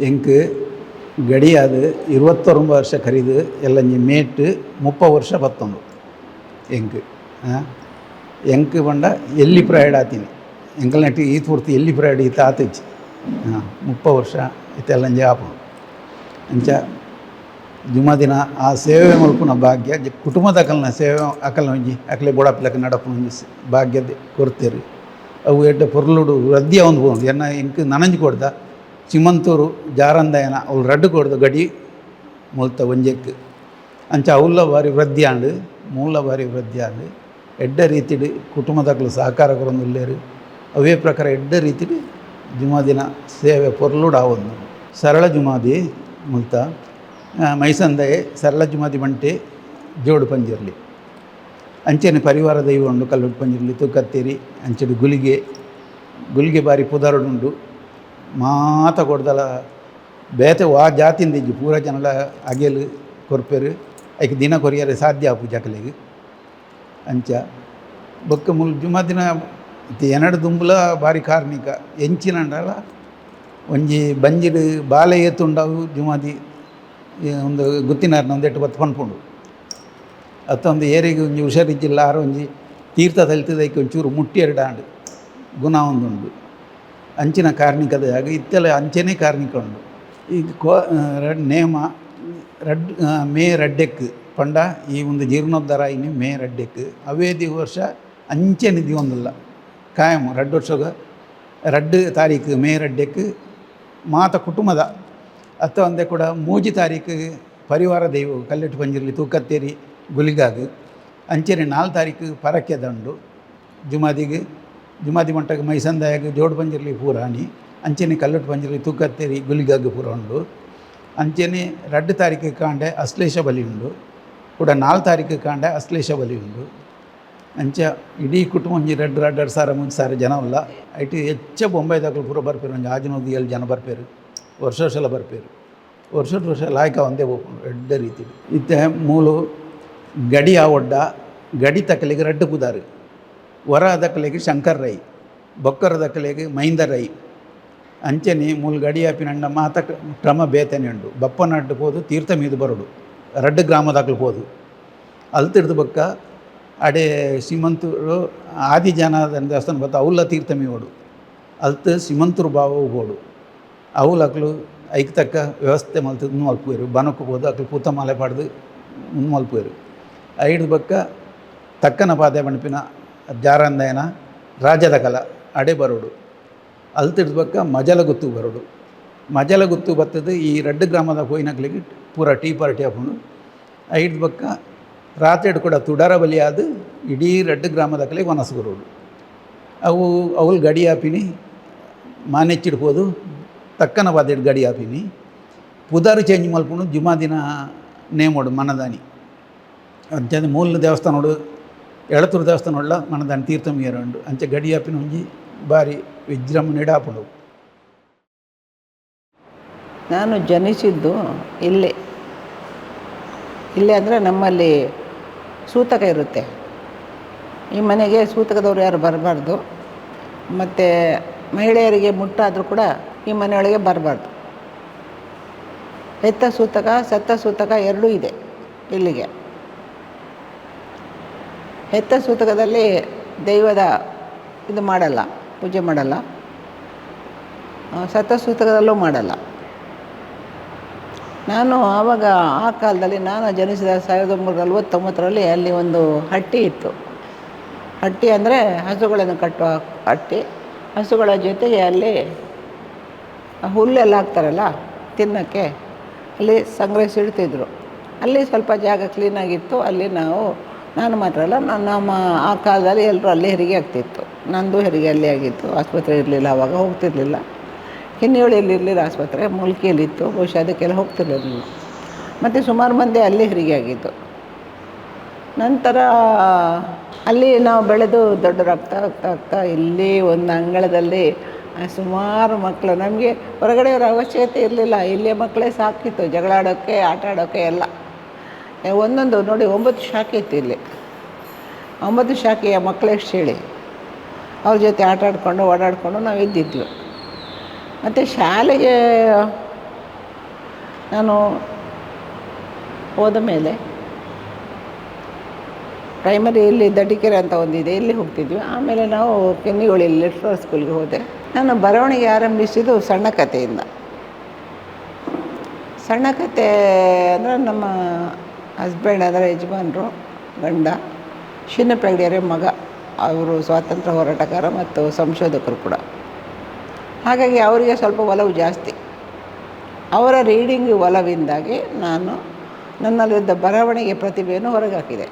ಎಂಕ್ ಗಡಿಯಾದ 29 ವರ್ಷ ಕರೀದು ಎಲ್ಲಂಜಿ ಮೇಟ್ 30 ವರ್ಷ ಬತ್ತೊಂದು ಎಂಕ್ ಎಂಕ್ ಪಂಡ ಎಲ್ಲಿ ಪ್ರಯಾಣ ಆತೀನಿ ಎಂಕಲ್ ನೆಟ್ಟಿ ಈ ಪೂರ್ತಿ ಎಲ್ಲಿ ಪ್ರಯಾಣ ಈತ ಆತಿಚ್ಚಿ 30 ವರ್ಷ ಇತ್ತೆಲ್ಲಂಜಿ ಆಪು ಅಂಚ ಜುಮಾ ದಿನ ಆ ಸೇವೆ ಮಲ್ಪುನ ಭಾಗ್ಯ ಕುಟುಂಬದ ಅಕಲ್ನ ಸೇವೆ ಅಕಲ್ನ ಒಂಜಿ ಅಕಲೆ ಬೊಡಾಪಿಲಕ ನಡಪುನ ಒಂಜಿ ಭಾಗ್ಯದ ಕೊಡ್ತೇರು ಅವು ಎಡ್ಡ ಪೊರ್ಲುಡು ರದ್ದಿ ಅವಂದು ಪೋಂಡು ಎನ್ನ ಎಂಕ್ ನನಂಜಿ ಕೊಡ್ದ ಚಿಮಂತೂರು ಜಾರಂದಯನ ಅವ್ಳು ರಡ್ಡು ಕೊಡ್ದು ಗಡಿ ಮುಲ್ತ ಒಂಜೆಕ್ ಅಂಚ ಅವ್ಲ ಬಾರಿ ವೃದ್ಧಿ ಆಂಡು ಮೂಲ ಬಾರಿ ವೃದ್ಧಿ ಆಂಡು ಎಡ್ಡ ರೀತಿಡು ಕುಟುಂಬದಕ್ಕಲು ಸಹಕಾರ ಕೊರೊಂದುಲ್ಲೇರು ಅವೇ ಪ್ರಕಾರ ಎಡ್ಡ ರೀತಿಡು ಜುಮಾ ದಿನ ಸೇವೆ ಪೊರ್ಲುಡು ಆವೊಂದು ಸರಳ ಜುಮಾದಿ ಮುಲ್ತ ಮೈಸಂದಯೆ ಸರಳ ಜುಮಾದಿ ಬಂಟೆ ಜೋಡು ಪಂಜಿರ್ಲಿ ಅಂಚೆನೆ ಪರಿವಾರ ದೈವ ಉಂಡು ಕಲ್ಲುಡು ಪಂಜಿರ್ಲಿ ತೂಕತ್ತೇರಿ ಅಂಚೆಡು ಗುಲಿಗೆ ಬಾರಿ ಪುದರುಡುಂಡು ಮಾತ ಕೊಡ್ದಲ ಬೇತೆ ವಾ ಜಾತಿಂದ ಇಜ್ಜಿ ಪೂರ ಜನಲ ಅಗೆಲು ಕೊರ್ಪೆರು ಐಕೆ ದಿನ ಕೊರಿಯರೆ ಸಾಧ್ಯ ಆಪು ಜಕಲೆಗೆ ಅಂಚ ಬೊಕ್ಕ ಮುಲ್ ಜುಮಾ ದಿನ ಎನಡು ದುಂಬುಲ ಬಾರಿ ಕಾರ್ಮಿಕ ಎಂಚಿನಂಡಲ ಒಂಜಿ ಬಂಜಿಡು ಬಾಲೆ ಏತುಂಡವು ಜುಮಾದಿ ಒಂದು ಗುತ್ತಿನಾರ್ನ ಒಂದೆಟ್ಟು ಬತ್ತು ಪನ್ಪುಂಡು ಅತ್ತೊಂದು ಏರಿಗೆ ಒಂಜಿ ಹುಷಾರಿಜ್ಜಿಲ್ಲ ಆರು ಒಂಜಿ ತೀರ್ಥ ತಲಿತದೈಕೆ ಒಂಚೂರು ಮುಟ್ಟಿ ಎರಡಾಂಡು ಗುಣ ಒಂದುಂಡು ಅಂಚಿನ ಕಾರ್ಮಿಕದ ಆಗ ಇತ್ತೆಲ್ಲ ಅಂಚೆನೇ ಕಾರ್ಮಿಕ ಉಂಡು ಈಗ ನೇಮ ಮೇ ರಡ್ಡೆಕ್ ಪಂಡ ಈ ಒಂದು ಜೀರ್ಣೋದ್ಧಾರ ಇನ್ನು ಮೇ ರಡ್ಡೆಕ್ ಅವೇ ವರ್ಷ ಅಂಚೆನೆ ದಿವೊಂದಿಲ್ಲ ಕಾಯಂ 2 ವರ್ಷಗ 2 ತಾರೀಕು ಮೇ ರಡ್ಡೆಕ್ ಮಾತ ಕುಟುಂಬದ ಅತ್ತ ಒಂದೇ ಕೂಡ 3 ತಾರೀಕು ಪರಿವಾರ ದೈವ ಕಲ್ಲೆಟ್ಟು ಪಂಜಿರ್ಲಿ ತೂಕತ್ತೇರಿ ಗುಲಿಗಾಗ ಅಂಚೆನೆ 4 ತಾರೀಕು ಪರಕ್ಕೆ ದಂಡು ಜುಮಾದಿ ಮಂಟಗ ಮೈಸಂದಾಯಾಗ ಜೋಡು ಪಂಜಿರ್ಲಿ ಪೂರಾಣಿ ಅಂಚೆನೆ ಕಲ್ಲಟ್ಟು ಪಂಜಿರ್ಲಿ ತೂಕತ್ತೇರಿ ಗುಲಿಗಾಗ ಪೂರ ಉಂಡು ಅಂಚೆನೆ 2 ತಾರೀಕು ಕಾಂಡೆ ಅಶ್ಲೇಷ ಬಲಿ ಉಂಡು ಕೂಡ 4 ತಾರೀಕು ಕಾಂಡೆ ಅಶ್ಲೇಷ ಬಲಿ ಉಂಡು ಅಂಚ ಇಡೀ ಕುಟುಂಬ ಒಂಜಿ 2 ಸಾವಿರ 3 ಸಾವಿರ ಜನ ಉಲ್ಲ ಐಟಿ ಹೆಚ್ಚ ಬೊಂಬೈದಾಗಲು ಪೂರ ಬರ್ಪೇರು ಒಂಜಿ 607 ಜನ ಬರ್ಪೇರು ವರ್ಷ ಬರ್ಪೇರು ವರ್ಷ ಲಾಯ್ಕ ಒಂದೇ ಹೋಗ್ಕೊಂಡು ಎಡ್ಡ ರೀತಿ ಇತ್ತೆ ಮೂಲು ಗಡಿ ಆವೊಡ್ಡ ಗಡಿ ತಕ್ಕಲಿಗೆ ರಡ್ಡು ಪುದಾರು ವರ ದಕ್ಕಲಿಗೆ ಶಂಕರ್ ರೈ ಬೊಕ್ಕರ ದಕ್ಕಲಿಗೆ ಮಹೀಂದರ್ ರೈ ಅಂಚೆನೆ ಮೂಲು ಗಡಿ ಆಪಿನಂಡ ಮಾತ ಕ್ರಮ ಬೇತನೆ ಉಂಡು ಬಪ್ಪನಡ್ಡು ಪೋದು ತೀರ್ಥ ಮೀದು ಬರೋಡು 2 ಗ್ರಾಮದಾಗಲು ಪೋದು ಅಲ್ತಿಡ್ದು ಬೊಕ್ಕ ಅಡೆ ಸಿಮಂತೂರು ಆದಿ ಜನಾರ್ದನ ದೇವಸ್ಥಾನ ಬತ್ತ ಅವಲ್ಲ ತೀರ್ಥಮಿ ಓಡು ಅಲ್ತು ಸಿಮಂತೂರು ಬಾವು ಓಡು ಅವಲಕ್ಲು ಐಕ್ ತಕ್ಕ ವ್ಯವಸ್ಥೆ ಮಲ್ತು ಮಲ್ಪುವೆರು ಬನಕ್ಕೆ ಹೋದು ಅಕ್ಲು ಪೂತ ಮಾಲೆ ಪಡೆದು ಮಲ್ಪುವೆರು ಐದು ಬಕ್ಕ ತಕ್ಕನ ಪಾದೆ ಬಣಪಿನ ಜಾರಂದಯನ ರಾಜ್ಯದ ಕಲ ಅಡೆ ಬರೋಡು ಅಲ್ತಿಡ್ದು ಬಕ್ಕ ಮಜಲ ಗುತ್ತು ಬರೋಡು ಮಜಲ ಗುತ್ತು ಬತ್ತದು ಈ 2 ಗ್ರಾಮದ ಹೋಯ್ನಕ್ಲಿಗೆ ಪೂರ ಟೀ ಪಾರ್ಟಿ ಹಾಕೊಂಡು ಐದು ಬಕ್ಕ ರಾತ್ರಿ ಕೂಡ ತುಡರ ಬಲಿಯಾದ ಇಡೀ 2 ಗ್ರಾಮದಕ್ಕಲೆ ವನಸು ಬರೋಡು ಅವಳು ಗಡಿ ಹಾಪಿನಿ ಮಾನೆಚ್ಚಿಡ್ಬೋದು ತಕ್ಕನ ಬಾದೇಡು ಗಡಿ ಹಾಪಿನಿ ಪುದಾರು ಚೇಂಜ್ ಮಲ್ಪುಂಡು ಜುಮಾ ದಿನ ನೇಮೋಡು ಮನದಾನಿ ಅಂಚೆ ಮೂಲ ದೇವಸ್ಥಾನೋಡು ಎಳತೂರು ದೇವಸ್ಥಾನ ಉಳ್ಳ ಮನದಾನಿ ತೀರ್ಥಮೀರ ಉಂಡು ಅಂಚೆ ಗಡಿ ಹಾಪಿನ ಒಂಜಿ ಬಾರಿ ವಿಜೃಂಭಣೆಡು ಹಾಪುಂಡು. ನಾನು ಜನಿಸಿದ್ದು ಇಲ್ಲೇ ಅಂದರೆ ನಮ್ಮಲ್ಲಿ ಸೂತಕ ಇರುತ್ತೆ. ಈ ಮನೆಗೆ ಸೂತಕದವ್ರು ಯಾರು ಬರಬಾರ್ದು, ಮತ್ತು ಮಹಿಳೆಯರಿಗೆ ಮುಟ್ಟಾದರೂ ಕೂಡ ಈ ಮನೆಯೊಳಗೆ ಬರಬಾರ್ದು. ಹೆತ್ತ ಸೂತಕ ಸತ್ತ ಸೂತಕ ಎರಡೂ ಇದೆ ಇಲ್ಲಿಗೆ. ಹೆತ್ತ ಸೂತಕದಲ್ಲಿ ದೈವದ ಇದು ಮಾಡಲ್ಲ, ಪೂಜೆ ಮಾಡಲ್ಲ. ಸತ್ತ ಸೂತಕದಲ್ಲೂ ಮಾಡಲ್ಲ. ನಾನು ಆವಾಗ ಆ ಕಾಲದಲ್ಲಿ ನಾನು ಜನಿಸಿದ 1949ರಲ್ಲಿ ಅಲ್ಲಿ ಒಂದು ಹಟ್ಟಿ ಇತ್ತು. ಹಟ್ಟಿ ಅಂದರೆ ಹಸುಗಳನ್ನು ಕಟ್ಟುವ ಹಟ್ಟಿ. ಹಸುಗಳ ಜೊತೆಗೆ ಅಲ್ಲಿ ಹುಲ್ಲೆಲ್ಲ ಹಾಕ್ತಾರಲ್ಲ ತಿನ್ನೋಕ್ಕೆ, ಅಲ್ಲಿ ಸಂಗ್ರಹಿಸಿಡ್ತಿದ್ರು. ಅಲ್ಲಿ ಸ್ವಲ್ಪ ಜಾಗ ಕ್ಲೀನಾಗಿತ್ತು. ಅಲ್ಲಿ ನಾನು ಮಾತ್ರ ಅಲ್ಲ, ನಮ್ಮ ಆ ಕಾಲದಲ್ಲಿ ಎಲ್ಲರೂ ಅಲ್ಲಿ ಹೆರಿಗೆ ಆಗ್ತಿತ್ತು. ನಂದು ಹೆರಿಗೆ ಅಲ್ಲಿ ಆಗಿತ್ತು. ಆಸ್ಪತ್ರೆ ಇರಲಿಲ್ಲ, ಆವಾಗ ಹೋಗ್ತಿರ್ಲಿಲ್ಲ. ಹಿನ್ನೆಲೆಯಲ್ಲಿ ಇರಲಿಲ್ಲ ಆಸ್ಪತ್ರೆ, ಮುಲ್ಕಿಯಲ್ಲಿತ್ತು. ಬಹುಶಃ ಅದಕ್ಕೆಲ್ಲ ಹೋಗ್ತಿರಲಿಲ್ಲ. ಮತ್ತು ಸುಮಾರು ಮಂದಿ ಅಲ್ಲಿ ಹೆರಿಗೆ ಆಗಿತ್ತು. ನಂತರ ಅಲ್ಲಿ ನಾವು ಬೆಳೆದು ದೊಡ್ಡರಾಗ್ತಾ ಇಲ್ಲಿ ಒಂದು ಅಂಗಳದಲ್ಲಿ ಸುಮಾರು ಮಕ್ಕಳು. ನಮಗೆ ಹೊರಗಡೆಯವರ ಅವಶ್ಯಕತೆ ಇರಲಿಲ್ಲ. ಇಲ್ಲಿಯ ಮಕ್ಕಳೇ ಸಾಕಿತ್ತು, ಜಗಳ ಆಡೋಕ್ಕೆ, ಆಟ ಆಡೋಕ್ಕೆ ಎಲ್ಲ. ಒಂದೊಂದು ನೋಡಿ 9 ಶಾಖೆ ಇತ್ತು ಇಲ್ಲಿ. 9 ಶಾಖೆಯ ಮಕ್ಕಳು ಎಷ್ಟು ಹೇಳಿ, ಅವ್ರ ಜೊತೆ ಆಟ ಆಡಿಕೊಂಡು ಓಡಾಡಿಕೊಂಡು ನಾವು ಇದ್ದಿದ್ವಿ. ಮತ್ತು ಶಾಲೆಗೆ ನಾನು ಹೋದ ಮೇಲೆ ಪ್ರೈಮರಿಯಲ್ಲಿ ದಡ್ಡಿಕೆರೆ ಅಂತ ಒಂದಿದೆ, ಇಲ್ಲಿ ಹೋಗ್ತಿದ್ವಿ. ಆಮೇಲೆ ನಾವು ಕೆನ್ನಿಗೋಳಿಯಲ್ಲಿ ಲಿಟ್ರಲ್ ಸ್ಕೂಲ್ಗೆ ಹೋದೆ. ನಾನು ಬರವಣಿಗೆ ಆರಂಭಿಸಿದ್ದು ಸಣ್ಣ ಕಥೆಯಿಂದ. ಸಣ್ಣ ಕಥೆ ಅಂದರೆ ನಮ್ಮ ಹಸ್ಬೆಂಡ್ ಅಂದರೆ ಯಜಮಾನರು ಗಂಡ ಶಿನ್ನ ಮಗ. ಅವರು ಸ್ವಾತಂತ್ರ್ಯ ಹೋರಾಟಗಾರ ಮತ್ತು ಸಂಶೋಧಕರು ಕೂಡ. ಹಾಗಾಗಿ ಅವರಿಗೆ ಸ್ವಲ್ಪ ಒಲವು ಜಾಸ್ತಿ. ಅವರ ರೀಡಿಂಗ್ ಒಲವಿಂದಾಗಿ ನಾನು ನನ್ನಲ್ಲಿದ್ದ ಬರವಣಿಗೆ ಪ್ರತಿಭೆಯನ್ನು ಹೊರಗೆ ಹಾಕಿದೆ.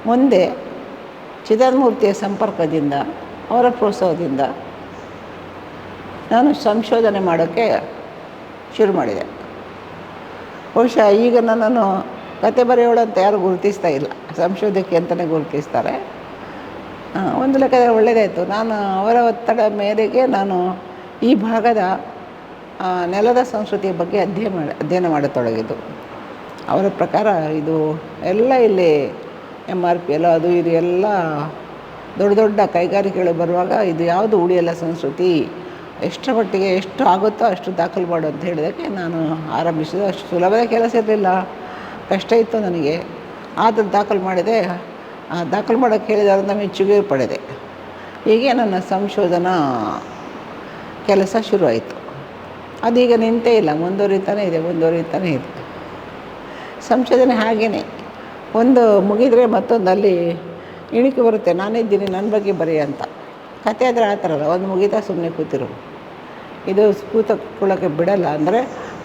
ಮುಂದೆ ಚಿದಾನಂದಮೂರ್ತಿಯ ಸಂಪರ್ಕದಿಂದ, ಅವರ ಪ್ರೋತ್ಸಾಹದಿಂದ ನಾನು ಸಂಶೋಧನೆ ಮಾಡೋಕ್ಕೆ ಶುರು ಮಾಡಿದೆ. ಬಹುಶಃ ಈಗ ನನ್ನನ್ನು ಕತೆ ಬರೆಯೋಳು ಅಂತ ಯಾರು ಗುರುತಿಸ್ತಾ ಇಲ್ಲ, ಸಂಶೋಧಕಿ ಅಂತಲೇ ಗುರುತಿಸ್ತಾರೆ. ಒಂದು ಲೆಕ್ಕದಲ್ಲಿ ಒಳ್ಳೆಯದಾಯಿತು. ನಾನು ಅವರ ಒತ್ತಡ ಮೇರೆಗೆ ನಾನು ಈ ಭಾಗದ ನೆಲದ ಸಂಸ್ಕೃತಿಯ ಬಗ್ಗೆ ಅಧ್ಯಯನ ಮಾಡತೊಡಗಿದ್ದು. ಅವರ ಪ್ರಕಾರ ಇದು ಎಲ್ಲ ಇಲ್ಲಿ MRP ಎಲ್ಲ ಅದು ಇದು ಎಲ್ಲ ದೊಡ್ಡ ದೊಡ್ಡ ಕೈಗಾರಿಕೆಗಳು ಬರುವಾಗ ಇದು ಯಾವುದು ಉಳಿಯಲ್ಲ ಸಂಸ್ಕೃತಿ, ಎಷ್ಟರ ಮಟ್ಟಿಗೆ ಎಷ್ಟು ಆಗುತ್ತೋ ಅಷ್ಟು ದಾಖಲು ಮಾಡು ಅಂತ ಹೇಳಿದಕ್ಕೆ ನಾನು ಆರಂಭಿಸಿದೆ. ಅಷ್ಟು ಸುಲಭದ ಕೆಲಸ ಇರಲಿಲ್ಲ, ಕಷ್ಟ ಇತ್ತು ನನಗೆ. ಆದರೂ ದಾಖಲು ಮಾಡಿದೆ. ದಾಖಲು ಮಾಡೋಕ್ಕೆ ಹೇಳಿದಾರಿಂದ ಮೆಚ್ಚುಗೆ ಪಡೆದೆ. ಹೀಗೆ ನನ್ನ ಸಂಶೋಧನಾ ಕೆಲಸ ಶುರುವಾಯಿತು. ಅದೀಗ ನಿಂತೇ ಇಲ್ಲ, ಮುಂದುವರಿತಾನೇ ಇದೆ. ಸಂಶೋಧನೆ ಹಾಗೇ ಒಂದು ಮುಗಿದರೆ ಮತ್ತೊಂದು ಅಲ್ಲಿ ಇಣಿಕೆ ಬರುತ್ತೆ. ನಾನಿದ್ದೀನಿ, ನನ್ನ ಬಗ್ಗೆ ಬರೆಯ ಅಂತ. ಕತೆ ಆದರೆ ಆ ಥರ ಅಲ್ಲ, ಒಂದು ಮುಗಿತಾ ಸುಮ್ಮನೆ ಕೂತಿರು. ಇದು ಕೂತ್ಕೊಳ್ಳೋಕ್ಕೆ ಬಿಡಲ್ಲ. ಅಂದರೆ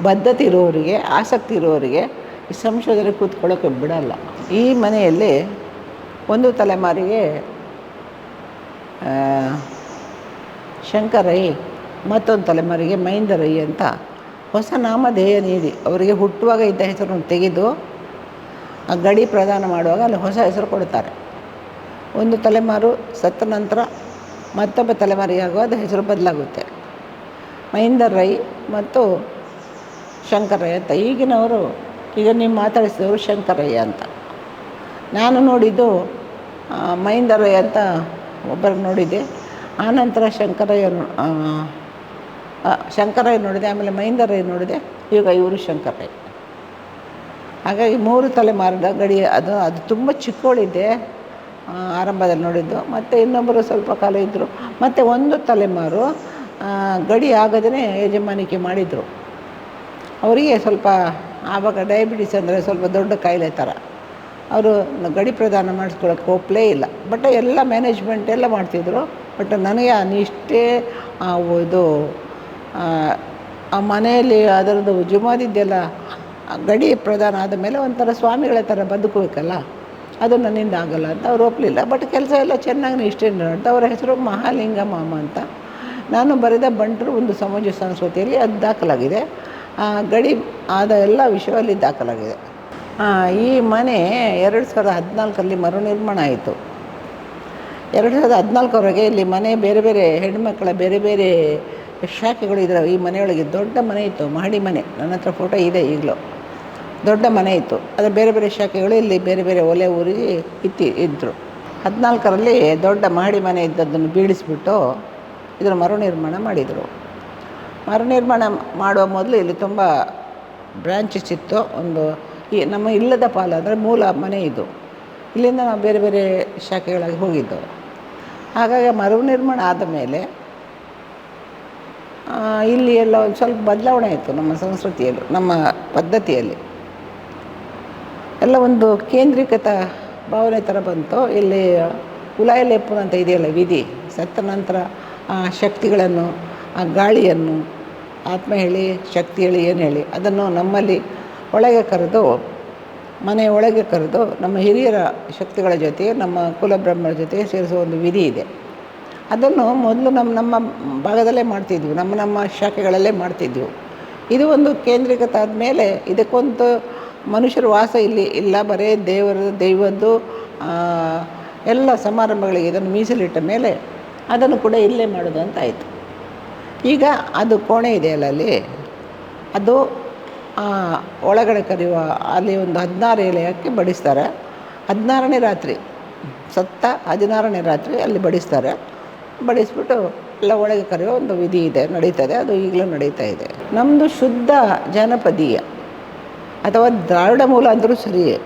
ಬದ್ಧತೆ ಇರೋರಿಗೆ, ಆಸಕ್ತಿ ಇರೋರಿಗೆ ಈ ಸಂಶೋಧನೆ ಕೂತ್ಕೊಳ್ಳೋಕ್ಕೆ ಬಿಡಲ್ಲ. ಈ ಮನೆಯಲ್ಲಿ ಒಂದು ತಲೆಮಾರಿಗೆ ಶಂಕರೈ, ಮತ್ತೊಂದು ತಲೆಮಾರಿಗೆ ಮಹೇಂದರೈ ಅಂತ ಹೊಸ ನಾಮಧೇಯ ನೀಡಿ ಅವರಿಗೆ ಹುಟ್ಟುವಾಗ ಇದ್ದ ಹೆಸರನ್ನು ತೆಗೆದು ಆ ಗಡಿ ಪ್ರದಾನ ಮಾಡುವಾಗ ಅಲ್ಲಿ ಹೊಸ ಹೆಸರು ಕೊಡ್ತಾರೆ. ಒಂದು ತಲೆಮಾರು ಸತ್ತ ನಂತರ ಮತ್ತೊಬ್ಬ ತಲೆಮಾರಿಗೆ ಆಗುವಾಗ ಹೆಸರು ಬದಲಾಗುತ್ತೆ. ಮಹೇಂದರ್ ರೈ ಮತ್ತು ಶಂಕರಯ್ಯ ಅಂತ. ಈಗಿನವರು, ಈಗ ನೀವು ಮಾತಾಡಿಸಿದವರು ಶಂಕರಯ್ಯ ಅಂತ. ನಾನು ನೋಡಿದ್ದು ಮಹೇಂದರ್ ರೈ ಅಂತ ಒಬ್ಬರು ನೋಡಿದ್ದೆ. ಆನಂತರ ಶಂಕರಯ್ಯ ನೋಡಿದೆ, ಆಮೇಲೆ ಮಹೇಂದರ್ ರೈ ನೋಡಿದೆ, ಈಗ ಇವರು ಶಂಕರಯ್ಯ. ಹಾಗಾಗಿ 3 ತಲೆಮಾರಿನ ಗಡಿ. ಅದು ತುಂಬ ಚಿಕ್ಕವಳಿದ್ದೆ ಆರಂಭದಲ್ಲಿ ನೋಡಿದ್ದು. ಮತ್ತು ಇನ್ನೊಬ್ಬರು ಸ್ವಲ್ಪ ಕಾಲ ಇದ್ದರು. ಮತ್ತು ಒಂದು ತಲೆಮಾರು ಗಡಿ ಆಗದೇ ಯಜಮಾನಿಕೆ ಮಾಡಿದರು. ಅವರಿಗೆ ಸ್ವಲ್ಪ ಆವಾಗ ಡಯಾಬಿಟಿಸ್ ಅಂದರೆ ಸ್ವಲ್ಪ ದೊಡ್ಡ ಕಾಯಿಲೆ ಥರ. ಅವರು ಗಡಿ ಪ್ರದಾನ ಮಾಡಿಸ್ಕೊಳ್ಳೋಕೆ ಒಪ್ಪಲೇ ಇಲ್ಲ. ಬಟ್ ಎಲ್ಲ ಮ್ಯಾನೇಜ್ಮೆಂಟ್ ಎಲ್ಲ ಮಾಡ್ತಿದ್ರು. ಬಟ್ ನನಗೆ ಆ ನಿಷ್ಠೆ, ಇದು ಆ ಮನೆಯಲ್ಲಿ ಅದರದ್ದು ಜುಮಾದಿದ್ದೆಲ್ಲ ಗಡಿ ಪ್ರದಾನ ಆದ ಮೇಲೆ ಒಂಥರ ಸ್ವಾಮಿಗಳ ಥರ ಬದುಕಬೇಕಲ್ಲ, ಅದು ನನ್ನಿಂದ ಆಗಲ್ಲ ಅಂತ ಅವ್ರು ಒಪ್ಪಲಿಲ್ಲ. ಬಟ್ ಕೆಲಸ ಎಲ್ಲ ಚೆನ್ನಾಗಿ ನಿಷ್ಠೆಯಿಂದ ಅಂತ. ಅವರ ಹೆಸರು ಮಹಾಲಿಂಗ ಮಾಮ ಅಂತ. ನಾನು ಬರೆದ ಬಂಟರು ಒಂದು ಸಮಾಜ ಸಂಸ್ಕೃತಿಯಲ್ಲಿ ಅದು ದಾಖಲಾಗಿದೆ. ಗಡಿ ಆದ ಎಲ್ಲ ವಿಷಯದಲ್ಲಿ ದಾಖಲಾಗಿದೆ. ಈ ಮನೆ 2014ರಲ್ಲಿ ಮರುನಿರ್ಮಾಣ ಆಯಿತು. 2014ವರೆಗೆ ಇಲ್ಲಿ ಮನೆ ಬೇರೆ ಬೇರೆ ಹೆಣ್ಣುಮಕ್ಕಳ ಬೇರೆ ಬೇರೆ ಶಾಖೆಗಳು ಇದ್ದರು. ಈ ಮನೆಯೊಳಗೆ ದೊಡ್ಡ ಮನೆ ಇತ್ತು, ಮಹಡಿ ಮನೆ. ನನ್ನ ಹತ್ರ ಫೋಟೋ ಇದೆ ಈಗಲೂ. ದೊಡ್ಡ ಮನೆ ಇತ್ತು. ಅದು ಬೇರೆ ಬೇರೆ ಶಾಖೆಗಳು ಇಲ್ಲಿ ಬೇರೆ ಬೇರೆ ಒಲೆ ಊರಿಗೆ ಇದ್ದರು. 14ರಲ್ಲಿ ದೊಡ್ಡ ಮಹಡಿ ಮನೆ ಇದ್ದದ್ದನ್ನು ಬೀಳಿಸ್ಬಿಟ್ಟು ಇದರ ಮರುನಿರ್ಮಾಣ ಮಾಡಿದರು. ಮರುನಿರ್ಮಾಣ ಮಾಡುವ ಮೊದಲು ಇಲ್ಲಿ ತುಂಬ ಬ್ರಾಂಚಸ್ ಇತ್ತು. ಒಂದು ಈ ನಮ್ಮ ಇಲ್ಲದ ಪಾಲು ಅಂದರೆ ಮೂಲ ಮನೆ ಇದು. ಇಲ್ಲಿಂದ ನಾವು ಬೇರೆ ಬೇರೆ ಶಾಖೆಗಳಾಗಿ ಹೋಗಿದ್ದೆವು. ಹಾಗಾಗಿ ಮರುನಿರ್ಮಾಣ ಆದ ಮೇಲೆ ಇಲ್ಲಿ ಎಲ್ಲ ಒಂದು ಸ್ವಲ್ಪ ಬದಲಾವಣೆ ಆಯಿತು ನಮ್ಮ ಸಂಸ್ಕೃತಿಯಲ್ಲಿ, ನಮ್ಮ ಪದ್ಧತಿಯಲ್ಲಿ ಎಲ್ಲ ಒಂದು ಕೇಂದ್ರೀಕೃತ ಭಾವನೆ ಥರ ಬಂತು. ಇಲ್ಲಿ ಉಲಾಯಲೇಪನ ಅಂತ ಇದೆಯಲ್ಲ ವಿಧಿ, ಸತ್ತ ನಂತರ ಆ ಶಕ್ತಿಗಳನ್ನು, ಆ ಗಾಳಿಯನ್ನು, ಆತ್ಮ ಹೇಳಿ ಶಕ್ತಿ ಹೇಳಿ ಏನು ಹೇಳಿ ಅದನ್ನು ನಮ್ಮಲ್ಲಿ ಒಳಗೆ ಕರೆದು, ಮನೆ ಒಳಗೆ ಕರೆದು ನಮ್ಮ ಹಿರಿಯರ ಶಕ್ತಿಗಳ ಜೊತೆ ನಮ್ಮ ಕುಲಬ್ರಹ್ಮರ ಜೊತೆ ಸೇರಿಸುವ ಒಂದು ವಿಧಿ ಇದೆ. ಅದನ್ನು ಮೊದಲು ನಮ್ಮ ಭಾಗದಲ್ಲೇ ಮಾಡ್ತಿದ್ವಿ, ನಮ್ಮ ಶಾಖೆಗಳಲ್ಲೇ ಮಾಡ್ತಿದ್ವಿ. ಇದು ಒಂದು ಕೇಂದ್ರೀಕೃತ ಆದಮೇಲೆ ಇದಕ್ಕೊಂದು ಮನುಷ್ಯರ ವಾಸ ಇಲ್ಲಿ ಇಲ್ಲ, ಬರೀ ದೈವದ್ದು ಎಲ್ಲ ಸಮಾರಂಭಗಳಿಗೆ ಇದನ್ನು ಮೀಸಲಿಟ್ಟ ಮೇಲೆ ಅದನ್ನು ಕೂಡ ಇಲ್ಲೇ ಮಾಡೋದು ಅಂತ ಆಯಿತು. ಈಗ ಅದು ಕೋಣೆ ಇದೆಯಲ್ಲ ಅಲ್ಲಿ, ಅದು ಒಳಗಡೆ ಕರೆಯುವ ಅಲ್ಲಿ ಒಂದು 16 ಎಲೆಯಕ್ಕೆ ಬಡಿಸ್ತಾರೆ. 16ನೇ ರಾತ್ರಿ, ಸತ್ತ 16ನೇ ರಾತ್ರಿ ಅಲ್ಲಿ ಬಡಿಸ್ತಾರೆ. ಬಡಿಸ್ಬಿಟ್ಟು ಎಲ್ಲ ಒಳಗೆ ಕರೆಯೋ ಒಂದು ವಿಧಿ ಇದೆ, ನಡೀತದೆ. ಅದು ಈಗಲೂ ನಡೀತಾ ಇದೆ. ನಮ್ಮದು ಶುದ್ಧ ಜನಪದೀಯ ಅಥವಾ ದ್ರಾವಿಡ ಮೂಲ ಅಂದರೂ ಸರಿಯೇ.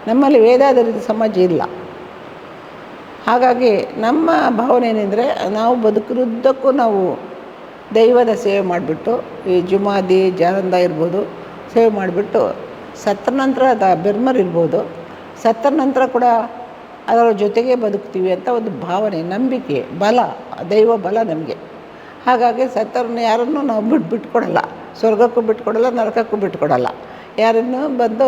ನಮ್ಮಲ್ಲಿ ವೇದಾಧಾರಿತ ಸಮಾಜ ಇಲ್ಲ. ಹಾಗಾಗಿ ನಮ್ಮ ಭಾವನೆ ಏನೆಂದರೆ, ನಾವು ಬದುಕಿರುದ್ದಕ್ಕೂ ನಾವು ದೈವದ ಸೇವೆ ಮಾಡಿಬಿಟ್ಟು, ಈ ಜುಮಾದಿ ಜಾರಂದ ಇರ್ಬೋದು, ಸೇವೆ ಮಾಡಿಬಿಟ್ಟು ಸತ್ತ ನಂತರ ಅದು ಬೆರ್ಮರಿರ್ಬೋದು, ಸತ್ತ ನಂತರ ಕೂಡ ಅದರ ಜೊತೆಗೆ ಬದುಕ್ತೀವಿ ಅಂತ ಒಂದು ಭಾವನೆ, ನಂಬಿಕೆ, ಬಲ, ದೈವ ಬಲ ನಮಗೆ. ಹಾಗಾಗಿ ಸತ್ತರನ್ನು ಯಾರನ್ನೂ ನಾವು ಬಿಟ್ಕೊಡಲ್ಲ, ಸ್ವರ್ಗಕ್ಕೂ ಬಿಟ್ಕೊಡಲ್ಲ, ನರಕಕ್ಕೂ ಬಿಟ್ಕೊಡಲ್ಲ. ಯಾರನ್ನು ಬಂದು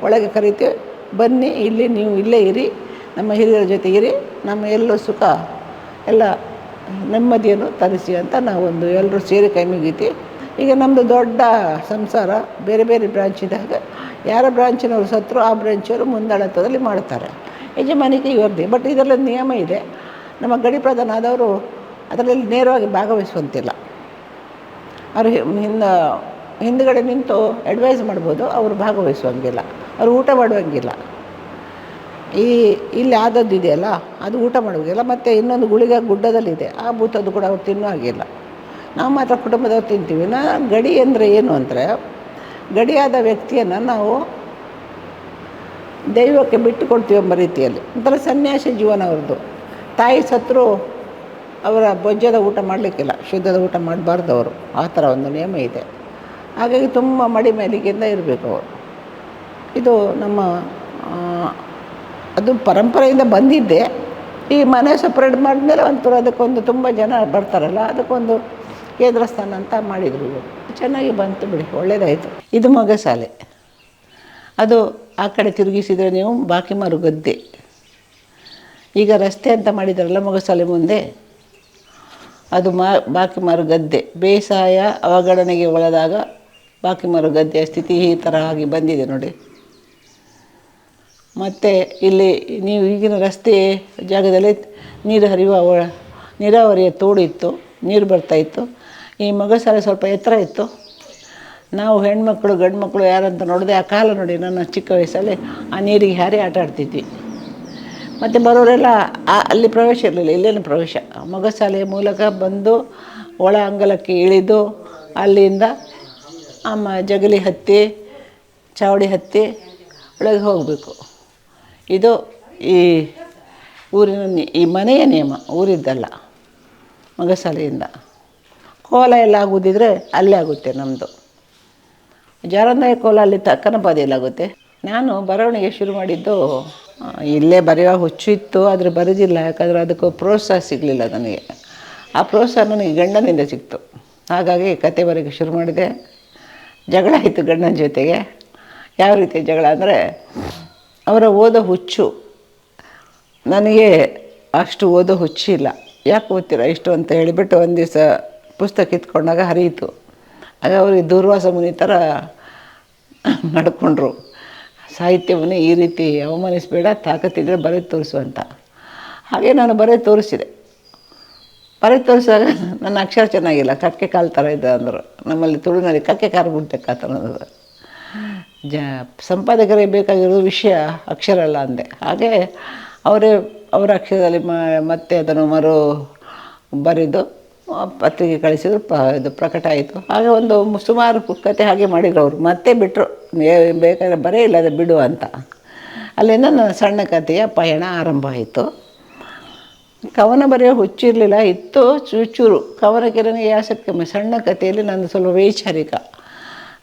ಒಳಗೆ ಕರಿತೀವಿ, ಬನ್ನಿ ಇಲ್ಲಿ ನೀವು ಇಲ್ಲೇ ಇರಿ, ನಮ್ಮ ಹಿರಿಯರ ಜೊತೆ ಇರಿ, ನಮ್ಮ ಎಲ್ಲೂ ಸುಖ ಎಲ್ಲ ನೆಮ್ಮದಿಯನ್ನು ತರಿಸಿ ಅಂತ ನಾವೊಂದು ಎಲ್ಲರೂ ಸೇರಿ ಕೈ ಮುಗಿತೀವಿ. ಈಗ ನಮ್ಮದು ದೊಡ್ಡ ಸಂಸಾರ, ಬೇರೆ ಬೇರೆ ಬ್ರಾಂಚ್ ಇದ್ದಾಗ ಯಾರ ಬ್ರಾಂಚಿನವರು ಸತ್ತರು ಆ ಬ್ರಾಂಚವರು ಮುಂದಾಳತ್ವದಲ್ಲಿ ಮಾಡ್ತಾರೆ. ಯಜಮಾನಿಕೆ ಇವ್ರದ್ದೇ. ಬಟ್ ಇದರಲ್ಲಿ ನಿಯಮ ಇದೆ. ನಮ್ಮ ಗಡಿ ಪ್ರಧಾನ ಆದವರು ಅದರಲ್ಲಿ ನೇರವಾಗಿ ಭಾಗವಹಿಸುವಂತಿಲ್ಲ. ಅವರು ಹಿಂದುಗಡೆ ನಿಂತು ಅಡ್ವೈಸ್ ಮಾಡ್ಬೋದು, ಅವರು ಭಾಗವಹಿಸುವಂಗಿಲ್ಲ, ಅವರು ಊಟ ಮಾಡುವಂಗಿಲ್ಲ. ಇಲ್ಲಿ ಆದದ್ದು ಇದೆಯಲ್ಲ, ಅದು ಊಟ ಮಾಡುವಂಗಿಲ್ಲ. ಮತ್ತು ಇನ್ನೊಂದು ಗುಳಿಗ ಗುಡ್ಡದಲ್ಲಿದೆ, ಆ ಭೂತದ್ದು ಕೂಡ ಅವ್ರು ತಿನ್ನೋ ಹಾಗಿಲ್ಲ. ನಾವು ಮಾತ್ರ ಕುಟುಂಬದವ್ರು ತಿಂತೀವಿ. ಗಡಿ ಅಂದರೆ ಏನು ಅಂದರೆ, ಗಡಿಯಾದ ವ್ಯಕ್ತಿಯನ್ನು ನಾವು ದೈವಕ್ಕೆ ಬಿಟ್ಟು ಕೊಡ್ತೀವಿ ಎಂಬ ರೀತಿಯಲ್ಲಿ. ಒಂಥರ ಸನ್ಯಾಸಿ ಜೀವನ ಅವ್ರದ್ದು. ತಾಯಿ ಸತ್ತರೂ ಅವರ ಬೊಜ್ಜದ ಊಟ ಮಾಡಲಿಕ್ಕಿಲ್ಲ, ಶುದ್ಧದ ಊಟ ಮಾಡಬಾರ್ದು ಅವರು. ಆ ಥರ ಒಂದು ನಿಯಮ ಇದೆ. ಹಾಗಾಗಿ ತುಂಬ ಮಡಿ ಮೇಲಿಗೆಯಿಂದ ಇರಬೇಕು ಅವರು. ಇದು ನಮ್ಮ ಅದು ಪರಂಪರೆಯಿಂದ ಬಂದಿದ್ದೆ. ಈ ಮನೆ ಸಪ್ರೇಟ್ ಮಾಡಿದ್ಮೇಲೆ ಒಂಥರ ಅದಕ್ಕೊಂದು ತುಂಬ ಜನ ಬರ್ತಾರಲ್ಲ, ಅದಕ್ಕೊಂದು ಕೇಂದ್ರ ಸ್ಥಾನ ಅಂತ ಮಾಡಿದರು. ಚೆನ್ನಾಗಿ ಬಂತು ಬಿಡಿ, ಒಳ್ಳೆಯದಾಯಿತು. ಇದು ಮೊಗಸಾಲೆ. ಅದು ಆ ಕಡೆ ತಿರುಗಿಸಿದರೆ ನೀವು ಬಾಕಿಮಾರು ಗದ್ದೆ. ಈಗ ರಸ್ತೆ ಅಂತ ಮಾಡಿದಾರಲ್ಲ ಮೊಗಸಾಲೆ ಮುಂದೆ, ಅದು ಬಾಕಿಮಾರು ಗದ್ದೆ. ಬೇಸಾಯ ಅವಗಣನೆಗೆ ಒಳಗಾದಾಗ ಬಾಕಿಮಾರು ಗದ್ದೆಯ ಸ್ಥಿತಿ ಈ ಥರ ಆಗಿ ಬಂದಿದೆ ನೋಡಿ. ಮತ್ತು ಇಲ್ಲಿ ನೀವು ಈಗಿನ ರಸ್ತೆ ಜಾಗದಲ್ಲಿ ನೀರು ಹರಿಯುವ ನೀರಾವರಿಯ ತೋಡು ಇತ್ತು, ನೀರು ಬರ್ತಾಯಿತ್ತು. ಈ ಮೊಗಸಾಲೆ ಸ್ವಲ್ಪ ಎತ್ತರ ಇತ್ತು. ನಾವು ಹೆಣ್ಮಕ್ಳು ಗಂಡು ಮಕ್ಕಳು ಯಾರಂತ ನೋಡಿದೆ, ಆ ಕಾಲ ನೋಡಿ, ನನ್ನ ಚಿಕ್ಕ ವಯಸ್ಸಲ್ಲಿ ಆ ನೀರಿಗೆ ಹಾರಿ ಆಟ ಆಡ್ತಿದ್ವಿ. ಮತ್ತು ಬರೋರೆಲ್ಲ ಅಲ್ಲಿ ಪ್ರವೇಶ ಇರಲಿಲ್ಲ, ಇಲ್ಲೇನು ಪ್ರವೇಶ. ಮೊಗಸಾಲೆಯ ಮೂಲಕ ಬಂದು ಒಳ ಅಂಗಳಕ್ಕೆ ಇಳಿದು ಅಲ್ಲಿಂದ ಜಗಲಿ ಹತ್ತಿ ಚಾವಡಿ ಹತ್ತಿ ಒಳಗೆ ಹೋಗಬೇಕು. ಇದು ಈ ಊರಿನ ಈ ಮನೆಯ ನಿಯಮ, ಊರಿದ್ದಲ್ಲ. ಮೊಗಸಾಲೆಯಿಂದ ಕೋಲ ಎಲ್ಲ ಆಗುವುದಿದ್ರೆ ಅಲ್ಲೇ ಆಗುತ್ತೆ ನಮ್ಮದು. ಜಾರಂದಾಯ ಕೋಲ ಅಲ್ಲಿ ಕನಪಾದಿಯಲ್ಲಾಗುತ್ತೆ. ನಾನು ಬರವಣಿಗೆ ಶುರು ಮಾಡಿದ್ದು ಇಲ್ಲೇ ಬರೆಯುವ ಹುಚ್ಚು ಇತ್ತು, ಆದರೆ ಬರೆದಿಲ್ಲ. ಯಾಕಂದರೆ ಅದಕ್ಕೂ ಪ್ರೋತ್ಸಾಹ ಸಿಗಲಿಲ್ಲ ನನಗೆ. ಆ ಪ್ರೋತ್ಸಾಹ ನನಗೆ ಗಂಡನಿಂದ ಸಿಕ್ತು. ಹಾಗಾಗಿ ಕತೆ ಬರೆಯೋಕ್ಕೆ ಶುರು ಮಾಡಿದೆ. ಜಗಳ ಆಯಿತು ಗಂಡನ ಜೊತೆಗೆ. ಯಾವ ರೀತಿ ಜಗಳ ಅಂದರೆ, ಅವರ ಓದೋ ಹುಚ್ಚು, ನನಗೆ ಅಷ್ಟು ಓದೋ ಹುಚ್ಚಿಲ್ಲ. ಯಾಕೆ ಓದ್ತೀರಾ ಇಷ್ಟು ಅಂತ ಹೇಳಿಬಿಟ್ಟು ಒಂದು ದಿವಸ ಪುಸ್ತಕ ಕಿತ್ಕೊಂಡಾಗ ಹರಿಯಿತು. ಆಗ ಅವ್ರಿಗೆ ದೂರ್ವಾಸ ಮುನಿ ಥರ ನಡ್ಕೊಂಡ್ರು. ಸಾಹಿತ್ಯವನ್ನು ಈ ರೀತಿ ಅವಮಾನಿಸಬೇಡ, ತಾಕತ್ತಿದ್ರೆ ಬರೆದು ತೋರಿಸು ಅಂತ. ಹಾಗೆ ನಾನು ಬರೆದು ತೋರಿಸಿದೆ. ಬರೆದು ತೋರಿಸಿದಾಗ ನನ್ನ ಅಕ್ಷರ ಚೆನ್ನಾಗಿಲ್ಲ, ಕಕ್ಕೆ ಕಾಲು ಥರ ಇದೆ ಅಂದರು. ನಮ್ಮಲ್ಲಿ ತುಳುನಲ್ಲಿ ಕಕ್ಕೆ ಕಾಲು ಬಿಡ್ತಕ್ಕ ಆ ಥರ ಅನ್ನೋದು. ಸಂಪಾದಕರಿಗೆ ಬೇಕಾಗಿರೋ ವಿಷಯ ಅಕ್ಷರ ಅಲ್ಲ ಅಂದೆ. ಹಾಗೆ ಅವರ ಅಕ್ಷರದಲ್ಲಿ ಮತ್ತೆ ಅದನ್ನು ಬರೆದು ಪತ್ರಿಕೆ ಕಳಿಸಿದ್ರು. ಇದು ಪ್ರಕಟ ಆಯಿತು. ಹಾಗೆ ಒಂದು ಸುಮಾರು ಕತೆ ಹಾಗೆ ಮಾಡಿದ್ರು ಅವರು. ಮತ್ತೆ ಬಿಟ್ಟರು, ಬೇಕಾದ್ರೆ ಬರೆಯಿಲ್ಲ ಅದು ಬಿಡು ಅಂತ. ಅಲ್ಲಿಂದ ನನ್ನ ಸಣ್ಣ ಕಥೆಯ ಪಯಣ ಆರಂಭ ಆಯಿತು. ಕವನ ಬರೆಯೋ ಹುಚ್ಚಿರಲಿಲ್ಲ, ಇತ್ತು ಚೂರು. ಕವನಕ್ಕೆ ನನಗೆ ಆಸಕ್ತಿ ಕಮ್ಮಿ. ಸಣ್ಣ ಕಥೆಯಲ್ಲಿ ನಾನು ಸ್ವಲ್ಪ ವೈಚಾರಿಕ,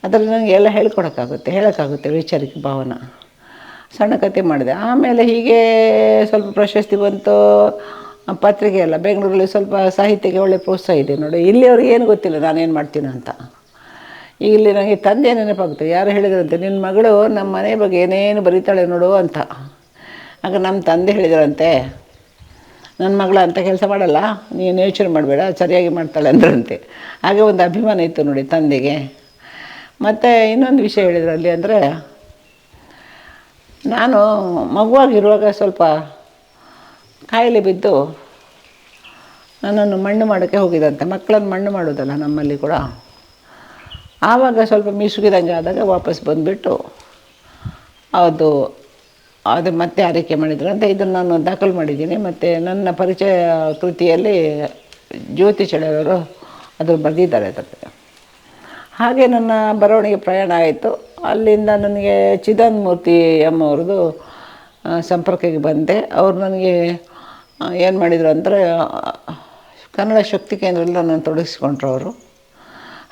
ಅದರಲ್ಲಿ ನನಗೆ ಎಲ್ಲ ಹೇಳೋಕ್ಕಾಗುತ್ತೆ ವೈಚಾರಿಕ ಭಾವನ. ಸಣ್ಣ ಕತೆ ಮಾಡಿದೆ. ಆಮೇಲೆ ಹೀಗೆ ಸ್ವಲ್ಪ ಪ್ರಶಸ್ತಿ ಬಂತು, ಪತ್ರಿಕೆ ಎಲ್ಲ. ಬೆಂಗಳೂರಲ್ಲಿ ಸ್ವಲ್ಪ ಸಾಹಿತ್ಯಕ್ಕೆ ಒಳ್ಳೆ ಪ್ರೋತ್ಸಾಹ ಇದೆ ನೋಡಿ. ಇಲ್ಲಿ ಅವ್ರಿಗೆ ಏನು ಗೊತ್ತಿಲ್ಲ ನಾನೇನು ಮಾಡ್ತೀನಿ ಅಂತ. ಇಲ್ಲಿ ನನಗೆ ತಂದೆ ನೆನಪಾಗುತ್ತೆ. ಯಾರು ಹೇಳಿದ್ರಂತೆ, ನಿನ್ನ ಮಗಳು ನಮ್ಮ ಮನೆ ಬಗ್ಗೆ ಏನೇನು ಬರೀತಾಳೆ ನೋಡು ಅಂತ. ಆಗ ನಮ್ಮ ತಂದೆ ಹೇಳಿದ್ರಂತೆ, ನನ್ನ ಮಗಳ ಅಂಥ ಕೆಲಸ ಮಾಡಲ್ಲ, ನೀನು ಯೋಚನೆ ಮಾಡಬೇಡ, ಸರಿಯಾಗಿ ಮಾಡ್ತಾಳೆ ಅಂದ್ರಂತೆ. ಹಾಗೆ ಒಂದು ಅಭಿಮಾನ ಇತ್ತು ನೋಡಿ ತಂದೆಗೆ. ಮತ್ತು ಇನ್ನೊಂದು ವಿಷಯ ಹೇಳಿದ್ರು ಅಲ್ಲಿ ಅಂದರೆ, ನಾನು ಮಗುವಾಗಿರುವಾಗ ಸ್ವಲ್ಪ ಕಾಯಿಲೆ ಬಿದ್ದು ನನ್ನನ್ನು ಮಣ್ಣು ಮಾಡೋಕ್ಕೆ ಹೋಗಿದಂತೆ. ಮಕ್ಕಳನ್ನು ಮಣ್ಣು ಮಾಡೋದಲ್ಲ ನಮ್ಮಲ್ಲಿ ಕೂಡ. ಆವಾಗ ಸ್ವಲ್ಪ ಮಿಸುಗಿದಂಗೆ ಆದಾಗ ವಾಪಸ್ ಬಂದುಬಿಟ್ಟು ಅದು ಮತ್ತೆ ಆರೈಕೆ ಮಾಡಿದ್ರು ಅಂತ. ಇದನ್ನು ನಾನು ದಾಖಲು ಮಾಡಿದ್ದೀನಿ. ಮತ್ತು ನನ್ನ ಪರಿಚಯ ಕೃತಿಯಲ್ಲಿ ಜ್ಯೋತಿ ಚಳವರು ಅದ್ರ ಬರೆದಿದ್ದಾರೆ ಅದಕ್ಕೆ. ಹಾಗೆ ನನ್ನ ಬರವಣಿಗೆ ಪ್ರಯಾಣ ಆಯಿತು. ಅಲ್ಲಿಂದ ನನಗೆ ಚಿದಂಬಮೂರ್ತಿ ಅಮ್ಮವ್ರದ್ದು ಸಂಪರ್ಕಕ್ಕೆ ಬಂದೆ. ಅವರು ನನಗೆ ಏನು ಮಾಡಿದರು ಅಂದರೆ ಕನ್ನಡ ಶಕ್ತಿ ಕೇಂದ್ರದಲ್ಲಿ ನನ್ನನ್ನು ತೊಡಗಿಸ್ಕೊಂಡ್ರು ಅವರು.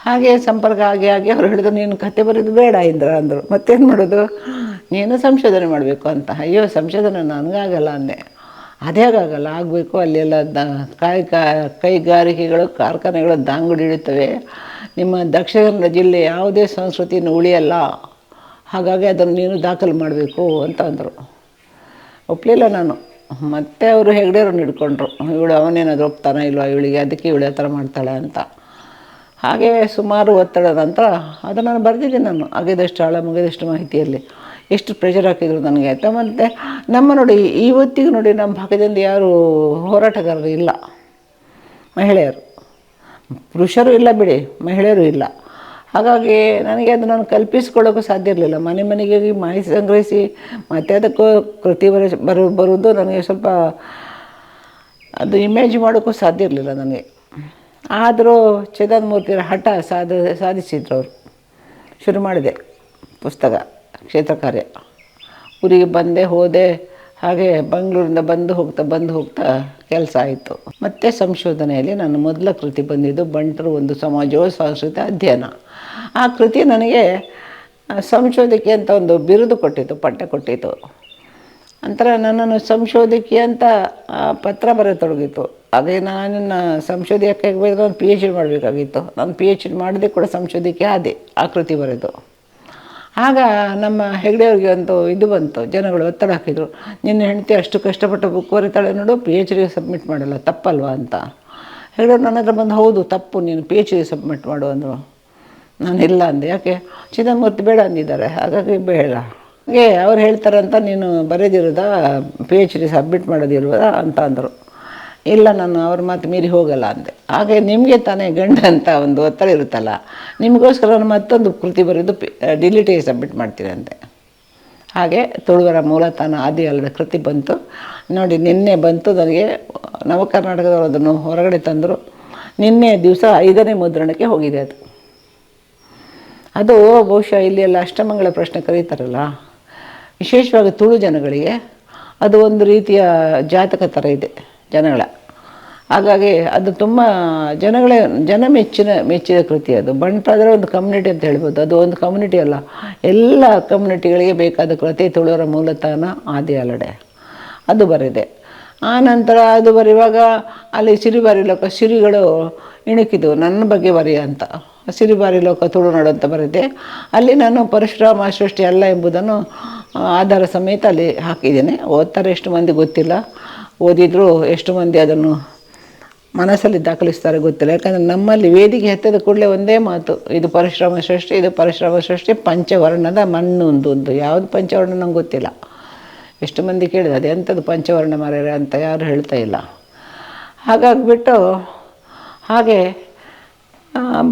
ಹಾಗೆ ಸಂಪರ್ಕ ಆಗಿ ಅವ್ರು ಹೇಳಿದ್ರು, ನೀನು ಕತೆ ಬರೆಯೋದು ಬೇಡ ಇಂದ್ರ ಅಂದರು. ಮತ್ತೇನು ಮಾಡೋದು, ನೀನು ಸಂಶೋಧನೆ ಮಾಡಬೇಕು ಅಂತ. ಅಯ್ಯೋ ಸಂಶೋಧನೆ ನನಗಾಗಲ್ಲ ಅಂದೆ. ಅದೇಗಾಗಲ್ಲ, ಆಗಬೇಕು. ಅಲ್ಲೆಲ್ಲ ಕೈಗಾರಿಕೆಗಳು ಕಾರ್ಖಾನೆಗಳು ದಾಂಗುಡಿ ಹಿಡಿತವೆ. ನಿಮ್ಮ ದಕ್ಷಿಣ ಕನ್ನಡ ಜಿಲ್ಲೆ ಯಾವುದೇ ಸಂಸ್ಕೃತಿಯನ್ನು ಉಳಿಯಲ್ಲ, ಹಾಗಾಗಿ ಅದನ್ನು ನೀನು ದಾಖಲು ಮಾಡಬೇಕು ಅಂತ ಅಂದರು. ಒಪ್ಪಲಿಲ್ಲ ನಾನು. ಮತ್ತೆ ಅವರು ಹೆಗ್ಡೆಯವ್ರನ್ನ ಹಿಡ್ಕೊಂಡ್ರು. ಇವಳು ಅವನೇನಾದ್ರು ಒಪ್ತಾನೆ ಇಲ್ವಾ ಇವಳಿಗೆ, ಅದಕ್ಕೆ ಇವಳು ಆ ಥರ ಮಾಡ್ತಾಳೆ ಅಂತ. ಹಾಗೆ ಸುಮಾರು ಒತ್ತಡ ನಂತರ ಅದನ್ನು ನಾನು ಬರೆದಿದ್ದೀನಿ. ನಾನು ಆಗಿದಷ್ಟು ಆಳ ಮುಗಿದಷ್ಟು ಮಾಹಿತಿಯಲ್ಲಿ ಎಷ್ಟು ಪ್ರೆಷರ್ ಹಾಕಿದ್ರು ನನಗೆ ಆಯಿತಾ. ಮತ್ತು ನಮ್ಮ ನೋಡಿ ಇವತ್ತಿಗೂ ನೋಡಿ ನಮ್ಮ ಭಾಗದಿಂದ ಯಾರು ಹೋರಾಟಗಾರರು ಇಲ್ಲ, ಮಹಿಳೆಯರು. ಪುರುಷರು ಇಲ್ಲ ಬಿಡಿ, ಮಹಿಳೆಯರು ಇಲ್ಲ. ಹಾಗಾಗಿ ನನಗೆ ಅದು ನಾನು ಕಲ್ಪಿಸ್ಕೊಳ್ಳೋಕ್ಕೂ ಸಾಧ್ಯ ಇರಲಿಲ್ಲ. ಮನೆ ಮನೆಗೆ ಮಾಹಿತಿ ಸಂಗ್ರಹಿಸಿ ಮತ್ತೆ ಅದಕ್ಕೂ ಕೃತಿ ಬರುವುದು ನನಗೆ ಸ್ವಲ್ಪ ಅದು ಇಮೇಜ್ ಮಾಡೋಕ್ಕೂ ಸಾಧ್ಯ ಇರಲಿಲ್ಲ ನನಗೆ. ಆದರೂ ಚಿದಂಬಮೂರ್ತಿಯವರ ಹಠ ಸಾಧಿಸಿದ್ರು ಅವರು. ಶುರು ಮಾಡಿದೆ ಪುಸ್ತಕ ಕ್ಷೇತ್ರ ಕಾರ್ಯ. ಊರಿಗೆ ಬಂದೆ ಹೋದೆ. ಹಾಗೆ ಬೆಂಗಳೂರಿಂದ ಬಂದು ಹೋಗ್ತಾ ಕೆಲಸ ಆಯಿತು. ಮತ್ತು ಸಂಶೋಧನೆಯಲ್ಲಿ ನನ್ನ ಮೊದಲ ಕೃತಿ ಬಂದಿದ್ದು ಬಂಟರು ಒಂದು ಸಮಾಜೋ ಸಂಸ್ಕೃತಿ ಅಧ್ಯಯನ. ಆ ಕೃತಿ ನನಗೆ ಸಂಶೋಧಕಿ ಅಂತ ಒಂದು ಬಿರುದು ಕೊಟ್ಟಿತ್ತು, ಪಟ್ಟ ಕೊಟ್ಟಿತ್ತು. ನಂತರ ನನ್ನನ್ನು ಸಂಶೋಧಕಿ ಅಂತ ಪತ್ರ ಬರೆಯತೊಡಗಿತ್ತು. ಹಾಗೆ ನಾನು ಸಂಶೋಧಕಕ್ಕೆ ಬೇಕಾದ್ರೆ ನಾನು PhD ಮಾಡಬೇಕಾಗಿತ್ತು. ನಾನು PhD ಮಾಡದೆ ಕೂಡ ಸಂಶೋಧಕಿ ಆದೆ ಆ ಕೃತಿ ಬರೆದು. ಆಗ ನಮ್ಮ ಹೆಗ್ಡೆಯವ್ರಿಗೆ ಒಂದು ಇದು ಬಂತು, ಜನಗಳು ಒತ್ತಡ ಹಾಕಿದರು, ನಿನ್ನ ಹೆಂಡತಿ ಅಷ್ಟು ಕಷ್ಟಪಟ್ಟು ಬುಕ್ ಬರೀತಾಳೆ ನೋಡು, PhD ಸಬ್ಮಿಟ್ ಮಾಡಲ್ಲ, ತಪ್ಪಲ್ವಾ ಅಂತ. ಹೆಗ್ಡೆಯವ್ರು ನನ್ನ ಹತ್ರ ಬಂದು, ಹೌದು ತಪ್ಪು, ನೀನು PhD ಸಬ್ಮಿಟ್ ಮಾಡು ಅಂದರು. ನಾನು ಇಲ್ಲ ಅಂದೆ. ಯಾಕೆ, ಚಿದಂಬಮೂರ್ತಿ ಬೇಡ ಅಂದಿದ್ದಾರೆ, ಹಾಗಾಗಿ ಬೇಡ. ಹಾಗೆ ಅವ್ರು ಹೇಳ್ತಾರಂತ ನೀನು ಬರೆದಿರೋದ PhD ಸಬ್ಮಿಟ್ ಮಾಡೋದಿಲ್ವದ ಅಂತ ಅಂದರು. ಇಲ್ಲ, ನಾನು ಅವ್ರ ಮಾತು ಮೀರಿ ಹೋಗಲ್ಲ ಅಂದೆ. ಹಾಗೆ ನಿಮಗೆ ತಾನೇ ಗಂಡ ಅಂತ ಒಂದು ಒತ್ತಡ ಇರುತ್ತಲ್ಲ, ನಿಮಗೋಸ್ಕರ ನಾನು ಮತ್ತೊಂದು ಕೃತಿ ಬರೆದು ಡಿಲೀಟಿಗೆ ಸಬ್ಮಿಟ್ ಮಾಡ್ತೀನಿ ಅಂದೆ. ಹಾಗೆ ತುಳುವರ ಮೂಲತನ ಆದಿ ಅಲ್ಲದ ಕೃತಿ ಬಂತು ನೋಡಿ. ನಿನ್ನೆ ಬಂತು ನನಗೆ. ನವ ಕರ್ನಾಟಕದವರು ಅದನ್ನು ಹೊರಗಡೆ ತಂದರು. ನಿನ್ನೆ ದಿವಸ 5ನೇ ಮುದ್ರಣಕ್ಕೆ ಹೋಗಿದೆ ಅದು. ಅದು ಬಹುಶಃ ಇಲ್ಲಿ ಎಲ್ಲ ಅಷ್ಟಮಂಗಳ ಪ್ರಶ್ನೆ ಕರೀತಾರಲ್ಲ, ವಿಶೇಷವಾಗಿ ತುಳು ಜನಗಳಿಗೆ ಅದು ಒಂದು ರೀತಿಯ ಜಾತಕ ಥರ ಇದೆ ಜನಗಳ. ಹಾಗಾಗಿ ಅದು ತುಂಬ ಮೆಚ್ಚಿದ ಕೃತಿ ಅದು. ಬಂಟಾದರೆ ಒಂದು ಕಮ್ಯುನಿಟಿ ಅಂತ ಹೇಳ್ಬೋದು. ಅದು ಒಂದು ಕಮ್ಯುನಿಟಿ ಅಲ್ಲ, ಎಲ್ಲ ಕಮ್ಯುನಿಟಿಗಳಿಗೆ ಬೇಕಾದ ಕೃತಿ ತುಳುವರ ಮೂಲತನ ಆದಿ ಅಲ್ಲಡೆ ಅದು ಬರೆದೆ. ಆ ನಂತರ ಅದು ಬರೆಯುವಾಗ ಅಲ್ಲಿ ಸಿರಿಬಾರಿ ಲೋಕ ಸಿರಿಗಳು ಇಣುಕಿದ್ದು ನನ್ನ ಬಗ್ಗೆ ಬರೆಯ ಅಂತ. ಸಿರಿಬಾರಿ ಲೋಕ ತುಳುನಾಡು ಅಂತ ಬರೆದೆ. ಅಲ್ಲಿ ನಾನು ಪರಶುರಾಮ ಸೃಷ್ಟಿ ಅಲ್ಲ ಎಂಬುದನ್ನು ಆಧಾರ ಸಮೇತ ಅಲ್ಲಿ ಹಾಕಿದ್ದೇನೆ. ಓದ್ತಾರೆ ಎಷ್ಟು ಮಂದಿ ಗೊತ್ತಿಲ್ಲ, ಓದಿದ್ರು ಎಷ್ಟು ಮಂದಿ ಅದನ್ನು ಮನಸ್ಸಲ್ಲಿ ದಾಖಲಿಸ್ತಾರೆ ಗೊತ್ತಿಲ್ಲ. ಯಾಕಂದರೆ ನಮ್ಮಲ್ಲಿ ವೇದಿಕೆ ಹತ್ತದ ಕೂಡಲೇ ಒಂದೇ ಮಾತು, ಇದು ಪರಶುರಾಮ ಸೃಷ್ಟಿ, ಇದು ಪರಶುರಾಮ ಸೃಷ್ಟಿ, ಪಂಚವರ್ಣದ ಮಣ್ಣು ಒಂದು. ಯಾವುದು ಪಂಚವರ್ಣ ನಂಗೆ ಗೊತ್ತಿಲ್ಲ. ಎಷ್ಟು ಮಂದಿ ಕೇಳಿದೆ ಅದೆಂಥದ್ದು ಪಂಚವರ್ಣ ಮಾರ್ಯಾರೆ ಅಂತ, ಯಾರು ಹೇಳ್ತಾ ಇಲ್ಲ. ಹಾಗಾಗಿಬಿಟ್ಟು ಹಾಗೆ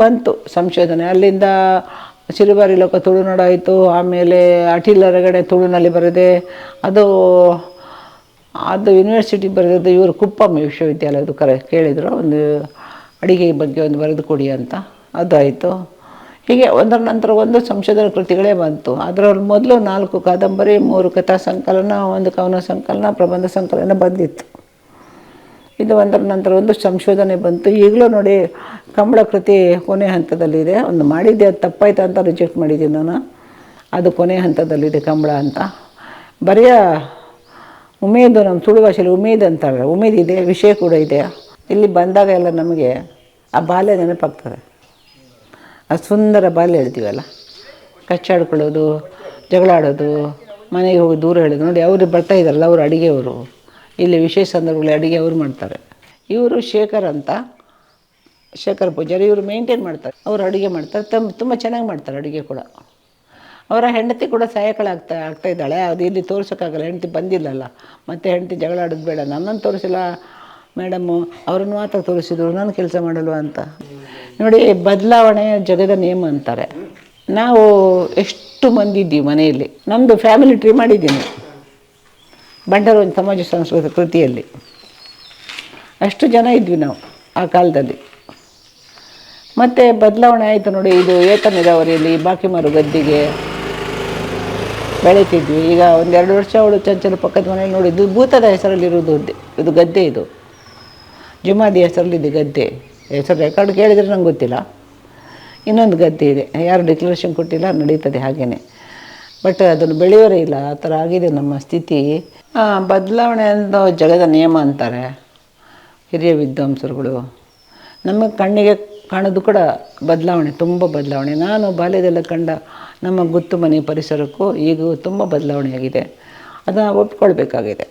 ಬಂತು ಸಂಶೋಧನೆ. ಅಲ್ಲಿಂದ ಸಿರಿಬಾರಿ ಲೋಕ ತುಳುನಾಡು ಆಯಿತು. ಆಮೇಲೆ ಅಟಿಲರಗಡೆ ತುಳುನಲ್ಲಿ ಬರೆದೆ. ಅದು ಯೂನಿವರ್ಸಿಟಿ ಬರೆದದ್ದು ಇವರು ಕುಪ್ಪಂ ವಿಶ್ವವಿದ್ಯಾಲಯದ್ದು ಕೇಳಿದರು, ಒಂದು ಅಡಿಗೆ ಬಗ್ಗೆ ಒಂದು ಬರೆದು ಕೊಡಿ ಅಂತ. ಅದು ಆಯಿತು. ಹೀಗೆ ಒಂದರ ನಂತರ ಒಂದು ಸಂಶೋಧನಾ ಕೃತಿಗಳೇ ಬಂತು. ಅದರಲ್ಲಿ ಮೊದಲು 4 ಕಾದಂಬರಿ, 3 ಕಥಾ ಸಂಕಲನ, 1 ಕವನ ಸಂಕಲನ, ಪ್ರಬಂಧ ಸಂಕಲನ ಬಂದಿತ್ತು. ಇದು ಒಂದರ ನಂತರ ಒಂದು ಸಂಶೋಧನೆ ಬಂತು. ಈಗಲೂ ನೋಡಿ ಕಂಬಳ ಕೃತಿ ಕೊನೆ ಹಂತದಲ್ಲಿದೆ. ಒಂದು ಮಾಡಿದ್ದೆ, ಅದು ತಪ್ಪಾಯ್ತು ಅಂತ ರಿಜೆಕ್ಟ್ ಮಾಡಿದ್ದೀನಿ ನಾನು. ಅದು ಕೊನೆ ಹಂತದಲ್ಲಿದೆ ಕಂಬಳ ಅಂತ. ಬರೆಯ ಉಮೇದು, ನಮ್ಮ ತುಳು ಭಾಷೆಯಲ್ಲಿ ಉಮೇದು ಅಂತಾರೆ. ಉಮೇದಿದೆ, ವಿಷಯ ಕೂಡ ಇದೆ. ಇಲ್ಲಿ ಬಂದಾಗ ಎಲ್ಲ ನಮಗೆ ಆ ಬಾಲ್ಯ ನೆನಪಾಗ್ತದೆ. ಆ ಸುಂದರ ಬಾಲ್ಯ ಹೇಳ್ತೀವಲ್ಲ, ಕಚ್ಚಾಡ್ಕೊಳ್ಳೋದು, ಜಗಳ ಆಡೋದು, ಮನೆಗೆ ಹೋಗಿ ದೂರ ಹೇಳೋದು. ನೋಡಿ ಅವರು ಬರ್ತಾ ಇದ್ದಾರಲ್ಲ, ಅವರು ಅಡುಗೆಯವರು. ಇಲ್ಲಿ ವಿಶೇಷ ಸಂದರ್ಭಗಳಲ್ಲಿ ಅಡುಗೆ ಅವರು ಮಾಡ್ತಾರೆ. ಇವರು ಶೇಖರ್ ಪೂಜಾರಿ, ಇವರು ಮೇಂಟೈನ್ ಮಾಡ್ತಾರೆ. ಅವರು ಅಡುಗೆ ಮಾಡ್ತಾರೆ, ತುಂಬ ಚೆನ್ನಾಗಿ ಮಾಡ್ತಾರೆ ಅಡುಗೆ ಕೂಡ. ಅವರ ಹೆಂಡತಿ ಕೂಡ ಆಗ್ತಾ ಇದ್ದಾಳೆ. ಅದು ಇಲ್ಲಿ ತೋರ್ಸೋಕ್ಕಾಗಲ್ಲ, ಹೆಂಡತಿ ಬಂದಿಲ್ಲಲ್ಲ. ಮತ್ತು ಹೆಂಡತಿ ಜಗಳ ಆಡೋದು ಬೇಡ, ನನ್ನನ್ನು ತೋರಿಸಿಲ್ಲ ಮೇಡಮ್ಮು, ಅವ್ರನ್ನ ಮಾತ್ರ ತೋರಿಸಿದ್ರು, ನಾನು ಕೆಲಸ ಮಾಡಲ್ವ ಅಂತ. ನೋಡಿ, ಬದಲಾವಣೆ ಜಗದ ನಿಯಮ ಅಂತಾರೆ. ನಾವು ಎಷ್ಟು ಮಂದಿ ಇದ್ದೀವಿ ಮನೆಯಲ್ಲಿ. ನಮ್ಮದು ಫ್ಯಾಮಿಲಿ ಟ್ರೀ ಮಾಡಿದ್ದೀನಿ ಬಂಟರು ಒಂದು ಸಮಾಜ ಸಂಸ್ಕೃತಿ ಕೃತಿಯಲ್ಲಿ. ಅಷ್ಟು ಜನ ಇದ್ವಿ ನಾವು. ಆ ಕಾಲದಲ್ಲಿ. ಮತ್ತು ಬದಲಾವಣೆ ಆಯಿತು ನೋಡಿ, ಇದು ಏತ ನೀರಾವರಿಯಲ್ಲಿ ಬಾಕಿ ಮಾರು ಗದ್ದೆಗೆ ಬೆಳೀತಿದ್ವಿ. ಈಗ 1-2 ವರ್ಷ ಅವಳು ಚಂಚಲ ಪಕ್ಕದ ಮನೇಲಿ ನೋಡಿದ್ದು ಭೂತದ ಹೆಸರಲ್ಲಿರೋದು ಇದು ಗದ್ದೆ, ಇದು ಜುಮಾದಿ ಹೆಸರಲ್ಲಿದೆ ಗದ್ದೆ. ಹೆಸರು ರೆಕಾರ್ಡ್ ಕೇಳಿದರೆ ನಂಗೆ ಗೊತ್ತಿಲ್ಲ. ಇನ್ನೊಂದು ಗದ್ದೆ ಇದೆ, ಯಾರು ಡಿಕ್ಲರೇಷನ್ ಕೊಟ್ಟಿಲ್ಲ, ನಡೀತದೆ ಹಾಗೇ. ಬಟ್ ಅದನ್ನು ಬೆಳೆಯೋರೇ ಇಲ್ಲ, ಆ ಥರ ಆಗಿದೆ ನಮ್ಮ ಸ್ಥಿತಿ. ಬದಲಾವಣೆ ಅನ್ನೋ ಜಗದ ನಿಯಮ ಅಂತಾರೆ ಹಿರಿಯ ವಿದ್ವಾಂಸರುಗಳು. ನಮ್ಮ ಕಣ್ಣಿಗೆ ಕಾಣೋದು ಕೂಡ ಬದಲಾವಣೆ, ತುಂಬ ಬದಲಾವಣೆ. ನಾನು ಬಾಲ್ಯದಲ್ಲ ಕಂಡ ನಮ್ಮ ಗುತ್ತು ಮನೆ ಪರಿಸರಕ್ಕೂ ಈಗ ತುಂಬ ಬದಲಾವಣೆಯಾಗಿದೆ. ಅದನ್ನು ಒಪ್ಕೊಳ್ಬೇಕಾಗಿದೆ.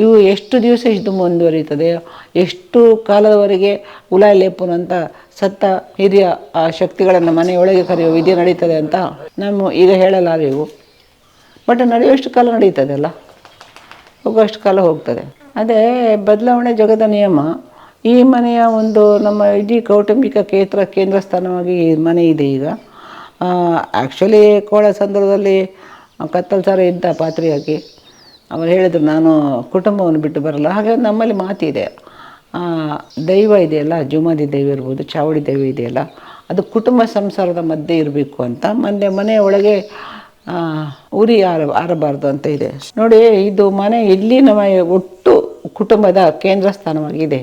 ಇವು ಎಷ್ಟು ದಿವಸ ಇದು ಮುಂದುವರಿಯುತ್ತದೆ, ಎಷ್ಟು ಕಾಲದವರೆಗೆ ಉಲಾಲೇಪುನಂತ ಸತ್ತ ಹಿರಿಯ ಆ ಶಕ್ತಿಗಳನ್ನು ಮನೆಯೊಳಗೆ ಕರೆಯುವ ವಿಧಿ ನಡೀತದೆ ಅಂತ ನಮ್ಮ ಈಗ ಹೇಳಲಾರೆವು. ಬಟ್ ನಡೆಯುವಷ್ಟು ಕಾಲ ನಡೀತದೆ ಅಲ್ಲ, ಹೋಗುವಷ್ಟು ಕಾಲ ಹೋಗ್ತದೆ. ಅದೇ ಬದಲಾವಣೆ ಜಗದ ನಿಯಮ. ಈ ಮನೆಯ ಒಂದು ನಮ್ಮ ಇಡೀ ಕೌಟುಂಬಿಕ ಕೇಂದ್ರ ಸ್ಥಾನವಾಗಿ ಈ ಮನೆ ಇದೆ ಈಗ. ಆ್ಯಕ್ಚುಲಿ ಕೋಳ ಸಂದರ್ಭದಲ್ಲಿ ಕತ್ತಲು ಸಾರ ಇದ್ದ ಪಾತ್ರೆಯಾಗಿ ಅವರು ಹೇಳಿದರು, ನಾನು ಕುಟುಂಬವನ್ನು ಬಿಟ್ಟು ಬರಲ್ಲ. ಹಾಗೆ ನಮ್ಮಲ್ಲಿ ಮಾತಿದೆ, ದೈವ ಇದೆಯಲ್ಲ, ಜುಮಾದಿ ದೈವ ಇರ್ಬೋದು, ಚಾವಡಿ ದೈವ ಇದೆಯಲ್ಲ, ಅದು ಕುಟುಂಬ ಸಂಸಾರದ ಮಧ್ಯೆ ಇರಬೇಕು ಅಂತ. ಮನೆಯ ಒಳಗೆ ಉರಿ ಆರಬಾರ್ದು ಅಂತ ಇದೆ ನೋಡಿ. ಇದು ಮನೆ ಇಲ್ಲಿ ನಮ್ಮ ಒಟ್ಟು ಕುಟುಂಬದ ಕೇಂದ್ರ ಸ್ಥಾನವಾಗಿದೆ.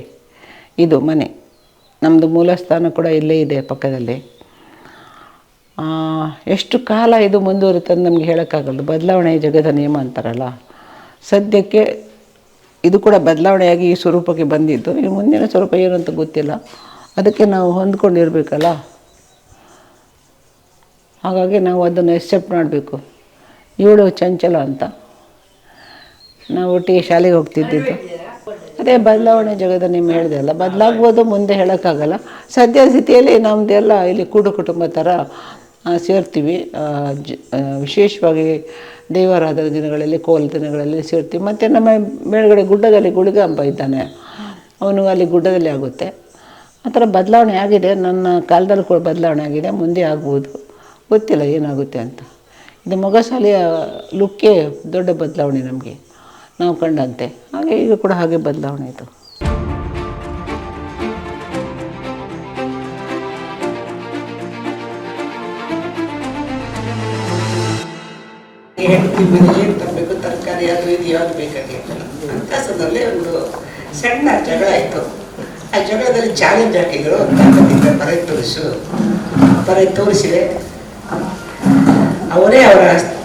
ಇದು ಮನೆ ನಮ್ಮದು ಮೂಲ ಸ್ಥಾನ ಕೂಡ ಇಲ್ಲೇ ಇದೆ ಪಕ್ಕದಲ್ಲಿ. ಎಷ್ಟು ಕಾಲ ಇದು ಮುಂದುವರಿತಂದು ನಮಗೆ ಹೇಳೋಕ್ಕಾಗಲ್ಲ. ಬದಲಾವಣೆ ಜಗದ ನಿಯಮ ಅಂತಾರಲ್ಲ, ಸದ್ಯಕ್ಕೆ ಇದು ಕೂಡ ಬದಲಾವಣೆಯಾಗಿ ಈ ಸ್ವರೂಪಕ್ಕೆ ಬಂದಿದ್ದು. ಈ ಮುಂದಿನ ಸ್ವರೂಪ ಏನು ಅಂತ ಗೊತ್ತಿಲ್ಲ, ಅದಕ್ಕೆ ನಾವು ಹೊಂದ್ಕೊಂಡಿರಬೇಕಲ್ಲ. ಹಾಗಾಗಿ ನಾವು ಅದನ್ನು ಎಕ್ಸೆಪ್ಟ್ ಮಾಡಬೇಕು. ಇವಳು ಚಂಚಲ ಅಂತ ನಾವು ಒಟ್ಟಿಗೆ ಶಾಲೆಗೆ ಹೋಗ್ತಿದ್ದಿದ್ದು. ಅದೇ ಬದಲಾವಣೆ ಜಗದ ನಿಯಮ ಹೇಳಿದೆ ಅಲ್ಲ, ಬದಲಾಗ್ಬೋದು, ಮುಂದೆ ಹೇಳೋಕ್ಕಾಗಲ್ಲ. ಸದ್ಯ ಸ್ಥಿತಿಯಲ್ಲಿ ನಮ್ಮದೆಲ್ಲ ಇಲ್ಲಿ ಕುಟುಂಬ ಥರ ಸೇರ್ತೀವಿ. ವಿಶೇಷವಾಗಿ ದೇವಾರಾಧನ ದಿನಗಳಲ್ಲಿ, ಕೋಲ ದಿನಗಳಲ್ಲಿ ಸೇರ್ತೀವಿ. ಮತ್ತು ನಮ್ಮ ಮೇಲ್ಗಡೆ ಗುಡ್ಡದಲ್ಲಿ ಗುಳಿಗ ಹಬ್ಬ ಇದ್ದಾನೆ, ಅವನು ಅಲ್ಲಿ ಗುಡ್ಡದಲ್ಲಿ ಆಗುತ್ತೆ. ಆ ಥರ ಬದಲಾವಣೆ ಆಗಿದೆ. ನನ್ನ ಕಾಲದಲ್ಲಿ ಕೂಡ ಬದಲಾವಣೆ ಆಗಿದೆ, ಮುಂದೆ ಆಗ್ಬೋದು, ಗೊತ್ತಿಲ್ಲ ಏನಾಗುತ್ತೆ ಅಂತ. ಇದು ಮೊಗಸಾಲೆಯ ಲುಕ್ಕೇ ದೊಡ್ಡ ಬದಲಾವಣೆ ನಮಗೆ, ನಾವು ಕಂಡಂತೆ. ಹಾಗೆ ಈಗ ಕೂಡ ಹಾಗೆ ಬದಲಾವಣೆ ಇದು. ಹೆಂಡತಿ ಮನೆ ಏನು ತರಬೇಕು, ತರಕಾರಿ ಅದು ಇದು ಯಾವುದು ಬೇಕಾಗಿರ್ತಲ್ಲ ಅಂತ ಸಂದರ್ಭದಲ್ಲಿ ಒಂದು ಸಣ್ಣ ಜಗಳ ಆಯಿತು. ಆ ಜಗಳದಲ್ಲಿ ಚಾಲೆಂಜ್ ಹಾಕಿದ್ರು, ಬರೆ ತೋರಿಸಿದೆ. ಅವರೇ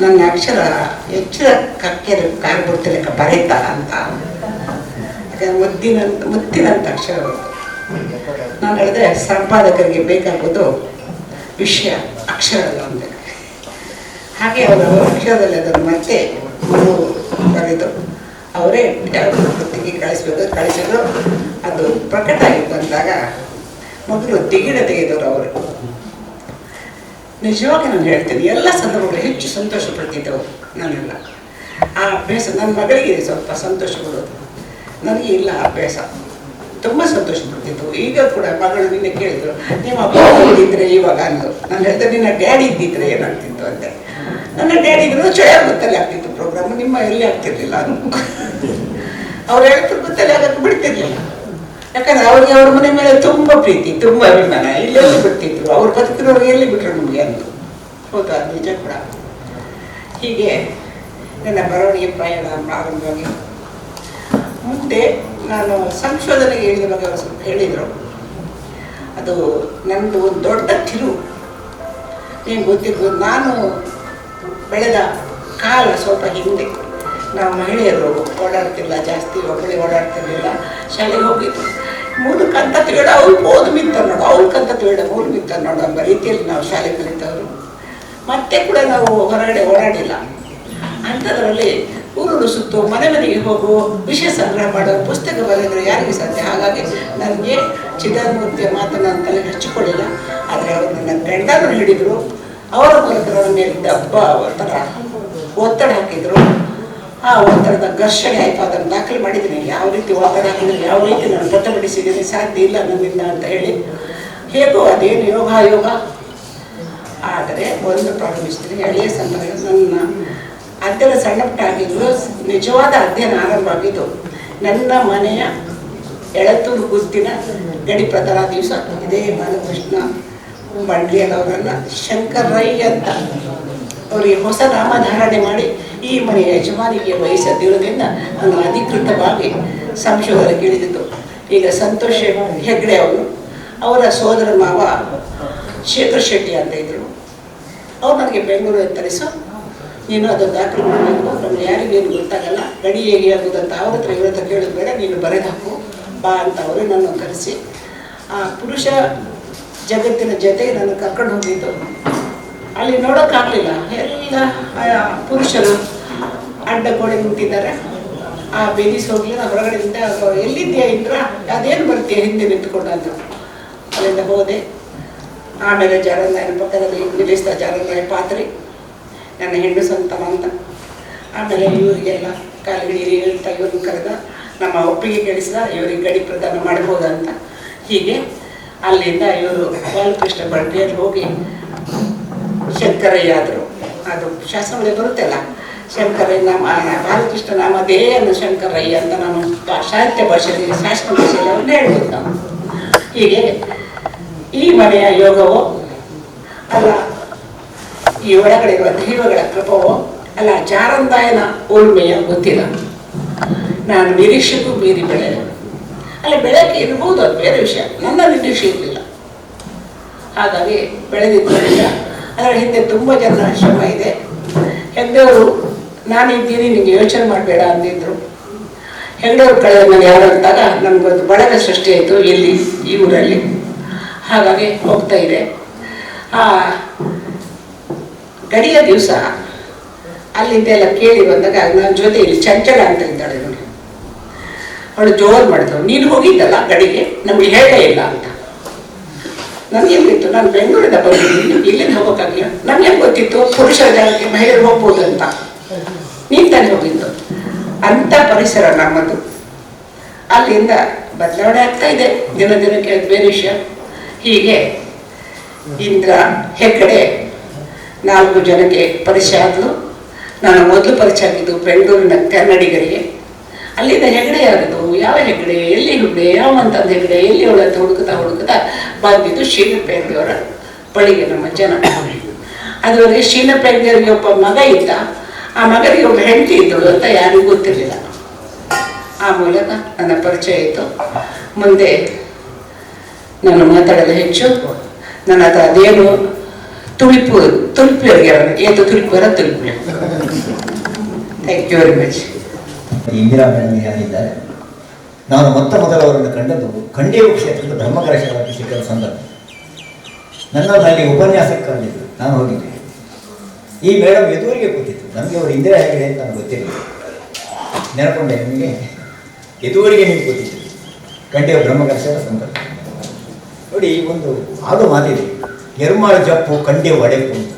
ನನ್ನ ಅಕ್ಷರ ಹೆಚ್ಚಿನ ಕಕ್ಕೆ ಕಾರ್ ಬಿಡ್ತಿರಕ್ಕ ಬರೀತ ಅಂತ. ಯಾಕಂದ್ರೆ ಮುತ್ತಿನಂತ ಅಕ್ಷರ ಬರುತ್ತೆ. ನಾನು ಹೇಳಿದೆ, ಸಂಪಾದಕರಿಗೆ ಬೇಕಾಗೋದು ವಿಷಯ, ಅಕ್ಷರ ಅಲ್ಲ ಅಂತ. ಹಾಗೆ ಅವರು ಅಕ್ಷರದಲ್ಲಿ ಅದನ್ನು ಮತ್ತೆ ಬರೆದು ಅವರೇ ಹೊತ್ತಿಗೆ ಕಳಿಸಿದ್ರು. ಅದು ಪ್ರಕಟ ಆಗಿ ಬಂದಾಗ ಮೊದಲು ದಿಗಿಡ ತೆಗೆದವರು ಅವರು. ನಿಜವಾಗಿ ನಾನು ಹೇಳ್ತೀನಿ, ಎಲ್ಲ ಸಂದರ್ಭಗಳು ಹೆಚ್ಚು ಸಂತೋಷ ಪಡ್ತಿದ್ದವು ನಾನೆಲ್ಲ. ಆ ಅಭ್ಯಾಸ ನನ್ನ ಮಗಳಿಗೆ ಸ್ವಲ್ಪ ಸಂತೋಷ ಕೊಡೋದು, ನನಗೆ ಇಲ್ಲ ಅಭ್ಯಾಸ. ತುಂಬ ಸಂತೋಷ ಪಡ್ತಿದ್ದವು. ಈಗ ಕೂಡ ಮಗಳು ನಿನ್ನೆ ಕೇಳಿದ್ರು, ನಿಮ್ಮ ಅಪ್ಪ ಇದ್ದಿದ್ರೆ ಇವಾಗ ಅಂದರು. ನಾನು ಹೇಳಿದೆ, ನಿನ್ನ ಡ್ಯಾಡಿ ಇದ್ದಿದ್ರೆ ಏನಾಗ್ತಿತ್ತು ಅಂತೆ. ನನ್ನ ಡ್ಯಾಡಿ ಇದ್ರು ಚೆನ್ನಾಗಿ ಗೊತ್ತಲ್ಲಿ ಆಗ್ತಿತ್ತು ಪ್ರೋಗ್ರಾಮ್, ನಿಮ್ಮ ಎಲ್ಲಿ ಆಗ್ತಿರ್ಲಿಲ್ಲ. ಅವ್ರು ಹೇಳ್ತಿದ್ರು ಗೊತ್ತಲ್ಲಿ ಆಗಕ್ಕೆ ಬಿಡ್ತಿರ್ಲಿಲ್ಲ. ಯಾಕಂದ್ರೆ ಅವ್ರಿಗೆ ಅವ್ರ ಮನೆ ಮೇಲೆ ತುಂಬ ಪ್ರೀತಿ, ತುಂಬ ಅಭಿಮಾನ. ಇಲ್ಲೆಲ್ಲಿ ಬಿಡ್ತಿದ್ರು, ಅವ್ರು ಬದುಕಿರೋರು ಎಲ್ಲಿ ಬಿಟ್ರು ನಮಗೆ ಅಂದು. ಹೌದಾ, ನಿಜ ಕೂಡ. ಹೀಗೆ ನನ್ನ ಬರವಣಿಗೆ ಪ್ರಯಾಣ ಆರಂಭವಾಗಿ ಮುಂದೆ ನಾನು ಸಂಶೋಧನೆಗೆ ಹೇಳಿದ ಬಗ್ಗೆ ಅವರು ಸ್ವಲ್ಪ ಹೇಳಿದರು. ಅದು ನನ್ನದು ಒಂದು ದೊಡ್ಡ ತಿರು. ಏನು ಗೊತ್ತಿದ್ದು, ನಾನು ಬೆಳೆದ ಕಾಲ ಸ್ವಲ್ಪ ಹಿಂದೆ. ನಾವು ಮಹಿಳೆಯರು ಓಡಾಡ್ತಿಲ್ಲ ಜಾಸ್ತಿ, ಒಬ್ಬಳೆ ಓಡಾಡ್ತಿರ್ಲಿಲ್ಲ. ಶಾಲೆಗೆ ಹೋಗಿದ್ದು ಮೂಲಕಂತ ತಿರುಗಾಡ, ಅವ್ರು ಓದು ಮಿತ್ತ ನೋಡು, ಅವ್ರಿಗಂತ ತಿರುಗಾಡ ಮೂರು ಮಿತ್ತ ನೋಡು ಎಂಬ ರೀತಿಯಲ್ಲಿ ನಾವು ಶಾಲೆ ಕಲಿತವರು. ಮತ್ತೆ ಕೂಡ ನಾವು ಹೊರಗಡೆ ಓಡಾಡಿಲ್ಲ. ಅಂಥದ್ರಲ್ಲಿ ಊರು ಸುತ್ತು, ಮನೆಗೆ ಹೋಗು, ವಿಷಯ ಸಂಗ್ರಹ ಮಾಡೋ, ಪುಸ್ತಕ ಬರೆದ್ರೆ ಯಾರಿಗೆ ಸಾಧ್ಯ. ಹಾಗಾಗಿ ನನಗೆ ಚಿದಾಮೂರ್ತಿಯ ಮಾತನ್ನು ನನ್ನ ತಲೆಗೆ ಹಚ್ಚಿಕೊಳ್ಳಿಲ್ಲ. ಆದರೆ ಅವರು ನನ್ನ ಗಂಡನೂ ಹಿಡಿದರು. ಅವರ ಮೂಲಕ ನನ್ನ ಮೇಲಿದ್ದ ಹಬ್ಬ ಒಂಥರ ಒತ್ತಡ ಹಾಕಿದರು. ಆ ಒತ್ತಡದ ಘರ್ಷಣೆ ಆಯಿತು. ಅದನ್ನು ದಾಖಲೆ ಮಾಡಿದ್ದೀನಿ, ಯಾವ ರೀತಿ ಒತ್ತಡ ಹಾಕಿದ್ರೆ, ಯಾವ ರೀತಿ ನಾನು ಪ್ರತಿಭಟಿಸಿದ್ದೀನಿ, ಸಾಧ್ಯ ಇಲ್ಲ ನನ್ನಿಂದ ಅಂತ ಹೇಳಿ. ಹೇಗೋ ಅದೇನು ಯೋಗ. ಆದರೆ ಒಂದು ಪ್ರಾರಂಭಿಸ್ತೀನಿ, ಎಳೆಯ ಸಂದರ್ಭ ನನ್ನ ಅಧ್ಯಯನ ಸಣ್ಣ ಪುಟ್ಟ ಆಗಿದ್ದು, ನಿಜವಾದ ಅಧ್ಯಯನ ಆರಂಭ ಆಗಿದ್ದು ನನ್ನ ಮನೆಯ ಎಳತ್ತೂರು ಗುದ್ದಿನ ಗಡಿ ಪ್ರಧಾನ ದಿವಸ ಇದೇ ಬಾಲಕೃಷ್ಣ ಬಂಡ್ಲಿಯಲ್ಲವರನ್ನ ಶಂಕರ್ ರೈ ಅಂತ ಅವರಿಗೆ ಹೊಸ ನಾಮಧಾರಣೆ ಮಾಡಿ ಈ ಮನೆಯ ಯಜಮಾನಿಗೆ ವಹಿಸದಿರೋದ್ರಿಂದ ನಾನು ಅಧಿಕೃತವಾಗಿ ಸಂಶೋಧನೆಗೆ ಇಳಿದಿದ್ದು. ಈಗ ಸಂತೋಷ್ ಹೆಗ್ಡೆ ಅವರು, ಅವರ ಸೋದರ ಮಾವ ಶೇಖರ್ ಶೆಟ್ಟಿ ಅಂತ ಇದ್ದರು. ಅವ್ರು ನನಗೆ ಬೆಂಗಳೂರಿಗೆ ತರಿಸೋ, ನೀನು ಅದು ದಾಖಲೆ ಮಾಡಬೇಕು, ನಮ್ಗೆ ಯಾರಿಗೇನು ಗೊತ್ತಾಗಲ್ಲ, ಗಡಿ ಹೇಗೆ ಆಗೋದಂತ ಅವ್ರ ಹತ್ರ ಇವ್ರ ಹತ್ರ ಕೇಳೋದು ಬೇಡ, ನೀನು ಬರೆದು ಹಾಕು ಬಾ ಅಂತ ಅವರು ನನ್ನ ಕರೆಸಿ ಆ ಪುರುಷ ಜಗತ್ತಿನ ಜೊತೆ ನನ್ನ ಕರ್ಕೊಂಡು ಹೋಗಿದ್ದು. ಅಲ್ಲಿ ನೋಡೋಕ್ಕಾಗಲಿಲ್ಲ, ಎಲ್ಲ ಪುರುಷರು ಅಡ್ಡ ಗೋಡೆ ನಿಂತಿದ್ದಾರೆ. ಆ ಬೇದಿಸಿ ಹೋಗ್ಲಿಲ್ಲ, ಹೊರಗಡೆಯಿಂದ ಎಲ್ಲಿದ್ದೀಯಾ ಇಂದ್ರ, ಅದೇನು ಬರ್ತೀಯ ಹಿಂದೆ ನಿಂತ್ಕೊಂಡು ಅಂದರು. ಅಲ್ಲಿಂದ ಹೋದೆ. ಆಮೇಲೆ ಜಾರಂದಾಯನ ಪಕ್ಕದಲ್ಲಿ ನಿಲ್ಲಿಸಿದ ಜಾರಂದಾಯ ಪಾತ್ರಿ, ನನ್ನ ಹೆಣ್ಣು ಸಂತಾನ ಅಂತ. ಆಮೇಲೆ ಇವರಿಗೆಲ್ಲ ಕಾಲಿಗೆ ಹೇಳ್ತಾ ಇವ್ರನ್ನ ಕರೆದ, ನಮ್ಮ ಒಪ್ಪಿಗೆ ಕೇಳಿಸಿದ, ಇವರಿಗೆ ಗಡಿ ಪ್ರದಾನ ಮಾಡ್ಬೋದಂತ. ಹೀಗೆ ಅಲ್ಲಿಂದ ಇವರು ಬಾಲಕೃಷ್ಣ ಬಂಡ್ಲಿಯಲ್ಲಿ ಹೋಗಿ ಶಂಕರಯ್ಯ ಆದರು. ಅದು ಶಾಸ್ತ್ರದಲ್ಲಿ ಬರುತ್ತಲ್ಲ, ಶಂಕರಯ್ಯ ನಾಮ, ಬಾಲಕೃಷ್ಣ ನಾಮದೇ ಅನ್ನೋ ಶಂಕರಯ್ಯ ಅಂತ ನಾನು ಸಾಹಿತ್ಯ ಭಾಷೆಯಲ್ಲಿ, ಶಾಸ್ತ್ರ ಭಾಷೆಯಲ್ಲಿ ಅವ್ರನ್ನ ಹೇಳ್ಬೋದು ನಾವು. ಹೀಗೆ ಈ ಮನೆಯ ಯೋಗವೋ ಅಲ್ಲ, ಈ ಒಳಗಡೆ ಇರುವ ದೈವಗಳ ಕೃಪವೋ ಅಲ್ಲ, ಜಾರಂದಾಯನ ಉಳ್ಮೆಯ ಗೊತ್ತಿಲ್ಲ. ನಾನು ನಿರೀಕ್ಷೆಗೂ ಮೀರಿ ಬೆಳೆದೆ. ಅಲ್ಲಿ ಬೆಳಗ್ಗೆ ಇರ್ಬೋದು, ಅದು ಬೇರೆ ವಿಷಯ, ನನ್ನ ನಿರೀಕ್ಷೆ ಇರಲಿಲ್ಲ. ಹಾಗಾಗಿ ಬೆಳೆದಿದ್ದರಿಂದ ಅದರ ಹಿಂದೆ ತುಂಬ ಜನ ಶ್ರಮ ಇದೆ. ಹೆಗ್ಡೆಯವರು ನಾನಿದ್ದೀನಿ, ನಿಮಗೆ ಯೋಚನೆ ಮಾಡಬೇಡ ಅಂದಿದ್ರು. ಹೆಗ್ಡೆಯವರು ಕಳೆದ ಮೇಲೆ ಯಾರು ಅಂತಾಗ ನಮಗೊಂದು ಬಳಗ ಸೃಷ್ಟಿ ಆಯಿತು ಇಲ್ಲಿ ಈ ಊರಲ್ಲಿ. ಹಾಗಾಗಿ ಹೋಗ್ತಾ ಇದೆ. ಆ ಗಡಿಯ ದಿವಸ ಅಲ್ಲಿಂದೆಲ್ಲ ಕೇಳಿ ಬಂದಾಗ ನನ್ನ ಜೊತೆ ಇಲ್ಲಿ ಚಂಚಲ ಅಂತ ಇದ್ದಾಳೆ ನೋಡಿ, ಅವಳು ಜೋರು ಮಾಡಿದಳು, ನೀನು ಹೋಗಿದ್ದಲ್ಲ ಗಡಿಗೆ, ನಮಗೆ ಹೇಳೇ ಇಲ್ಲ ಅಂತ. ನನಗೆ ಗೊತ್ತಿತ್ತು, ನಾನು ಬೆಂಗಳೂರಿಂದ ಬಂದಿದ್ದೀನಿ, ಇಲ್ಲಿಂದ ಹೋಗೋಕ್ಕಾಗಲಿಲ್ಲ. ನಮ್ಗೆ ಗೊತ್ತಿತ್ತು ಪುರುಷರ ಜಾಗಕ್ಕೆ ಮಹಿಳೆಯರು ಹೋಗ್ಬೋದು ಅಂತ, ನೀನು ತಾನೇ ಹೋಗಿದ್ದು ಅಂಥ ಪರಿಸರ ನಮ್ಮದು. ಅಲ್ಲಿಂದ ಬದಲಾವಣೆ ಆಗ್ತಾ ಇದೆ ದಿನ ದಿನಕ್ಕೆ, ಅದು ಬೇರೆ ವಿಷಯ. ಹೀಗೆ ಇಂದ್ರ ಹೆಗ್ಡೆ 4 ಜನಕ್ಕೆ ಪರಿಚಯ ಆದಳು. ನಾನು ಮೊದಲು ಪರಿಚಯ ಆಗಿದ್ದು ಬೆಂಗಳೂರಿನ ಕನ್ನಡಿಗರಿಗೆ. ಅಲ್ಲಿಂದ ಹೆಗ್ಡೆ ಯಾರದು, ಯಾವ ಹೆಗ್ಡೆ, ಎಲ್ಲಿ ಹುಡ್ಡೆ, ಯಾವ ಅಂತಂದು ಹೆಗ್ಡೆ, ಎಲ್ಲಿ ಅವಳಂತ ಹುಡುಕುತ್ತಾ ಬಂದಿದ್ದು ಶ್ರೀನಪ್ಪ ಹೆಗ್ಡೆಯವರ ಬಳಿಗೆ ನಮ್ಮ ಜನ. ಅದುವರೆಗೆ ಶ್ರೀನಪ್ಪ ಹೆಗ್ಡೆಯವರಿಗೆ ಒಬ್ಬ ಮಗ ಇದ್ದ, ಆ ಮಗನಿಗೆ ಒಬ್ಬ ಹೆಂಡತಿ ಇದ್ದಳು ಅಂತ ಯಾರಿಗೂ ಗೊತ್ತಿರಲಿಲ್ಲ. ಆ ಮೂಲಕ ನನ್ನ ಪರಿಚಯ ಇತ್ತು. ಮುಂದೆ ನಾನು ಮಾತಾಡಲು ಹೆಚ್ಚು, ನನ್ನ ಹತ್ರ ಅದೇನು ತುಳಿಪುವರಿಗೆ ಏತು ತುಳಿಪುವರ ತುಳಿಪು. Thank you very much. Indira madam ಯಾರಿದ್ದಾರೆ, ನಾನು ಮೊದಲವರನ್ನು ಕಂಡದ್ದು ಖಂಡೇವು ಕ್ಷೇತ್ರದ ಬ್ರಹ್ಮಕಲಶ ಅಭಿಷೇಕದ ಸಂದರ್ಭ. ನನ್ನನ್ನು ಅಲ್ಲಿ ಉಪನ್ಯಾಸಕ್ಕಾಗಿದ್ದರು, ನಾನು ಹೋಗಿದ್ದೆ. ಈ ಮೇಡಮ್ ಎದುರಿಗೆ ಕೂತಿತ್ತು. ನನಗೆ ಅವರು ಇಂದಿರಾ ಹೆಗ್ಡೆ ಅಂತ ನನಗೆ ಗೊತ್ತಿರಲಿಲ್ಲ. ನೆನಕೊಂಡೆ ನಿಮಗೆ, ಎದುರಿಗೆ ನೀವು ಕೂತಿತ್ತು ಖಂಡೇವು ಬ್ರಹ್ಮಕಲಶದ ಸಂದರ್ಭ. ನೋಡಿ, ಒಂದು ಆಗ ಮಾತಿದೆ, ಎರ್ಮಾಳು ಜಪ್ಪು ಖಂಡೇವು ಒಡೆಪ್ಪು ಅಂತ.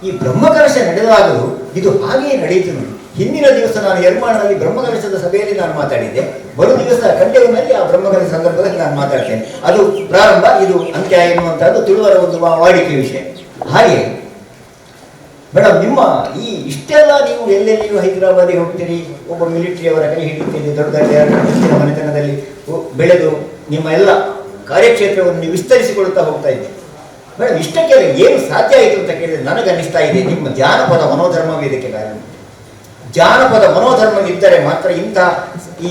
ಈ ಬ್ರಹ್ಮಕಲಶ ನಡೆದಾಗಲೂ ಇದು ಹಾಗೆಯೇ ನಡೆಯಿತು ನೋಡಿ. ಹಿಂದಿನ ದಿವಸ ನಾನು ಎರ್ಮಾಳಲ್ಲಿ ಬ್ರಹ್ಮಕಲಶದ ಸಭೆಯಲ್ಲಿ ನಾನು ಮಾತಾಡಿದ್ದೆ, ಬರೋ ದಿವಸ ಖಂಡೇವಿನಲ್ಲಿ ಆ ಬ್ರಹ್ಮಕಲಶ ಸಂದರ್ಭದಲ್ಲಿ ನಾನು ಮಾತಾಡ್ತೇನೆ. ಅದು ಪ್ರಾರಂಭ, ಇದು ಅಂತ್ಯ ಎನ್ನುವಂಥದ್ದು ತುಳುವರ ಒಂದು ವಾಡಿಕೆ ವಿಷಯ. ಹಾಗೆ ಮೇಡಮ್, ನಿಮ್ಮ ಈ ಇಷ್ಟೆಲ್ಲ ನೀವು ಎಲ್ಲೆಲ್ಲಿಯೂ ಹೈದರಾಬಾದಿಗೆ ಹೋಗ್ತೀರಿ, ಒಬ್ಬ ಮಿಲಿಟರಿಯವರ ಕೈ ಹಿಡಿತೀರಿ, ದೊಡ್ಡ ದೊಡ್ಡ ಮನೆತನದಲ್ಲಿ ಬೆಳೆದು ನಿಮ್ಮ ಎಲ್ಲ ಕಾರ್ಯಕ್ಷೇತ್ರವನ್ನು ನೀವು ವಿಸ್ತರಿಸಿಕೊಳ್ತಾ ಹೋಗ್ತಾ ಇದ್ದೀರಿ. ಮೇಡಮ್, ಇಷ್ಟಕ್ಕೆಲ್ಲ ಏನು ಸಾಧ್ಯ ಆಯಿತು ಅಂತ ಕೇಳಿದ್ರೆ ನನಗನ್ನಿಸ್ತಾ ಇದೆ ನಿಮ್ಮ ಜಾನಪದ ಮನೋಧರ್ಮವೇ ಇದಕ್ಕೆ ಕಾರಣ. ಜಾನಪದ ಮನೋಧರ್ಮವಿದ್ದರೆ ಮಾತ್ರ ಇಂಥ ಈ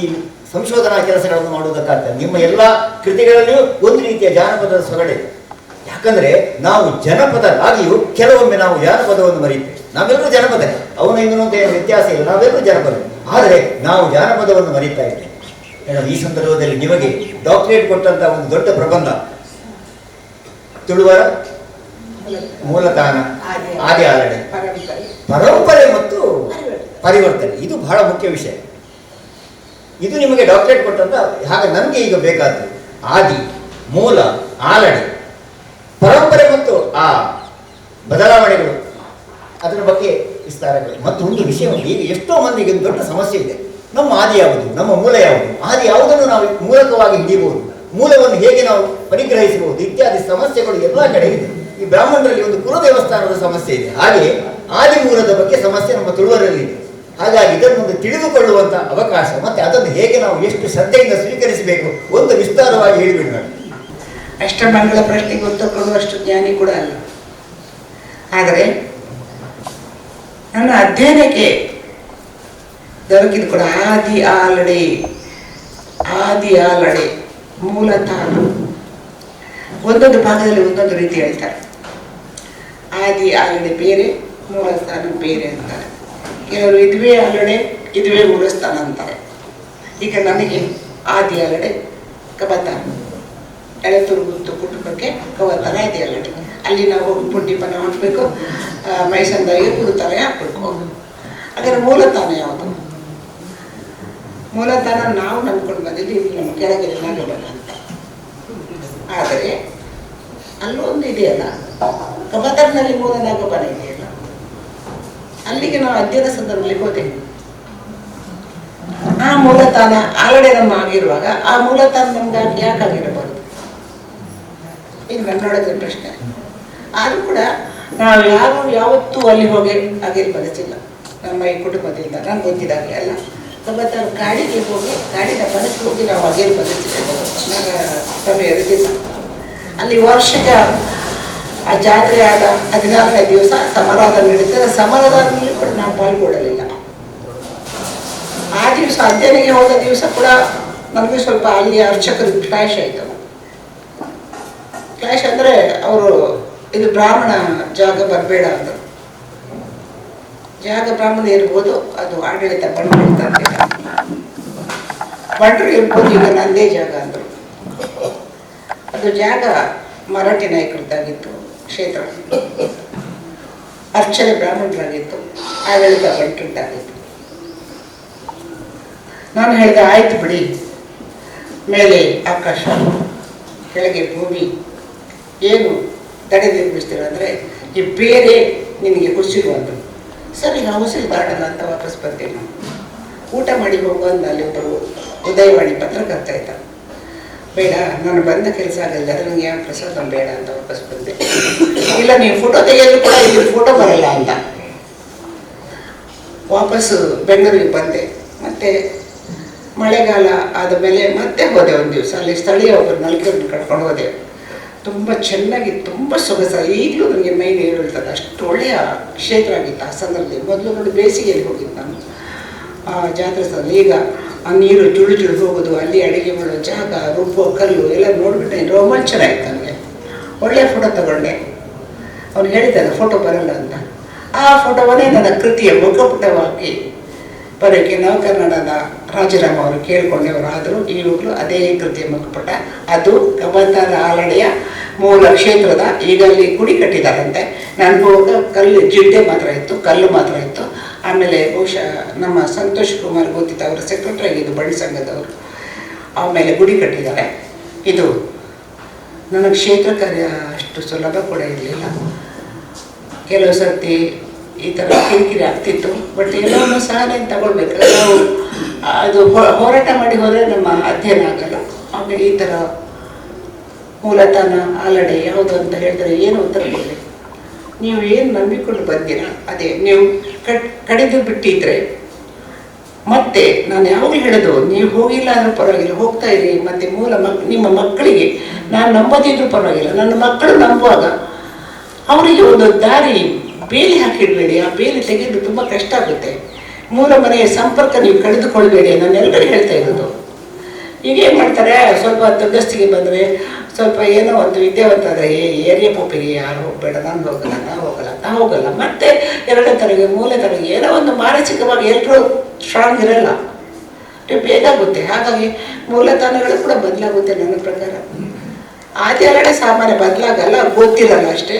ಸಂಶೋಧನಾ ಕೆಲಸಗಳನ್ನು ಮಾಡುವುದಕ್ಕಾಗ್ತದೆ. ನಿಮ್ಮ ಎಲ್ಲ ಕೃತಿಗಳಲ್ಲಿಯೂ ಒಂದು ರೀತಿಯ ಜಾನಪದದ ಸೊಗಡೆ. ಯಾಕಂದರೆ ನಾವು ಜನಪದರಾಗಿಯೂ ಕೆಲವೊಮ್ಮೆ ನಾವು ಜಾನಪದವನ್ನು ಮರೆಯುತ್ತೇವೆ. ನಾವೆಲ್ಲರೂ ಜನಪದರೇ, ಅವನು ಇವನು ಅಂತ ಏನು ವ್ಯತ್ಯಾಸ ಇಲ್ಲ, ನಾವೆಲ್ಲರೂ ಜನಪದ. ಆದರೆ ನಾವು ಜಾನಪದವನ್ನು ಮರೀತಾ ಇದ್ದೇವೆ. ಮೇಡಮ್, ಈ ಸಂದರ್ಭದಲ್ಲಿ ನಿಮಗೆ ಡಾಕ್ಟರೇಟ್ ಕೊಟ್ಟಂಥ ಒಂದು ದೊಡ್ಡ ಪ್ರಬಂಧ ತುಳುವರ ಮೂಲತಾನ ಆದಿ ಆಲಡೆ, ಪರಂಪರೆ ಮತ್ತು ಪರಿವರ್ತನೆ. ಇದು ಬಹಳ ಮುಖ್ಯ ವಿಷಯ. ಇದು ನಿಮಗೆ ಡಾಕ್ಟರೇಟ್ ಕೊಟ್ಟಂತ. ಹಾಗೆ ನನಗೆ ಈಗ ಬೇಕಾದ್ದು ಆದಿ, ಮೂಲ, ಆಲಡೆ, ಪರಂಪರೆ ಮತ್ತು ಆ ಬದಲಾವಣೆಗಳು, ಅದರ ಬಗ್ಗೆ ವಿಸ್ತಾರಗಳು. ಮತ್ತು ಒಂದು ವಿಷಯ, ಈಗ ಎಷ್ಟೋ ಮಂದಿಗೆ ಒಂದು ದೊಡ್ಡ ಸಮಸ್ಯೆ ಇದೆ. ನಮ್ಮ ಆದಿ ಯಾವುದು, ನಮ್ಮ ಮೂಲ ಯಾವುದು, ಆದಿ ಯಾವುದನ್ನು ನಾವು ಮೂಲಕವಾಗಿ ಹಿಡಿಯಬಹುದು, ಮೂಲವನ್ನು ಹೇಗೆ ನಾವು ಪರಿಗ್ರಹಿಸಬಹುದು ಇತ್ಯಾದಿ ಸಮಸ್ಯೆಗಳು ಎಲ್ಲ ಕಡೆ ಇದೆ. ಈ ಬ್ರಾಹ್ಮಣರಲ್ಲಿ ಒಂದು ಕುಲ ದೇವಸ್ಥಾನದ ಸಮಸ್ಯೆ ಇದೆ, ಹಾಗೆ ಆದಿ ಮೂಲದ ಬಗ್ಗೆ ಸಮಸ್ಯೆ ನಮ್ಮ ತುಳುವರಲ್ಲಿ ಇದೆ. ಹಾಗಾಗಿ ಇದನ್ನೊಂದು ತಿಳಿದುಕೊಳ್ಳುವಂಥ ಅವಕಾಶ ಮತ್ತು ಅದನ್ನು ಹೇಗೆ ನಾವು ಎಷ್ಟು ಶ್ರದ್ಧೆಯಿಂದ ಸ್ವೀಕರಿಸಬೇಕು ಒಂದು ವಿಸ್ತಾರವಾಗಿ ಹೇಳಿಬಿಡಿ ನಾನು. ಅಷ್ಟಮಂಗಳ ಪ್ರಶ್ನೆಗೆ ಉತ್ತರ ಕೊಡುವಷ್ಟು ಜ್ಞಾನಿ ಕೂಡ ಅಲ್ಲ. ಆದರೆ ನನ್ನ ಅಧ್ಯಯನಕ್ಕೆ ದೊರಕಿದ ಕೂಡ ಆದಿ ಆಲಡೆ ಮೂಲತಃ ಒಂದೊಂದು ಭಾಗದಲ್ಲಿ ಒಂದೊಂದು ರೀತಿ ಹೇಳ್ತಾರೆ. ಆದಿ ಆಲಡೆ ಬೇರೆ, ಮೂಲಸ್ಥಾನ ಬೇರೆ ಅಂತಾರೆ. ಕೆಲವರು ಇದುವೇ ಆಲಡೆ, ಇದುವೇ ಮೂಲಸ್ಥಾನ ಅಂತಾರೆ. ಈಗ ನನಗೆ ಆದಿ ಆಲಡೆ ಕಬತಾರ, ಎಳೆತೂರು ಗುತ್ತು ಕುಟುಂಬಕ್ಕೆ ಕವತಾರ ಆದಿ ಆಲಡೆ. ಅಲ್ಲಿ ನಾವು ಪುಂಡಿ ಪನ ಹಾಕಬೇಕು, ಮೈಸಂದಾಯಿಗೆ ಕುರುತಾರೆ ಹಾಕಬೇಕು. ಹಾಗಾದ್ರೆ ಮೂಲತಾನ ಯಾವುದು? ಮೂಲತಾನ ನಾವು ನಂಬ್ಕೊಂಡು ಬಂದಿದ್ದು ಇದು ನಮ್ಮ ಕೆಳಗೆ ನಾಗಬಲ ಅಂತ. ಆದರೆ ಅಲ್ಲೊಂದು ಇದೆಯಲ್ಲ, ಕಬತಾರ್ನಲ್ಲಿ ಮೂಲ ನಾಗಬಲ ಇದೆಯಲ್ಲ, ಅಲ್ಲಿಗೆ ನಾವು ಅಧ್ಯಯನ ಸಂದರ್ಭದಲ್ಲಿ ಹೋದೆವು. ಆ ಮೂಲತಾನ ಆಲ್ರೆಡಿ ನಮ್ಮ ಆಗಿರುವಾಗ ಆ ಮೂಲತಾನ ನಮ್ಗೆ ಯಾಕಾಗಿರಬಾರದು? ಇದು ನನ್ನೊಳಗೆ ಪ್ರಶ್ನೆ. ಆದರೂ ಕೂಡ ನಾವು ಯಾವತ್ತೂ ಅಲ್ಲಿ ಹೋಗಿ ಹಾಗೇನು ಬದುಕಿಲ್ಲ ನಮ್ಮ ಈ ಕುಟುಂಬದಿಂದ. ನಾನು ಗೊತ್ತಿದ್ದಾಗೆ ಅಲ್ಲ, ಕಬತಾರ ಗಾಡಿಗೆ ಹೋಗಿ ಗಾಡಿನ ಮನಸ್ಸಿಗೆ ಹೋಗಿ ನಾವು ಹಾಗೇನು ಬದುಕಿದ್ದೇವೆ. ನನಗೆ ಸಮಯ ಇರಲಿಲ್ಲ. ಅಲ್ಲಿ ವರ್ಷಕ್ಕೆ ಆ ಜಾತ್ರೆ ಆದ 14ನೇ ದಿವಸ ಸಮಾರಾಧನೆ ನಡೀತದೆ. ಸಮಾರಾಧನೆಯಲ್ಲಿ ಕೂಡ ನಾವು ಪಾಲ್ಗೊಳ್ಳಲಿಲ್ಲ. ಆ ದಿವಸ ಅಧ್ಯಯನಕ್ಕೆ ಹೋದ ದಿವಸ ಕೂಡ ನಮಗೆ ಸ್ವಲ್ಪ ಅಲ್ಲಿ ಅರ್ಚಕರು ಕ್ಲಾಶ್ ಆಯಿತು. ಕ್ಲಾಶ್ ಅಂದರೆ ಅವರು ಇದು ಬ್ರಾಹ್ಮಣ ಜಾಗ ಬರಬೇಡ ಅಂದರು. ಜಾಗ ಬ್ರಾಹ್ಮಣ ಇರ್ಬೋದು, ಅದು ಆಡಳಿತ ಬಂಡರು ಇರ್ಬೋದು, ಈಗ ನಂದೇ ಜಾಗ ಅಂದರು. ಅದು ಜಾಗ ಮರಾಠಿ ನಾಯಕರದ್ದಾಗಿತ್ತು, ಕ್ಷೇತ್ರ ಅರ್ಚನೆ ಬ್ರಾಹ್ಮಣರಾಗಿತ್ತು, ಆಡಳಿತ ಬಂಟರದ್ದಾಗಿತ್ತು. ನಾನು ಹೇಳಿದೆ, ಆಯ್ತು ಬಿಡಿ, ಮೇಲೆ ಆಕಾಶ ಕೆಳಗೆ ಭೂಮಿ, ಏನು ತಡೆ ನಿರ್ಮಿಸ್ತೀರ ಅಂದರೆ ಈ ಬೇರೆ ನಿನಗೆ ಹುಸಿರುವಂಥದ್ದು. ಸರಿ, ಹುಸಿರು ದಾಟಲ್ಲ ಅಂತ ವಾಪಸ್ ಬರ್ತೀನಿ. ನಾವು ಊಟ ಮಾಡಿ ಹೋಗುವಂತ ಅಲ್ಲಿ ಒಬ್ಬರು ಉದಯವಾಣಿ ಪತ್ರಕರ್ತ ಇದ್ದ. ಬೇಡ, ನಾನು ಬಂದ ಕೆಲಸ ಆಗಲ್ಲ, ಅದು ನನಗೆ ಯಾವ ಪ್ರಸಾದ ಬೇಡ ಅಂತ ವಾಪಸ್ ಬಂದೆ. ಇಲ್ಲ, ನೀವು ಫೋಟೋ ತೆಗೆಯೋದು ಕೂಡ ಇಲ್ಲಿ ಫೋಟೋ ಬರಲ್ಲ ಅಂತ ವಾಪಸ್ಸು ಬೆಂಗಳೂರಿಗೆ ಬಂದೆ. ಮತ್ತೆ ಮಳೆಗಾಲ ಆದ ಮೇಲೆ ಮತ್ತೆ ಹೋದೆ. ಒಂದು ದಿವಸ ಅಲ್ಲಿ ಸ್ಥಳೀಯ ಒಬ್ಬರು ನಲ್ಕರನ್ನು ಕರ್ಕೊಂಡು ಹೋದೆ. ತುಂಬ ಚೆನ್ನಾಗಿ, ತುಂಬ ಸೊಗಸ. ಈಗಲೂ ನನಗೆ ಮೈ ನೀರು ಹೇಳ್ತದೆ, ಅಷ್ಟು ಒಳ್ಳೆಯ ಕ್ಷೇತ್ರ ಆಗಿತ್ತು ಆ ಸಂದರ್ಭದಲ್ಲಿ. ಮೊದಲು ನೋಡಿ ಬೇಸಿಗೆಯಲ್ಲಿ ಹೋಗಿದ್ದು ನಾನು ಆ ಜಾತ್ರೆ ಸ್ಥಳ. ಈಗ ಆ ನೀರು ಜುಳು ಜುಳು ಹೋಗೋದು, ಅಲ್ಲಿ ಅಡುಗೆ ಮಾಡೋ ಜಾಗ, ರುಬ್ಬೋ ಕಲ್ಲು ಎಲ್ಲ ನೋಡಿಬಿಟ್ಟೆ ರೋಮಾಂಚನ ಆಯ್ತು ನನಗೆ. ಒಳ್ಳೆಯ ಫೋಟೋ ತಗೊಂಡೆ. ಅವ್ನು ಹೇಳಿದ್ದಾನೆ ಫೋಟೋ ಬರಲ್ಲ ಅಂತ. ಆ ಫೋಟೋವನ್ನೇ ನನ್ನ ಕೃತಿಯ ಮುಖಪುಟವಾಗಿ ಬರೋಕ್ಕೆ ನವಕನ್ನಡದ ರಾಜರಾಮ ಅವರು ಕೇಳಿಕೊಂಡವರು. ಆದರೂ ಈಗಲೂ ಅದೇ ಕೃತಿಯ ಮುಖಪುಟ. ಅದು ಕಬತಾರ ಆಲಡೆಯ ಮೂಲ ಕ್ಷೇತ್ರದ. ಈಗ ಅಲ್ಲಿ ಗುಡಿ ಕಟ್ಟಿದ್ದಾರಂತೆ. ನಾನು ಹೋಗ ಕಲ್ಲು ಜಿಡ್ಡೆ ಮಾತ್ರ ಇತ್ತು, ಕಲ್ಲು ಮಾತ್ರ ಇತ್ತು. ಆಮೇಲೆ ಬಹುಶಃ ನಮ್ಮ ಸಂತೋಷ್ ಕುಮಾರ್ ಗೊತ್ತಿತ್ತು, ಅವರ ಸೆಕ್ರೆಟರಿ ಆಗಿದ್ದು ಬಳ್ಳಿ ಸಂಘದವರು. ಆಮೇಲೆ ಗುಡಿ ಕಟ್ಟಿದ್ದಾರೆ. ಇದು ನನ್ನ ಕ್ಷೇತ್ರ ಕಾರ್ಯ ಅಷ್ಟು ಸುಲಭ ಕೂಡ ಇರಲಿಲ್ಲ. ಕೆಲವು ಸರ್ತಿ ಈ ಥರ ಕಿರಿಕಿರಿ ಆಗ್ತಿತ್ತು. ಬಟ್ ಎಲ್ಲವನ್ನೂ ಸಹನೆ ತಗೊಳ್ಬೇಕು. ನಾವು ಅದು ಹೋರಾಟ ಮಾಡಿ ಹೋದರೆ ನಮ್ಮ ಅಧ್ಯಯನ ಆಗಲ್ಲ. ಆಮೇಲೆ ಈ ಥರ ಮೂಲತನ ಆಲಡೆ ಯಾವುದು ಅಂತ ಹೇಳಿದ್ರೆ ಏನು ಉತ್ತರ ಕೊಡಲಿ? ನೀವು ಏನು ನಂಬಿಕೊಂಡು ಬಂದಿರ ಅದೇ. ನೀವು ಕಡಿದು ಬಿಟ್ಟಿದ್ರೆ ಮತ್ತೆ ನಾನು ಯಾವಾಗಲೂ ಹೇಳೋದು, ನೀವು ಹೋಗಿಲ್ಲ ಅಂದ್ರೂ ಪರವಾಗಿಲ್ಲ, ಹೋಗ್ತಾ ಇರಿ. ಮತ್ತು ನಿಮ್ಮ ಮಕ್ಕಳಿಗೆ ನಾನು ನಂಬೋದಿದ್ರೂ ಪರವಾಗಿಲ್ಲ, ನನ್ನ ಮಕ್ಕಳು ನಂಬುವಾಗ ಅವರಿಗೆ ಒಂದು ದಾರಿ ಬೇಲಿ ಹಾಕಿಡಬೇಡಿ. ಆ ಬೇಲಿ ತೆಗೆದು ತುಂಬ ಕಷ್ಟ ಆಗುತ್ತೆ. ಮೂಲ ಮನೆಯ ಸಂಪರ್ಕ ನೀವು ಕಳೆದುಕೊಳ್ಬೇಡಿ. ನಾನು ಎಲ್ಲರೂ ಹೇಳ್ತಾ ಇರೋದು. ಈಗ ಏನು ಮಾಡ್ತಾರೆ, ಸ್ವಲ್ಪ ದೊಡ್ಡಸ್ತಿಗೆ ಬಂದರೆ, ಸ್ವಲ್ಪ ಏನೋ ಒಂದು ವಿದ್ಯಾವಂತ ಆದರೆ ಏರಿಯಾ ಪೋಪಿಗೆ ಯಾರು ಹೋಗಬೇಡ, ನಾನು ಹೋಗಲ್ಲ. ಮತ್ತೆ ಎರಡನೇ ತರಗೆ ಮೂರನೇ ತರಗೆ ಏನೋ ಒಂದು ಮಾನಸಿಕವಾಗಿ ಎಲ್ಲರೂ ಸ್ಟ್ರಾಂಗ್ ಇರಲ್ಲ, ಬೇಗ ಆಗುತ್ತೆ. ಹಾಗಾಗಿ ಮೂಲತಾನಗಳು ಕೂಡ ಬದಲಾಗುತ್ತೆ ನನ್ನ ಪ್ರಕಾರ. ಆದಿ ಅಲ್ಲಡೆ ಸಾಮಾನ್ಯ ಬದಲಾಗಲ್ಲ, ಗೊತ್ತಿರಲ್ಲ ಅಷ್ಟೇ.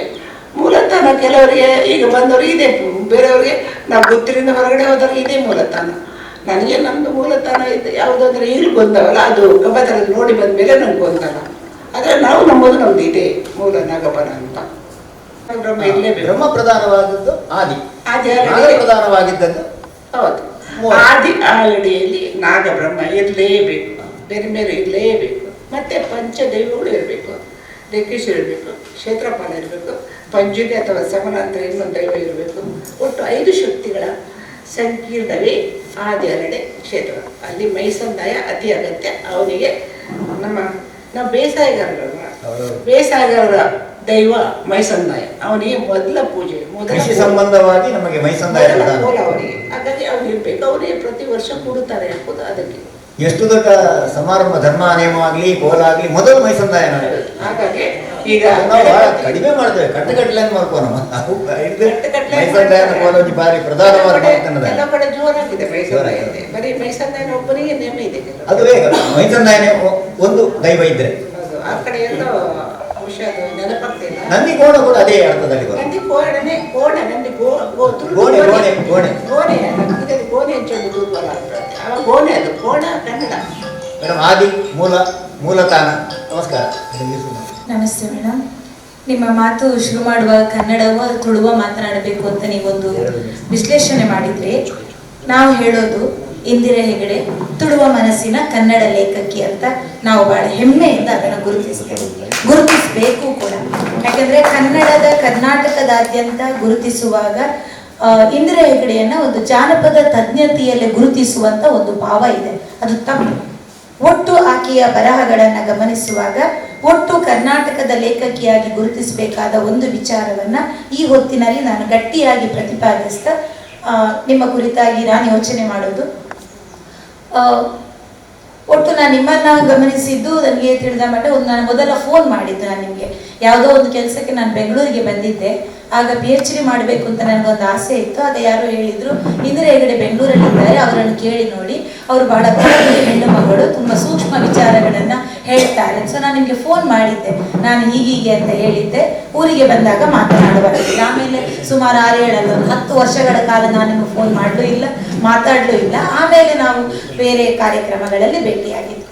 ಮೂಲತಾನ ಕೆಲವರಿಗೆ ಈಗ ಬಂದವರಿಗೆ ಇದೆ, ಬೇರೆಯವ್ರಿಗೆ ನಾವು ಗೊತ್ತಿರಿಂದ ಹೊರಗಡೆ ಹೋದಾಗ ಇದೇ ಮೂಲತಾನ. ನನಗೆ ನಮ್ಮದು ಮೂಲತಾನ ಇದೆ ಯಾವುದಾದ್ರೆ ಈಗಲೂ ಗೊಂದವಲ್ಲ, ಅದು ಕಬತಾರ ನೋಡಿ ಬಂದ ಮೇಲೆ ನನಗೆ ಗೊಂದಲ್ಲ. ಆದರೆ ನಾವು ನಂಬೋದು ನಮ್ದು ಇದೆ ಮೂಲ ನಾಗಬಲ ಅಂತ. ಬ್ರಹ್ಮ ಇರಲೇಬೇಕು. ಬ್ರಹ್ಮ ಪ್ರಧಾನವಾದದ್ದು ಆದಿ ಪ್ರಧಾನವಾಗಿದ್ದದ್ದು ಹೌದು. ಆದಿ ಆಲಡಿಯಲ್ಲಿ ನಾಗಬ್ರಹ್ಮ ಇರಲೇಬೇಕು, ಬೇರೆ ಬೇರೆ ಇರಲೇಬೇಕು. ಮತ್ತು ಪಂಚದೈವಗಳು ಇರಬೇಕು, ರೇಖೇಶ್ವರ ಇರಬೇಕು, ಕ್ಷೇತ್ರಪಾಲ ಇರಬೇಕು, ಪಂಜುಗೆ ಅಥವಾ ಸಮನಾಂತರ ಇನ್ನೊಂದು ದೈವ ಇರಬೇಕು. ಒಟ್ಟು 5 ಶಕ್ತಿಗಳ ಸಂಕೀರ್ಣವೇ ಆದಿಯರಡೆ ಕ್ಷೇತ್ರ. ಅಲ್ಲಿ ಮೈಸಂದಾಯ ಅತಿ ಅಗತ್ಯ. ಅವನಿಗೆ ನಾವು ಬೇಸಾಯಗಾರರಲ್ವ, ಬೇಸಾಯಗಾರರ ದೈವ ಮೈಸಂದಾಯ. ಅವನಿಗೆ ಮೊದಲ ಪೂಜೆ, ಕೃಷಿ ಸಂಬಂಧವಾಗಿ ನಮಗೆ ಮೈಸಂದಾಯ ಕೋಲ ಅವನಿಗೆ. ಹಾಗಾಗಿ ಅವ್ನಿಗೆ ಬೇಕು. ಅವನಿಗೆ ಪ್ರತಿ ವರ್ಷ ಕೊಡುತ್ತಾರೆ ಎಂಬುದು ಅದಕ್ಕೆ. ಎಷ್ಟು ದೊಡ್ಡ ಸಮಾರಂಭ, ಧರ್ಮ ನೇಮವಾಗಲಿ ಕೋಲ ಆಗಲಿ ಮೊದಲು ಮೈಸಂದಾಯ. ಹಾಗಾಗಿ ಈಗ ನಾವು ಬಹಳ ಕಡಿಮೆ ಮಾಡ್ತೇವೆ, ಕಟ್ಟುಕಟ್ಲೆ ಮಾಡ್ಕೋ ನಮ್ಮ ಮೈಸಂದಾಯ ಕೋಲಜಿ ಬಾರಿ ಪ್ರಧಾನವಾದ ಎಲ್ಲ ಕಡೆ ಜೋರಾಗಿದೆ ಮೈಸಂದಾಯ. ಬರೀ ಮೈಸಂದಾಯ ಒಬ್ಬರಿಗೆ ನೇಮ ಇದೆ. ಅದುವೇ ಮೈಸಂದಾಯನೇ ಒಂದು ದೈವ ಇದ್ರೆ. ಆ ಕಡೆ ಎಲ್ಲ ಬಹುಶಃ ಅದು ನೆನಪಾಗ್ತಿಲ್ಲ. ನಂದಿ ಕೋಣ ಕೂಡ ಅದೇ ಅರ್ಥದಲ್ಲಿ ನಂದಿ ಕೋಣನೆ ಕೋಣ ನಂದಿ ಗೋಣೆ ಗೋಣೆ ಗೋಣೆ ಗೋಣೆ ಗೋಣೆ ಹಂಚೊಂದು ದೂರ್ಬಲ ಅವ ಗೋಣೆ, ಅದು ಕೋಣ ಕನ್ನಡ. ಮೇಡಮ್ ಆದಿ ಮೂಲತಾನ. ನಮಸ್ಕಾರ. ನಮಸ್ತೆ ಮೇಡಮ್. ನಿಮ್ಮ ಮಾತು ಶುರು ಮಾಡುವಾಗ ಕನ್ನಡವ ತುಳುವ ಮಾತನಾಡಬೇಕು ಅಂತ ನೀವೊಂದು ವಿಶ್ಲೇಷಣೆ ಮಾಡಿದ್ರಿ. ನಾವು ಹೇಳೋದು ಇಂದಿರಾ ಹೆಗಡೆ ತುಳುವ ಮನಸ್ಸಿನ ಕನ್ನಡ ಲೇಖಕಿ ಅಂತ ನಾವು ಬಹಳ ಹೆಮ್ಮೆಯಿಂದ ಅದನ್ನು ಗುರುತಿಸಬೇಕು ಕೂಡ. ಯಾಕಂದ್ರೆ ಕರ್ನಾಟಕದಾದ್ಯಂತ ಗುರುತಿಸುವಾಗ ಇಂದಿರಾ ಹೆಗಡೆಯನ್ನ ಒಂದು ಜಾನಪದ ತಜ್ಞತೆಯಲ್ಲಿ ಗುರುತಿಸುವಂತ ಒಂದು ಭಾವ ಇದೆ, ಅದು ತಪ್ಪು. ಒಟ್ಟು ಆಕೆಯ ಬರಹಗಳನ್ನು ಗಮನಿಸುವಾಗ ಒಟ್ಟು ಕರ್ನಾಟಕದ ಲೇಖಕಿಯಾಗಿ ಗುರುತಿಸಬೇಕಾದ ಒಂದು ವಿಚಾರವನ್ನ ಈ ಹೊತ್ತಿನಲ್ಲಿ ನಾನು ಗಟ್ಟಿಯಾಗಿ ಪ್ರತಿಪಾದಿಸ್ತಾ ನಿಮ್ಮ ಕುರಿತಾಗಿ ನಾನು ಯೋಚನೆ ಮಾಡೋದು, ಒಟ್ಟು ನಾನು ನಿಮ್ಮನ್ನ ಗಮನಿಸಿದ್ದು ನನಗೆ ತಿಳಿದ ಮಟ್ಟ ನಾನು ಮೊದಲ ಫೋನ್ ಮಾಡಿದ್ದು. ನಾನು ನಿಮಗೆ ಯಾವುದೋ ಒಂದು ಕೆಲಸಕ್ಕೆ ನಾನು ಬೆಂಗಳೂರಿಗೆ ಬಂದಿದ್ದೆ. ಆಗ PhD ಮಾಡಬೇಕು ಅಂತ ನನಗೊಂದು ಆಸೆ ಇತ್ತು. ಆಗ ಯಾರೋ ಹೇಳಿದ್ರು, ಇಂದಿರಾ ಹೆಗಡೆ ಬೆಂಗಳೂರಲ್ಲಿ ಇದ್ದಾರೆ, ಅವರನ್ನು ಕೇಳಿ ನೋಡಿ, ಅವರು ಬಹಳ ಹೆಣ್ಣು ಮಗಳು, ತುಂಬ ಸೂಕ್ಷ್ಮ ವಿಚಾರಗಳನ್ನು ಹೇಳ್ತಾರೆ. ಸೊ ನಾನು ನಿಮಗೆ ಫೋನ್ ಮಾಡಿದ್ದೆ, ನಾನು ಹೀಗೀಗೆ ಅಂತ ಹೇಳಿದ್ದೆ. ಊರಿಗೆ ಬಂದಾಗ ಮಾತನಾಡುವಂತೆ. ಆಮೇಲೆ ಸುಮಾರು 6-10 ವರ್ಷಗಳ ಕಾಲ ನಾನು ನಿಮಗೆ ಫೋನ್ ಮಾಡಲೂ ಇಲ್ಲ, ಮಾತಾಡಲೂ ಇಲ್ಲ. ಆಮೇಲೆ ನಾವು ಬೇರೆ ಕಾರ್ಯಕ್ರಮಗಳಲ್ಲಿ ಭೇಟಿಯಾಗಿದ್ವಿ.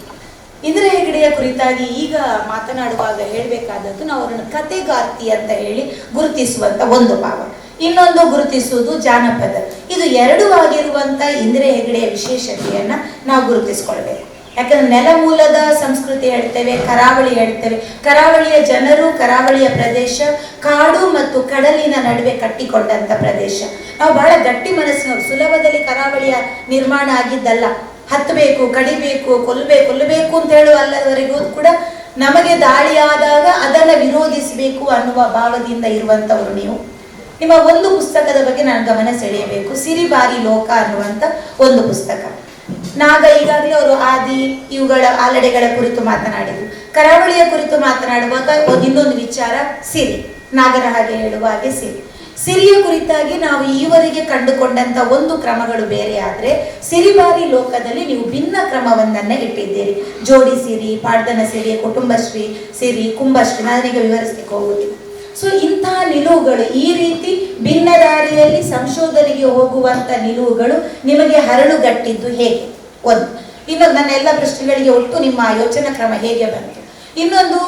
ಇಂದಿರಾ ಹೆಗಡೆಯ ಕುರಿತಾಗಿ ಈಗ ಮಾತನಾಡುವಾಗ ಹೇಳಬೇಕಾದದ್ದು, ನಾವು ಅವರನ್ನು ಕತೆಗಾರ್ತಿ ಅಂತ ಹೇಳಿ ಗುರುತಿಸುವಂತ ಒಂದು ಭಾವ, ಇನ್ನೊಂದು ಗುರುತಿಸುವುದು ಜಾನಪದ. ಇದು ಎರಡೂ ಆಗಿರುವಂತ ಇಂದಿರಾ ಹೆಗಡೆಯ ವಿಶೇಷತೆಯನ್ನ ನಾವು ಗುರುತಿಸ್ಕೊಳ್ಬೇಕು. ಯಾಕಂದ್ರೆ ನೆಲಮೂಲದ ಸಂಸ್ಕೃತಿ ಹೇಳ್ತೇವೆ, ಕರಾವಳಿ ಹೇಳ್ತೇವೆ. ಕರಾವಳಿಯ ಜನರು, ಕರಾವಳಿಯ ಪ್ರದೇಶ ಕಾಡು ಮತ್ತು ಕಡಲಿನ ನಡುವೆ ಕಟ್ಟಿಕೊಂಡಂತ ಪ್ರದೇಶ. ನಾವು ಬಹಳ ಗಟ್ಟಿ ಮನಸ್ಸಿನವರು. ಸುಲಭದಲ್ಲಿ ಕರಾವಳಿಯ ನಿರ್ಮಾಣ ಆಗಿದ್ದಲ್ಲ. ಹತ್ತಬೇಕು, ಕಡಿಬೇಕು, ಕೊಲ್ಲಬೇಕು ಅಂತ ಹೇಳುವ ಅಲ್ಲದವರೆಗೂ ಕೂಡ ನಮಗೆ ದಾಳಿಯಾದಾಗ ಅದನ್ನು ವಿರೋಧಿಸಬೇಕು ಅನ್ನುವ ಭಾವದಿಂದ ಇರುವಂಥವ್ರು ನೀವು. ನಿಮ್ಮ ಒಂದು ಪುಸ್ತಕದ ಬಗ್ಗೆ ನಾನು ಗಮನ ಸೆಳೆಯಬೇಕು. ಸಿರಿಬಾರಿ ಲೋಕ ಅನ್ನುವಂಥ ಒಂದು ಪುಸ್ತಕ. ನಾಗ ಈಗಾಗಲೇ ಅವರು ಆದಿ ಇವುಗಳ ಆಲಡೆಗಳ ಕುರಿತು ಮಾತನಾಡಿದ್ರು. ಕರಾವಳಿಯ ಕುರಿತು ಮಾತನಾಡುವಾಗ ಇನ್ನೊಂದು ವಿಚಾರ ಸಿರಿ, ನಾಗರ ಹಾಗೆ ಹೇಳುವ ಹಾಗೆ ಸಿರಿಯ ಕುರಿತಾಗಿ ನಾವು ಈವರೆಗೆ ಕಂಡುಕೊಂಡಂತ ಒಂದು ಕ್ರಮಗಳು ಬೇರೆ ಆದ್ರೆ, ಸಿರಿಬಾರಿ ಲೋಕದಲ್ಲಿ ನೀವು ಭಿನ್ನ ಕ್ರಮವೊಂದನ್ನ ಇಟ್ಟಿದ್ದೀರಿ. ಜೋಡಿ ಸಿರಿ, ಪಾಡ್ದನ ಸಿರಿ, ಕುಟುಂಬಶ್ರೀ ಸಿರಿ, ಕುಂಭಶ್ರೀ, ನಾನೀಗ ವಿವರಿಸಲಿಕ್ಕೆ ಹೋಗುವುದಿಲ್ಲ. ಸೊ ಇಂತಹ ನಿಲುವುಗಳು, ಈ ರೀತಿ ಭಿನ್ನ ದಾರಿಯಲ್ಲಿ ಸಂಶೋಧನೆಗೆ ಹೋಗುವಂತ ನಿಲುವುಗಳು ನಿಮಗೆ ಹರಳುಗಟ್ಟಿದ್ದು ಹೇಗೆ? ಒಂದು. ಇನ್ನೊಂದು, ನನ್ನ ಎಲ್ಲ ಪ್ರಶ್ನೆಗಳಿಗೆ ಒಟ್ಟು ನಿಮ್ಮ ಯೋಚನಾ ಕ್ರಮ ಹೇಗೆ ಬಂತು? ಇನ್ನೊಂದು,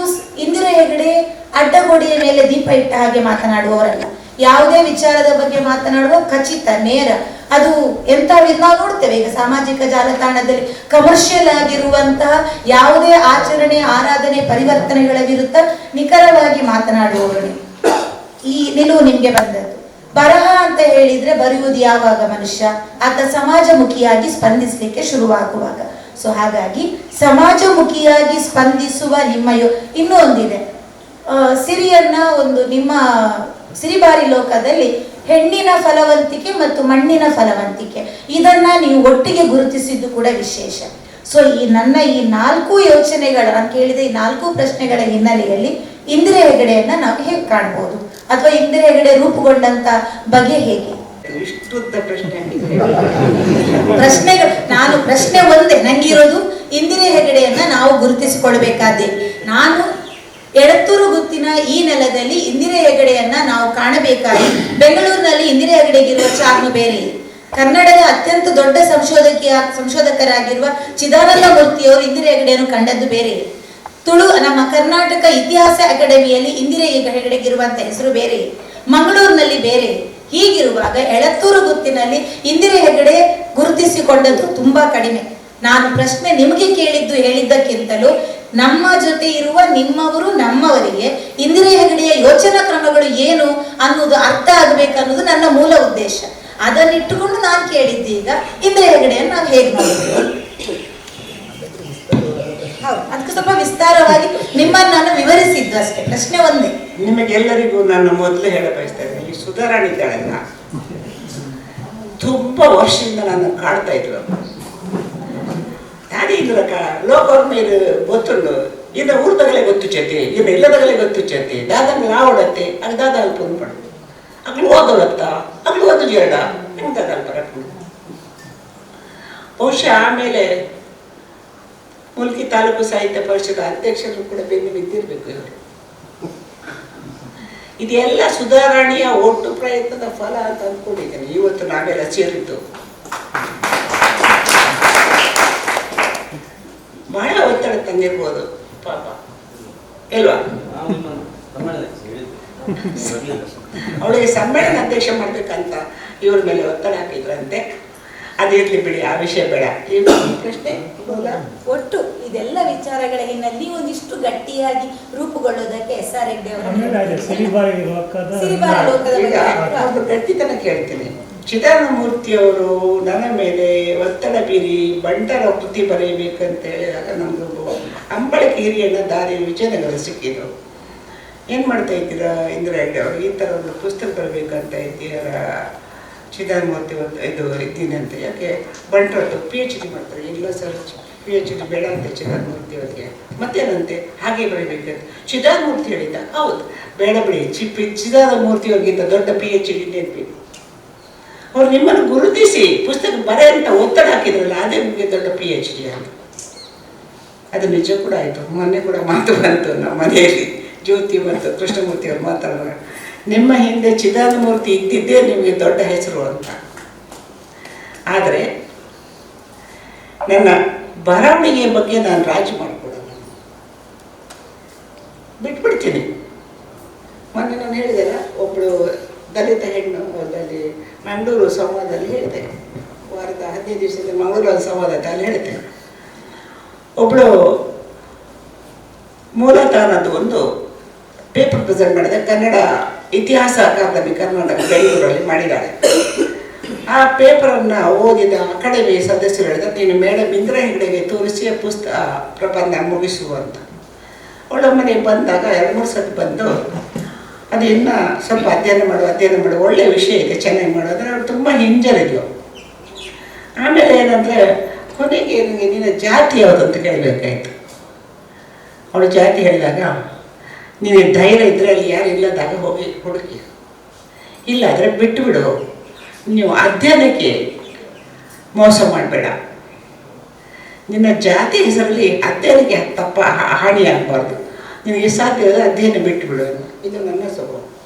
ಇಂದಿರಾ ಹೆಗಡೆ ಅಡ್ಡಗೋಡೆಯ ಮೇಲೆ ದೀಪ ಇಟ್ಟ ಹಾಗೆ ಮಾತನಾಡುವವರಲ್ಲ. ಯಾವುದೇ ವಿಚಾರದ ಬಗ್ಗೆ ಮಾತನಾಡುವ ಖಚಿತ, ನೇರ. ಅದು ಎಂತ ನಾವು ನೋಡ್ತೇವೆ ಈಗ ಸಾಮಾಜಿಕ ಜಾಲತಾಣದಲ್ಲಿ ಕಮರ್ಷಿಯಲ್ ಆಗಿರುವಂತಹ ಯಾವುದೇ ಆಚರಣೆ, ಆರಾಧನೆ, ಪರಿವರ್ತನೆಗಳ ವಿರುದ್ಧ ನಿಖರವಾಗಿ ಮಾತನಾಡುವವರು. ಈ ನಿಲುವು ನಿಮ್ಗೆ ಬಂದದ್ದು. ಬರಹ ಅಂತ ಹೇಳಿದ್ರೆ ಬರೆಯುವುದು ಯಾವಾಗ ಮನುಷ್ಯ? ಆತ ಸಮಾಜಮುಖಿಯಾಗಿ ಸ್ಪಂದಿಸಲಿಕ್ಕೆ ಶುರುವಾಗುವಾಗ. ಸೊ ಹಾಗಾಗಿ ಸಮಾಜಮುಖಿಯಾಗಿ ಸ್ಪಂದಿಸುವ ನಿಮ್ಮ ಇನ್ನೂ ಒಂದಿದೆ. ಸಿರಿಯನ್ನ ಒಂದು ನಿಮ್ಮ ಸಿರಿಬಾರಿ ಲೋಕದಲ್ಲಿ ಹೆಣ್ಣಿನ ಫಲವಂತಿಕೆ ಮತ್ತು ಮಣ್ಣಿನ ಫಲವಂತಿಕೆ, ಇದನ್ನ ನೀವು ಒಟ್ಟಿಗೆ ಗುರುತಿಸಿದ್ದು ಕೂಡ ವಿಶೇಷ. ಸೊ ನನ್ನ ಈ 4 ಯೋಚನೆಗಳ, ನಾನು ಕೇಳಿದ ಈ 4 ಪ್ರಶ್ನೆಗಳ ಹಿನ್ನೆಲೆಯಲ್ಲಿ ಇಂದಿರಾ ಹೆಗಡೆಯನ್ನ ನಾವು ಹೇಗೆ ಕಾಣ್ಬೋದು, ಅಥವಾ ಇಂದಿರಾ ಹೆಗಡೆ ರೂಪುಗೊಂಡಂತ ಬಗೆ ಹೇಗೆ? ಪ್ರಶ್ನೆ ಒಂದೇ ನಂಗಿರೋದು, ಇಂದಿರಾ ಹೆಗಡೆಯನ್ನ ನಾವು ಗುರುತಿಸಿಕೊಳ್ಬೇಕಾದ್ದೇ. ನಾನು ಎಳತ್ತೂರು ಗುತ್ತಿನ ಈ ನೆಲದಲ್ಲಿ ಇಂದಿರಾ ಹೆಗಡೆಯನ್ನ ನಾವು ಕಾಣಬೇಕಾಗಿ, ಬೆಂಗಳೂರಿನಲ್ಲಿ ಇಂದಿರಾ ಹೆಗಡೆಗಿರುವ ಚಾರ್ಮ ಬೇರೆ. ಕನ್ನಡದ ಅತ್ಯಂತ ದೊಡ್ಡ ಸಂಶೋಧಕರಾಗಿರುವ ಚಿದಾನಂದ ಮೂರ್ತಿಯವರು ಇಂದಿರಾ ಹೆಗಡೆಯನ್ನು ಕಂಡದ್ದು ಬೇರೆ. ನಮ್ಮ ಕರ್ನಾಟಕ ಇತಿಹಾಸ ಅಕಾಡೆಮಿಯಲ್ಲಿ ಇಂದಿರಾ ಹೆಗಡೆಗಿರುವಂತ ಹೆಸರು ಬೇರೆ, ಮಂಗಳೂರಿನಲ್ಲಿ ಬೇರೆ. ಹೀಗಿರುವಾಗ ಎಳತ್ತೂರು ಗುತ್ತಿನಲ್ಲಿ ಇಂದಿರಾ ಹೆಗಡೆ ಗುರುತಿಸಿಕೊಂಡದ್ದು ತುಂಬಾ ಕಡಿಮೆ. ನಾನು ಪ್ರಶ್ನೆ ನಿಮಗೆ ಹೇಳಿದ್ದಕ್ಕಿಂತಲೂ ನಮ್ಮ ಜೊತೆ ಇರುವ ನಿಮ್ಮವರು, ನಮ್ಮವರಿಗೆ ಇಂದಿರಾ ಹೆಗಡೆಯ ಯೋಚನಾ ಕ್ರಮಗಳು ಏನು ಅನ್ನೋದು ಅರ್ಥ ಆಗಬೇಕನ್ನೋದು ನನ್ನ ಮೂಲ ಉದ್ದೇಶ. ಅದನ್ನಿಟ್ಟುಕೊಂಡು ನಾನು ಕೇಳಿದ್ದೆ ಈಗ ಇಂದ್ರ ಹೆಗಡೆಯನ್ನು ನಾವು ಹೇಗೆ ನೋಡಿದ್ವಿ. ಹೌದು, ಅದಕ್ಕೆ ಸ್ವಲ್ಪ ವಿಸ್ತಾರವಾಗಿ ನಿಮ್ಮನ್ನು ನಾನು ವಿವರಿಸಿದ್ದು ಅಷ್ಟೇ. ಪ್ರಶ್ನೆ ಒಂದೇ. ನಿಮಗೆಲ್ಲರಿಗೂ ನಾನು ಮೊದಲು ಹೇಳ ಬಯಸ್ತಾ ಇದ್ದೇನೆ, ಈ ಸುಧಾರಾಣಿಗಳನ್ನ ತುಂಬ ವರ್ಷದಿಂದ ನನ್ನ ಕಾಡ್ತಾ ಇದ್ರು. ನಾನೇ ಇದ್ರಕ್ಕ ಲೋಕವ್ರ ಇದು ಗೊತ್ತುಂಡು, ಇನ್ನು ಊರ್ದಗಳೇ ಗೊತ್ತು ಚತಿ, ಇನ್ನು ಇಲ್ಲದಗಳೇ ಗೊತ್ತು ಚತಿ, ದಾದಂಗೆ ನಾವಡತ್ತೆ ಅದು ದಾದ ಅಲ್ಪ ಪಡು ಅಗ್ಳು ಓದೋಳತ್ತ ಅಗ್ಳು ಓದು ಜೇಡ ಎಂತದಲ್ಪ ಕಟ್ಕೊಂಡು. ಬಹುಶಃ ಆಮೇಲೆ ಮುಲ್ಕಿ ತಾಲೂಕು ಸಾಹಿತ್ಯ ಪರಿಷದ ಅಧ್ಯಕ್ಷರು ಕೂಡ ಬೆನ್ನು ಬಿದ್ದಿರ್ಬೇಕು ಇವರು. ಇದೆಲ್ಲ ಸುಧಾರಣೆಯ ಒಟ್ಟು ಪ್ರಯತ್ನದ ಫಲ ಅಂತ ಅಂದ್ಕೊಂಡಿದ್ದೇನೆ. ಇವತ್ತು ನಾವೆಲ್ಲ ಸೇರಿದ್ದು ಬಹಳ ಒತ್ತಡ ತಂದಿರ್ಬೋದು ಪಾಪ ಅಲ್ವಾ. ಅವಳಿಗೆ ಸಮ್ಮೇಳನ ಅಧ್ಯಕ್ಷ ಮಾಡ್ಬೇಕಂತ ಇವ್ರ ಮೇಲೆ ಒತ್ತಡ ಹಾಕಿದ್ರಂತೆ. ಅದಿರ್ಲಿ ಬಿಡಿ, ಆ ವಿಷಯ ಬೇಡ. ಈ ಪ್ರಶ್ನೆ ಒಟ್ಟು ಇದೆಲ್ಲ ವಿಚಾರಗಳ ಹಿನ್ನೆಲೆ ಒಂದಿಷ್ಟು ಗಟ್ಟಿಯಾಗಿ ರೂಪುಗೊಳ್ಳೋದಕ್ಕೆ SR ಹೆಗ್ಡೆ ಅವರ ಸಿರಿಬಾರಿ ಲೋಕದ ಒಂದು ಗಟ್ಟಿತನ ಕೇಳ್ತೀನಿ. ಚಿದಾನಂದ ಮೂರ್ತಿಯವರು ನನ್ನ ಮೇಲೆ ಒತ್ತಡ ಬೀರಿ ಬಂಟರ ಕೃತಿ ಬರೆಯಬೇಕಂತ ಹೇಳಿದಾಗ ನಮಗೂ ಅಂಬಳಕೆ ಹಿರಿಯಣ್ಣ ದಾರಿ ವಿಜಯನಗರ ಸಿಕ್ಕಿದ್ರು. ಏನು ಮಾಡ್ತಾ ಇದ್ದೀರಾ ಇಂದ್ರ ಹೆಗ್ಡೆ ಅವರು, ಈ ಥರ ಒಂದು ಪುಸ್ತಕ ಬರಬೇಕಂತ ಇದ್ದೀರ ಚಿದಾನಂದ ಮೂರ್ತಿ ಇದು ಇದ್ದೀನಿ ಅಂತ. ಯಾಕೆ ಬಂಟರದ್ದು PhD ಮಾಡ್ತಾರೆ. ಇಲ್ಲ ಸರ್, PhD ಬೇಡ ಅಂತೆ ಚಿದಾನಂದ ಮೂರ್ತಿ ಅವರಿಗೆ. ಮತ್ತೇನಂತೆ ಹಾಗೆ ಬರೀಬೇಕಂತ ಚಿದಾನಂದ ಮೂರ್ತಿ ಹೇಳಿದ್ದ. ಹೌದು, ಬೇಡ ಬಿಡಿ, ಚಿದಾನಂದ ಮೂರ್ತಿ ಅವ್ರಿಗಿಂತ ದೊಡ್ಡ PhD ನೆನಪಿದೆ. ಅವ್ರು ನಿಮ್ಮನ್ನು ಗುರುತಿಸಿ ಪುಸ್ತಕ ಬರೆ ಅಂತ ಒತ್ತಡ ಹಾಕಿದ್ರಲ್ಲ, ಅದೇ ನಿಮಗೆ ದೊಡ್ಡ PhD ಅಂತ. ಅದು ನಿಜ ಕೂಡ ಆಯಿತು. ಮೊನ್ನೆ ಕೂಡ ಮಾತು ಬಂತು ನಮ್ಮ ಮನೆಯಲ್ಲಿ, ಜ್ಯೋತಿ ಮತ್ತು ಕೃಷ್ಣಮೂರ್ತಿ ಅವರು ಮಾತಾಡುವಾಗ, ನಿಮ್ಮ ಹಿಂದೆ ಚಿದಾನಂದ ಮೂರ್ತಿ ಇದ್ದಿದ್ದೇ ನಿಮಗೆ ದೊಡ್ಡ ಹೆಸರು ಅಂತ. ಆದರೆ ನನ್ನ ಬರವಣಿಗೆ ಬಗ್ಗೆ ನಾನು ರಾಜಿ ಮಾಡಿಕೊಡಲ್ಲ, ಬಿಟ್ಬಿಡ್ತೀನಿ. ಮೊನ್ನೆ ನಾನು ಹೇಳಿದೆಲ್ಲ, ಒಬ್ಬಳು ದಲಿತ ಹೆಣ್ಣು ಅಲ್ಲಿ ಮಂಗಳೂರು ಸಂವಾದದಲ್ಲಿ ಹೇಳಿದೆ, ವಾರದ 15 ದಿವಸದ ಮಂಗಳೂರು ಸಂವಾದದಲ್ಲಿ ಹೇಳಿದೆ. ಒಬ್ಬಳು ಮೂಲತಃ ಒಂದು ಪೇಪರ್ ಪ್ರೆಸೆಂಟ್ ಮಾಡಿದೆ, ಕನ್ನಡ ಇತಿಹಾಸ ಅಕಾಡೆಮಿ ಕರ್ನಾಟಕ ಬೆಂಗಳೂರಲ್ಲಿ ಮಾಡಿದ್ದಾಳೆ. ಆ ಪೇಪರನ್ನು ಓದಿದ ಅಕಾಡೆಮಿ ಸದಸ್ಯರು ಹೇಳಿದ, ನೀನು ಮೇಡಮ್ ಇಂದ್ರ ಹೆಗ್ಡೆಗೆ ತೋರಿಸಿ ಪುಸ್ತಕ ಪ್ರಬಂಧ ಮುಗಿಸುವ ಅಂತ. ಅವಳ ಮನೆಗೆ ಬಂದಾಗ 2-3 ಸತಿ ಬಂದು ಅದು ಇನ್ನೂ ಸ್ವಲ್ಪ ಅಧ್ಯಯನ ಮಾಡು, ಒಳ್ಳೆಯ ವಿಷಯ ಇದೆ, ಚೆನ್ನಾಗಿ ಮಾಡೋದ್ರೆ ಅವಳು ತುಂಬ ಹಿಂಜರಿದ್ಲು. ಆಮೇಲೆ ಏನಂದರೆ ಕೊನೆಗೆ ನನಗೆ ನಿನ್ನ ಜಾತಿ ಯಾವುದು ಅಂತ ಕೇಳಬೇಕಾಯ್ತು. ಅವಳು ಜಾತಿ ಹೇಳಿದಾಗ, ನೀನು ಧೈರ್ಯ ಇದ್ದರೆ ಅಲ್ಲಿ ಯಾರು ಇಲ್ಲದಾಗ ಹೋಗಿ ಹುಡುಕಿ, ಇಲ್ಲಾದರೆ ಬಿಟ್ಟು ಬಿಡು, ನೀವು ಅಧ್ಯಯನಕ್ಕೆ ಮೋಸ ಮಾಡಬೇಡ, ನಿನ್ನ ಜಾತಿ ಹೆಸರಲ್ಲಿ ಅಧ್ಯಯನಕ್ಕೆ ತಪ್ಪ ಹಾನಿಯಾಗಬಾರ್ದು, ನಿನಗೆ ಸಾಧ್ಯ ಇರೋದು ಅಧ್ಯಯನ ಬಿಟ್ಟು ಬಿಡು. ಇದು ನನ್ನ ಸ್ವಭಾವ.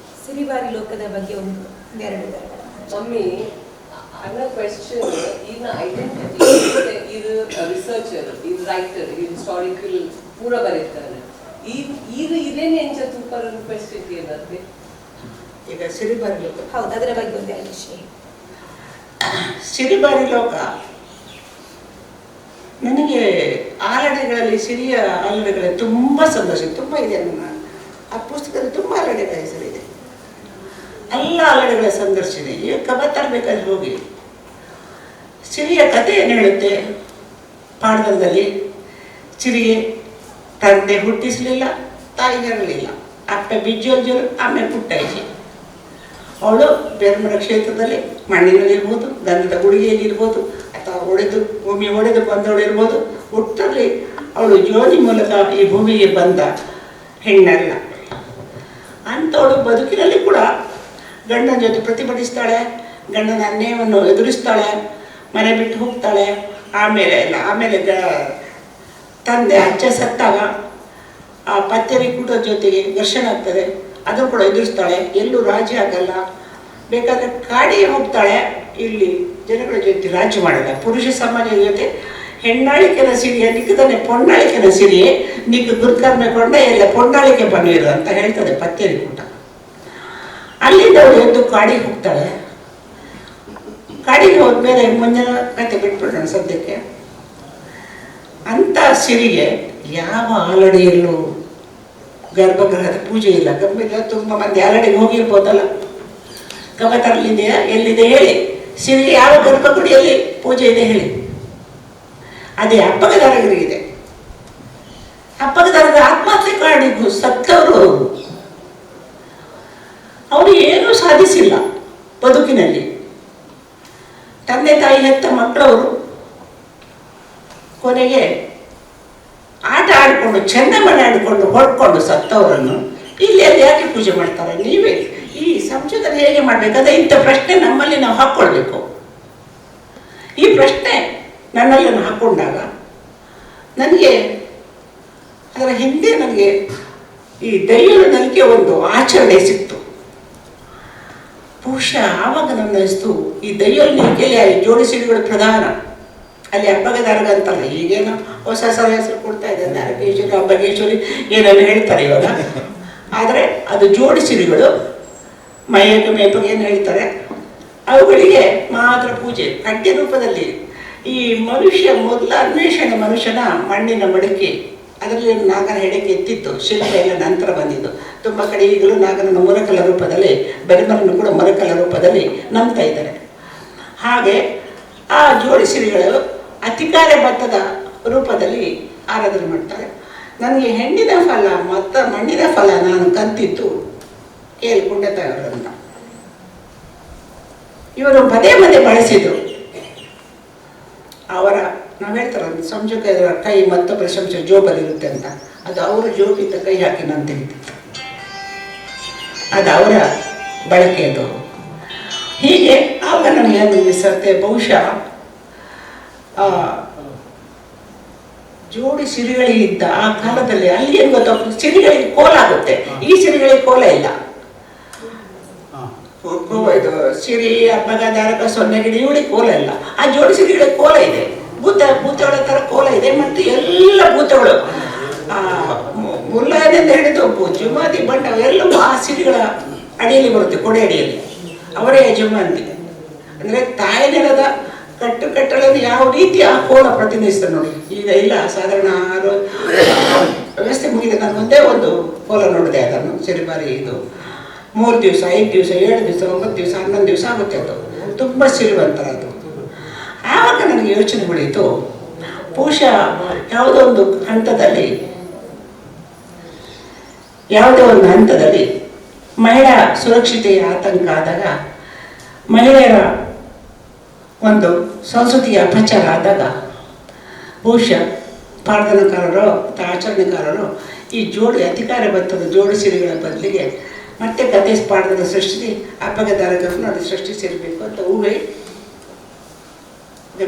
ಸಿರಿಬಾರಿ ಲೋಕದ ಬಗ್ಗೆ ಒಂದೆರಡು ಮಮ್ಮಿ, ನನ್ನ ಕ್ವೆಶ್ಚನ್, ಈಗಿನ ಐಡೆಂಟಿಟಿ ಇದು ರಿಸರ್ಚರ್, ಇದು ರೈಟರ್, ಇದು ಹಿಸ್ಟಾರಿಕಲ್ ಪೂರ ಬರೀತಾರೆ. ಇದು ಇದೇನೇ ಎಂಚ ತೂಕರ ಕ್ವೆಶ್ಚನ್ ಏನಂತೆ ಈಗ ಸಿರಿಬಾರಿ ಲೋಕ. ಹೌದು, ಅದರ ಬಗ್ಗೆ ಒಂದೆರಡು ವಿಷಯ. ಸಿರಿಬಾರಿ ಲೋಕ ನನಗೆ ಆಲಡೆಗಳಲ್ಲಿ, ಸಿರಿಯ ಆಲಡೆಗಳಲ್ಲಿ ತುಂಬ ಸಂತೋಷ, ತುಂಬ ಇದೆ. ನನ್ನ ಆ ಪುಸ್ತಕದಲ್ಲಿ ತುಂಬ ಆಲಡೆಗಳ ಹೆಸರಿದೆ. ಎಲ್ಲ ಆಲಡೆಗಳ ಸಂದರ್ಶನ. ಈಗ ಕಬ ತರಬೇಕಾದ್ರೆ ಹೋಗಿ ಸಿರಿಯ ಕಥೆ ಏನು ಹೇಳುತ್ತೆ. ಪಾಂಡವದಲ್ಲಿ ಸಿರಿಗೆ ತಂದೆ ಹುಟ್ಟಿಸಲಿಲ್ಲ, ತಾಯಿ ಇರಲಿಲ್ಲ, ಅಪ್ಪ ಬಿಜ್ಜೋಜ್ಜರು, ಆಮೇಲೆ ಪುಟ್ಟೈಜಿ. ಅವಳು ಬೇರ್ಮರ ಕ್ಷೇತ್ರದಲ್ಲಿ ಮಣ್ಣಿನಲ್ಲಿರ್ಬೋದು, ಗಂಧದ ಗುಡಿಗೆಯಲ್ಲಿರ್ಬೋದು, ಅಥವಾ ಭೂಮಿ ಒಡೆದು ಬಂದವಳು ಇರ್ಬೋದು. ಒಟ್ಟಲ್ಲಿ ಅವಳು ಯೋನಿ ಮೂಲಕ ಈ ಭೂಮಿಗೆ ಬಂದ ಹೆಣ್ಣಲ್ಲ. ಅಂಥವಳು ಬದುಕಿನಲ್ಲಿ ಕೂಡ ಗಂಡನ ಜೊತೆ ಪ್ರತಿಭಟಿಸ್ತಾಳೆ, ಗಂಡನ ಅನ್ಯಾಯವನ್ನು ಎದುರಿಸ್ತಾಳೆ, ಮನೆ ಬಿಟ್ಟು ಹೋಗ್ತಾಳೆ. ಆಮೇಲೆ ತಂದೆ ಅಜ್ಜ ಸತ್ತಾಗ ಆ ಪತ್ಯರಿ ಕೂಟದ ಜೊತೆಗೆ ಘರ್ಷಣೆ ಆಗ್ತದೆ, ಅದು ಕೂಡ ಎದುರಿಸ್ತಾಳೆ. ಎಲ್ಲೂ ರಾಜ್ಯ ಆಗಲ್ಲ, ಬೇಕಾದರೆ ಕಾಡಿಗೆ ಹೋಗ್ತಾಳೆ. ಇಲ್ಲಿ ಜನಗಳ ಜೊತೆ ರಾಜ್ಯ ಮಾಡಲ್ಲ. ಪುರುಷ ಸಮಾಜದ ಜೊತೆ ಹೆಣ್ಣಾಳಿಕೆನ ಸಿರಿಯ ನಿಕ್ಕದನೆ ಪೊಣ್ಣಾಳಿಕೆನ ಸಿರಿಯೇ ನಿಕ್ಕ ದುರ್ಕರ್ಮೆ ಕೊಂಡ ಎಲ್ಲ ಪೊಣ್ಣಾಳಿಕೆ ಬನ್ನಿರು ಅಂತ ಹೇಳ್ತದೆ ಪತ್ಯರಿ ಕೂಟ. ಅಲ್ಲಿಂದ ಅವಳು ಎದ್ದು ಕಾಡಿಗೆ ಹೋಗ್ತಾಳೆ. ಕಾಡಿಗೆ ಹೋದ್ಮೇಲೆ ಮುಂದಿನ ಕತೆ ಬಿಟ್ಬಿಡೋಣ ಸದ್ಯಕ್ಕೆ. ಅಂಥ ಸಿರಿಗೆ ಯಾವ ಆಲಡಿಯಲ್ಲೂ ಗರ್ಭಗೃಹದ ಪೂಜೆ ಇಲ್ಲ, ಗಂಭೀರ. ತುಂಬ ಮಂದಿ ಆಲಡಿಗೆ ಹೋಗಿರ್ಬೋದಲ್ಲ, ಗಮತರಲ್ಲಿದೆಯಾ ಎಲ್ಲಿದೆ ಹೇಳಿ. ಸಿರಿಗೆ ಯಾವ ಗರ್ಭಗುಡಿಯಲ್ಲಿ ಪೂಜೆ ಇದೆ ಹೇಳಿ? ಅದೇ ಅಪ್ಪಗದಾರಗರಿಗಿದೆ. ಅಪ್ಪಗದಾರರ ಆತ್ಮಹತ್ಯೆ ಕಾರಣಿಗೂ ಸತ್ತವರು ಅವರು ಏನೂ ಸಾಧಿಸಿಲ್ಲ ಬದುಕಿನಲ್ಲಿ. ತಂದೆ ತಾಯಿ ಹೆತ್ತ ಮಕ್ಕಳವರು ಕೊನೆಗೆ ಆಟ ಆಡಿಕೊಂಡು ಚೆನ್ನಮನೆ ಆಡಿಕೊಂಡು ಹೊಡ್ಕೊಂಡು ಸತ್ತವರನ್ನು ಇಲ್ಲಿ ಅಲ್ಲಿ ಯಾಕೆ ಪೂಜೆ ಮಾಡ್ತಾರೆ? ನೀವೇ ಈ ಸಂಶೋಧನೆ ಹೇಗೆ ಮಾಡಬೇಕಾದ್ರೆ ಇಂಥ ಪ್ರಶ್ನೆ ನಮ್ಮಲ್ಲಿ ನಾವು ಹಾಕ್ಕೊಳ್ಬೇಕು. ಈ ಪ್ರಶ್ನೆ ನನ್ನಲ್ಲಿ ನಾನು ಹಾಕ್ಕೊಂಡಾಗ ನನಗೆ ಅದರ ಹಿಂದೆ ನನಗೆ ಈ ದೈವದಲ್ಲಿ ಒಂದು ಆಚರಣೆ ಸಿಕ್ತು. ಬಹುಶಃ ಆವಾಗ ನನ್ನ ಅನಿಸ್ತು ಈ ದೈವಲಿಕೆಯಲ್ಲಿ ಅಲ್ಲಿ ಜೋಡಿಸಿಡಿಗಳು ಪ್ರಧಾನ. ಅಲ್ಲಿ ಅಬ್ಬಗದಾರಗ ಅಂತಲ್ಲ, ಈಗೇನೋ ಹೊಸ ಹೆಸರು ಕೊಡ್ತಾ ಇದ್ದಾರೆ, ನರಕೇಶ್ವರಿ ಅಬ್ಬಗೇಶ್ವರಿ ಏನೆಲ್ಲ ಹೇಳ್ತಾರೆ ಇವಾಗ. ಆದರೆ ಅದು ಜೋಡಿಸಿಡಿಗಳು ಮೈಯಗೆ ಮೇಪಗೆ ಏನು ಹೇಳ್ತಾರೆ, ಅವುಗಳಿಗೆ ಮಾತ್ರ ಪೂಜೆ ಕಡ್ಡೆ ರೂಪದಲ್ಲಿ. ಈ ಮನುಷ್ಯ ಮೊದಲ ಅನ್ವೇಷಣೆ ಮನುಷ್ಯನ ಮಣ್ಣಿನ ಮಡಿಕೆ, ಅದರಲ್ಲಿ ನಾಗನ ಹೆಡೆಗೆ ಎತ್ತಿತ್ತು. ಶಿಲ್ಪ ಎಲ್ಲ ನಂತರ ಬಂದಿದ್ದು. ತುಂಬ ಕಡೆ ಈಗಲೂ ನಾಗನನ್ನು ಮೊರಕಲ ರೂಪದಲ್ಲಿ, ಬೆರಮರನ್ನು ಕೂಡ ಮೊರಕಲ ರೂಪದಲ್ಲಿ ನಂಬ್ತಾ ಇದ್ದಾರೆ. ಹಾಗೆ ಆ ಜೋಡಿಸಿರಿಗಳು ಅತಿಕಾರ್ಯ ಭತ್ತದ ರೂಪದಲ್ಲಿ ಆರಾಧನೆ ಮಾಡ್ತಾರೆ. ನನಗೆ ಹೆಣ್ಣಿನ ಫಲ ಮತ್ತು ಮಣ್ಣಿನ ಫಲ ನಾನು ಕಲ್ತಿದ್ದು ಕೇಳಿಕೊಂಡೆ ತಾಯವರನ್ನು. ಇವರು ಪದೇ ಪದೇ ಬಳಸಿದರು. ಅವರ ನಾವು ಹೇಳ್ತಾರಲ್ಲ, ಸಂಶೋಧಕರ ಕೈ ಮತ್ತೊಬ್ಬರ ಸಂಶಯ ಜೋಬಲ್ಲಿರುತ್ತೆ ಅಂತ, ಅದು ಅವರ ಜೋಬಿದ್ದ ಕೈ ಹಾಕಿ ನಾನು ತೆಗಿತಿತ್ತು. ಅದು ಅವರ ಬಳಕೆಯದು. ಹೀಗೆ ಆಗ ನನಗೆ ಅನಿಸುತ್ತೆ, ಬಹುಶಃ ಜೋಡಿ ಸಿರಿಗಳಿದ್ದ ಆ ಕಾಲದಲ್ಲಿ ಅಲ್ಲಿ ಏನು ಗೊತ್ತಾಗ್ತದೆ, ಸಿರಿಗಳಿಗೆ ಕೋಲಾಗುತ್ತೆ. ಈ ಸಿರಿಗಳಿಗೆ ಕೋಲ ಇಲ್ಲ. ಇದು ಸಿರಿ ಅಬ್ಬಗದಾರಕ ಸೊನ್ನೆಗಿಡಿ ಇವಳಿಗೆ ಕೋಲ ಇಲ್ಲ. ಆ ಜೋಡಿ ಸಿರಿಗಳಿಗೆ ಕೋಲ ಇದೆ. ಭೂತಗಳ ಥರ ಕೋಲ ಇದೆ. ಮತ್ತು ಎಲ್ಲ ಭೂತಗಳು ಮುಲ್ಲಾಯದಿಂದ ಹಿಡಿದು ಜುಮಾದಿ ಬಂಡ ಎಲ್ಲವೂ ಆ ಸಿರಿಗಳ ಅಡಿಯಲ್ಲಿ ಬರುತ್ತೆ, ಕೊಡೆ ಅಡಿಯಲ್ಲಿ. ಅವರೇ ಯಜಮಾನಿ. ಅಂದರೆ ತಾಯಿನೆಲದ ಕಟ್ಟುಕಟ್ಟಳನ್ನು ಯಾವ ರೀತಿ ಆ ಕೋಲ ಪ್ರತಿನಿಧಿಸ್ತದೆ ನೋಡಿ. ಈಗ ಇಲ್ಲ, ಸಾಧಾರಣ ವ್ಯವಸ್ಥೆ ಮುಗಿದೆ. ನಾನು ಒಂದೇ ಒಂದು ಕೋಲ ನೋಡಿದೆ, ಅದನ್ನು ಸಿರಿಬಾರಿ ಇದು 3 ದಿವಸ 5 ದಿವಸ 7 ದಿವಸ 9 ದಿವಸ 11 ದಿವಸ ಆಗುತ್ತೆ. ಅದು ತುಂಬ ಸಿರಿವಂತರ. ಅದು ಆವಾಗ ನನಗೆ ಯೋಚನೆ ಬೆಳೀತು, ಬಹುಶಃ ಯಾವುದೋ ಒಂದು ಹಂತದಲ್ಲಿ ಮಹಿಳಾ ಸುರಕ್ಷತೆಯ ಆತಂಕ ಆದಾಗ, ಮಹಿಳೆಯರ ಒಂದು ಸಂಸ್ಕೃತಿಯ ಅಪಚಾರ ಆದಾಗ, ಬಹುಶಃ ಪ್ರಾರ್ಥನಾಕಾರರು ಮತ್ತು ಆಚರಣೆಕಾರರು ಈ ಅಧಿಕಾರ ಭತ್ತದ ಜೋಡಿ ಸಿರಿಗಳ ಬದಲಿಗೆ ಮತ್ತೆ ಕಥೆ ಪಾಠದ ಸೃಷ್ಟಿಸಿ ಅಪ್ಪಗದಾರಕವನ್ನು ಅದು ಸೃಷ್ಟಿಸಿರಬೇಕು ಅಂತ ಊಹೆ.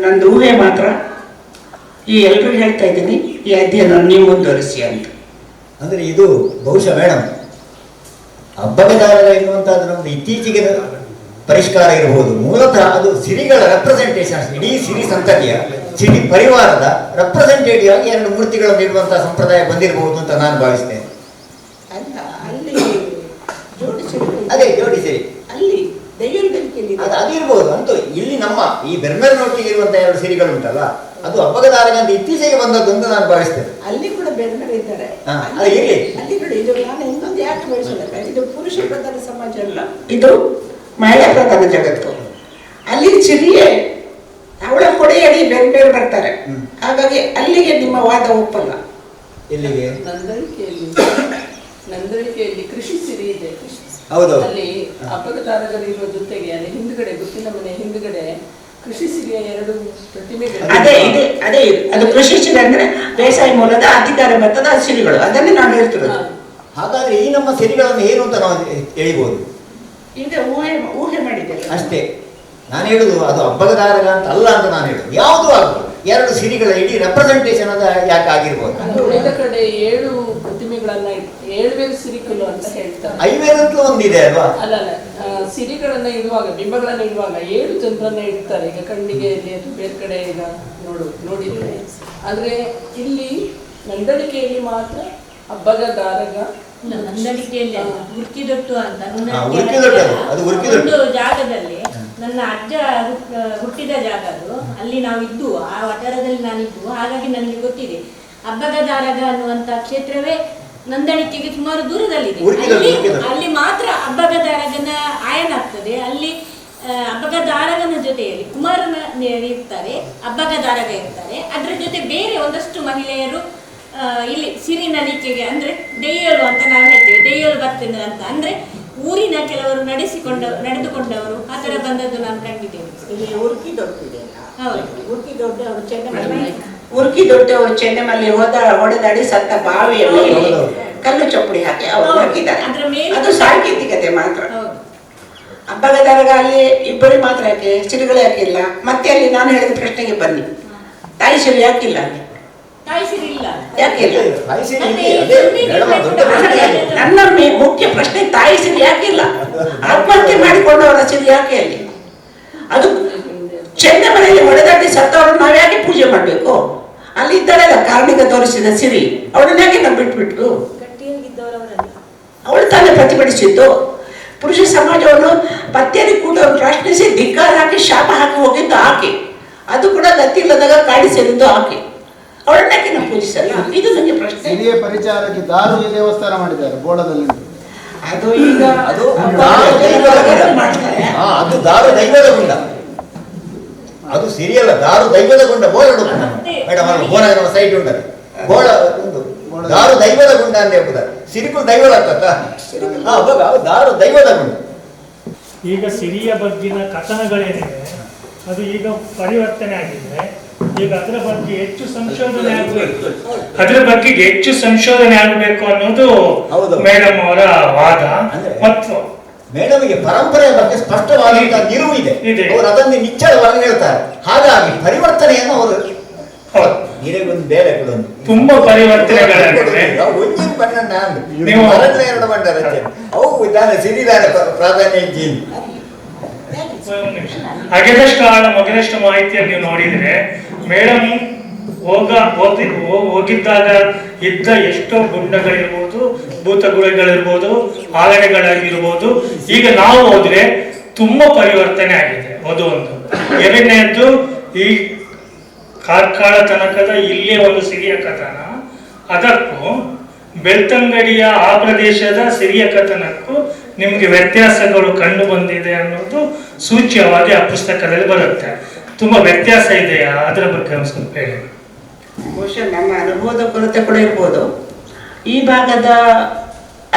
ನಂದು ಊಹೆ ಮಾತ್ರ. ಈ ಎಲ್ಲರೂ ಹೇಳ್ತಾ ಇದ್ದೀನಿ, ಈ ಅಧ್ಯಯನ ನೀವು ಮುಂದುವರಿಸಿ ಅಂತ. ಅಂದರೆ ಇದು ಬಹುಶಃ ಮೇಡಮ್ ಹಬ್ಬಗದಾರ ಎನ್ನುವಂಥದ್ದು ನಮ್ದು ಇತ್ತೀಚೆಗೆ ಪರಿಷ್ಕಾರ ಇರಬಹುದು. ಮೂಲತಃ ಅದು ಸಿರಿಗಳ ರೆಪ್ರೆಸೆಂಟೇಷನ್, ಇಡೀ ಸಿರಿ ಸಂತತಿಯ ಸಿರಿ ಪರಿವಾರದ ರೆಪ್ರೆಸೆಂಟೇಟಿವ್ ಆಗಿ 2 ಮೂರ್ತಿಗಳನ್ನು ಇಡುವಂತಹ ಸಂಪ್ರದಾಯ ಬಂದಿರಬಹುದು ಅಂತ ನಾನು ಭಾವಿಸ್ತೇನೆ. ಅಲ್ಲ, ಅಲ್ಲಿ ಜೋಡಿಸಿ ಅದೇ ಜೋಡಿಸಿರಿ ಅಲ್ಲಿ ದೈವಲಿಕೆಯಲ್ಲಿ ಅದಿರ್ಬೋದು ಅಂತೂ. ಇಲ್ಲಿ ನಮ್ಮ ಈ ಬೆರ್ಮೆರ್ನೊಟ್ಟಿಗೆ ಇರುವಂತಹ 2 ಸಿರಿಗಳು ಉಂಟಲ್ಲ, ಅದು ಹಬ್ಬಗದಾರಗ ಅಂತ ಇತ್ತೀಚೆಗೆ ಬಂದದ್ದು ಅಂತ ನಾನು ಭಾವಿಸ್ತೇನೆ. ಅಲ್ಲಿ ಕೂಡ ಬೆರ್ಮರ್ ಇದ್ದಾರೆ. ಅಲ್ಲಿ ನೋಡಿ, ಇದು ನಾನು ಇನ್ನೊಂದು ಯಾಕೆ ಬೆಳೆಸೋದಲ್ಲ, ಇದು ಪುರುಷ ಪ್ರಧಾನ ಸಮಾಜ ಅಲ್ಲ, ಇದು ಮಹಿಳಾ ಪ್ರಧಾನ ಜಗತ್ತು. ಅಲ್ಲಿ ಸಿರಿಯೇ ಅವಳ ಕೊಡೆಯಡಿ ಬೇರೆ ಬೇರೆ ಬರ್ತಾರೆ. ಹಾಗಾಗಿ ಅಲ್ಲಿಗೆ ನಿಮ್ಮ ವಾದ ಒಪ್ಪಲ್ಲ. ಎಲ್ಲಿಗೆ? ನಂದಳಿಕೆಯಲ್ಲಿ ಕೃಷಿ ಸಿರಿ ಇದೆ. ಹೌದು. ಅಲ್ಲಿ ಅಪಘಾತಗಳಿರುವ ಜೊತೆಗೆ ಅಲ್ಲಿ ಹಿಂದ್ಗಡೆ ಗುತ್ತಿನ ಮನೆ ಹಿಂದ್ಗಡೆ ಕೃಷಿ ಸಿರಿಯ 2 ಪ್ರತಿಮೆಗಳು. ಅದೇ ಅದು ಕೃಷಿ ಸಿರಿ ಅಂದ್ರೆ ಬೇಸಾಯ ಮೂಲದ ಅಧಿಕಾರ ಭತ್ತದ ಸಿರಿಗಳು, ಅದನ್ನೇ ನಾನು ಹೇಳ್ತಿರೋದು. ಹಾಗಾದ್ರೆ ಈ ನಮ್ಮ ಸಿರಿಗಳನ್ನು ಏನು ಅಂತ ನಾವು ಹೇಳಿಬಹುದು. ಈಗ ಊಹೆ ಮಾಡಿದ್ದೇನೆ ಅಷ್ಟೇ. ನಾನು ಹೇಳುದು ಅದು ಹಬ್ಬಗದಾರಗ ಅಂತ ಅಲ್ಲ ಅಂತ ನಾನು ಹೇಳುದು. ಯಾವುದು ಆಗ್ಬೋದು, 2 ಸಿರಿಗಳ ಇಡೀ ರೆಪ್ರೆಸೆಂಟೇಷನ್ ಅದ ಯಾಕೆ ಆಗಿರ್ಬೋದು. ಉಳಿದ ಕಡೆ 7 ಪ್ರತಿಮೆಗಳನ್ನ 7 ಸಿರಿಕಲ್ಲು ಅಂತ ಹೇಳ್ತಾರೆ. 5 ಒಂದಿದೆ ಅಲ್ವಾ? ಅಲ್ಲ, ಸಿರಿಗಳನ್ನ ಇಡುವಾಗ, ಬಿಂಬಗಳನ್ನ ಇಡುವಾಗ 7 ಜನರನ್ನ ಇಡ್ತಾರೆ. ಈಗ ಕಣ್ಣಿಗೆ ಬೇರೆ ಕಡೆ ಈಗ ನೋಡಿದ್ರೆ, ಆದ್ರೆ ಇಲ್ಲಿ ನಂದಳಿಕೆಯಲ್ಲಿ ಮಾತ್ರ ಹಬ್ಬಗದಾರಗ ನಂದಳಿಕೆಯಲ್ಲಿ ಉರ್ಕಿದೊಟ್ಟು ಅಂತ ಒಂದು ಜಾಗದಲ್ಲಿ ನನ್ನ ಅಜ್ಜ ಹುಟ್ಟಿದ ಜಾಗ ಅದು. ಅಲ್ಲಿ ನಾವಿದ್ದು, ಆ ವಠಾರದಲ್ಲಿ ನಾನಿದ್ದು, ಹಾಗಾಗಿ ನನಗೆ ಗೊತ್ತಿದೆ. ಹಬ್ಬಗದಾರಗ ಅನ್ನುವಂತ ಕ್ಷೇತ್ರವೇ ನಂದಳಿಕೆಗೆ ಸುಮಾರು ದೂರದಲ್ಲಿದೆ. ಅಲ್ಲಿ ಮಾತ್ರ ಹಬ್ಬಗದಾರಗನ ಆಯನ ಆಗ್ತದೆ. ಅಲ್ಲಿ ಅಬ್ಬಗದಾರಗನ ಜೊತೆಯಲ್ಲಿ ಕುಮಾರನ ಇರ್ತಾರೆ, ಅಬ್ಬಗದಾರಗ ಇರ್ತಾರೆ. ಅದರ ಜೊತೆ ಬೇರೆ ಒಂದಷ್ಟು ಮಹಿಳೆಯರು ಇಲ್ಲಿ ಸಿರಿ ನಲಿಕೆಗೆ ಅಂದರೆ ದೆಯ್ಯಲು ಅಂತ ನಾವು ಹೇಳ್ತೇವೆ, ದೆಯ್ಯಲು ಬರ್ತೇನೆ ಅಂತ, ಅಂದರೆ ಊರಿನ ಕೆಲವರು ನಡೆದುಕೊಂಡವರು ಆ ಥರ ಬಂದದ್ದು ನಾನು ಕಂಡಿದ್ದೇನೆ. ಇಲ್ಲಿ ಉರ್ಕಿ ದೊಡ್ಡ ಹೌದು, ಉರ್ಕಿ ದೊಡ್ಡ ಅವರು ಚೆನ್ನಮಲ್ಲಿ ಹೊಡೆದಾಡಿ ಸತ್ತ ಬಾವಿಯಲ್ಲಿ ಕಲ್ಲು ಚಪ್ಪಡಿ ಹಾಕಿ ಅವರು ಹಾಕಿದ್ದಾರೆ. ಅದು ಸಾಂಕೇತಿಕತೆ ಮಾತ್ರ. ಹಬ್ಬಗದಾಗ ಅಲ್ಲಿ ಇಬ್ಬರು ಮಾತ್ರ ಯಾಕೆ, ಸಿರಿಗಳು ಯಾಕಿಲ್ಲ? ಮತ್ತೆ ಅಲ್ಲಿ ನಾನು ಹೇಳಿದ ಪ್ರಶ್ನೆಗೆ ಬನ್ನಿ, ತಾಯಿ ಸಿರಿ ಯಾಕಿಲ್ಲ ಅಲ್ಲಿ? ಯಾಕಿಲ್ಲ? ನನ್ನ ಮುಖ್ಯ ಪ್ರಶ್ನೆ ತಾಯಿ ಸಿರಿ ಯಾಕಿಲ್ಲ? ಆತ್ಮಹತ್ಯೆ ಮಾಡಿಕೊಂಡವರ ಸಿರಿ ಯಾಕೆ ಅಲ್ಲಿ? ಅದು ಚೆನ್ನಮನೆಯಲ್ಲಿ ಹೊಡೆದಾಡಿ ಸತ್ತವರು ನಾವು ಯಾಕೆ ಪೂಜೆ ಮಾಡಬೇಕು? ಅಲ್ಲಿ ಇದ್ದಾರಲ್ಲ ಕಾರ್ಣಿಕ ತೋರಿಸಿದ ಸಿರಿ, ಅವಳನ್ನ ಯಾಕೆ ನಾವು ಬಿಟ್ಬಿಟ್ಟು? ಅವಳು ತಾನೇ ಪ್ರತಿಭಟಿಸಿದ್ದು. ಪುರುಷ ಸಮಾಜವನ್ನು ಪತ್ತೆಯಲ್ಲಿ ಕೂಟವನ್ನು ಪ್ರಶ್ನಿಸಿ ಧಿಕ್ಕಾರ ಹಾಕಿ ಶಾಪ ಹಾಕಿ ಹೋಗಿದ್ದು ಆಕೆ. ಅದು ಕೂಡ ಗತಿಯಿಲ್ಲದಾಗ ಕಾಡಿ ಸೇರಿದ್ದು ಆಕೆ. ಅವಳನ್ನಕ್ಕೆ ನಾವು ಪೂಜಿಸಲ್ಲ? ಇದು ನನಗೆ ಪ್ರಶ್ನೆ. ಹಿರಿಯ ಪರಿಚಾರಕ್ಕೆ ದಾರು ದೇವಸ್ಥಾನ ಮಾಡಿದ್ದಾರೆ ಬೋಳದಲ್ಲಿ. ಅದು ಈಗ ಅದು ದಾರು ದೈವದ ಗುಂಡ, ಅದು ಸಿರಿಯಲ್ಲ, ದಾರು ದೈವದ ಗುಂಡ. ಬೋಳಡು ಮೇಡಮ್ ಅಲ್ಲಿ ಬೋಳ ಸೈಡ್ ಉಂಟದು ಬೋಳ ಒಂದು ದಾರು ದೈವದ ಗುಂಡ ಅಂತ ಹೇಳ್ತಾರೆ. ಸಿರಿಕುಲ್ ದೈವದ ಆಗ್ತದ ದಾರು ದೈವದ ಗುಂಡ. ಈಗ ಸಿರಿಯ ಬಗ್ಗಿನ ಕಥನಗಳೇನಿದೆ ಅದು ಈಗ ಪರಿವರ್ತನೆ ಆಗಿದೆ. ಈಗ ಅದರ ಬಗ್ಗೆ ಹೆಚ್ಚು ಸಂಶೋಧನೆ ಆಗಬೇಕು, ಅನ್ನೋದು ಮೇಡಮ್ ಅವರ ವಾದ. ಮತ್ತು ಮೇಡಮ್ಗೆ ಪರಂಪರೆಯ ಬಗ್ಗೆ ಸ್ಪಷ್ಟವಾದಂತಹ ನಿಲುವು ಇದೆ, ಅವರು ಅದನ್ನು ನಿಚ್ಚಳವಾಗಿ ಹೇಳ್ತಾರೆ. ಹಾಗಾಗಿ ಪರಿವರ್ತನೆಯನ್ನು ಅವರು ನೀರಿಗೊಂದು ಬೇರೆ ತುಂಬಾ ಪರಿವರ್ತನೆಗಳಿವೆ. ನೀವು ಎರಡು ಬಂಡ ರಚನೆ ಅವು ವಿಧಾನ ಸಿರಿದಾನ ಪ್ರಾಧಾನ್ಯ ಇದ್ದೀನಿ. ಅಗೆದಷ್ಟು ಆಳ ಮಗದಷ್ಟು ಮಾಹಿತಿಯನ್ನು ನೀವು ನೋಡಿದ್ರೆ ಮೇಡಮ್ ಹೋಗಿದ್ದಾಗ ಇದ್ದ ಎಷ್ಟೋ ಗುಂಡಗಳಿರ್ಬೋದು, ಭೂತಗುಳಿಗಳಿರ್ಬೋದು, ಆಲನೆಗಳಾಗಿರ್ಬೋದು, ಈಗ ನಾವು ಹೋದ್ರೆ ತುಂಬಾ ಪರಿವರ್ತನೆ ಆಗಿದೆ. ಅದು ಒಂದು. ಎರಡನೇದ್ದು ಈ ಕಾರ್ಕಳ ತನಕದ ಇಲ್ಲೇ ಒಂದು ಸಿರಿಯ ಕಥನ, ಅದಕ್ಕೂ ಬೆಳ್ತಂಗಡಿಯ ಆ ಪ್ರದೇಶದ ಸಿರಿಯ ಕಥನಕ್ಕೂ ನಿಮಗೆ ವ್ಯತ್ಯಾಸಗಳು ಕಂಡು ಬಂದಿದೆ ಅನ್ನೋದು ಸೂಚ್ಯವಾಗಿ ಆ ಪುಸ್ತಕದಲ್ಲಿ ಬರುತ್ತೆ. ತುಂಬಾ ವ್ಯತ್ಯಾಸ ಇದೆಯಾ? ಅದರ ಬಗ್ಗೆ ಒಂದು ಸ್ವಲ್ಪ ಹೇಳಿ. ಬಹುಶಃ ನಮ್ಮ ಅನುಭವದ ಕೊರತೆ ಕೂಡ ಇರ್ಬೋದು. ಈ ಭಾಗದ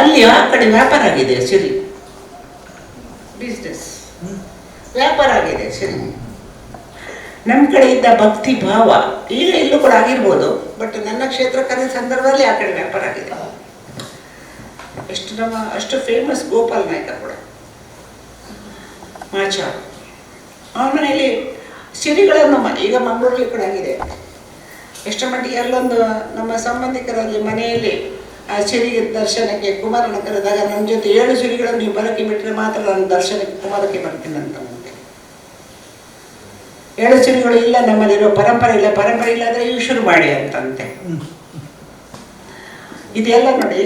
ಅಲ್ಲಿ ಆ ಕಡೆ ವ್ಯಾಪಾರ ಆಗಿದೆ, ಸಿರಿ ಬಿಸ್ನೆಸ್ ವ್ಯಾಪಾರ ಆಗಿದೆ ಸಿರಿ. ನಮ್ಮ ಕಡೆ ಇದ್ದ ಭಕ್ತಿ ಭಾವ ಈಗ ಇಲ್ಲೂ ಕೂಡ ಆಗಿರ್ಬೋದು, ಬಟ್ ನನ್ನ ಕ್ಷೇತ್ರ ಕರೆ ಸಂದರ್ಭದಲ್ಲಿ ಆ ಕಡೆ ವ್ಯಾಪಾರ ಆಗಿದೆ. ಅಷ್ಟು ಫೇಮಸ್ ಗೋಪಾಲ್ ನಾಯ್ಕ ಕೂಡ ಮಾಚ ಅವನ ಮನೆಯಲ್ಲಿ ಸಿರಿಗಳನ್ನು ಈಗ ಮಂಗಳೂರಲ್ಲಿ ಕೂಡ ಆಗಿದೆ. ಎಷ್ಟರ ಮಟ್ಟಿಗೆ ಅಲ್ಲೊಂದು ನಮ್ಮ ಸಂಬಂಧಿಕರಲ್ಲಿ ಮನೆಯಲ್ಲಿ ಆ ಸಿರಿ ದರ್ಶನಕ್ಕೆ ಕುಮಾರನ ಕರೆದಾಗ ನನ್ನ ಜೊತೆ 7 ಸಿರಿಗಳನ್ನು ನೀವು ಬರಕ್ಕೆ ಬಿಟ್ಟರೆ ಮಾತ್ರ ನಾನು ದರ್ಶನಕ್ಕೆ ಕುಮಾರಕ್ಕೆ ಬರ್ತೀನಿ ಅಂತ. ಮುಂದೆ 7 ಸಿರಿಗಳು ಇಲ್ಲ, ನಮ್ಮಲ್ಲಿರೋ ಪರಂಪರೆ ಇಲ್ಲ, ಪರಂಪರೆ ಇಲ್ಲ ಅಂದರೆ ಇವು ಶುರು ಮಾಡಿ ಅಂತಂತೆ. ಇದೆಲ್ಲ ನೋಡಿ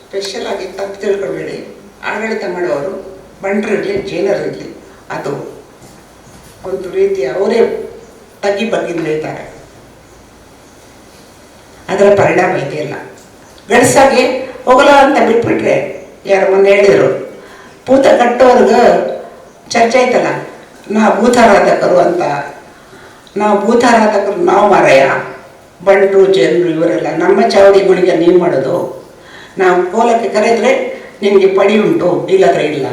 ಸ್ಪೆಷಲ್ ಆಗಿ ತಪ್ಪು ತಿಳ್ಕೊಬೇಡಿ. ಆಡಳಿತ ಮಾಡೋರು ಬಂಟರಿರಲಿ ಜೈನರಿರಲಿ, ಅದು ಒಂದು ರೀತಿಯ ಅವರೇ ತಗ್ಗಿ ಬಗ್ಗಿ ಬೆಳೀತಾರೆ. ಅದರ ಪರಿಣಾಮ ಇದೆಯಲ್ಲ. ಗಡ್ಸಾಗಿ ಹೋಗಲ್ಲ ಅಂತ ಬಿಟ್ಬಿಟ್ರೆ, ಯಾರು ಮೊನ್ನೆ ಹೇಳಿದರು ಭೂತ ಕಟ್ಟೋರ್ಗೆ ಚರ್ಚೆ ಆಯ್ತಲ್ಲ, ನಾವು ಭೂತಾರಾಧಕರು ಅಂತ. ನಾವು ಭೂತಾರಾಧಕರು ನಾವು ಮಾರಾಯ, ಬಂಟರು ಜನರು ಇವರೆಲ್ಲ ನಮ್ಮ ಚಾವಡಿಗಳಿಗೆ ನೀವು ಮಾಡೋದು. ನಾವು ಕೋಲಕ್ಕೆ ಕರೆದ್ರೆ ನಿನಗೆ ಪಡಿ ಉಂಟು, ಇಲ್ಲದ್ರೆ ಇಲ್ಲ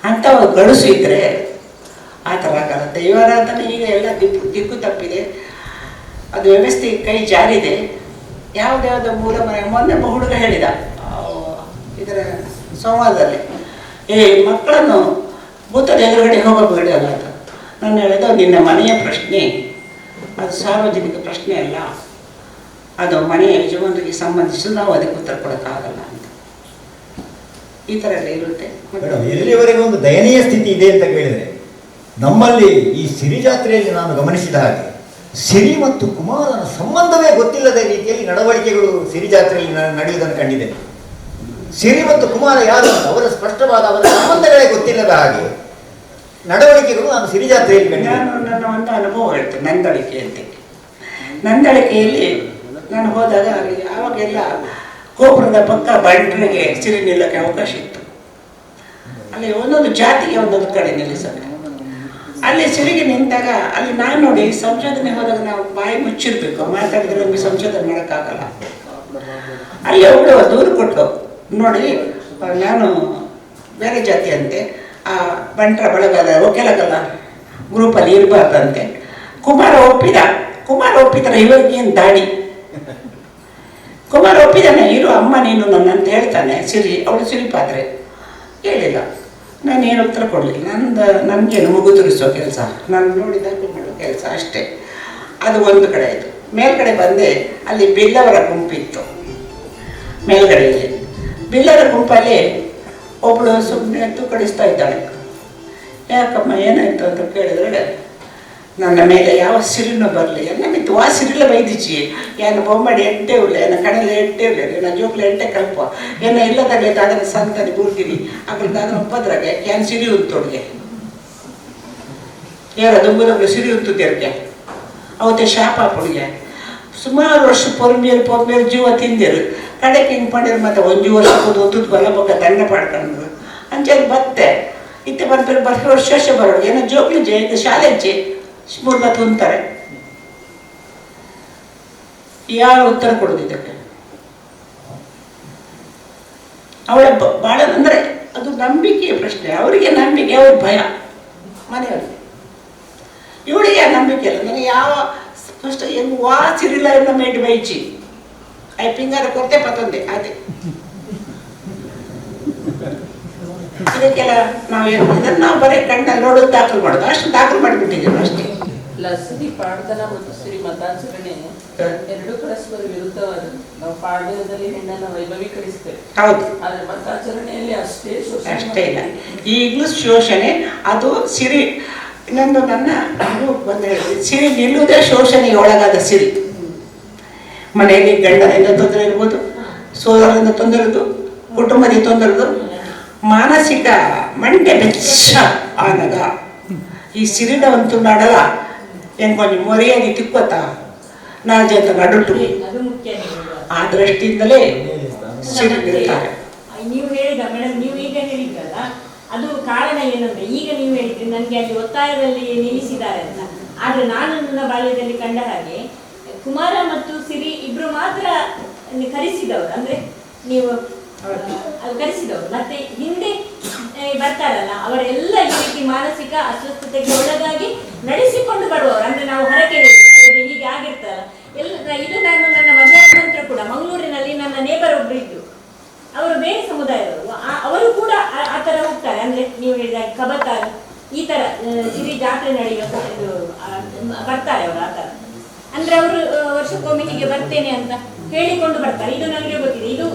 ಅಂತ ಗಡುಸು ಇದ್ರೆ ಆ ಥರ ಆಗಲ್ಲ. ದೈವಾರಾಧನೆ ಈಗ ಎಲ್ಲ ದಿಕ್ಕು ತಪ್ಪಿದೆ, ಅದು ವ್ಯವಸ್ಥೆ ಕೈ ಜಾರಿದೆ. ಯಾವುದ್ಯಾವುದೋ ಮೂಲ ಮನೆ ಮೊನ್ನೆ ಹುಡುಗ ಹೇಳಿದ ಇದರ ಸಂವಾದದಲ್ಲಿ, ಮಕ್ಕಳನ್ನು ಭೂತದ ಎದುರುಗಡೆ ಹೋಗಬೇಡಿ ಅಲ್ಲ ಅಂತ. ನಾನು ಹೇಳಿದ ನಿನ್ನ ಮನೆಯ ಪ್ರಶ್ನೆ ಅದು ಸಾರ್ವಜನಿಕ ಪ್ರಶ್ನೆ ಅಲ್ಲ, ಅದು ಮನೆಯ ಯಜಮಾನರಿಗೆ ಸಂಬಂಧಿಸಿದ್ದು, ನಾವು ಅದಕ್ಕೆ ಉತ್ತರ ಕೊಡೋಕ್ಕಾಗಲ್ಲ ಅಂತ. ಈ ಥರ ಎಲ್ಲ ಇರುತ್ತೆ. ಎಲ್ಲಿವರೆಗೆ ಒಂದು ದಯನೀಯ ಸ್ಥಿತಿ ಇದೆ ಅಂತ ಕೇಳಿದರೆ, ನಮ್ಮಲ್ಲಿ ಈ ಸಿರಿ ಜಾತ್ರೆಯಲ್ಲಿ ನಾನು ಗಮನಿಸಿದ ಹಾಗೆ ಸಿರಿ ಮತ್ತು ಕುಮಾರನ ಸಂಬಂಧವೇ ಗೊತ್ತಿಲ್ಲದ ರೀತಿಯಲ್ಲಿ ನಡವಳಿಕೆಗಳು ಸಿರಿ ಜಾತ್ರೆಯಲ್ಲಿ ನಡೆಯುವುದನ್ನು ಕಂಡಿದೆ. ಸಿರಿ ಮತ್ತು ಕುಮಾರ ಯಾರು ಅವರ ಸ್ಪಷ್ಟವಾದ ಅವರ ಸಂಬಂಧಗಳೇ ಗೊತ್ತಿಲ್ಲದ ಹಾಗೆ ನಡವಳಿಕೆಗಳು ನಾನು ಸಿರಿ ಜಾತ್ರೆಯಲ್ಲಿ ಕಂಡಿದ್ದೆ. ನಾನು ನನ್ನ ಒಂದು ಅನುಭವ ಹೇಳ್ತೇನೆ. ನಂದಳಿಕೆಯಲ್ಲಿ ನಾನು ಹೋದಾಗ ಆವಾಗೆಲ್ಲ ಗೋಪುರದ ಪಕ್ಕ ಬಂಟರಿಗೆ ಸಿರಿ ನಿಲ್ಲಕ್ಕೆ ಅವಕಾಶ ಇತ್ತು. ಅಲ್ಲಿ ಒಂದೊಂದು ಜಾತಿಗೆ ಒಂದೊಂದು ಕಡೆ ನಿಲ್ಲಿಸಬೇಕು. ಅಲ್ಲಿ ಸಿರಿಗೆ ನಿಂತಾಗ ಅಲ್ಲಿ ನಾನು ನೋಡಿ ಸಂಶೋಧನೆ ಹೋದಾಗ ನಾವು ಬಾಯಿ ಮುಚ್ಚಿರ್ಬೇಕು, ಮಾತಾಡಿದ್ರೆ ನಮಗೆ ಸಂಶೋಧನೆ ಮಾಡೋಕ್ಕಾಗಲ್ಲ. ಅಲ್ಲಿ ಒಬ್ಬಳು ದೂರು ಕೊಟ್ಟು ನೋಡಿ ನಾನು ಬೇರೆ ಜಾತಿ ಅಂತೆ, ಆ ಬಂಟ್ರ ಬಳಗದ ಒಕೆಲಗಲ್ಲ ಗ್ರೂಪಲ್ಲಿ ಇರಬಾರ್ದಂತೆ. ಕುಮಾರ ಒಪ್ಪಿದರೆ ಇವರಿಗೇನು ದಾಡಿ, ಕುಮಾರ ಒಪ್ಪಿದಾನೆ, ಇರು ಅಮ್ಮ ನೀನು ನನ್ನಂತ ಹೇಳ್ತಾನೆ. ಅವಳು ಸಿರಿ ಪಾತ್ರೆ ಹೇಳಿಲ್ಲ. ನಾನು ಏನು ಉತ್ತರ ಕೊಡಲಿಲ್ಲ. ನನಗೇನು ಮುಗು ತುರಿಸೋ ಕೆಲಸ, ನಾನು ನೋಡಿದಾಗ ಮಾಡೋ ಕೆಲಸ ಅಷ್ಟೇ. ಅದು ಒಂದು ಕಡೆ ಆಯಿತು. ಮೇಲ್ಗಡೆ ಬಂದೆ, ಅಲ್ಲಿ ಬಿಲ್ಲವರ ಗುಂಪಿತ್ತು. ಮೇಲ್ಗಡೆಯಲ್ಲಿ ಬಿಲ್ಲವರ ಗುಂಪಲ್ಲಿ ಒಬ್ಬಳು ಸುಮ್ಮನೆ ತೂಕಡಿಸ್ತಾ ಇದ್ದಾಳೆ. ಯಾಕಮ್ಮ ಏನಾಯಿತು ಅಂತ ಕೇಳಿದ್ರೆ, ನನ್ನ ಮೇಲೆ ಯಾವ ಸಿರಿನೂ ಬರಲಿ, ಎಲ್ಲ ಮಿತ್ತು ಆ ಸಿರಿಲ ಬೈದಿಚ್ಚಿ ಏನು ಬೊಮ್ಮಡಿ ಎಟ್ಟೆ ಉಳ್ಳ, ಏನ ಕಣಲೆ ಎಟ್ಟೆ ಉಳ್ಳ, ಏನ ಜೋಕ್ಲೆ ಎಟ್ಟೆ ಕಲ್ಪ, ಏನ ಇಲ್ಲದಾಗಲಿ ಅದನ್ನು ಸಂತನಿ ಬೂರ್ತೀನಿ ಅದ್ರದಾಗ ಒಪ್ಪದ್ರಾಗೆ ಏನು ಸಿರಿ ಉಂತೊಡ್ಗೆ ಯಾರ ದುಂಬುದೊಬ್ಬಳು ಸಿರಿ ಉಂತುದ್ಯರ್ಗೆ ಅವತ್ತೆ ಶಾಪ ಪುಡಿಗೆ ಸುಮಾರು ವರ್ಷ ಪೊರ್ಮೇರು ಜೀವ ತಿಂದಿರು. ಕಡೆಗೆ ಹಿಂಗೆ ಪಂಡಿರು ಮತ್ತೆ 1 ವರ್ಷ ಒತ್ತುದು ಬಲ ಬೊಕ್ಕ ದಂಡ ಪಾಡ್ಕೊಂಡು ಅಂಚೆಲ್ಲಿ ಬತ್ತೆ ಇತ್ತೆ ಬರ್ತಾರೆ ವರ್ಷ ಬರೋದು ಏನೋ ಜೋಕ್ಲಿ ಇದು ಶಾಲೆ ಸ್ಫೂರ್ಣ ತುಂತಾರೆ. ಯಾರು ಉತ್ತರ ಕೊಡೋದಿದ್ದಕ್ಕೆ? ಅವಳ ಭಾಳ ಅಂದರೆ ಅದು ನಂಬಿಕೆಯ ಪ್ರಶ್ನೆ. ಅವರಿಗೆ ನಂಬಿಕೆ, ಅವ್ರ ಭಯ ಮನೆಯವ್ರಿಗೆ. ಇವಳಿಗೆ ನಂಬಿಕೆ ಇಲ್ಲ. ನನಗೆ ಯಾವ ಫಸ್ಟ್ ಹೆಂಗೆ ಸಿರಿಲ್ಲ ಎನ್ನ ಮೇಡ್ ಬೈಚಿ ಐ ಪಿಂಗಾರ ಕೊರತೆ ಪತ್ತೊಂದೆ ಅದೇ ಇದಕ್ಕೆಲ್ಲ ನಾವು ಬರೀ ಕಣ್ಣಲ್ಲಿ ನೋಡೋದು ದಾಖಲು ಮಾಡೋದು, ಅಷ್ಟು ದಾಖಲು ಮಾಡಿಬಿಟ್ಟಿದ್ದೀವಿ ಅಷ್ಟೇ. ಸಿರಿ ಪಾಡ್ದನ ಮತ್ತು ಸಿರಿ ಮತಾಚರಣೆ ಎರಡು ಪರಸ್ಪರ ವಿರುದ್ಧವಾದದ್ದು. ನಾವು ಪಾಡ್ಯದಲ್ಲಿ ಹೆಣ್ಣನ್ನು ವೈಭವೀಕರಿಸ್ತೇವೆ, ಹೌದು, ಆದ್ರೆ ಮತಾಚರಣೆಯಲ್ಲಿ ಅಷ್ಟೇ ಇಲ್ಲ. ಈಗಲೂ ಶೋಷಣೆ ಅದು ಸಿರಿ. ಇನ್ನೊಂದು ನನ್ನ ಬಂದು ಹೇಳಿದೆ, ಸಿರಿ ನಿಲ್ಲುವುದೇ ಶೋಷಣೆಗೆ ಒಳಗಾದ ಸಿರಿ. ಮನೆಯಲ್ಲಿ ಗಂಡನಿಂದ ತೊಂದರೆ ಇರ್ಬೋದು, ಸೋದರರಿಂದ ತೊಂದರೆ ಇರೋದು, ಕುಟುಂಬದಿಂದ ತೊಂದರೆ ಇರೋದು, ಮಾನಸಿಕ ಮಂಡೆ ಬೆಚ್ಚ ಆನಗ ಈ ಸಿರಿನ ಒಂದು ನಾಡಲ್ಲ ಏನು ಕೊಂಚ ಮೊರೆಯಾಗಿ ತಿಕ್ಕೋತ ನಾಲ್ಕು ಜನ ನಡುಟು ಆ ದೃಷ್ಟಿಯಿಂದಲೇ ಸಿರಿ ಬಿಡ್ತಾರೆ. ನೀವು ಹೇಳಿದ ಮೇಡಮ್, ನೀವು ಈಗ ಹೇಳಿದ್ರಲ್ಲ, ಅದು ಕಾರಣ ಏನಂದ್ರೆ ಈಗ ನೀವು ಹೇಳಿದ್ರಿ ನನಗೆ ಅಲ್ಲಿ ಒತ್ತಾಯದಲ್ಲಿ ನಿಲ್ಲಿಸಿದ್ದಾರೆ ಅಂತ. ಆದ್ರೆ ನಾನು ನನ್ನ ಬಾಲ್ಯದಲ್ಲಿ ಕಂಡ ಹಾಗೆ ಕುಮಾರ ಮತ್ತು ಸಿರಿ ಇಬ್ರು ಮಾತ್ರ ಕರೆಸಿದವರು, ಅಂದ್ರೆ ನೀವು ಕರೆಸಿದವರು. ಮತ್ತೆ ಹಿಂದೆ ಬರ್ತಾರಲ್ಲ ಅವರೆಲ್ಲ ಈ ರೀತಿ ಮಾನಸಿಕ ಅಸ್ವಸ್ಥತೆಗೆ ಒಳಗಾಗಿ ನಡೆಸಿಕೊಂಡು ಬರುವವರು. ಅಂದ್ರೆ ನಾವು ಹೊರಗೆ ಅವರಿಗೆ ಹೀಗೆ ಆಗಿರ್ತಾರ ಎಲ್ಲ. ಇದು ನಾನು ನನ್ನ ಮದುವೆ ಆದ ನಂತರ ಕೂಡ ಮಂಗಳೂರಿನಲ್ಲಿ ನನ್ನ ನೇಬರ್ ಒಬ್ರು ಇದ್ರು, ಅವರು ಬೇರೆ ಸಮುದಾಯದವರು. ಅವರು ಕೂಡ ಆ ಥರ ಹೋಗ್ತಾರೆ. ಅಂದ್ರೆ ನೀವು ಹೇಳಿದಾಗ ಕಬತಾರ ಈ ಥರ ಸಿರಿ ಜಾತ್ರೆ ನಡೆಯುವ ಬರ್ತಾರೆ ಅವರು ಆ ಥರ. ಅಂದ್ರೆ ಅವರು ವರ್ಷಕ್ಕೊಮ್ಮೆ ಹೀಗೆ ಬರ್ತೇನೆ ಅಂತ ಹೇಳಿಕೊಂಡು ಬರ್ತಾರೆ. ಇದು ನನಗೆ ಗೊತ್ತಿದೆ. ಇದು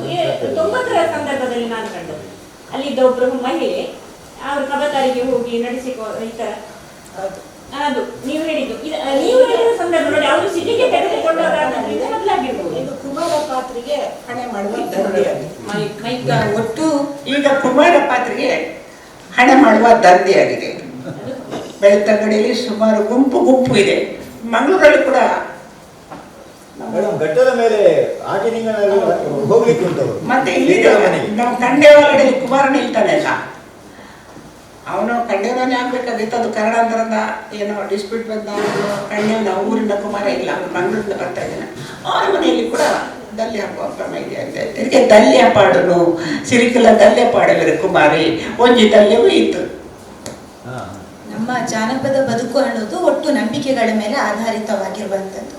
90ರ ಸಂದರ್ಭದಲ್ಲಿ ನಾನು ಕಂಡದ್ದು. ಅಲ್ಲಿದ್ದ ಒಬ್ಬರು ಮಹಿಳೆ ಅವರು ಕಬತಾರಿಗೆ ಹೋಗಿ ನಡೆಸಿಕೊ ಈ ಥರ. ಅದು ನೀವು ಹೇಳಿದ್ದು. ನೀವು ಹೇಳಿದ ಸಂದರ್ಭ ನೋಡಿ, ಅವರು ಸಿಟಿಗೆ ತೆಗೆದುಕೊಂಡವರಾಗಿರ್ಬೋದು. ಇದು ಕುಮಾರ ಪಾತ್ರೆಗೆ ಹಣೆ ಮಾಡುವ ದಂಧೆ. ಒಟ್ಟು ಈಗ ಕುಮಾರ ಪಾತ್ರೆಗೆ ಹಣೆ ಮಾಡುವ ದಂಧೆ ಆಗಿದೆ. ಬೆಳ್ತಂಗಡಿಯಲ್ಲಿ ಸುಮಾರು ಗುಂಪು ಇದೆ. ಮಂಗಳೂರಲ್ಲಿ ಕೂಡ ಘಟ್ಟದ ಮೇಲೆ ಹೋಗ್ಲಿಕ್ಕೆ ಉಂಟು. ಮತ್ತೆ ಇಲ್ಲಿ ನಾವು ಕಂಡೆ ಒಳಗಡೆ ಕುಮಾರ ನಿಲ್ತಾನೆ ಅಲ್ಲ, ಅವನು ಕಂಡೇವನೇ ಆಗ್ಬೇಕಾಗಿತ್ತು. ಅದು ಕನ್ನಡಾಂತರದ ಏನೋ ಡಿಸ್ಪ್ಯೂಟ್ ಬಂದ ಕಂಡೇವನ ಊರಿನ ಕುಮಾರ ಇಲ್ಲ, ಅವ್ರು ಮಂಗಳೂರಿಂದ ಬರ್ತಾ ಇದ್ದಾನೆ. ಅವನ ಮನೆಯಲ್ಲಿ ಕೂಡ ದಲ್ಯ ಹಾಕುವ ಕ್ರಮ ಇದೆ ಅಂತ ಇದಕ್ಕೆ ದಲ್ಯ ಪಾಡನು ಸಿರಿಕಲ ದಲ್ಯ ಪಾಡವಿರು ಕುಮಾರಿ ಒಂಜಿ ದಲ್ಯವೂ ಇತ್ತು. ನಮ್ಮ ಜಾನಪದ ಬದುಕು ಅನ್ನೋದು ಒಟ್ಟು ನಂಬಿಕೆಗಳ ಮೇಲೆ ಆಧಾರಿತವಾಗಿರುವಂಥದ್ದು.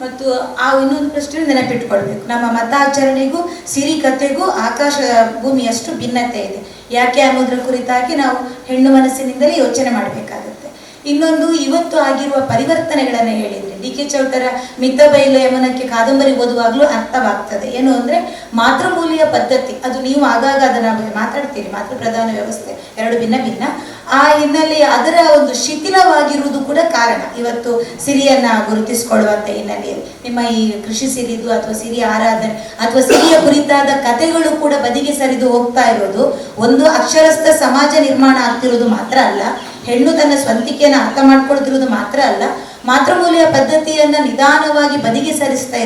ಮತ್ತು ಆ ಇನ್ನೊಂದು ಪ್ರಶ್ನೆ ನೆನಪಿಟ್ಕೊಳ್ಬೇಕು, ನಮ್ಮ ಮತಾಚರಣೆಗೂ ಸಿರಿ ಕಥೆಗೂ ಆಕಾಶ ಭೂಮಿಯಷ್ಟು ಭಿನ್ನತೆ ಇದೆ. ಯಾಕೆ ಅನ್ನೋದ್ರ ಕುರಿತಾಗಿ ನಾವು ಹೆಣ್ಣು ಮನಸ್ಸಿನಿಂದಲೇ ಯೋಚನೆ ಮಾಡಬೇಕಾಗುತ್ತೆ. ಇನ್ನೊಂದು, ಇವತ್ತು ಆಗಿರುವ ಪರಿವರ್ತನೆಗಳನ್ನು ಹೇಳಿದರೆ ಡಿ.ಕೆ. ಚೌಟರ ಮಿತ ಬೈಲು ಯಮನಕ್ಕೆ ಕಾದಂಬರಿ ಓದುವಾಗಲೂ ಅರ್ಥವಾಗ್ತದೆ. ಏನು ಅಂದರೆ ಮಾತೃಮೂಲ್ಯ ಪದ್ಧತಿ, ಅದು ನೀವು ಆಗಾಗ ಅದನ್ನು ಮಾತಾಡ್ತೀರಿ, ಮಾತೃ ಪ್ರಧಾನ ವ್ಯವಸ್ಥೆ ಎರಡು ಭಿನ್ನ. ಆ ಹಿನ್ನೆಲೆ ಅದರ ಒಂದು ಶಿಥಿಲವಾಗಿರುವುದು ಕೂಡ ಕಾರಣ ಇವತ್ತು ಸಿರಿಯನ್ನು ಗುರುತಿಸಿಕೊಳ್ಳುವಂಥ ಹಿನ್ನೆಲೆಯಲ್ಲಿ. ನಿಮ್ಮ ಈ ಕೃಷಿ ಸಿರಿದು ಅಥವಾ ಸಿರಿಯ ಆರಾಧನೆ ಅಥವಾ ಸಿರಿಯ ಕುರಿತಾದ ಕಥೆಗಳು ಕೂಡ ಬದಿಗೆ ಸರಿದು ಹೋಗ್ತಾ ಇರೋದು ಒಂದು ಅಕ್ಷರಸ್ಥ ಸಮಾಜ ನಿರ್ಮಾಣ ಆಗ್ತಿರೋದು ಮಾತ್ರ ಅಲ್ಲ, ಹೆಣ್ಣು ತನ್ನ ಸ್ವಂತಿಕೆಯನ್ನು ಅರ್ಥ ಮಾಡ್ಕೊಳ್ತಿರೋದು ಮಾತ್ರ ಅಲ್ಲ, ಮಾತೃಮೂಲ್ಯ ಪದ್ಧತಿಯನ್ನ ನಿಧಾನವಾಗಿ ಬದಿಗೆ ಸರಿಸ್ತಾ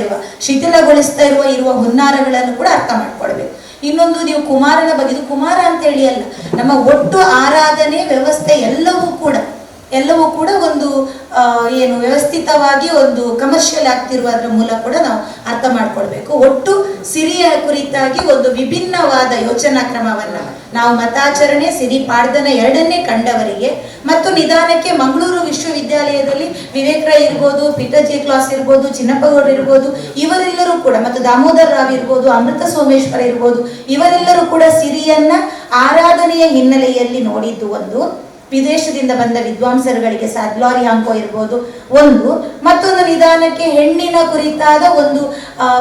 ಶಿಥಿಲಗೊಳಿಸ್ತಾ ಇರುವ ಹುನ್ನಾರಗಳನ್ನು ಕೂಡ ಅರ್ಥ ಮಾಡ್ಕೊಳ್ಬೇಕು. ಇನ್ನೊಂದು, ನೀವು ಕುಮಾರನ ಬಗ್ಗೆ, ಇದು ಕುಮಾರ ಅಂತ ಹೇಳಿ ಅಲ್ಲ, ನಮ್ಮ ಒಟ್ಟು ಆರಾಧನೆ ವ್ಯವಸ್ಥೆ ಎಲ್ಲವೂ ಕೂಡ ಒಂದು ಏನು ವ್ಯವಸ್ಥಿತವಾಗಿ ಒಂದು ಕಮರ್ಷಿಯಲ್ ಆಗ್ತಿರುವುದರ ಮೂಲಕ ಕೂಡ ನಾವು ಅರ್ಥ ಮಾಡ್ಕೊಳ್ಬೇಕು. ಒಟ್ಟು ಸಿರಿಯ ಕುರಿತಾಗಿ ಒಂದು ವಿಭಿನ್ನವಾದ ಯೋಚನಾ ಕ್ರಮವನ್ನ ನಾವು ಮತಾಚರಣೆ, ಸಿರಿ ಪಾಡ್ದನ ಎರಡನ್ನೇ ಕಂಡವರಿಗೆ ಮತ್ತು ನಿಧಾನಕ್ಕೆ ಮಂಗಳೂರು ವಿಶ್ವವಿದ್ಯಾಲಯದಲ್ಲಿ ವಿವೇಕರಾಯ್ ಇರ್ಬೋದು, ಪೀಟರ್ ಜೆ ಕ್ಲಾಸ್ ಇರ್ಬೋದು, ಚಿನ್ನಪ್ಪಗೌಡರು ಇರ್ಬೋದು, ಇವರೆಲ್ಲರೂ ಕೂಡ, ಮತ್ತು ದಾಮೋದರ್ ರಾವ್ ಇರ್ಬೋದು, ಅಮೃತ ಸೋಮೇಶ್ವರ ಇರ್ಬೋದು, ಇವರೆಲ್ಲರೂ ಕೂಡ ಸಿರಿಯನ್ನ ಆರಾಧನೆಯ ಹಿನ್ನೆಲೆಯಲ್ಲಿ ನೋಡಿದ್ದು ಒಂದು, ವಿದೇಶದಿಂದ ಬಂದ ವಿದ್ವಾಂಸರುಗಳಿಗೆ ಸಾದ್ಲಾರಿ ಹಾಂಕೋ ಇರ್ಬೋದು ಒಂದು, ಮತ್ತೊಂದು ನಿಧಾನಕ್ಕೆ ಹೆಣ್ಣಿನ ಕುರಿತಾದ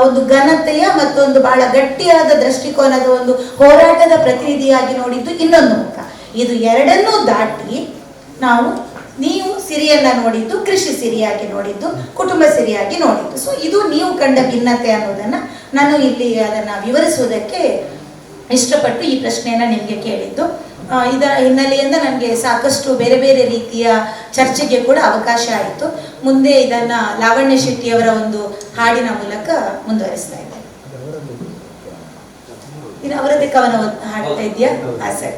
ಒಂದು ಘನತೆಯ ಮತ್ತೊಂದು ಬಹಳ ಗಟ್ಟಿಯಾದ ದೃಷ್ಟಿಕೋನದ ಒಂದು ಹೋರಾಟದ ಪ್ರತಿನಿಧಿಯಾಗಿ ನೋಡಿದ್ದು ಇನ್ನೊಂದು ಮುಖ. ಇದು ಎರಡನ್ನೂ ದಾಟಿ ನೀವು ಸಿರಿಯನ್ನ ನೋಡಿದ್ದು ಕೃಷಿ ಸಿರಿಯಾಗಿ ನೋಡಿದ್ದು, ಕುಟುಂಬ ಸಿರಿಯಾಗಿ ನೋಡಿದ್ದು. ಸೊ ಇದು ನೀವು ಕಂಡ ಭಿನ್ನತೆ ಅನ್ನೋದನ್ನ ನಾನು ಇಲ್ಲಿ ಅದನ್ನ ವಿವರಿಸುವುದಕ್ಕೆ ಇಷ್ಟಪಟ್ಟು ಈ ಪ್ರಶ್ನೆಯನ್ನ ನಿಮಗೆ ಕೇಳಿದ್ದು. ಇದರ ಹಿನ್ನೆಲೆಯಿಂದ ನನಗೆ ಸಾಕಷ್ಟು ಬೇರೆ ಬೇರೆ ರೀತಿಯ ಚರ್ಚೆಗೆ ಕೂಡ ಅವಕಾಶ ಆಯಿತು. ಮುಂದೆ ಇದನ್ನ ಲಾವಣ್ಯ ಶೆಟ್ಟಿಯವರ ಒಂದು ಹಾಡಿನ ಮೂಲಕ ಮುಂದುವರಿಸ್ತಾ ಇದ್ದೇನೆ. ಇನ್ನು ಅವರದ್ದೇ ಕವನ ಹಾಡ್ತಾ ಇದೆಯಾ? ಸರ್,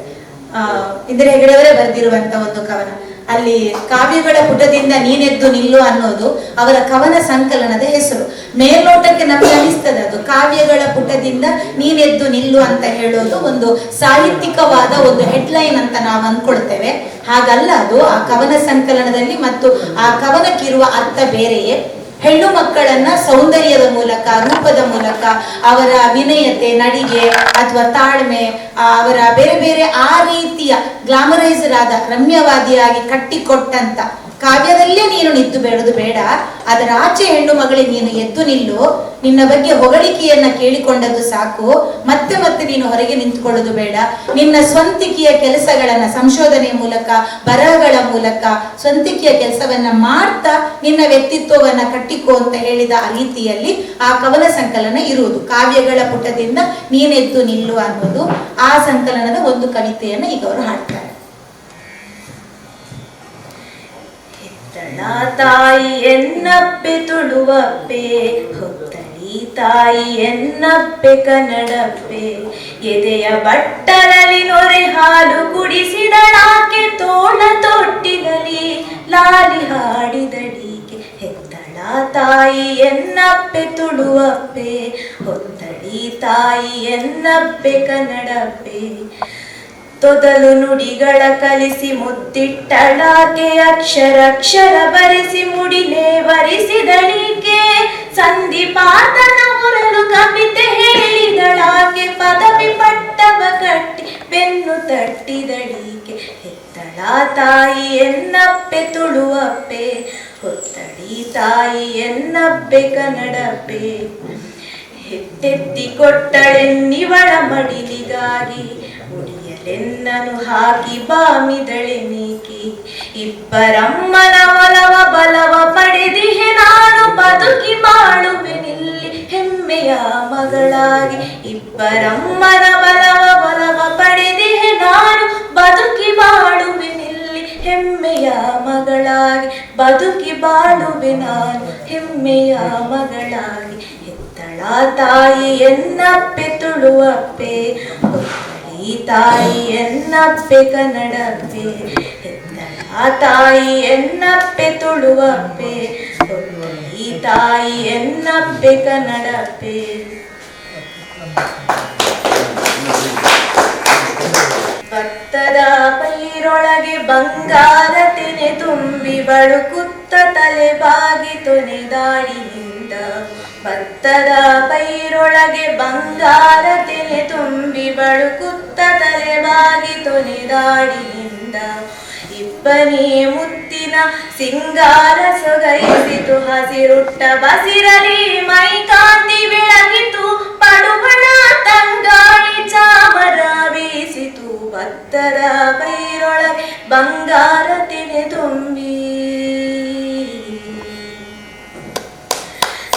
ಇಂದಿರಾ ಹೆಗಡೆಯವರೇ ಬರೆದಿರುವಂತ ಒಂದು ಕವನ. ಅಲ್ಲಿ ಕಾವ್ಯಗಳ ಪುಟದಿಂದ ನೀನೆದ್ದು ನಿಲ್ಲು ಅನ್ನೋದು ಅವರ ಕವನ ಸಂಕಲನದ ಹೆಸರು. ಮೇಲ್ನೋಟಕ್ಕೆ ನಮಗೆ ಅನಿಸ್ತದೆ ಅದು ಕಾವ್ಯಗಳ ಪುಟದಿಂದ ನೀನೆದ್ದು ನಿಲ್ಲು ಅಂತ ಹೇಳೋದು ಒಂದು ಸಾಹಿತ್ಯಿಕವಾದ ಒಂದು ಹೆಡ್ಲೈನ್ ಅಂತ ನಾವು ಅಂದ್ಕೊಳ್ತೇವೆ. ಹಾಗಲ್ಲ, ಅದು ಆ ಕವನ ಸಂಕಲನದಲ್ಲಿ ಮತ್ತು ಆ ಕವನಕ್ಕಿರುವ ಅರ್ಥ ಬೇರೆಯೇ. ಹೆಣ್ಣು ಮಕ್ಕಳನ್ನ ಸೌಂದರ್ಯದ ಮೂಲಕ, ರೂಪದ ಮೂಲಕ, ಅವರ ವಿನಯತೆ, ನಡಿಗೆ ಅಥವಾ ತಾಳ್ಮೆ, ಅವರ ಬೇರೆ ಬೇರೆ ಆ ರೀತಿಯ ಗ್ಲಾಮರೈಸರ್ ಆದ ರಮ್ಯವಾದಿಯಾಗಿ ಕಟ್ಟಿಕೊಟ್ಟಂತ ಕಾವ್ಯದಲ್ಲೇ ನೀನು ನಿದ್ದು ಬೇಡದು ಬೇಡ, ಅದರ ಆಚೆ ಹೆಣ್ಣು ಮಗಳಿಗೆ ನೀನು ಎದ್ದು ನಿಲ್ಲು, ನಿನ್ನ ಬಗ್ಗೆ ಹೊಗಳಿಕೆಯನ್ನ ಕೇಳಿಕೊಂಡದ್ದು ಸಾಕು, ಮತ್ತೆ ಮತ್ತೆ ನೀನು ಹೊರಗೆ ನಿಂತುಕೊಳ್ಳೋದು ಬೇಡ, ನಿನ್ನ ಸ್ವಂತಿಕೆಯ ಕೆಲಸಗಳನ್ನ ಸಂಶೋಧನೆ ಮೂಲಕ, ಬರಹಗಳ ಮೂಲಕ ಸ್ವಂತಿಕೆಯ ಕೆಲಸವನ್ನ ಮಾಡ್ತಾ ನಿನ್ನ ವ್ಯಕ್ತಿತ್ವವನ್ನ ಕಟ್ಟಿಕೋ ಅಂತ ಹೇಳಿದ ಆ ರೀತಿಯಲ್ಲಿ ಆ ಕವನ ಸಂಕಲನ ಇರುವುದು. ಕಾವ್ಯಗಳ ಪುಟದಿಂದ ನೀನೆದ್ದು ನಿಲ್ಲು ಅನ್ನೋದು ಆ ಸಂಕಲನದ ಒಂದು ಕವಿತೆಯನ್ನ ಈಗ ಅವರು ಹಾಡ್ತಾರೆ. ತಾಯಿ ಎನ್ನಪ್ಪೆ ತುಳುವಪ್ಪೆ, ಹೊತ್ತಳಿ ತಾಯಿ ಎನ್ನಪ್ಪೆ ಕನ್ನಡಪ್ಪೆ, ಎದೆಯ ಬಟ್ಟಲಲ್ಲಿ ನೊರೆ ಹಾಲು ಕುಡಿಸಿದಳಾಕೆ, ತೋಳ ತೊಟ್ಟಿನಲ್ಲಿ ಲಾಲಿ ಹಾಡಿದಳೀಕೆ. ಹೆತ್ತಳ ತಾಯಿ ಎನ್ನಪ್ಪೆ ತುಳುವಪ್ಪೆ, ಹೊತ್ತಳಿ ತಾಯಿ ಎನ್ನಪ್ಪೆ ಕನ್ನಡಪ್ಪೆ, ತೊದಲು ನುಡಿಗಳ ಕಲಿಸಿ ಮುತ್ತಿಟ್ಟಳಾಕೆ, ಅಕ್ಷರ ಬರೆಸಿ ಮುಡಿನೇ ವರಿಸಿದಳೀಕೆ, ಸಂಧಿಪಾತನ ಹೊರಲು ಕವಿತೆ ಹೇಳಿದಳಾಕೆ, ಪದವಿ ಪಟ್ಟವ ಕಟ್ಟಿ ಬೆನ್ನು ತಟ್ಟಿದಳೀಕೆ. ಹೆತ್ತಳ ತಾಯಿ ಎನ್ನಪ್ಪೆ ತುಳುವಪ್ಪೆ, ಹೊತ್ತಳಿ ತಾಯಿ ಎನ್ನಪ್ಪೆ ಕನ್ನಡಪ್ಪೆ, ಹೆತ್ತೆತ್ತಿ ಕೊಟ್ಟಳೆನ್ನಿವಳ ಮಡಿಲಿಗಾಗಿ, ಎನ್ನನು ಹಾಕಿ ಬಾಮಿದಳೆ ನೀಕಿ, ಇಬ್ಬರಮ್ಮನ ಒಲವ ಬಲವ ಪಡೆದಿಹೆ ನಾನು, ಬದುಕಿ ಬಾಳುವೆನಿಲ್ಲಿ ಹೆಮ್ಮೆಯ ಮಗಳಾಗಿ. ಇಬ್ಬರಮ್ಮನ ಬಲವ ಪಡೆದಿಹೆ ನಾನು, ಬದುಕಿ ಬಾಳುವೆನಿಲ್ಲಿ ಹೆಮ್ಮೆಯ ಮಗಳಾಗಿ, ಬದುಕಿ ಬಾಳುವೆ ನಾನು ಹೆಮ್ಮೆಯ ಮಗಳಾಗಿ. ಹೆತ್ತಳ ತಾಯಿ ಎನ್ನಪ್ಪೆ ತುಳುವಪ್ಪೆ, ತಾಯಿ ಎನ್ನಪ್ಪೆ ಕನ್ನಡಪ್ಪೆ, ಹೆತ್ತಳ ತಾಯಿ ಎನ್ನಪ್ಪೆ ತುಳುವಪ್ಪೆ, ಈ ತಾಯಿ ಎನ್ನಪ್ಪೆ ಕನ್ನಡಪ್ಪೆ. ಭತ್ತದ ಪೈರೊಳಗೆ ಬಂಗಾರ ತೆನೆ ತುಂಬಿ ಬಳುಕುತ್ತ ತಲೆ ಬಾಗಿ ತೊನೆದಾಡಿನಿಂದ, ಭತ್ತದ ಪೈರೊಳಗೆ ಬಂಗಾರ ತೆನೆ ತುಂಬಿ ಬಳುಕುತ್ತ ತಲೆಬಾಗಿ ತೊನೆದಾಡಿನಿಂದ, ಇಬ್ಬನೇ ಮುತ್ತಿನ ಸಿಂಗಾರ ಸೊಗೈಸಿತು, ಹಸಿರುಟ್ಟ ಬಸಿರಲಿ ಮೈ ಕಾಂತಿ ಬೆಳಗಿತು, ಪಡುಬಣ ತಂಗಾಳಿ ಚಾಮರ ಬೀಸಿತು, ಭತ್ತದ ಪೈರೊಳಗೆ ಬಂಗಾರ ತೆನೆ ತುಂಬಿ.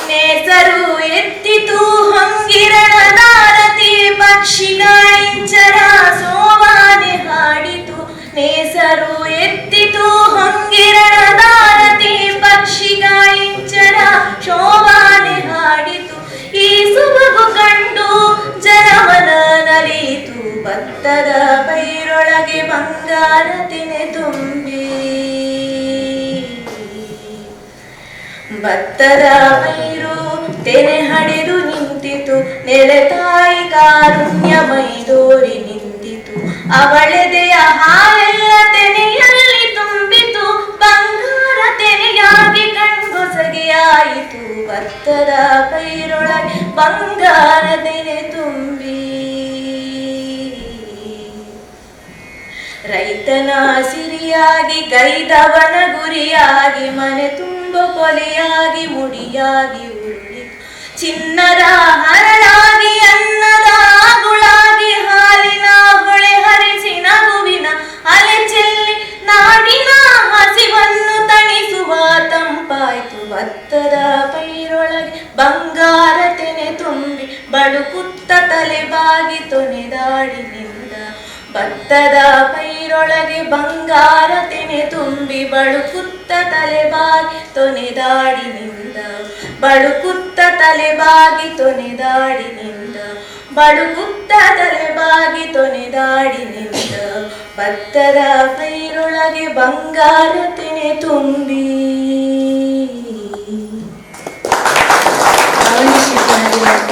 ನೇಸರು ಎತ್ತಿತು ಹಂಗಿರಣದಾರತಿ, ಪಕ್ಷಿಗಳಿಂಚರ ಸೋವಾನೆ ಹಾಡಿತು, ನೇಸರು ಎತ್ತಿತು ಹಂಗಿರಣದಾರತಿ, ಪಕ್ಷಿ ಭತ್ತದ ಪೈರು ತೆನೆ ಹಡೆದು ನಿಂತಿತು, ನೆಲೆತಾಯಿ ಕಾರುಣ್ಯ ಮೈದೋರಿ ನಿಂತಿತು. ಅವಳೆದೆಯ ಹಾಲೆಲ್ಲ ತೆನೆಯಲ್ಲಿ ತುಂಬಿತು, ಬಂಗಾರ ತೆನೆಯಾಗಿ ಕಣ್ಗೊಸಗೆಯಾಯಿತು. ಭತ್ತದ ಪೈರೊಳಗೆ ಬಂಗಾರ ತೆನೆ ತುಂಬಿ, ರೈತನ ಸಿರಿಯಾಗಿ ಗೈದವನ ಗುರಿಯಾಗಿ, ಮನೆ ತುಂಬ ಕೊಲೆಯಾಗಿ ಮುಡಿಯಾಗಿ ಉರುಳಿತು. ಚಿನ್ನದ ಹರಳಾಗಿ ಅನ್ನದ ಗುಳಾಗಿ, ಹಾಲಿನ ಹೊಳೆ ಹರಿಸಿ ನಗುವಿನ ಅಲೆ ಚೆಲ್ಲಿ, ನಾಡಿನ ಹಸಿವನ್ನು ತಣಿಸುವ ತಂಪಾಯ್ತು. ಭತ್ತದ ಪೈರೊಳಗೆ ಬಂಗಾರ ತೆನೆ ತುಂಬಿ, ಬಡುಕುತ್ತ ತಲೆ ಬಾಗಿ ತೊನೆದಾಡಿನಿಂದ. ಭತ್ತದ ಪೈರೊಳಗೆ ಬಂಗಾರ ತೆನೆ ತುಂಬಿ, ಬಳುಕುತ್ತ ತಲೆ ಬಾಗಿ ತೊನೆದಾಡಿನಿಂದ. ಬಳುಕುತ್ತ ತಲೆ ಬಾಗಿ ತೊನೆದಾಡಿನಿಂದ. ಬಳುಕುತ್ತ ತಲೆ ಬಾಗಿ ತೊನೆದಾಡಿನಿಂದ. ಭತ್ತದ ಪೈರೊಳಗೆ ಬಂಗಾರ ತೆನೆ ತುಂಬಿ.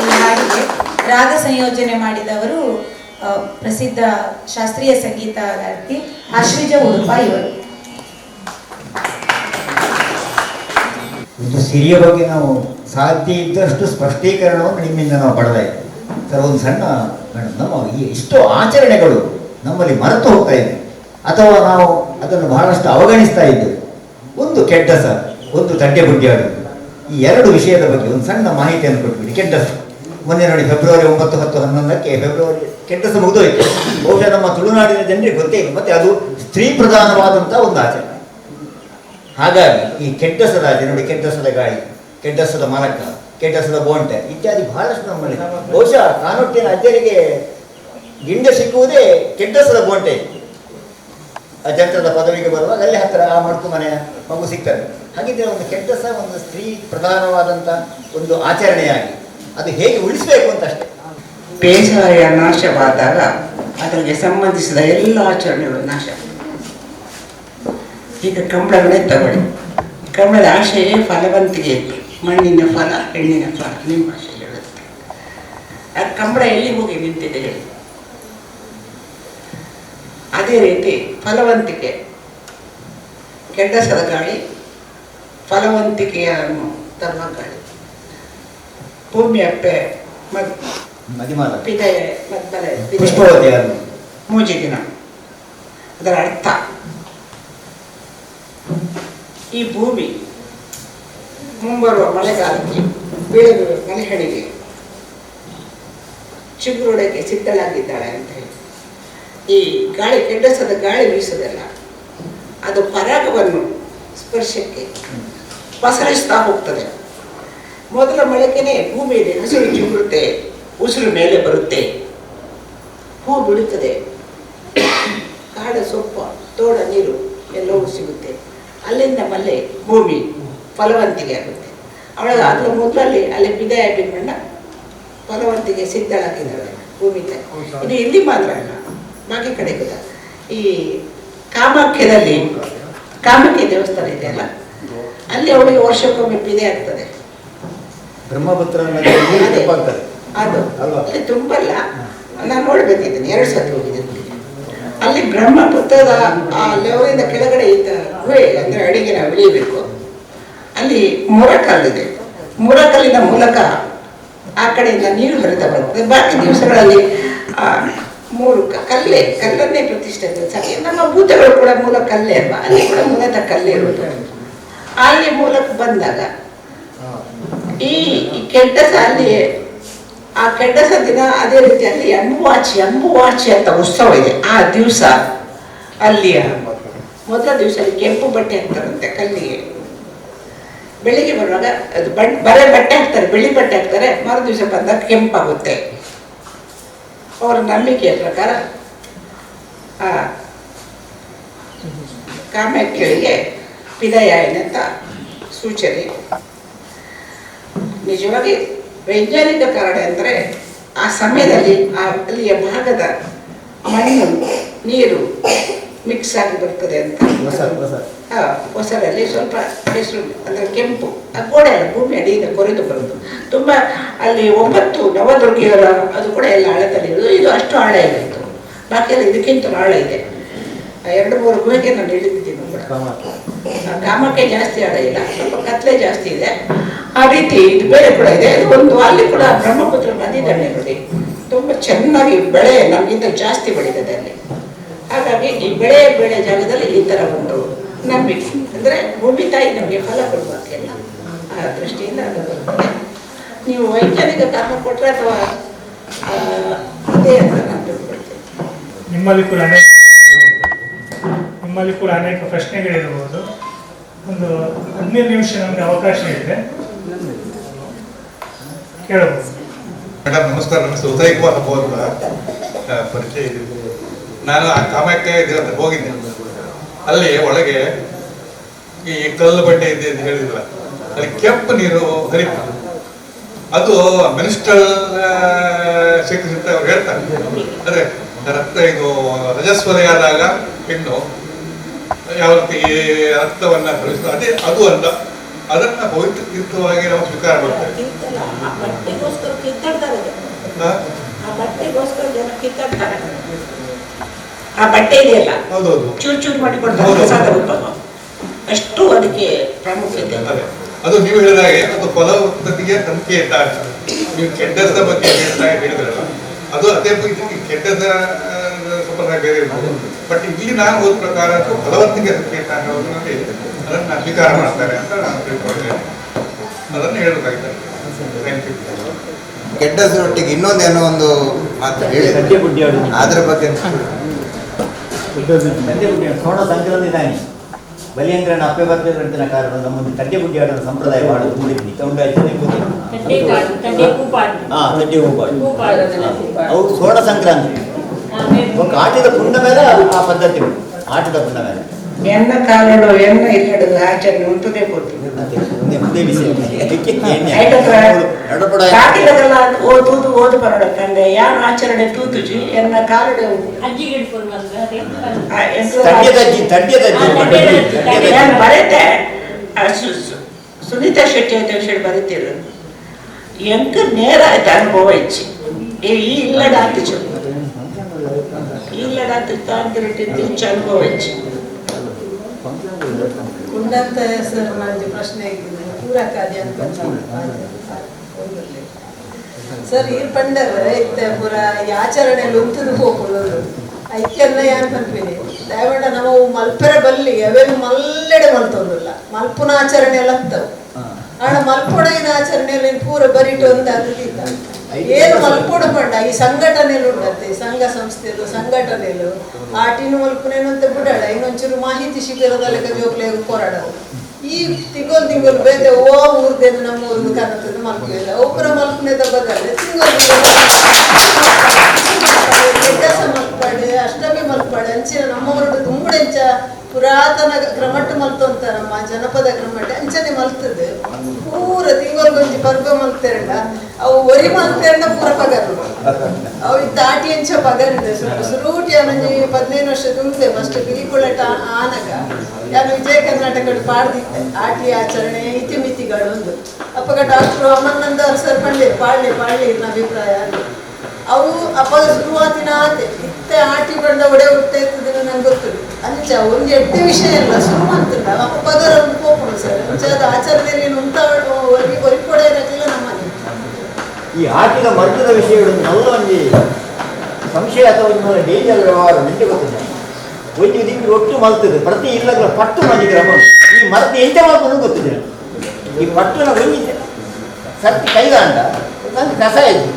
ಈ ಹಾಡಿಗೆ ರಾಗ ಸಂಯೋಜನೆ ಮಾಡಿದವರು ಪ್ರಸಿದ್ಧ ಶಾಸ್ತ್ರೀಯ ಸಂಗೀತಗಾರ್ತಿ ಆಶ್ವಿಜ ಉಡುಪ ಇವರು. ಇದು ಸಿರಿಯ ಬಗ್ಗೆ ನಾವು ಸಾಧ್ಯ ಇದ್ದಷ್ಟು ಸ್ಪಷ್ಟೀಕರಣವನ್ನು ನಿಮ್ಮಿಂದ ನಾವು ಪಡೆದ ಇದ್ದೇವೆ ಸರ್. ಒಂದು ಸಣ್ಣ ನಮ್ಮ ಈ ಇಷ್ಟು ಆಚರಣೆಗಳು ನಮ್ಮಲ್ಲಿ ಮರೆತು ಹೋಗ್ತಾ ಇದೆ, ಅಥವಾ ನಾವು ಅದನ್ನು ಬಹಳಷ್ಟು ಅವಗಣಿಸ್ತಾ ಇದ್ದೇವೆ. ಒಂದು ಕೆಡ್ಡಸ, ಒಂದು ತಡ್ಡೆ ಬುಡ್ಡಿ ಆಡುವುದು, ಈ ಎರಡು ವಿಷಯದ ಬಗ್ಗೆ ಒಂದು ಸಣ್ಣ ಮಾಹಿತಿಯನ್ನು ಕೊಟ್ಬಿಡಿ. ಕೆಡ್ಡಸ ಮೊನ್ನೆ ನೋಡಿ ಫೆಬ್ರವರಿ 9, 10, 11ಕ್ಕೆ ಫೆಬ್ರವರಿ ಕೆಡ್ಡಸ ಮುಗಿದೋಯ್ತು. ಬಹುಶಃ ನಮ್ಮ ತುಳುನಾಡಿನ ಜನರಿಗೆ ಗೊತ್ತೇ ಇಲ್ಲ. ಮತ್ತೆ ಅದು ಸ್ತ್ರೀ ಪ್ರಧಾನವಾದಂಥ ಒಂದು ಆಚರಣೆ. ಹಾಗಾಗಿ ಈ ಕೆಡ್ಡಸದ ಆಚರಣೆ ನೋಡಿ, ಕೆಡ್ಡಸದ ಗಾಳಿ, ಕೆಡ್ಡಸದ ಮಲಕ, ಕೆಡ್ಡಸದ ಬೋಂಟೆ ಇತ್ಯಾದಿ ಬಹಳಷ್ಟು ನಮ್ಮಲ್ಲಿ. ಬಹುಶಃ ಕಾನೊಟ್ಟಿನ ಅಜ್ಜರಿಗೆ ಗಿಂಡ ಸಿಕ್ಕುವುದೇ ಕೆಡ್ಡಸದ ಬೋಂಟೆ. ಅಜಂತ್ರದ ಪದವಿಗೆ ಬರುವಾಗ ಅಲ್ಲಿ ಹತ್ತಿರ ಆ ಮಡ್ಕು ಮನೆಯ ಮಗು ಸಿಗ್ತದೆ. ಹಾಗಿದ್ರೆ ಒಂದು ಕೆಡ್ಡಸ ಒಂದು ಸ್ತ್ರೀ ಪ್ರಧಾನವಾದಂಥ ಒಂದು ಆಚರಣೆಯಾಗಿ ಅದು ಹೇಗೆ ಉಳಿಸಬೇಕು ಅಂತ ಅಷ್ಟೇ. ಬೇಸಾಯ ನಾಶವಾದಾಗ ಅದಕ್ಕೆ ಸಂಬಂಧಿಸಿದ ಎಲ್ಲ ಆಚರಣೆಗಳು ನಾಶ. ಈಗ ಕಂಬಳಗಳೇ ತಗೊಳ್ಳಿ, ಕಂಬಳದ ಆಶಯ ಫಲವಂತಿಗೆ ಇತ್ತು. ಮಣ್ಣಿನ ಫಲ, ಹೆಣ್ಣಿನ ಫಲ ನಿಮ್ಮ ಭಾಷೆಯಲ್ಲಿ ಹೇಳುತ್ತೆ. ಆ ಕಂಬಳ ಎಲ್ಲಿ ಹೋಗಿ ನಿಂತಿದೆ ಹೇಳಿ. ಅದೇ ರೀತಿ ಫಲವಂತಿಕೆ, ಕೆಡ್ಡಸದ ಗಾಳಿ ಫಲವಂತಿಕೆಯನ್ನು ತರುವ ಗಾಳಿ. ಭೂಮಿ ಅಪ್ಪೆ ಮೂಜಿ ದಿನ. ಅದರ ಅರ್ಥ ಈ ಭೂಮಿ ಮುಂಬರುವ ಮಳೆಗಾಲಕ್ಕೆ ಬೆಳೆಯುವ ಮಳೆಹಣಿಗೆ ಚಿಗುರೊಡೆಗೆ ಸಿದ್ಧಳಾಗಿದ್ದಾಳೆ ಅಂತ ಹೇಳಿ. ಈ ಗಾಳಿ, ಕೆಡ್ಡಸದ ಗಾಳಿ ಬೀಸೋದಲ್ಲ, ಅದು ಪರಾಗವನ್ನು ಸ್ಪರ್ಶಕ್ಕೆ ಪಸರಿಸ್ತಾ ಹೋಗ್ತದೆ. ಮೊದಲ ಮೊಳಕೆನೆ ಭೂಮಿಯಲ್ಲಿ ಹಸಿರು ಚಿಗುರುತ್ತೆ, ಉಸಿರು ಮೇಲೆ ಬರುತ್ತೆ, ಹೂ ಬಿಡುತ್ತದೆ, ಕಾಡ ಸೊಪ್ಪು, ತೋಡ ನೀರು ಎಲ್ಲವೂ ಸಿಗುತ್ತೆ. ಅಲ್ಲಿಂದ ಮಲ್ಲೆ ಭೂಮಿ ಫಲವಂತಿಗೆ ಆಗುತ್ತೆ. ಅವಳ ಅದರ ಮೊದಲಲ್ಲಿ ಅಲ್ಲಿ ಬಿದಾಯ ಬಿಂಬಣ್ಣ ಫಲವಂತಿಗೆ ಸಿದ್ಧಳಾಗಿದ್ದಾಳೆ ಭೂಮಿ. ಇದು ಇಲ್ಲಿ ಮಾತ್ರ ಅಲ್ಲ, ಬಾಕಿ ಕಡೆ ಕೂಡ. ಈ ಕಾಮಾಖ್ಯದಲ್ಲಿ ಕಾಮಾಖ್ಯ ದೇವಸ್ಥಾನ ಇದೆಯಲ್ಲ, ಅಲ್ಲಿ ಅವಳಿಗೆ ವರ್ಷಕ್ಕೊಮ್ಮೆ ಬಿದೆ ಆಗ್ತದೆ. ಬ್ರಹ್ಮಪುತ್ರ ಅದು ಅಲ್ಲಿ ತುಂಬಲ್ಲ, ನಾನು ನೋಡ್ಬೇಕಿದ್ದೀನಿ, 2 ಸತಿ ಹೋಗಿದ್ದೀನಿ. ಅಲ್ಲಿ ಬ್ರಹ್ಮಪುತ್ರದ ಆ ಲೆವಲಿಂದ ಕೆಳಗಡೆ ಇದ್ದ ಗುಹೆ, ಅಂದರೆ ಅಡಿಗೆ ನಾವು ಇಳಿಯಬೇಕು. ಅಲ್ಲಿ ಮುರಕಲ್ಲಿದೆ, ಮುರಕಲ್ಲಿನ ಮೂಲಕ ಆ ಕಡೆಯಿಂದ ನೀರು ಹರಿತಾ ಬರ್ತದೆ. ಬಾಕಿ ದಿವಸಗಳಲ್ಲಿ 3 ಕಲ್ಲನ್ನೇ ಪ್ರತಿಷ್ಠಿತ. ಸರಿ, ನಮ್ಮ ಭೂತಗಳು ಕೂಡ ಮೂಲ ಕಲ್ಲೇ ಅಲ್ವಾ, ಅಲ್ಲಿ ಕೂಡ ಮೂಲತಃ ಕಲ್ಲೇ ಇರೋದು. ಅಲ್ಲಿ ಮೂಲಕ ಬಂದಾಗ ಈ ಕೆಡ್ಡಸ ಅಲ್ಲಿ, ಆ ಕೆಡ್ಡಸ ದಿನ ಅದೇ ರೀತಿ ಅಲ್ಲಿ ಅಂಬುವಾಚಿ ಅಂತ ಉತ್ಸವ ಇದೆ. ಆ ದಿವಸ ಅಲ್ಲಿಯ ಮೊದಲ ದಿವಸ ಅಲ್ಲಿ ಕೆಂಪು ಬಟ್ಟೆ ಹಾಕ್ತಾರಂತೆ ಕಲ್ಲಿಗೆ. ಬೆಳಿಗ್ಗೆ ಬರುವಾಗ ಅದು ಬರೇ ಬಟ್ಟೆ ಹಾಕ್ತಾರೆ, ಬಿಳಿ ಬಟ್ಟೆ ಹಾಕ್ತಾರೆ. ಮರು ದಿವಸ ಬಂದಾಗ ಕೆಂಪಾಗುತ್ತೆ. ಅವರ ನಂಬಿಕೆಯ ಪ್ರಕಾರ ಆ ಕಾಮಾಖ್ಯಳಿಗೆ ಪಿದಾಯನಂತ ಸೂಚನೆ. ನಿಜವಾಗಿ ವೈಜ್ಞಾನಿಕ ಕಾರಣ ಅಂದರೆ ಆ ಸಮಯದಲ್ಲಿ ಆ ಅಲ್ಲಿಯ ಭಾಗದ ಮಣ್ಣು, ನೀರು, ಮಿಕ್ಸ್ ಆಗಿ ಬರ್ತದೆ ಅಂತ. ಹೊಸರಲ್ಲಿ ಸ್ವಲ್ಪ ಹೆಸರು ಅಂದರೆ ಕೆಂಪು ಆ ಗೋಡೆ ಅಲ್ಲ, ಭೂಮಿ ಅಡಿಯಿಂದ ಕೊರೆದು ಬರೋದು. ತುಂಬ ಅಲ್ಲಿ 9 ನವದುರ್ಗಿಯರ ಅದು ಕೂಡ ಎಲ್ಲ ಆಳದಲ್ಲಿ ಇರೋದು. ಇದು ಅಷ್ಟು ಆಳ ಇಲ್ಲ, ಇತ್ತು ಬಾಕಿ ಎಲ್ಲ ಇದಕ್ಕಿಂತಲೂ ಆಳ ಇದೆ. 2-3 ಗುಹೆಗೆ ನಾನು ಇಳಿದಿದ್ದೀನಿ ಕೂಡ. ಕಾಮಕ್ಕೆ ಜಾಸ್ತಿ ಆಳ ಇಲ್ಲ, ಸ್ವಲ್ಪ ಕತ್ಲೆ ಜಾಸ್ತಿ ಇದೆ. ಆ ರೀತಿ ಇದು ಬೇರೆ ಕೂಡ ಇದೆ. ಇದು ಒಂದು ಅಲ್ಲಿ ಕೂಡ ಬ್ರಹ್ಮಪುತ್ರ ನದಿ ದಂಡೆ ನೋಡಿ, ತುಂಬ ಚೆನ್ನಾಗಿ ಬೆಳೆ ನಮಗಿಂತ ಜಾಸ್ತಿ ಬೆಳೀತದೆ ಅಲ್ಲಿ. ಹಾಗಾಗಿ ಈ ಬೆಳೆ ಜಾಗದಲ್ಲಿ ಈ ಥರ ಒಂದು ನಂಬಿಕೆ ಅಂದರೆ ಭೂಮಿ ತಾಯಿ ನಮಗೆ ಫಲ ಕೊಡುವಾಗೆಲ್ಲ ಆ ದೃಷ್ಟಿಯಿಂದ ಅದು ಬರ್ತದೆ. ನೀವು ವೈಜ್ಞಾನಿಕ ಕಾರಣ ಕೊಟ್ಟರೆ ಅಥವಾ ಅದೇ ಅಂತ ನಾನು ತಿಳ್ಕೊಳ್ತೇನೆ. ನಿಮ್ಮಲ್ಲಿ ಕೂಡ ಅನೇಕ ಪ್ರಶ್ನೆಗಳಿರಬಹುದು. ಒಂದು 15 ನಿಮಿಷ ನಮಗೆ ಅವಕಾಶ ಇದೆ, ಕೇಳಬಹುದು. ಮೇಡಮ್ ನಮಸ್ಕಾರ. ನನ್ನ ಹೆಸರು ಉದಯ್ ಕುಮಾರ್ ಅಂತ ಪರಿಚಯ ಇದೆ. ನಾನು ಆ ಕಾಮಾಖ್ಯ ಇದರ ಹೋಗಿದ್ದೆ. ಅಲ್ಲಿ ಒಳಗೆ ಈ ಕಲ್ಲು ಬಂಡೆ ಇದೆ ಅಂತ ಹೇಳಿದ್ರಲ್ಲ, ಅಲ್ಲಿ ಕೆಂಪು ನೀರು ಹರಿತು. ಅದು ಮಿನಿಸ್ಟರ್ ಸೆಕ್ರೆಟರಿ ಅಂತ ಅವ್ರು ಹೇಳ್ತಾರೆ. ಅಂದರೆ ರಕ್ತ ಇದು ರಜಸ್ವಲೆ ಆದಾಗ ಹೆಣ್ಣು ಯಾವ ರೀತಿ ರಕ್ತವನ್ನು ಕಳಿಸ್ತದೆ, ಅದೇ ಅದು ಅಲ್ಲ. ಅದನ್ನು ಪವಿತ್ರವಾಗಿ ನಾವು ಸ್ವೀಕಾರ ಮಾಡ್ತೇವೆ. ಆ ಬಟ್ಟೆ ಇದೆಯಲ್ಲ, ಹೌದೌದು, ಚೂರು ಮಾಡಿ ಕೊಡ್ತಾರೆ. ಅಷ್ಟು ಅದಕ್ಕೆ ಪ್ರಾಮುಖ್ಯತೆ. ಅದು ನೀವು ಹೇಳಿದಾಗೆ ಅದು ಫಲವತ್ತತೆಗೆ ಸಂಕೇತ ಅಂತ. ನೀವು ಕೆಡ್ಡದ ಬಗ್ಗೆ ಹೇಳಿದ್ರಲ್ಲ, ಅದು ಅದೇ ಕೆಡ್ಡದ ಸಂಪ್ರದಾಯ ಬೇರೆ ಇರ್ಬೋದು. ಬಟ್ ಇಲ್ಲಿ ನಾನು ಹೋದ ಪ್ರಕಾರ ಫಲವತ್ತಿಗೆ ಸಂಕೇತ ಅನ್ನೋದರಲ್ಲಿ ಅದನ್ನು ಸ್ವೀಕಾರ ಮಾಡ್ತಾರೆ ಅಂತ ನಾನು ತಿಳ್ಕೊಂಡಿದ್ದೇನೆ. ಅದನ್ನು ಹೇಳಬೇಕಾಗ್ತದೆ. Thank you. ಕೆಡ್ಡದರೊಟ್ಟಿಗೆ ಇನ್ನೊಂದೇನೋ ಒಂದು ಮಾತು ಹೇಳಿ ಅದ್ರ ಬಗ್ಗೆ. ಸೋಣ ಸಂಕ್ರಾಂತಿ ತಾನೆ ಬಲಿಯಂಗ್ರನ ಅಪ್ಪೆ ಬರ್ತಿದ್ರಂತಿನ ಕಾರಣ ನಮ್ಮೊಂದು ಕಡ್ಡೆ ಬುಡ್ಡಿ ಆಡೋ ಸಂಪ್ರದಾಯ ಮಾಡೋದು ಮೂಡಿದ್ವಿ. ಅವು ಸೋಣ ಸಂಕ್ರಾಂತಿ ಆಟದ ಪುಣ್ಯ ಮೇಲೆ ಆ ಪದ್ಧತಿ ಆಟದ ಪುಣ್ಯ ಮೇಲೆ ಎನ್ನ ಕಾಲಡು ಎನ್ನ ಇಲ್ಲಡದು ಆಚರಣೆ ಉಂಟುದೇ ಕೊಡ್ತೀನಿ. ಓದು ಬರೋಣ ತಂದೆ ಯಾರು ಆಚರಣೆ ತೂತುಜಿ ಎನ್ನ ಕಾಲಡು ನಾನು ಬರೀತೆ. ಸುನೀತಾ ಶೆಟ್ಟಿ ಅಂತ ಹೇಳಿ ಬರೀತಿರು ಎಂಕ ನೇರ ಆಯ್ತು ಅನುಭವ ಇಚ್ಚಿ ಈ ಇಲ್ಲಡ ಆತಿಚು ಇಲ್ಲಡ ಆತಿಚ್ಚು ಅನುಭವ ಇಚ್ಚಿ ಉಂಡಂತ ಸರ್ ನನಗೆ ಪ್ರಶ್ನೆ ಪೂರಕಾದಿ ಅಂತ ಸರ್ ಈ ಪಂಡರ್ ಇತ್ತೆ ಪೂರ ಈ ಆಚರಣೆಯಲ್ಲಿ ಉಂಟದು ಹೋಗುದು ಐಕ್ಯನ್ನ ಯಾರು ಕಲ್ಪಿನಿ ದಯಮಾಡ ನಾವು ಮಲ್ಪೆರ ಬಲ್ಲಿ ಅವೆಲ್ಲ ಮಲ್ಲೆಡೆ ಮಲ್ತೊಂದಿಲ್ಲ ಮಲ್ಪುನ ಆಚರಣೆ ಎಲ್ಲ ಆಗ್ತವೆ. ಆಡ ಮಲ್ಪೊಡಗಿನ ಆಚರಣೆಯಲ್ಲಿ ಪೂರ ಬರಿಟು ಅಂತ ಅದಿಲ್ಲ. ಏನು ಮಲ್ಪೊಡ ಪಂಡ ಈ ಸಂಘಟನೆಯಲ್ಲಿ ಉಂಟತ್ತೆ, ಸಂಘ ಸಂಸ್ಥೆದು ಸಂಘಟನೆಲು ಆಟಿನ ಮಲ್ಪುನೇನು ಅಂತ ಬಿಡಾಡ ಇನ್ನೊಂಚೂರು ಮಾಹಿತಿ ಶಿಬಿರದಲ್ಲಿ ಜೋಕ್ಲೆ ಹೋರಾಡೋದು. ಈ ತಿಂಗಳು ಬೇರೆ ಊರ್ದೇನು ನಮ್ಮ ಊರ್ದು ಕಾಣತದೆ ಮಲ್ಪುನಿಲ್ಲ ಒಬ್ಬರ ಮಲ್ಪುನೇದ ಬದಲು ಮಲ್ಪಾಡೆ ಅಷ್ಟಮಿ ಮಲ್ಪಾಡೆ ಅಂಚಿನ ನಮ್ಮವರದ್ದು ತುಂಬೆಂಚ ಪುರಾತನ ಕ್ರಮಟ್ಟು ಮಲ್ತು ಅಂತ ನಮ್ಮ ಜನಪದ ಕ್ರಮಟ್ಟು ಅಂಚನೆ ಮಲ್ತದೆ ಪೂರ ತಿಂಗಳಿಗೊಂಜಿ ಪರ್ವ ಮಲ್ತೇರಲ್ಲ ಅವು ಒರಿ ಮಲ್ತೇರಣ ಪೂರ ಪಗರು ಅವು ದಾಟಿ ಅಂಚ ಪಗರಿದೆ ಸುರೂಟಿ ಅವನಂಜಿ 15 ವರ್ಷ ತುಂಬಿದೆ ಫಸ್ಟ್ ಗಿರಿಕೊಳಟ ಆನಗ ಯಾರು ವಿಜಯ ಕರ್ನಾಟಕ ಪಾಡ್ದಿತ್ತೆ ಆಟಿ ಆಚರಣೆ ಇತಿಮಿತಿಗಳು ಒಂದು ಅಪ್ಪಗ ಡಾಕ್ಟರ್ ಅಮನ್ನಂದ ಸರ್ ಪಾಡ್ಲಿ ನನ್ನ ಅಭಿಪ್ರಾಯ ಅವು ಅಪ್ಪಗ ಶುರುವಾತಿನ ಇತ್ತೆ ಆಟಿ ಬಂದ ಒಡೆ ಹುಡ್ತಾ ಇರ್ತದೆ ನಂಗೆ ಗೊತ್ತಿಲ್ಲ ಅಂಚ ಒಂದು ಎಡ್ಡೆ ವಿಷಯ ಇಲ್ಲ ಶುರು ಅಂತಿಲ್ಲ ಅಪ್ಪ ಪದರ ಒಂದು ಕೋಪಣ ಸರ್ ಅಂಚದ ಆಚರಣೆಯಲ್ಲಿ ಉಂಟ ಒರಿಕೊಡೆ ಇರಲಿಲ್ಲ ನಮ್ಮನೆ. ಈ ಆಟಿನ ಮರ್ಗದ ವಿಷಯಗಳನ್ನು ನಲ್ಲ ಒಂದು ಸಂಶಯ ಅಥವಾ ಒಂದು ಡೇಂಜರ್ ವ್ಯವಹಾರ ನಿಂಗೆ ಗೊತ್ತಿಲ್ಲ. ಒಂದು ದಿನ ಒಟ್ಟು ಮಲ್ತದೆ ಪ್ರತಿ ಇಲ್ಲಗಳ ಪಟ್ಟು ಮಂದಿ ಕ್ರಮ ಈ ಮರದ ಎಂಟೆ ಮಾಡ್ಕೊಂಡು ಗೊತ್ತಿದೆ. ಈ ಪಟ್ಟುನ ಒಂದಿದೆ ಸತ್ತಿ ಕೈದಾಂಡ ನಂಗೆ ಕಸ ಇದ್ದು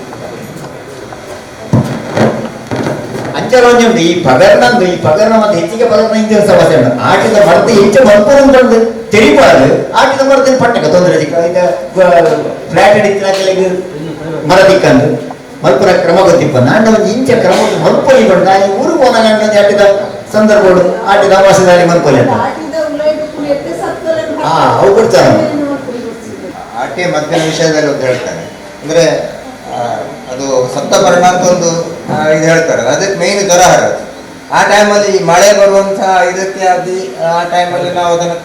ಅಂಚರೊಂದು ಈ ಪಗರ್ನಂದು ಈ ಪಗರ್ನ ಮತ್ತೆ ಹೆಚ್ಚಿಗೆ ಪಗರ್ನ ಇಂಥ ಸಮಸ್ಯೆ ಉಂಟು. ಆಟಿದ ಮರದ ಹೆಚ್ಚು ಮಲ್ಪೊಂದು ತೆರಿಬಾರ್ದು ಆಟಿದ ಮರದಿನ ಪಟ್ಟಕ ತೊಂದರೆ ಈಗ ಫ್ಲಾಟ್ ಹಿಡಿತಿನ ಮರ ದಿಕ್ಕಂದು ಮಲ್ಪುರ ಕ್ರಮ ಗೊತ್ತಿಪ್ಪ ನಾಂಡ ಒಂದು ಇಂಚ ಕ್ರಮ ಮಲ್ಪೊಲಿ ಬಂದ ಈ ಊರು ಹೋದ ನಾಂಡ ಆಟಿದ ಸಂದರ್ಭಗಳು ಆಟಿದ ಆವಾಸದಲ್ಲಿ ಮಲ್ಪೊಲಿ ಅವು ಕೊಡ್ತಾರೆ. ಆಟೆ ಮದ್ದಿನ ವಿಷಯದಲ್ಲಿ ಒಂದು ಹೇಳ್ತಾರೆ ಅಂದ್ರೆ ಅದು ಸಪ್ತಪರ್ಣ ಅಂತ ಒಂದು ಇದು ಹೇಳ್ತಾರೆ. ಅದಕ್ಕೆ ಮೇಯ್ನ್ ದರಹಾರ ಆ ಟೈಮಲ್ಲಿ ಮಳೆ ಬರುವಂಥ ಇದಕ್ಕೆ ಆಗಿ ಆ ಟೈಮಲ್ಲಿ ನಾವು ಅದನ್ನು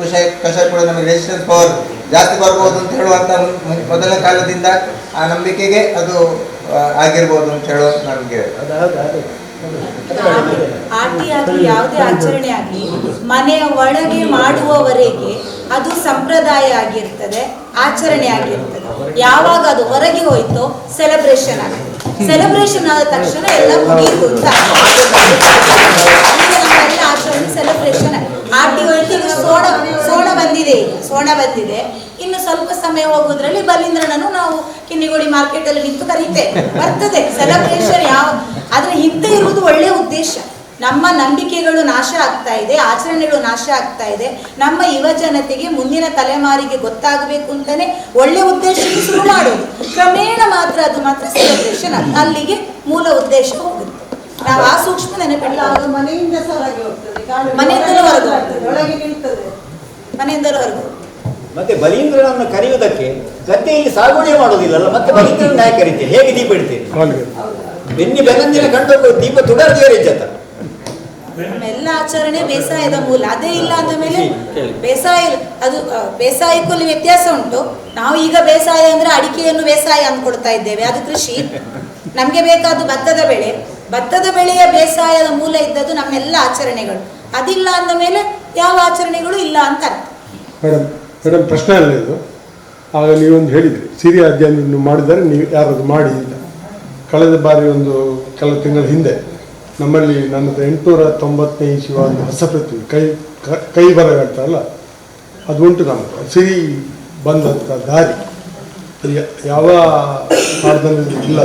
ಕಷಾಯ ಕೂಡ ನಮಗೆ ರೆಸಿಸ್ಟೆನ್ಸ್ ಪವರ್ ಜಾಸ್ತಿ ಬರ್ಬೋದು ಅಂತ ಹೇಳುವಂಥ ಮೊದಲ ಕಾಲದಿಂದ ಆ ನಂಬಿಕೆಗೆ ಅದು ಆಗಿರ್ಬೋದು ಅಂತ ಹೇಳೋದು ನನಗೆ. ಆರತಿ ಆಗಲಿ ಯಾವುದೇ ಆಚರಣೆ ಆಗಲಿ ಮನೆಯ ಒಳಗೆ ಮಾಡುವವರೆಗೆ ಅದು ಸಂಪ್ರದಾಯ ಆಗಿರ್ತದೆ, ಆಚರಣೆ ಆಗಿರ್ತದೆ. ಯಾವಾಗ ಅದು ಹೊರಗೆ ಹೋಯ್ತೋ ಸೆಲೆಬ್ರೇಷನ್ ಆಗ್ತದೆ. ಸೆಲೆಬ್ರೇಷನ್ ಆದ ತಕ್ಷಣ ಎಲ್ಲ ಮುಗಿಯಿತು ಅಂತ ನಮ್ಮೆಲ್ಲ ಆಚರಣೆ ಸೆಲೆಬ್ರೇಷನ್. ಆರತಿ ಹೋಯ್ತು, ಈಗ ಸೋಣ ಬಂದಿದೆ. ಇನ್ನು ಸ್ವಲ್ಪ ಸಮಯ ಹೋಗೋದ್ರಲ್ಲಿ ಬಲೀಂದ್ರನನ್ನು ನಾವು ಕಿನ್ನಿಗೋಡಿ ಮಾರ್ಕೆಟ್ ಅಲ್ಲಿ ನಿಂತು ಕರೀತೇವೆ, ಬರ್ತದೆ ಸೆಲೆಬ್ರೇಷನ್. ಅದ್ರ ಹಿಂದೆ ಇರುವುದು ಒಳ್ಳೆಯ ಉದ್ದೇಶ. ನಮ್ಮ ನಂಬಿಕೆಗಳು ನಾಶ ಆಗ್ತಾ ಇದೆ, ಆಚರಣೆಗಳು ನಾಶ ಆಗ್ತಾ ಇದೆ. ನಮ್ಮ ಯುವ ಜನತೆಗೆ, ಮುಂದಿನ ತಲೆಮಾರಿಗೆ ಗೊತ್ತಾಗಬೇಕು ಅಂತಾನೆ ಒಳ್ಳೆ ಉದ್ದೇಶಕ್ಕೆ ಶುರು ಮಾಡೋದು. ಕ್ರಮೇಣ ಮಾತ್ರ ಅದು ಮಾತ್ರ ಸೆಲೆಬ್ರೇಷನ್ ಅಲ್ಲಿಗೆ ಮೂಲ ಉದ್ದೇಶ ಹೋಗುತ್ತೆ. ನಾವು ಆ ಸೂಕ್ಷ್ಮ ನೆನಪಿಲ್ಲ. ಮನೆಯಿಂದ ಹೊರಗೆ ಹೋಗ್ತದೆ, ಮನೆಯಿಂದಲೂ ಹೊರಗೆ ಹೋಗ್ತದೆ, ಒಳಗೆ ನಿಲ್ತದೆ, ಮನೆಯಿಂದಲೂ ಹೊರಗೆ ಹೋಗ್ತದೆ. ಮತ್ತೆ ಬಲೀಂದ್ರನನ್ನು ಕರೆಯುವುದಕ್ಕೆ ಗದ್ದೆಯಲ್ಲಿ ಸಾಗುವಳಿ ಮಾಡೋದಿಲ್ಲಲ್ಲ, ಮತ್ತೆ ಬಲೀಂದ್ರನ ಯಾಕೆ ಕರೀತೀರಿ? ಹೇಗೆ ದೀಪ ಇಡ್ತೀರಿ? ಬೆನ್ನಿ ಬೆನ್ನಂದಿನ ಕಂಡು ದೀಪ ತುಡಾರ್ದೇವರ ಇಜ್ಜತ. ಎಲ್ಲ ಆಚರಣೆ ಬೇಸಾಯದ ಮೂಲ. ಅದೇ ಇಲ್ಲ ಅಂದ ಮೇಲೆ ಬೇಸಾಯ, ಅದು ಬೇಸಾಯಕ್ಕೂ ವ್ಯತ್ಯಾಸ ಉಂಟು. ನಾವು ಈಗ ಬೇಸಾಯ ಅಂದ್ರೆ ಅಡಿಕೆಯನ್ನು ಬೇಸಾಯ ಅಂದ್ಕೊಡ್ತಾ ಇದ್ದೇವೆ, ಅದು ಕೃಷಿ. ನಮ್ಗೆ ಬೇಕಾದ ಭತ್ತದ ಬೆಳೆಯ ಬೇಸಾಯದ ಮೂಲ ಇದ್ದದ್ದು ನಮ್ಮೆಲ್ಲ ಆಚರಣೆಗಳು. ಅದಿಲ್ಲ ಅಂದ ಮೇಲೆ ಯಾವ ಆಚರಣೆಗಳು ಇಲ್ಲ ಅಂತ ಅರ್ಥ. ಮೇಡಮ್ ಪ್ರಶ್ನೆ ಅಲ್ಲ ಇದು. ಆಗ ನೀವೊಂದು ಹೇಳಿದ್ರಿ ಸಿರಿ ಅಧ್ಯಯನ ಮಾಡಿದರೆ ನೀವು ಯಾರಾದ್ರು ಮಾಡಿ ಅಂತ. ಕಳೆದ ಬಾರಿ ಒಂದು ಕೆಲವು ತಿಂಗಳ ಹಿಂದೆ ನಮ್ಮಲ್ಲಿ ನನ್ನದು 895 ಇಸುವ ಒಂದು ಹೊಸ ಪ್ರತಿ ಕೈ ಬರಗಟ್ಟಲ್ಲ ಅದು ಉಂಟು. ನಮ್ಮದು ಸಿರಿ ಬಂದಂಥ ದಾರಿ ಅದು ಯಾವ ಕಾಲದಲ್ಲಿ ಇಲ್ಲ.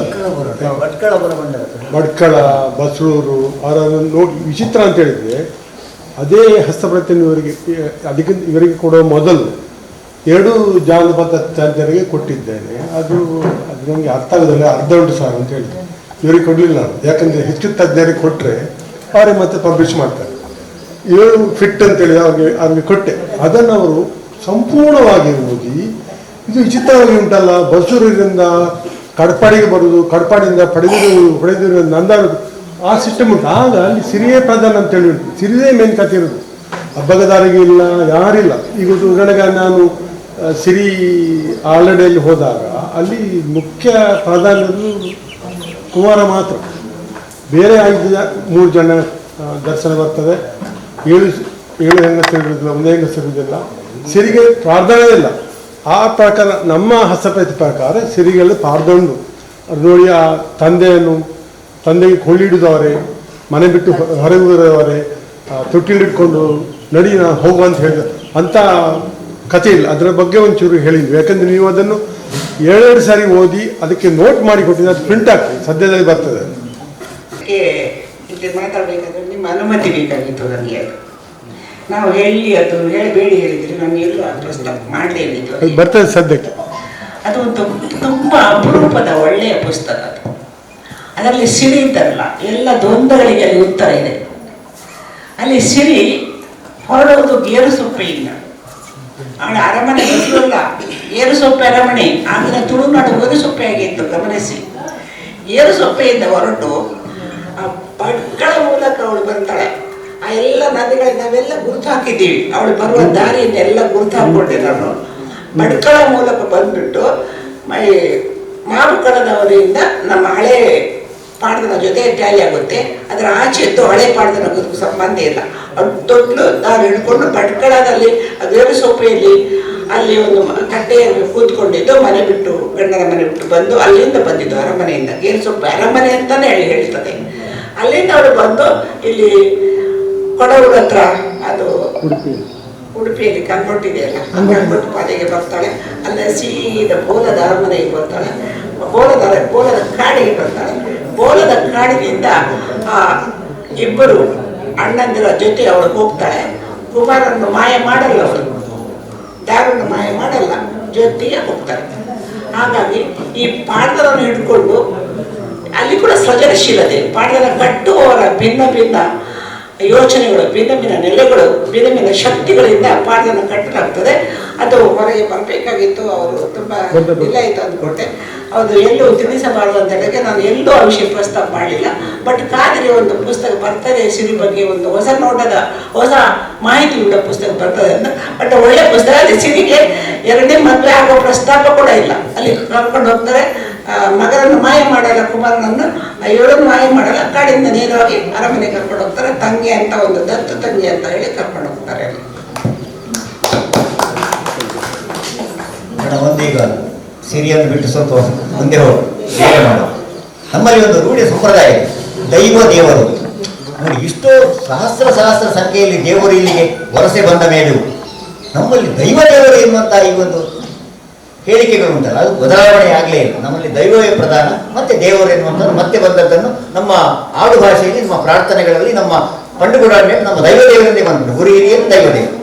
ಭಟ್ಕಳ, ಬಸಳೂರು ಅವರನ್ನು ನೋಡಿ ವಿಚಿತ್ರ ಅಂತ ಹೇಳಿದರೆ ಅದೇ ಹಸ್ತಪ್ರತಿಯನ್ನು ಅದಕ್ಕೆ ಇವರಿಗೆ ಕೊಡುವ ಮೊದಲು 2 ಜಾನಪದ ತಜ್ಞರಿಗೆ ಕೊಟ್ಟಿದ್ದೇನೆ. ಅದು ನನಗೆ ಅರ್ಥ ಆಗೋದಿಲ್ಲ, ಅರ್ಧ ಉಂಟು ಸರ್ ಅಂತ ಹೇಳಿದೆ. ಇವರಿಗೆ ಕೊಡಲಿಲ್ಲ ನಾನು, ಯಾಕಂದರೆ ಹೆಚ್ಚು ತಜ್ಞರಿಗೆ ಕೊಟ್ಟರೆ ಅವರೇ ಮತ್ತೆ ಪಬ್ಲಿಷ್ ಮಾಡ್ತಾರೆ. 7 ಫಿಟ್ ಅಂತೇಳಿ ಅವ್ರಿಗೆ ಕೊಟ್ಟೆ. ಅದನ್ನು ಅವರು ಸಂಪೂರ್ಣವಾಗಿ ಓದಿ ಇದು ವಿಚಿತ್ರವಾಗಿ ಉಂಟಲ್ಲ, ಬಸೂರಿನಿಂದ ಕಡಪಾಡಿಗೆ ಬರುವುದು, ಕಡಪಾಡಿಯಿಂದ ಪಡೆದಿರೋ ನಂದಾರು ಆ ಸಿಸ್ಟಮ್ ಉಂಟು. ಆಗ ಅಲ್ಲಿ ಸಿರಿಯೇ ಪ್ರಧಾನ ಅಂತೇಳಿ ಉಂಟು. ಸಿರಿಯೇ ಮೇನ್ ಕಥೆ ಇರೋದು, ಹಬ್ಬಗದಾರಿಗೆ ಇಲ್ಲ, ಯಾರಿಲ್ಲ. ಈಗ ಉದಾಹರಣೆಗೆ ನಾನು ಸಿರಿ ಆಲ್ರೆಡಿಯಲ್ಲಿ ಹೋದಾಗ ಅಲ್ಲಿ ಮುಖ್ಯ ಪ್ರಾಧಾನ್ಯರು ಕುಮಾರ ಮಾತ್ರ. ಬೇರೆ 3 ಜನ ದರ್ಶನ ಬರ್ತದೆ. 7 ಹೆಂಗಸರಿರುವುದಿಲ್ಲ, ಒಂದೇ ಹೆಂಗಸರಿರುವುದಿಲ್ಲ. ಸಿರಿಗೆ ಪ್ರಾರ್ಥನೆ ಇಲ್ಲ. ಆ ಪ್ರಕಾರ ನಮ್ಮ ಹಸ್ತಪ್ರತಿ ಪ್ರಕಾರ ಸಿರಿಗೆಲ್ಲ ಪಾರ್ದೊಂಡು ಅದು ನೋಡಿ ಆ ತಂದೆಗೆ ಕೊಳ್ಳಿಡಿದವರೇ, ಮನೆ ಬಿಟ್ಟು ಹೊರಗೆ ಬರೋವರೇ, ತೊಟ್ಟಿಲಿಟ್ಕೊಂಡು ನಡಿ ನಾನು ಹೋಗು ಅಂತ ಹೇಳಿದ ಅಂಥ ಕಥೆ ಇಲ್ಲ. ಅದರ ಬಗ್ಗೆ ಒಂಚೂರು ಹೇಳಿದ್ವಿ. ಯಾಕಂದರೆ ನೀವು ಅದನ್ನು 7 ಸಾರಿ ಓದಿ ಅದಕ್ಕೆ ನೋಟ್ ಮಾಡಿ ಕೊಟ್ಟಿದ್ದೆ, ಅದು ಪ್ರಿಂಟ್ ಆಗ್ತದೆ, ಸದ್ಯದಲ್ಲಿ ಬರ್ತದೆ. ಇಲ್ಲಿ ಮಾತಾಡಬೇಕಾದ್ರೆ ನಿಮ್ಮ ಅನುಮತಿ ಬೇಕಾಗಿತ್ತು ನನಗೆ. ನಾವು ಹೇಳಬೇಡಿ ಹೇಳಿದ್ರೆ ನಾನು ಎಲ್ಲೂ ಪುಸ್ತಕ ಮಾಡಲೇ ಇದ್ದು ಬರ್ತದೆ ಸದ್ಯಕ್ಕೆ. ಅದು ಒಂದು ತುಂಬ ಅಪರೂಪದ ಒಳ್ಳೆಯ ಪುಸ್ತಕ. ಅದರಲ್ಲಿ ಸಿರಿ ಇದ್ದಾರಲ್ಲ, ಎಲ್ಲ ದ್ವಂದ್ವಗಳಿಗೆ ಅಲ್ಲಿ ಉತ್ತರ ಇದೆ. ಅಲ್ಲಿ ಸಿರಿ ಹೊರಡುವುದು ಗೇರುಸೊಪ್ಪೆಯಿಂದ. ಅವಳ ಅರಮನೆ ಬಸವಲ್ಲ, ಗೇರುಸೊಪ್ಪೆ ಅರಮನೆ. ಆಗಿನ ತುಳುನಾಡು ಗೇರುಸೊಪ್ಪೆ ಆಗಿತ್ತು, ಗಮನಿಸಿ. ಗೇರುಸೊಪ್ಪೆಯಿಂದ ಹೊರಟು ಆ ಭಟ್ಕಳ ಮೂಲಕ ಅವಳು ಬರ್ತಾಳೆ. ಆ ಎಲ್ಲ ನದಿಗಳಿಗೆ ನಾವೆಲ್ಲ ಗುರುತು ಹಾಕಿದ್ದೀವಿ. ಅವಳು ಬರುವ ದಾರಿಯನ್ನೆಲ್ಲ ಗುರುತು ಹಾಕ್ಕೊಂಡೆ ನಾನು. ಭಟ್ಕಳ ಮೂಲಕ ಬಂದ್ಬಿಟ್ಟು ಮಾವುಕಳದವರಿಂದ ನಮ್ಮ ಹಳೆ ಪಾಡ್ದನ ಜೊತೆ ಟ್ಯಾಲಿ ಆಗುತ್ತೆ. ಅದರ ಆಚೆದ್ದು ಹಳೆ ಪಾಡ್ದನ ಸಂಬಂಧ ಇಲ್ಲ. ಅದು ದೊಡ್ಡ ದಾರಿ ಹಿಡ್ಕೊಂಡು ಭಟ್ಕಳದಲ್ಲಿ ಗೇರುಸೊಪ್ಪೆಯಲ್ಲಿ ಅಲ್ಲಿ ಒಂದು ಕಟ್ಟೆಯಲ್ಲಿ ಕೂತ್ಕೊಂಡಿದ್ದು ಮನೆ ಬಿಟ್ಟು, ಗಂಡನ ಮನೆ ಬಿಟ್ಟು ಬಂದು ಅಲ್ಲಿಂದ ಬಂದಿದ್ದು, ಅರಮನೆಯಿಂದ. ಗೇರುಸೊಪ್ಪೆ ಅರಮನೆ ಅಂತಾನೆ ಹೇಳ್ತದೆ. ಅಲ್ಲಿಂದ ಅವಳು ಬಂದು ಇಲ್ಲಿ ಕೊಡಗೂರು ಹತ್ರ, ಅದು ಉಡುಪಿಯಲ್ಲಿ ಕನ್ವರ್ಟ್ ಇದೆಯಲ್ಲ, ಕನ್ವರ್ಟ್ ಪಾದೆಗೆ ಬರ್ತಾಳೆ. ಅಲ್ಲೇ ಸೀದ ಬೋಲದ ಅರಮನೆಗೆ ಬರ್ತಾಳೆ. ಬೋಲದ ಕಾಡಿಗೆ ಬರ್ತಾಳೆ. ಬೋಲದ ಕಾಡಿನಿಂದ ಆ ಇಬ್ಬರು ಅಣ್ಣಂದಿರ ಜೊತೆ ಅವಳು ಹೋಗ್ತಾಳೆ. ಕುಮಾರನ್ನು ಮಾಯ ಮಾಡಲ್ಲ, ಅವಳು ದಾರನ್ನು ಮಾಯ ಮಾಡಲ್ಲ, ಜೊತೆಗೆ ಹೋಗ್ತಾರೆ. ಹಾಗಾಗಿ ಈ ಪಾಡ್ದರನ್ನು ಹಿಡ್ಕೊಂಡು ಅಲ್ಲಿ ಕೂಡ ಸೃಜನಶೀಲತೆ, ಪಾಡ್ದರ ಕಟ್ಟುವವರ ಭಿನ್ನ ಭಿನ್ನ ಯೋಚನೆಗಳು, ಭಿನ್ನ ಭಿನ್ನ ನೆಲೆಗಳು, ಭಿನ್ನ ಭಿನ್ನ ಶಕ್ತಿಗಳಿಂದ ಪಾಠವನ್ನು ಕಟ್ಟಲಾಗ್ತದೆ. ಅದು ಹೊರಗೆ ಬರಬೇಕಾಗಿತ್ತು. ಅವರು ತುಂಬ ಇಲ್ಲ ಆಯಿತು ಅಂದ್ಕೊಟ್ಟೆ. ಅದು ಎಲ್ಲೂ ತಿಳಿಸಬಾರದು ಅಂತ ಹೇಳಿದ್ರೆ ನಾನು ಎಲ್ಲೂ ಆ ವಿಷಯ ಪ್ರಸ್ತಾಪ ಮಾಡಲಿಲ್ಲ. ಬಟ್ ಕಾದಿರಿ ಒಂದು ಪುಸ್ತಕ ಬರ್ತದೆ ಸಿರಿ ಬಗ್ಗೆ, ಒಂದು ಹೊಸ ನೋಟದ ಹೊಸ ಮಾಹಿತಿ ಉಳ್ಳ ಪುಸ್ತಕ ಬರ್ತದೆ ಅಂತ. ಬಟ್ ಒಳ್ಳೆ ಪುಸ್ತಕ. ಅಲ್ಲಿ ಸಿರಿಗೆ 2ನೇ ಮದುವೆ ಆಗೋ ಪ್ರಸ್ತಾಪ ಕೂಡ ಇಲ್ಲ. ಅಲ್ಲಿ ಕರ್ಕೊಂಡು ಹೋಗ್ತಾರೆ, ಮಗನನ್ನು ಮಾಯ ಮಾಡಲ್ಲ, ಕುಮಾರನನ್ನು 7 ಮಾಯ ಮಾಡಲ್ಲ, ಕಾಡಿಂದ ನೇರವಾಗಿ ಅರಮನೆ ಕರ್ಕೊಂಡು ಹೋಗ್ತಾರೆ. ತಂಗಿ ಅಂತ ಒಂದು ದತ್ತು ತಂಗಿ ಅಂತ ಹೇಳಿ ಕರ್ಕೊಂಡು ಹೋಗ್ತಾರೆ. ಒಂದೀಗ ಸಿರಿಯನ್ನು ಬಿಟ್ಟು ಸ್ವಲ್ಪ ಮುಂದೆ ಹೋಗಿ ಬೇರೆ ಮಾಡೋದು. ನಮ್ಮಲ್ಲಿ ಒಂದು ರೂಢಿ ಸಂಪ್ರದಾಯ ಇದೆ, ದೈವ ದೇವರು. ನೋಡಿ, ಇಷ್ಟೋ ಸಹಸ್ರ ಸಂಖ್ಯೆಯಲ್ಲಿ ದೇವರು ಇಲ್ಲಿಗೆ ವಲಸೆ ಬಂದ ಮೇಲೂ ನಮ್ಮಲ್ಲಿ ದೈವ ದೇವರು ಎನ್ನುವಂತಹ ಈ ಒಂದು ಹೇಳಿಕೆಗಳು ಉಂಟಲ್ಲ, ಅದು ಬದಲಾವಣೆ ಆಗಲೇ ಇಲ್ಲ. ನಮ್ಮಲ್ಲಿ ದೈವವೇ ಪ್ರಧಾನ, ಮತ್ತೆ ದೇವರು ಎನ್ನುವಂಥದ್ದು ಮತ್ತೆ ಬಂದದ್ದನ್ನು ನಮ್ಮ ಆಡು ಭಾಷೆಯಲ್ಲಿ, ನಮ್ಮ ಪ್ರಾರ್ಥನೆಗಳಲ್ಲಿ, ನಮ್ಮ ಪಂಡುಗುಡಾಣೆ ನಮ್ಮ ದೈವ ದೇವರನ್ನೇ ಬಂದ್ಬಿಟ್ಟು ಗುರು ಹಿರಿಯರು ದೈವ ದೇವರು.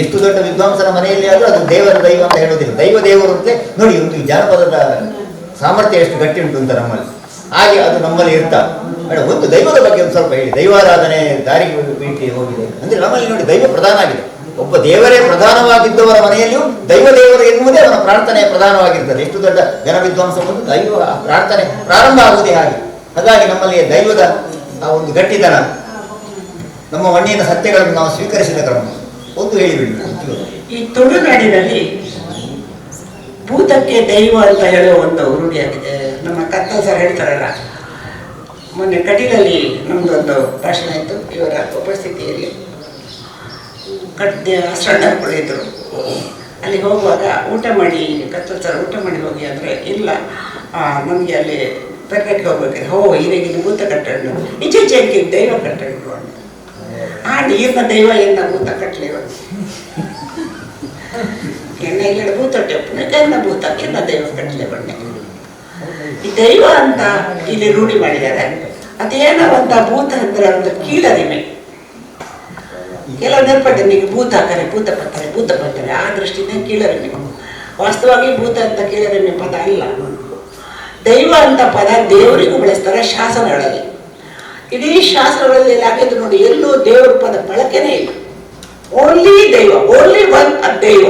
ಎಷ್ಟು ದೊಡ್ಡ ವಿದ್ವಾಂಸನ ಮನೆಯಲ್ಲಿ ಆದರೂ ಅದು ದೇವರ ದೈವ ಅಂತ ಹೇಳೋದಿಲ್ಲ, ದೈವ ದೇವರು ಅಂತ. ನೋಡಿ, ಒಂದು ಜಾನಪದದ ಸಾಮರ್ಥ್ಯ ಎಷ್ಟು ಗಟ್ಟಿ ಉಂಟು ಅಂತ ನಮ್ಮಲ್ಲಿ. ಹಾಗೆ ಅದು ನಮ್ಮಲ್ಲಿ ಇರ್ತಾ ಮೇಡಮ್. ಒಂದು ದೈವದ ಬಗ್ಗೆ ಒಂದು ಸ್ವಲ್ಪ ಹೇಳಿ. ದೈವಾರಾಧನೆ ದಾರಿಗೆ ಭೇಟಿ ಹೋಗಿದೆ ಅಂದರೆ ನಮ್ಮಲ್ಲಿ ನೋಡಿ ದೈವ ಪ್ರಧಾನ ಆಗಿದೆ. ಒಬ್ಬ ದೇವರೇ ಪ್ರಧಾನವಾಗಿದ್ದವರ ಮನೆಯಲ್ಲಿಯೂ ದೈವ ದೇವರು ಎನ್ನುವುದೇ ಅವನ ಪ್ರಾರ್ಥನೆ ಪ್ರಧಾನವಾಗಿರ್ತದೆ. ಎಷ್ಟು ದೊಡ್ಡ ಜನವಿದ್ವಾಂಸ ಬಂದು ದೈವ ಪ್ರಾರ್ಥನೆ ಪ್ರಾರಂಭ ಆಗುವುದೇ ಹಾಗೆ. ಹಾಗಾಗಿ ನಮ್ಮಲ್ಲಿ ದೈವದ ಆ ಒಂದು ಗಟ್ಟಿತನ, ನಮ್ಮ ಮಣ್ಣಿನ ಸತ್ಯಗಳನ್ನು ನಾವು ಸ್ವೀಕರಿಸಿದ ಕ್ರಮ ಒಂದು ಹೇಳಿಬಿಡಿ. ಈ ತುಳುನಾಡಿನಲ್ಲಿ ಭೂತಕ್ಕೆ ದೈವ ಅಂತ ಹೇಳುವ ಒಂದು ರೂಢಿಯಾಗಿದೆ. ನಮ್ಮ ಕತ್ತಲ್ ಸರ್ ಹೇಳ್ತಾರಲ್ಲ, ಮೊನ್ನೆ ಕಟೀಲಲ್ಲಿ ನಮ್ಮದೊಂದು ಭಾಷಣ ಇತ್ತು, ಇವರ ಉಪಸ್ಥಿತಿಯಲ್ಲಿ ಸಣ್ಣರು ಇದ್ದರು. ಅಲ್ಲಿ ಹೋಗುವಾಗ ಊಟ ಮಾಡಿ, ಕತ್ತಲ್ ಸರ್ ಊಟ ಮಾಡಿ ಹೋಗಿ ಅಂದರೆ ಇಲ್ಲ, ನಮಗೆ ಅಲ್ಲಿ ಪೆರ್ಗಟ್ಟಿಗೆ ಹೋಗ್ಬೇಕಾದ್ರೆ ಈರಿಗೆ ಭೂತ ಕಟ್ಟಂಡು ಈಚೆಗೆ ದೈವ ಕಟ್ಟಂಡು ಆ ನೀರಿನ ದೈವ ಎನ್ನ ಭೂತ ಕಟ್ಟಲೆ ಎಣ್ಣ ಇಲ್ಲ ಭೂತೊಟ್ಟೆ ಎನ್ನ ಭೂತ ಎನ್ನ ದೈವ ಕಟ್ಟಲೆ ಬಣ್ಣೆ. ಈ ದೈವ ಅಂತ ಇಲ್ಲಿ ರೂಢಿ ಮಾಡಿದ್ದಾರೆ. ಅದೇನೋ ಅಂತ ಭೂತ ಅಂದ್ರೆ ಒಂದು ಕೀಳರಿಮೆ. ಕೆಲವು ನೆನಪಟ್ಟೆ ನಿಮಗೆ ಭೂತ ಹಾಕರೆ ಭೂತ ಪತ್ತಾರೆ ಆ ದೃಷ್ಟಿಯಿಂದ ಕೀಳರಿಮೆ. ವಾಸ್ತವವಾಗಿ ಭೂತ ಅಂತ ಕೀಳರಿಮೆ ಪದ ಅಲ್ಲ. ದೈವ ಅಂತ ಪದ ದೇವರಿಗೂ ಬಳಸ್ತಾರೆ ಶಾಸನಗಳಲ್ಲಿ. ಇಡೀ ಶಾಸ್ತ್ರಗಳಲ್ಲಿ ಹಾಕಿದ್ರು ನೋಡಿ, ಎಲ್ಲೂ ದೇವರ ಪದ ಬಳಕೆನೇ ಇಲ್ಲ. ಓನ್ಲಿ ದೈವ, ಓನ್ಲಿ ಒನ್ ದೈವ.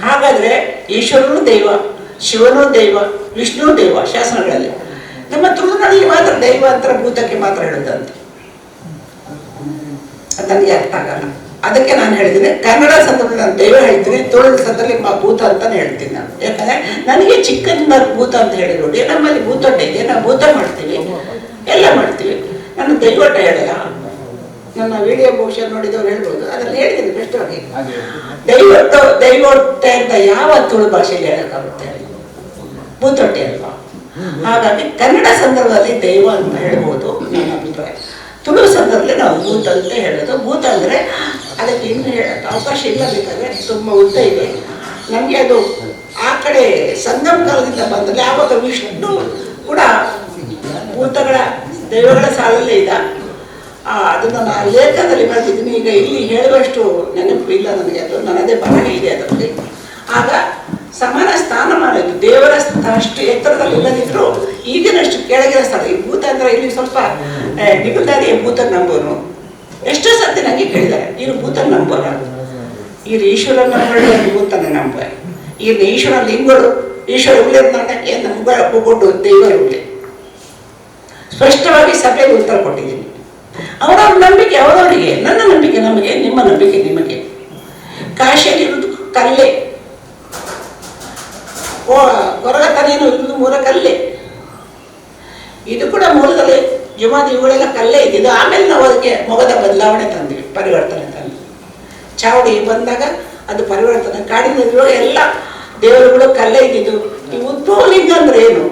ಹಾಗಾದ್ರೆ ಈಶ್ವರನು ದೈವ, ಶಿವನೂ ದೈವ, ವಿಷ್ಣು ದೈವ ಶಾಸನಗಳಲ್ಲಿ. ನಮ್ಮ ತುಳುನಲ್ಲಿ ಮಾತ್ರ ದೈವ ಅಂತ ಭೂತಕ್ಕೆ ಮಾತ್ರ ಹೇಳುದಂತೆ. ನನಗೆ ಅರ್ಥ ಆಗಲ್ಲ. ಅದಕ್ಕೆ ನಾನು ಹೇಳಿದ್ದೀನಿ, ಕನ್ನಡ ಸಂದರ್ಭದಲ್ಲಿ ನಾನು ದೈವ ಹೇಳ್ತೀನಿ, ತುಳು ಸಂದರ್ಭದಲ್ಲಿ ಭೂತ ಅಂತಾನೆ ಹೇಳ್ತೀನಿ ನಾನು. ಯಾಕಂದ್ರೆ ನನಗೆ ಚಿಕ್ಕದಿಂದ ಭೂತ ಅಂತ ಹೇಳಿ ನೋಡಿ, ನಮ್ಮಲ್ಲಿ ಭೂತೊಟ್ಟೆ ಇದೆ, ನಾವು ಭೂತ ಮಾಡ್ತೀವಿ, ಎಲ್ಲ ಮಾಡ್ತೀವಿ. ನಾನು ದೈವಟ ಹೇಳಲ್ಲ. ನನ್ನ ವಿಡಿಯೋ ಬಹುಶಃ ನೋಡಿದವ್ರು ಹೇಳ್ಬೋದು, ಅದ್ರಲ್ಲಿ ಹೇಳಿದ್ದೀನಿ ಬೆಸ್ಟಾಗಿ. ದೈವೊಟ್ಟೆ ಅಂತ ಯಾವ ತುಳು ಭಾಷೆಯಲ್ಲಿ ಹೇಳಕ್ಕಾಗುತ್ತೆ? ಭೂತೊಟ್ಟೆ ಅಲ್ವಾ? ಹಾಗಾಗಿ ಕನ್ನಡ ಸಂದರ್ಭದಲ್ಲಿ ದೈವ ಅಂತ ಹೇಳ್ಬೋದು ನನ್ನ ಅಭಿಪ್ರಾಯ. ತುಳು ಸಂದರ್ಭದಲ್ಲಿ ನಾವು ಭೂತ ಅಂತ ಹೇಳೋದು. ಭೂತ ಅಂದರೆ ಅದಕ್ಕೆ ಇನ್ನು ಹೇಳೋದು ಅವಕಾಶ ಇಲ್ಲ, ಬೇಕಾದ್ರೆ ತುಂಬ ಉದ್ದ ಇದೆ. ನಮಗೆ ಅದು ಆ ಕಡೆ ಸಂಗಮ ಕಾಲದಿಂದ ಬಂದರೆ ಆವಾಗ ವಿಷ್ಣು ಕೂಡ ಭೂತಗಳ ದೈವಗಳ ಸಾಲಲ್ಲೇ ಇದ್ದ. ಅದನ್ನು ನಾನು ಲೇಖನದಲ್ಲಿ ಬರ್ತಿದ್ದೀನಿ. ಈಗ ಇಲ್ಲಿ ಹೇಳುವಷ್ಟು ನೆನಪು ಇಲ್ಲ ನನಗೆ, ಅದು ನನ್ನದೇ ಬರಹ ಇದೆ ಅದರಲ್ಲಿ. ಆಗ ಸಮಾನ ಸ್ಥಾನಮಾನ ಇದು. ದೇವರ ಅಷ್ಟು ಎತ್ತರದಲ್ಲಿ ಇಲ್ಲದಿದ್ರು ಈಗಿನಷ್ಟು ಕೆಳಗಿನ ಸ್ಥಳ. ಈ ಭೂತ ಅಂದರೆ ಇಲ್ಲಿ ಸ್ವಲ್ಪ ನಿಗುಲ್ದಾರಿಯ ಭೂತ ನಂಬೋನು. ಎಷ್ಟೋ ಸತಿ ನನಗೆ ಕೇಳಿದ್ದಾರೆ, ಇವರು ಭೂತ ನಂಬೋರ, ಇವರು ಈಶ್ವರನ ಭೂತನ ನಂಬ, ಇನ್ನು ಈಶ್ವರ ಲಿಂಗಗಳು ಈಶ್ವರ ಉಳಿದ ಏನು ಕೊಟ್ಟು ದೈವರ ಉಳ್ಳಿ ಸ್ಪಷ್ಟವಾಗಿ ಸಭೆಗೆ ಉತ್ತರ ಕೊಟ್ಟಿದ್ದೀನಿ. ಅವರವ್ರ ನಂಬಿಕೆ ಅವರವರಿಗೆ, ನನ್ನ ನಂಬಿಕೆ ನಮಗೆ, ನಿಮ್ಮ ನಂಬಿಕೆ ನಿಮಗೆ. ಕಾಶಿಯಲ್ಲಿ ಇರುವುದು ಕಲ್ಲೇ, ಕೊರಗತನೇನು ಇರುವುದು 3 ಕಲ್ಲೇ. ಇದು ಕೂಡ ಮೂಲದಲ್ಲಿ ಜುಮಾದಿ ಇವುಗಳೆಲ್ಲ ಕಲ್ಲೇ ಇದ್ದಿದ್ದು. ಆಮೇಲೆ ನಾವು ಅದಕ್ಕೆ ಮೊಗದ ಬದಲಾವಣೆ ತಂದ್ವಿ, ಪರಿವರ್ತನೆ ತಂದ್ವಿ. ಚಾವಡಿ ಬಂದಾಗ ಅದು ಪರಿವರ್ತನೆ. ಕಾಡಿನಲ್ಲಿರುವ ಎಲ್ಲ ದೇವರುಗಳು ಕಲ್ಲೇ ಇದ್ದಿದ್ದು. ಈ ಉದ್ಭವಲಿಂಗ ಅಂದ್ರೆ ಏನು?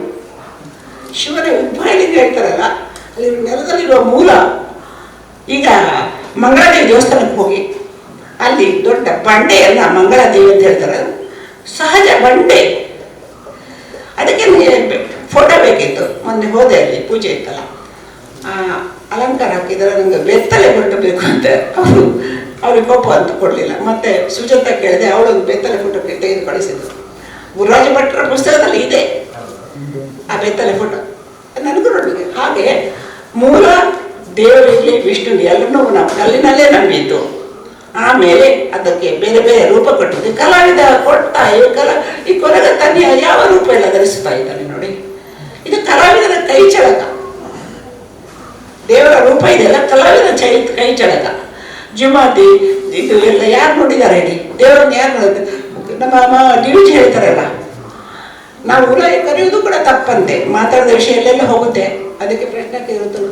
ಶಿವನ ಉದ್ಭವಲಿಂಗ ಹೇಳ್ತಾರಲ್ಲ, ಅಲ್ಲಿ ನೆಲದಲ್ಲಿರುವ ಮೂಲ. ಈಗ ಮಂಗಳಾದೇವಿ ದೇವಸ್ಥಾನಕ್ಕೆ ಹೋಗಿ ಅಲ್ಲಿ ದೊಡ್ಡ ಬಂಡೆಯಲ್ಲ ಮಂಗಳಾದೇವಿ ಅಂತ ಹೇಳ್ತಾರೆ, ಸಹಜ ಬಂಡೆ. ಅದಕ್ಕೆ ನನಗೆ ಫೋಟೋ ಬೇಕಿತ್ತು. ಮೊನ್ನೆ ಹೋದೆ, ಅಲ್ಲಿ ಪೂಜೆ ಇತ್ತಲ್ಲ, ಅಲಂಕಾರ ಹಾಕಿದರೆ ನನಗೆ ಬೆತ್ತಲೆ ಫೋಟೋ ಬೇಕು ಅಂತ. ಅವ್ರಿಗೆ ಕೋಪ ಅಂತ ಕೊಡಲಿಲ್ಲ. ಮತ್ತೆ ಸುಜಾತ ಕೇಳಿದೆ, ಅವಳೊಂದು ಬೆತ್ತಲೆ ಫೋಟೋ ತೆಗೆದು ಕಳಿಸಿದ್ರು. ಗುರುರಾಜ ಭಟ್ರ ಪುಸ್ತಕದಲ್ಲಿ ಇದೆ ಆ ಬೆತ್ತಲೆ ಫೋಟೋ. ನನಗೂ ನೋಡ್ಬೇಕು. ಹಾಗೆ ಮೂಲ ದೇವರಲ್ಲಿ ವಿಷ್ಣು ಎಲ್ಲರನ್ನೂ ನಾವು ಕಲ್ಲಿನಲ್ಲೇ ನಂಬಿದ್ದು. ಆಮೇಲೆ ಅದಕ್ಕೆ ಬೇರೆ ಬೇರೆ ರೂಪ ಕೊಟ್ಟಿದ್ದು ಕಲಾವಿದ ಕೊಡ್ತಾ ಈ ಕೊರಗ ತನ್ನಿ ಯಾವ ರೂಪ ಎಲ್ಲ ಧರಿಸ್ತಾ ಇದ್ದಾನೆ ನೋಡಿ. ಇದು ಕಲಾವಿದನ ಕೈ ಚಳಕ. ದೇವರ ರೂಪ ಇದೆಲ್ಲ ಕಲಾವಿದನ ಕೈ ಚಳಕ. ಜುಮಾತಿ ಇದು ಎಲ್ಲ ಯಾರು ನೋಡಿದ್ದಾರೆ ಹೇಳಿ? ದೇವರನ್ನ ಯಾರು ನೋಡಿದ್ರು? ನಮ್ಮ ಡಿವಿಜಿ ಹೇಳ್ತಾರಲ್ಲ, ನಾವು ಉಲಾಯ ಕರೆಯುವುದು ಕೂಡ ತಪ್ಪಂತೆ, ಮಾತಾಡಿದ ವಿಷಯ ಎಲ್ಲೆಲ್ಲ ಹೋಗುತ್ತೆ. ಅದಕ್ಕೆ ಪ್ರಶ್ನೆ ಕೇಳುತ್ತಳು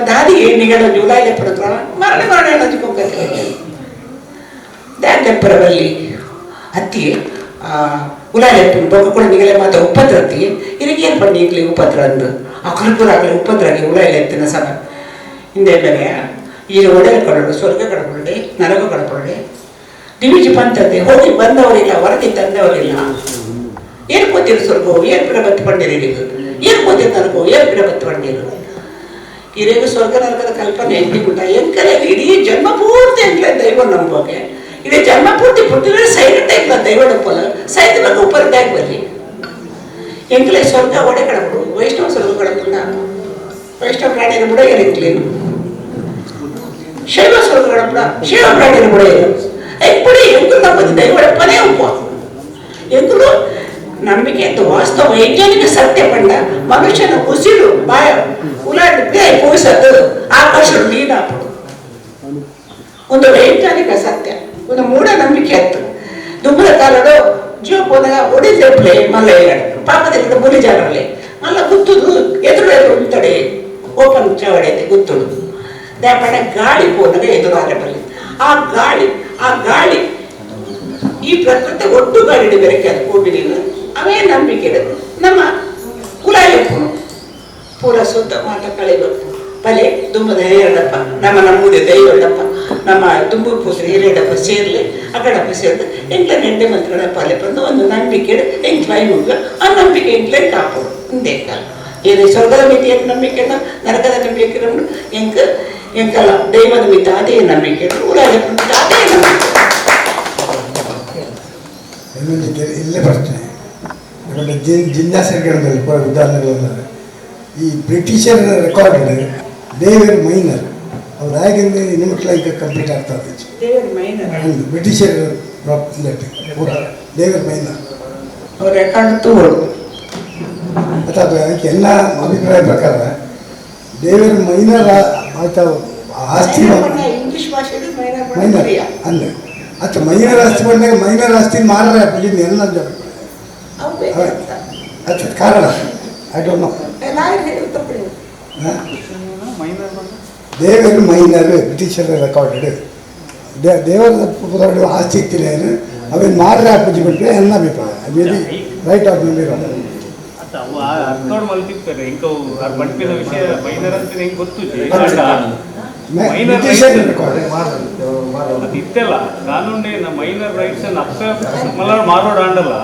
ದಾದಿಗೆ ನಿಗಳೊಂದು ಉಲಾಯ ಪಡುತ್ತ ಮರಣ ಹಂಚಿಕೊಂಡ್ರೆ ದಾಂತೆಪ್ಪರವಲ್ಲಿ ಹತ್ತಿಗೆ ಉಲಾಯಪ್ಪನ ಬೊಕ್ಕ ಕೂಡ ನಿಗಲೆ ಮಾತ್ರ ಉಪದ್ರ ಹತ್ತಿಗೆ ಇದಕ್ಕೇನು ಪಡಿ ಈಗಲೇ ಉಪದ್ರ ಅಂದು ಆ ಕರ್ಪೂರಾಗಲಿ ಉಪದ್ರಾಗಿ ಉಲಾಯ ಎತ್ತಿನ ಸಮ ಹಿಂದೆ ಬೇರೆ ಈಗ ಒಡೆಯ ಕಡಲು ಸ್ವರ್ಗ ಕಡಪೊಳ್ಳೆ ನರಕ ಕಡಪೊಳ್ಳೆ ಡಿವಿಜಿ ಪಂಚತೆ ಹೋಗಿ ಬಂದವರಿಲ್ಲ, ಹೊರಗೆ ತಂದವರಿಲ್ಲ. ಏನು ಕೂತಿರು ಸ್ವರ್ಗವು ಏನು ಪಿಡ ಬತ್ತು ಪಂಡಿರು ಏನು ಕೂತಿರು ನರಕವು ಏನು ಪಿಡ ಬತ್ತು ಪಂಡಿರು ಇರೇಗ ಸ್ವರ್ಗ ನರಕದ ಕಲ್ಪನೆ ಎಂಟಿಗುಂಟ ಎಂಕರಲ್ಲಿ ಇಡೀ ಜನ್ಮ ಪೂರ್ತಿ ಎಂಕ್ಲೆ ದೈವ ನಂಬೋಕೆ ಇಡೀ ಜನ್ಮ ಪೂರ್ತಿ ಪುಟ್ಟಿದ್ರೆ ಸೈಡ್ ಟೈಪ್ ದೈವ ಡಪ್ಪಲ್ಲ ಸೈಡ್ ಬಗ್ಗೆ ಉಪರ್ ಟ್ಯಾಗ್ ಬರಲಿ ಎಂಕ್ಲೆ ಸ್ವರ್ಗ ಒಡೆ ಕಡಪಡು ವೈಷ್ಣವ ಸ್ವರ್ಗ ಕಡಪುಂಡ ವೈಷ್ಣವ ಪ್ರಾಣಿಯ ಬುಡ ಏನಿಕ್ಲೇನು ಶೈವ ಸ್ವರ್ಗ ಕಡಪುಡ ಶಿವ ಪ್ರಾಣಿಯ ಬುಡ ಏನು ಎಪ್ಪಡಿ ಎಂಕಲು ನಂಬದು ದೈವ ಡಪ್ಪನೇ ಉಪ ಎಂಕಲು ನಂಬಿಕೆ ಅಂತ ವಾಸ್ತವ ವೈಜ್ಞಾನಿಕ ಸತ್ಯ ಪಂಡ ಮನುಷ್ಯನ ಉಸಿರು ಬಾಯ ಉಲಾಡಿ ಪೂಸದ್ದು ಆಕಾಶ ನೀನಾಪಡು ಒಂದು ವೈಜ್ಞಾನಿಕ ಸತ್ಯ, ಒಂದು ಮೂಢನಂಬಿಕೆ ಅತ್ತು. ದುಂಬರ ಕಾಲಡು ಜೀವಪೋದಾಗ ಒಡಿದೆಪ್ಲೆ ಮಲ್ಲ ಪಾಪದಲ್ಲಿ ಬುಲಿ ಜಾಗರಲೆ ಮಲ್ಲ ಗುತ್ತುದು ಎದುರು ಉಂಟಡೆ ಓಪನ್ ಚಾವಡೆ ಗುತ್ತುಡು ದಾಪಣ ಗಾಳಿ ಪೋದಾಗ ಎದುರಾದ ಬರಲಿ ಆ ಗಾಳಿ ಈ ಪ್ರಕೃತಿ ಒಟ್ಟು ಗಾಳಿ ಬೆರಕೆ ಅದು ಕೋವಿಲಿಲ್ಲ ಅವೇ ನಂಬಿಕೆ ನಮ್ಮ ಕುಲಾಯಪ್ಪನು ಪೂರ ಶುದ್ಧ ಮಾತ ಕಳೆಬೇಕು ಬಲೆ ದುಂಬದ ಹಿರಿಯಡಪ್ಪ ನಮ್ಮ ನಮ್ಮೂರಿ ದೈವಡಪ್ಪ ನಮ್ಮ ತುಂಬೂರು ಪೂಸರಿ ಹಿರಿಯಡಪ್ಪ ಸೇರ್ಲಿ ಅಗಡಪ್ಪ ಸೇರಿದ ಎಂಟ್ಲ ನೆಂಟೆ ಮಂತ್ರಡಪ್ಪ ಅಲ್ಲಿ ಬಂದು ಒಂದು ನಂಬಿಕೆ ಎಂಟ್ಲೈ ಮುಗ ಆ ನಂಬಿಕೆ ಎಂಟ್ಲೈ ಕಾಪೋಡು ಹಿಂದೆ ಕಾಲ ಏನೇ ಸ್ವರ್ಗದ ಮಿತಿಯ ನಂಬಿಕೆ ನರಕದ ನಂಬಿಕೆ ಎಂಕಲ್ಲ ದೈವದ ಮಿತ ಅದೇ ನಂಬಿಕೆ ಕುಲಾಯಪ್ಪನ ಮಿತ ಅದೇ ನಂಬಿಕೆ. ಇಲ್ಲೇ ಪ್ರಶ್ನೆ ಆಮೇಲೆ ಜಿಜ್ಞಾಸೆಗಳಲ್ಲಿ ಕೂಡ ಉದಾಹರಣೆಗಳಲ್ಲ. ಈ ಬ್ರಿಟಿಷರ್ ರೆಕಾರ್ಡ್ ದೇವರ್ ಮೈನರ್ ಅವ್ರು ಆಗಿಂದ ನಿಮಗೆ ಈಗ ಕಂಪ್ಲೀಟ್ ಆಗ್ತಾ ಇದೆ. ಬ್ರಿಟಿಷರ್ ಪೂರ ದೇವರ್ ಮೈನರ್ ಅವ್ರ ರೆಕಾರ್ಡ್ ತೋಡು ಅಥವಾ ಎಲ್ಲ ಅಭಿಪ್ರಾಯ ಪ್ರಕಾರ ದೇವರ ಮೈನರ್ ಆಯ್ತಾ ಆಸ್ತಿ ಇಂಗ್ಲಿಷ್ ಭಾಷೆಯಲ್ಲಿ ಮೈನರ್ ಅಂದ್ರೆ अच्छा महीने रास्ते पड़ने का महीने रास्ते मार रहा है पुलिस ने ना जब अच्छा कारण आई डोंट नो ದೇವರು ಮೈನರ್ ಬ್ರಿಟಿಷರ್ ರೆಕಾರ್ಡೆಡ್ ದೇವರ ಪುರಾಣ ಆಸ್ತಿ ಇತ್ತಿಲ್ಲ ಏನು ಅವೇನು ಮಾರ್ರೆ ಅಪ್ಪಜಿ ಬಿಟ್ಟರೆ ನನ್ನ ಅಭಿಪ್ರಾಯ may be right or may be wrong ಅರ್ಥೋಡ್ ಮಲ್ತಿರ್ತಾರೆ ಇಂಕ ಬಂಟಿನ ವಿಷಯ ಮೈನರ್ ಅಂತ ಹೆಂಗೆ ಗೊತ್ತು ಅದು ಇತ್ತೆಲ್ಲ ಕಾನೂನೇ ನಮ್ಮ ಮೈನರ್ ರೈಟ್ಸ್ ಅಪ್ಪೆ ಮಲ್ಲ ಮಾರೋಡ್ ಆಂಡಲ್ಲ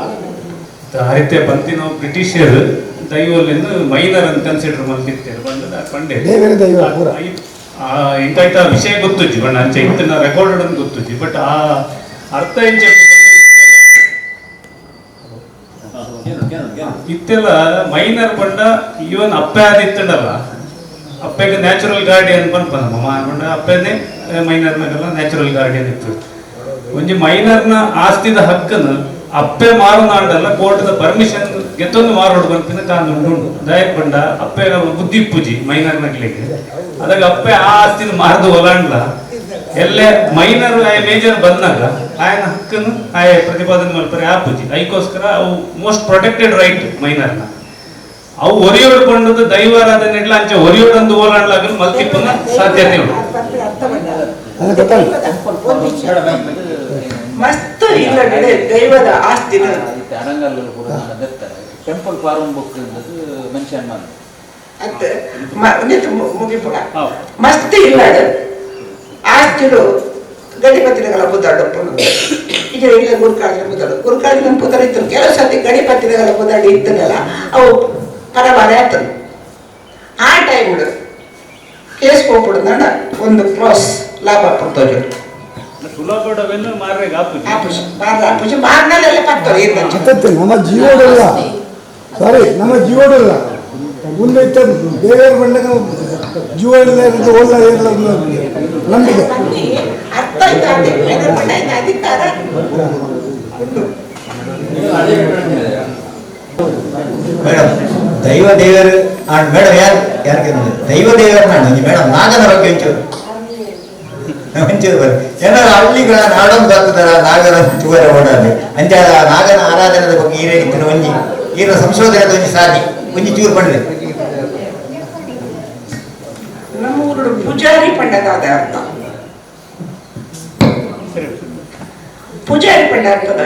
ಹರಿತೆ ಬಂತಿನ ಬ್ರಿಟಿಷರ್ ದೈವಲ್ಲಿಂದ ಮೈನರ್ ಅಂತ ಕನ್ಸಿಡರ್ ಮಲ್ತಿರ್ತಾರೆ ಬಂದ ಪಂಡೆ ಇಂಕಾಯ್ತ ವಿಷಯ ಗೊತ್ತುಜ್ಜಿ ಬಣ್ಣ ಅಂಚೆ ಇಂತನ ರೆಕಾರ್ಡೆಡ್ ಅಂತ ಗೊತ್ತುಜ್ಜಿ ಬಟ್ ಆ ಅರ್ಥ ಏನ್ చెప్పు ಇತ್ತೆಲ್ಲ ಮೈನರ್ ಬಂಡ ಇವನ್ ಅಪ್ಪೆ ಆದಿತ್ತಂಡಲ್ಲ ಅಪ್ಪೆಗೆ ನ್ಯಾಚುರಲ್ ಗಾರ್ಡಿಯನ್ ಬಂದ್ ನಮ್ಮ ಅನ್ಕೊಂಡ ಅಪ್ಪೆನೇ ಮೈನರ್ ಮೇಲೆಲ್ಲ ನ್ಯಾಚುರಲ್ ಗಾರ್ಡಿಯನ್ ಇತ್ತು ಒಂಜಿ ಮೈನರ್ನ ಆಸ್ತಿದ ಹಕ್ಕನ್ನು ಅಪ್ಪೆ ಮಾರುನಾಡಲ್ಲ ಕೋರ್ಟ್ದ ಪರ್ಮಿಷನ್ ಗೆತ್ತೊಂದು ಮಾರೋಡು ಬಂತಿನ ಕಾನೂನು ಉಂಟು ದಯಕ್ ಬಂಡ ಅಪ್ಪೆ ಬುದ್ಧಿ ಪೂಜಿ ಮೈನರ್ ನಗ್ಲಿಕ್ಕೆ ಅದಾಗ ಅಪ್ಪೆ ಆ ಆಸ್ತಿನ ಮಾರ್ದು ಒಲಾಂಡ್ಲ ಎಲ್ಲೇ ಮೈನರ್ ಆಯ ಮೇಜರ್ ಬಂದಾಗ ಆಯನ ಹಕ್ಕನ್ನು ಆಯ ಪ್ರತಿಪಾದನೆ ಮಾಡ್ತಾರೆ ಆ ಪೂಜಿ ಅದಕ್ಕೋಸ್ಕರ ಅವು ಮೋಸ್ಟ್ ಪ್ರೊಟೆಕ್ಟೆಡ್ ರೈಟ್ ಮೈನರ್ನ ಅವು ಒರಿಯೋಡು ಕೊಂಡದ್ದು ದೈವಾರಾಧನೆ ಇಡ್ಲ ಅಂಚೆ ಒರಿಯೋಡೊಂದು ಓಲಾಡ್ಲಾಗಲು ಮಲ್ತಿಪ್ಪನ ಸಾಧ್ಯತೆ ಉಂಟು ಮಸ್ತ್ ಇಲ್ಲ ದೈವದ ಆಸ್ತಿನ ಟೆಂಪಲ್ ಫಾರ್ಮ್ ಬುಕ್ ಮೆನ್ಷನ್ ಮಾಡಿ ಅತ್ತ ಮುಗಿಪುಡ ಮಸ್ತ್ ಇಲ್ಲ ಆಸ್ತಿಲು ಗಡಿಪತಿನಗಳ ಬುದ್ದಾಡಪ್ಪನು ಈಗ ಇಲ್ಲ ಗುರುಕಾಳಿನ ಬುದ್ದಾಡು ಗುರುಕಾಳಿನ ಬುದ್ದಾಡ ಇತ್ತು ಕೆಲವು ಸರ್ತಿ ಗಡಿಪತಿನಗಳ ಬುದ್ದಾಡಿ ಇತ್ತನಲ್ಲ ಅವು ಪರವಾರ ಆಯ್ತನು ಆ ಟೈಮ್ ಕೇಸ್ ಹೋಗ್ಬಿಡ್ದ ಒಂದು ಕ್ರಾಸ್ ಲಾಭ ಪಡ್ತೋಜು ನಮ್ಮ ಜೀವೋಡಲ್ಲ ಸಾರಿ ನಮ್ಮ ಜೀವೋಡಲ್ಲ ಮುಂದೆ ದೇವರ ಬಂದಾಗ ಜೀವ ಒಳ್ಳೆ ನಂಬಿಕೆ ಗೊತ್ತಾಯ್ತು ಅದೇ ಮೈನರ್ ಬಣ್ಣ ಆಯ್ತು ಅಧಿಕಾರ ಉಂಟು. ಮೇಡಮ್ ದೈವ ದೇವರು ಮೇಡಮ್ ಯಾರಿಗೆ ದೈವ ದೇವರ ಮೇಡಮ್ ನಾಗನ ಬಗ್ಗೆ ಒಂಚೂರು ಬರ್ರಿ ಏನಾದ್ರು ಹಳ್ಳಿಗಳ ನಾಡೊಂದು ಬರ್ತದಾರ ನಾಗನ ಚೂರ ಓಡಾಡಿ ಅಂಚ ನಾಗನ ಆರಾಧನೆದ ಬಗ್ಗೆ ಈರೇಗಿತ್ತು ಒಂಜಿ ಈರ ಸಂಶೋಧನೆದ ಒಂಜಿ ಸಾಧಿ ಒಂಜಿ ಚೂರು ಪಡ್ರಿ. ನಮ್ಮ ಊರು ಪೂಜಾರಿ ಪಂಡದಾದ ಅರ್ಥ ಪೂಜಾರಿ ಪಂಡ ಅರ್ಥದ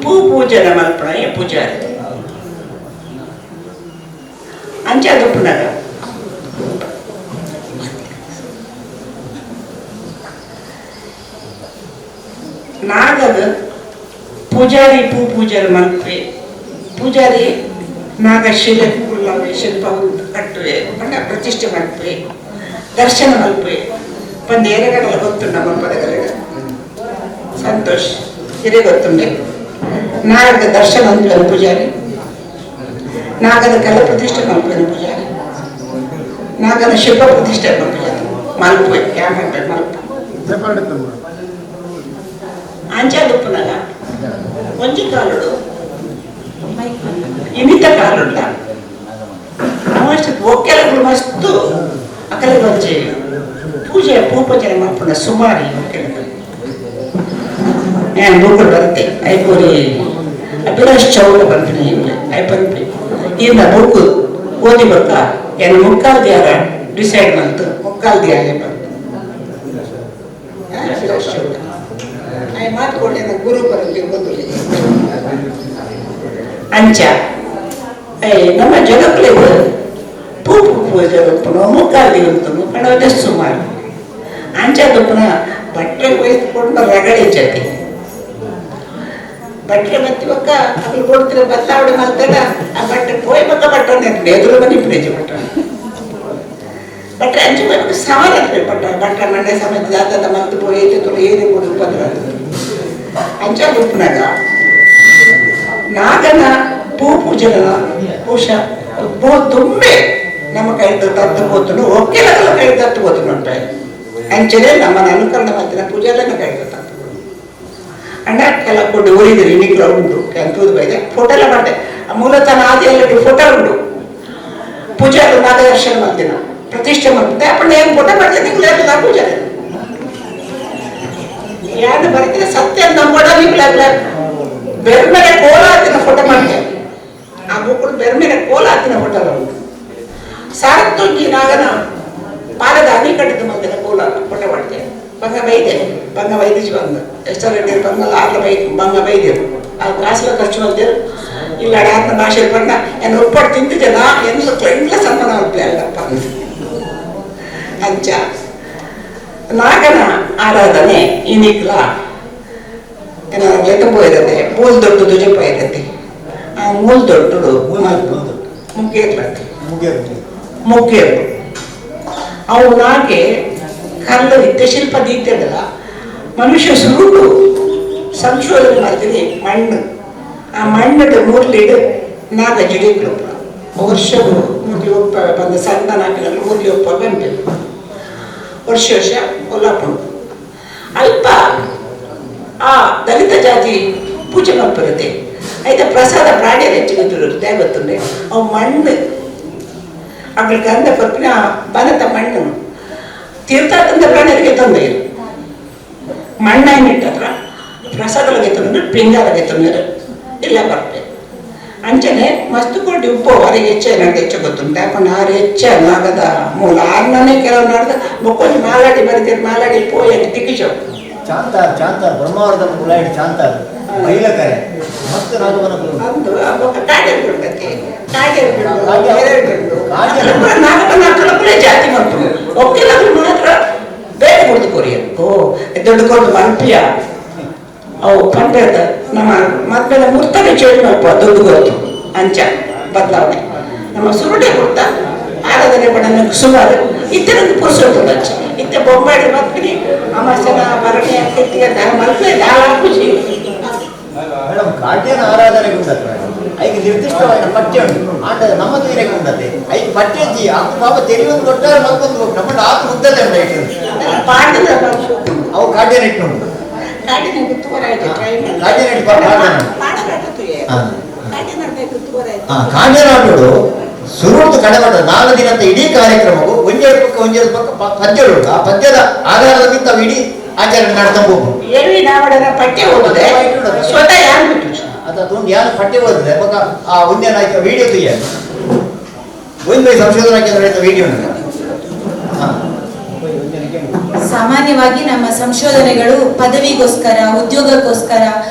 ಪೂಜನ ಮಲ್ಪಣ ಪೂಜಾರಿ ಅಂಚಾದ ಪುನಃ ನಾಗದ ಪೂಜಾರಿ ಪೂಜಾರಿ ಮಲ್ಪೆ ಪೂಜಾರಿ ನಾಗ ಶಿಲೆ ಶಿಲ್ಪ ಕಟ್ಟುವೆ ಪಂಡ ಪ್ರತಿಷ್ಠೆ ಮಲ್ಪೆ ದರ್ಶನ ಮಲ್ಪೆ ಪಂದ ಎರೆಗಡಲ ಗೊತ್ತು ನಮ್ಮ ಪದಗಳ ಸಂತೋಷ್ ಹಿರೇ ಗೊತ್ತುಂಡೆ ನಾಗದ ದರ್ಶನ ಅಂದ್ವನ ಪೂಜಾರಿ ನಾಗದ ಕಲ ಪ್ರತಿಷ್ಠೆ ಮಲ್ಪೆನ ಪೂಜಾರಿ ನಾಗನ ಶಿಲ್ಪ ಪ್ರತಿಷ್ಠೆ ಪೂಜಾರಿ ಮಲ್ಪೆ ಯಾಕೆ ಮಲ್ಪೆ ಅಂಚಾದುಪ್ಪನಾಗ ಒಂಜಿ ಕಾಲುಡು ಇನ್ನಿತ ಕಾಲುಂಡ ಮಸ್ತ್ ಒಕ್ಕೆಲಗಳು ಮಸ್ತು ಅಕಲೆ ಒಂಜಿ ಪೂಜೆ ಪೂಜನೆ ಮಲ್ಪನ ಸುಮಾರಿ ಒಕ್ಕೆಲಗಳು ನಾನು ಬೂಕುಡು ಬರುತ್ತೆ ಐಪೂರಿ ಅಭಿಲಾಷ್ ಚೌಡ ಬರ್ತೀನಿ ಐಪಂಪಿ ಇಂದ ಬುಕ್ ಓದಿ ಬರ್ಕ ಏನು ಮುಕ್ಕಾಲ್ ದಿಯಾರ ಡಿಸೈಡ್ ಬಂತು ಮುಕ್ಕಾಲ್ ದಿಯಾಲೆ ಬಂತು ಅಭಿಲಾಷ್ ಚೌಡ ಐ ಮಾತ್ಕೊಂಡೆ ಗುರು ಬರಲಿ ಓದಲಿ ಅಂಚ ನಮ್ಮ ಜಗಕ್ಕಲೆ ಪೂಜೆ ಮುಕ್ಕಾಲ್ ದಿವಂತನು ಕಣವೇ ಸುಮಾರು ಅಂಚದಪ್ಪನ ಬಟ್ಟೆ ಒಯ್ದುಕೊಂಡು ರಗಡೆ ಜೊತೆ ಬಟ್ಟೆ ಬತ್ತಿವಕ್ಕ ಅಲ್ಲಿ ಕೊಡ್ತಿರ ಬತ್ತಾವಡೆ ಮಾಡ್ತಾರ ಆ ಬಟ್ಟೆ ಪೋಯ್ ಬಕ್ಕ ಬಟ್ಟೆ ಎದುರು ಬನ್ನಿ ಪ್ರೇಜ್ ಬಟ್ಟ ಬಟ್ಟೆ ಅಂಚೆ ಬಟ್ಟೆ ಸವಾಲ ಬಟ್ಟೆ ಮಂಡೆ ಸಮೇತ ಜಾತದ ಮತ್ತು ಪೋಯೈತೆ ತುಳು ಏನೇ ಕೊಡು ಪದ್ರ ಅಂಚ ಉಪ್ಪನಾಗ ನಾಗನ ಪೂಜನ ಪೂಷ ತುಂಬೆ ನಮ್ಮ ಕೈ ತತ್ತು ಹೋತನು ಒಕ್ಕೆಲಗಳ ಕೈ ತತ್ತು ಹೋತು ನೋಡ್ತಾರೆ ಅಂಚನೆ ನಮ್ಮನ್ನ ಅನುಕರಣ ಮಾಡ್ತಿನ ಪೂಜೆಲ್ಲ ಕೈ ತತ್ತು ಅಂಡ ಎಲ್ಲ ಕೊಟ್ಟು ಊರಿದ್ರು ಇನ್ನಿಗ್ಲ ಉಂಟು ಎಂತೂದು ಬೈದೆ ಫೋಟೋ ಎಲ್ಲ ಮಾಡಿದೆ ಮೂಲತಃ ಆದಿಯಲ್ಲಿ ಫೋಟೋ ಉಂಟು ಪೂಜೆ ನಾಗದರ್ಶನ ಮಾಡ್ತೀನಿ ಪ್ರತಿಷ್ಠೆ ಮಾಡ್ತಿದ್ದೆ ಅಪ್ಪ ಏನು ಫೋಟೋ ಮಾಡ್ತೀನಿ ನಿಮ್ಗೆ ಪೂಜೆ ಯಾರು ಬರ್ತೀನಿ ಸತ್ಯ ನಂಬೋಡ ನಿಮ್ಗೆ ಬೇರೆ ಮೇಲೆ ಕೋಲ ಹಾಕಿನ ಫೋಟೋ ಮಾಡ್ತೇವೆ ಆ ಬುಕ್ಕಳು ಬೇರೆ ಮೇಲೆ ಕೋಲ ಹಾಕಿನ ಫೋಟೋ ಉಂಟು ಸಾರತ್ತೊಂಗಿ ನಾಗನ ಪಾದದ ಅನಿ ಕಟ್ಟಿದ ಮಧ್ಯೆ ಕೋಲ ಫೋಟೋ ಮಾಡ್ತೇವೆ ಬಂಗ ವೈದ್ಯ ಬಂದ ಎಷ್ಟರ ಬಂಗಲ್ಲ ಆಗ್ಲ ಬಂಗ ವೈದ್ಯರು ಆ ಕಾಸಲ ಖರ್ಚು ಬಂದಿರು ಇಲ್ಲ ಅಡ್ಡ ಭಾಷೆ ಬಂದ ಏನು ಒಪ್ಪಟ್ಟು ತಿಂತಿದ್ದೆ ನಾ ಎಂಟ್ಲ ಸಂಬಂಧ ಮಾಡ್ತೀವಿ ಅಲ್ಲಪ್ಪ ಅಂಚ ನಾಗನ ಆರಾಧನೆ ಇನ್ನಿಕ್ಲ ಏನಾಗಲೇ ತುಂಬೋಯಿರತ್ತೆ ಮೂಲ್ ದೊಡ್ಡ ದುಜಪ ಇರತ್ತೆ ಆ ಮೂಲ್ ದೊಡ್ಡದು ಮುಗ್ಗೇರು ಅವು ನಾಗೆ ಕಲ್ಲು ಶಿಲ್ಪ ದೀಗ್ತದಲ್ಲ ಮನುಷ್ಯ ಸುರುಡು ಸಂಶೋಧನೆ ಮಾಡ್ತೀನಿ ಮಣ್ಣು ಆ ಮಣ್ಣು ಮೂರ್ಲಿಡು ನಾಗ ಜಿಡಿಗಳು ವರ್ಷಗಳು ಮೂರ್ಲಿ ಒಪ್ಪ ಬಂದ ಸಂತಾನ ಹಾಕಿಲ್ಲ ಮೂರ್ಲಿ ಒಪ್ಪ ಬಂದು ವರ್ಷ ಕೊಲ್ಲಾಪುರ ಅಲ್ಪ ಆ ದಲಿತ ಜಾತಿ ಪೂಜೆ ಮಾಡ್ಬರುತ್ತೆ ಆಯ್ತಾ ಪ್ರಸಾದ ಪ್ರಾಣಿಯ ಹೆಚ್ಚಿಗೆ ದೇವತ್ತುಂಡೆ ಅವು ಮಣ್ಣು ಅದ್ರ ಗಂಧ ಪಪ್ಪಿನ ಬನತ ಮಣ್ಣು ತೀರ್ಥಾಟಂದ ಪ್ರಾಣಿಯರಿಗೆ ತೊಂದರೆ ಮಣ್ಣಾಯಿಟ್ಟತ್ರ ಪ್ರಸಾದಲಗೆ ತೊಂದರೆ ಪಿಂಗಾಲಗೆ ತೊಂದರೆ ಇಲ್ಲ ಬರ್ತದೆ ಅಂಚನೆ ಮಸ್ತ್ ಕೊಟ್ಟು ಉಪ್ಪು ಅವರಿಗೆ ಹೆಚ್ಚು ಗೊತ್ತುಂಟು ಯಾಕಂದ್ರೆ ಆರು ನಾಗದ ಮೂಲ ಆರ್ನೇ ಕೆಲವು ನಡೆದ ಮಕ್ಕಳು ಮಾಲಾಡಿ ಬರೀತಾರೆ ಮಾಲಾಡಿ ಪೋಯಲ್ಲಿ ದಿಕ್ಕಿಸೋರು ಚಾಂತಾರ ಬ್ರಹ್ಮಾವರ್ಧನ ಕುಲಾಯಿಡ್ ಚಾಂತಾರ ಮೈಲಕರೆ ಮತ್ತು ನಾಗವನ ಅಂದು ಕಾಡೇರು ಬಿಡ್ತೈತಿ ನಾಗಪುರ ಜಾತಿ ಬಂತು ಒಕ್ಕೆಲಾದ್ರು ಮಾತ್ರ ಬೇರೆ ಕೊಡ್ದು ಕೊರಿಯರು ದೊಡ್ಡ ಕೊಡ್ದು ಮಲ್ಪಿಯ ಅವು ಪಂಪೆದ ನಮ್ಮ ಮಕ್ಕಳ ಮುರ್ತನೆ ಚೇಳಿ ಮಲ್ಪ ದೊಡ್ಡ ಗೊತ್ತು ಅಂಚ ಬದಲಾವಣೆ ನಮ್ಮ ಸುರುಡೆ ಕೊಡ್ತ ಆರಾಧನೆ ಪಡ ಸುಮಾರು ಇತ್ತರದ್ದು ಪುರುಸೋದು ಅಂಚ ಇತ್ತೆ ಬೊಂಬಾಡಿ ಮಕ್ಕಳಿ ಅಮಾಸನ ಭರಣಿ ಕೆತ್ತಿಗೆ ಮಲ್ಪೆ ದಾಳ ಖುಷಿ ಮೇಡಮ್ ಕಾಡ್ಯನ ಆರಾಧನೆಗೆ ಉಂಟು ಐದು ನಿರ್ದಿಷ್ಟವಾದ ಪಠ್ಯ ಉಂಟು ಆಟದ ನಮ್ಮ ತೀರಕ್ಕೆ ಉಂಟತೆ ಐದು ಪಠ್ಯ ಆಕು ಪಾಪ ತೆರಿಯೊಂದು ಕೊಟ್ಟಾರೆ ಮಲ್ಕೊಂಡು ನಮ್ಮ ಆಕು ಮುದ್ದದೆ ಉಂಟು ಪಾಠದ ಅವು ಕಾಡ್ಯನಿಟ್ಟು ಉಂಟು ಕಾಡಿನಾಗ ತೋರಾಯ್ತು ಕಾಡ್ಯನಿಟ್ಟು ಕಾಡ್ಯನಾಟುಡು ಸುರುವುದು ಕಡೆಮಟ್ಟ 4 ದಿನದ ಇಡೀ ಕಾರ್ಯಕ್ರಮವು ಒಂದೇ ಪಕ್ಕ ಪದ್ಯಗಳು ಆ ಪದ್ಯದ ಆಧಾರದ ಮೇಲೆ ನಾವು ಇಡೀ ಆಚರಣೆ ಮಾಡ್ಕೊಂಡು ಹೋಗ್ಬೋದು. ಪಠ್ಯ ಓದಿದೆ ಸ್ವತಃ ಯಾರು ಅದೊಂದು ಯಾರು ಪಠ್ಯ ಓದಿದ್ರೆ ಬಕ್ಕ ಆ ಒಂದೇನ ಆಯ್ತು ವಿಡಿಯೋ ತೆಗಿಯ ಒಂದು ಸಂಶೋಧನಾ ಕೇಂದ್ರ ವಿಡಿಯೋ ಸಾಮಾನ್ಯವಾಗಿ ನಮ್ಮ ಸಂಶೋಧನೆಗಳು ಪದವಿಗೋಸ್ಕರ, ಉದ್ಯೋಗಕ್ಕೋಸ್ಕರ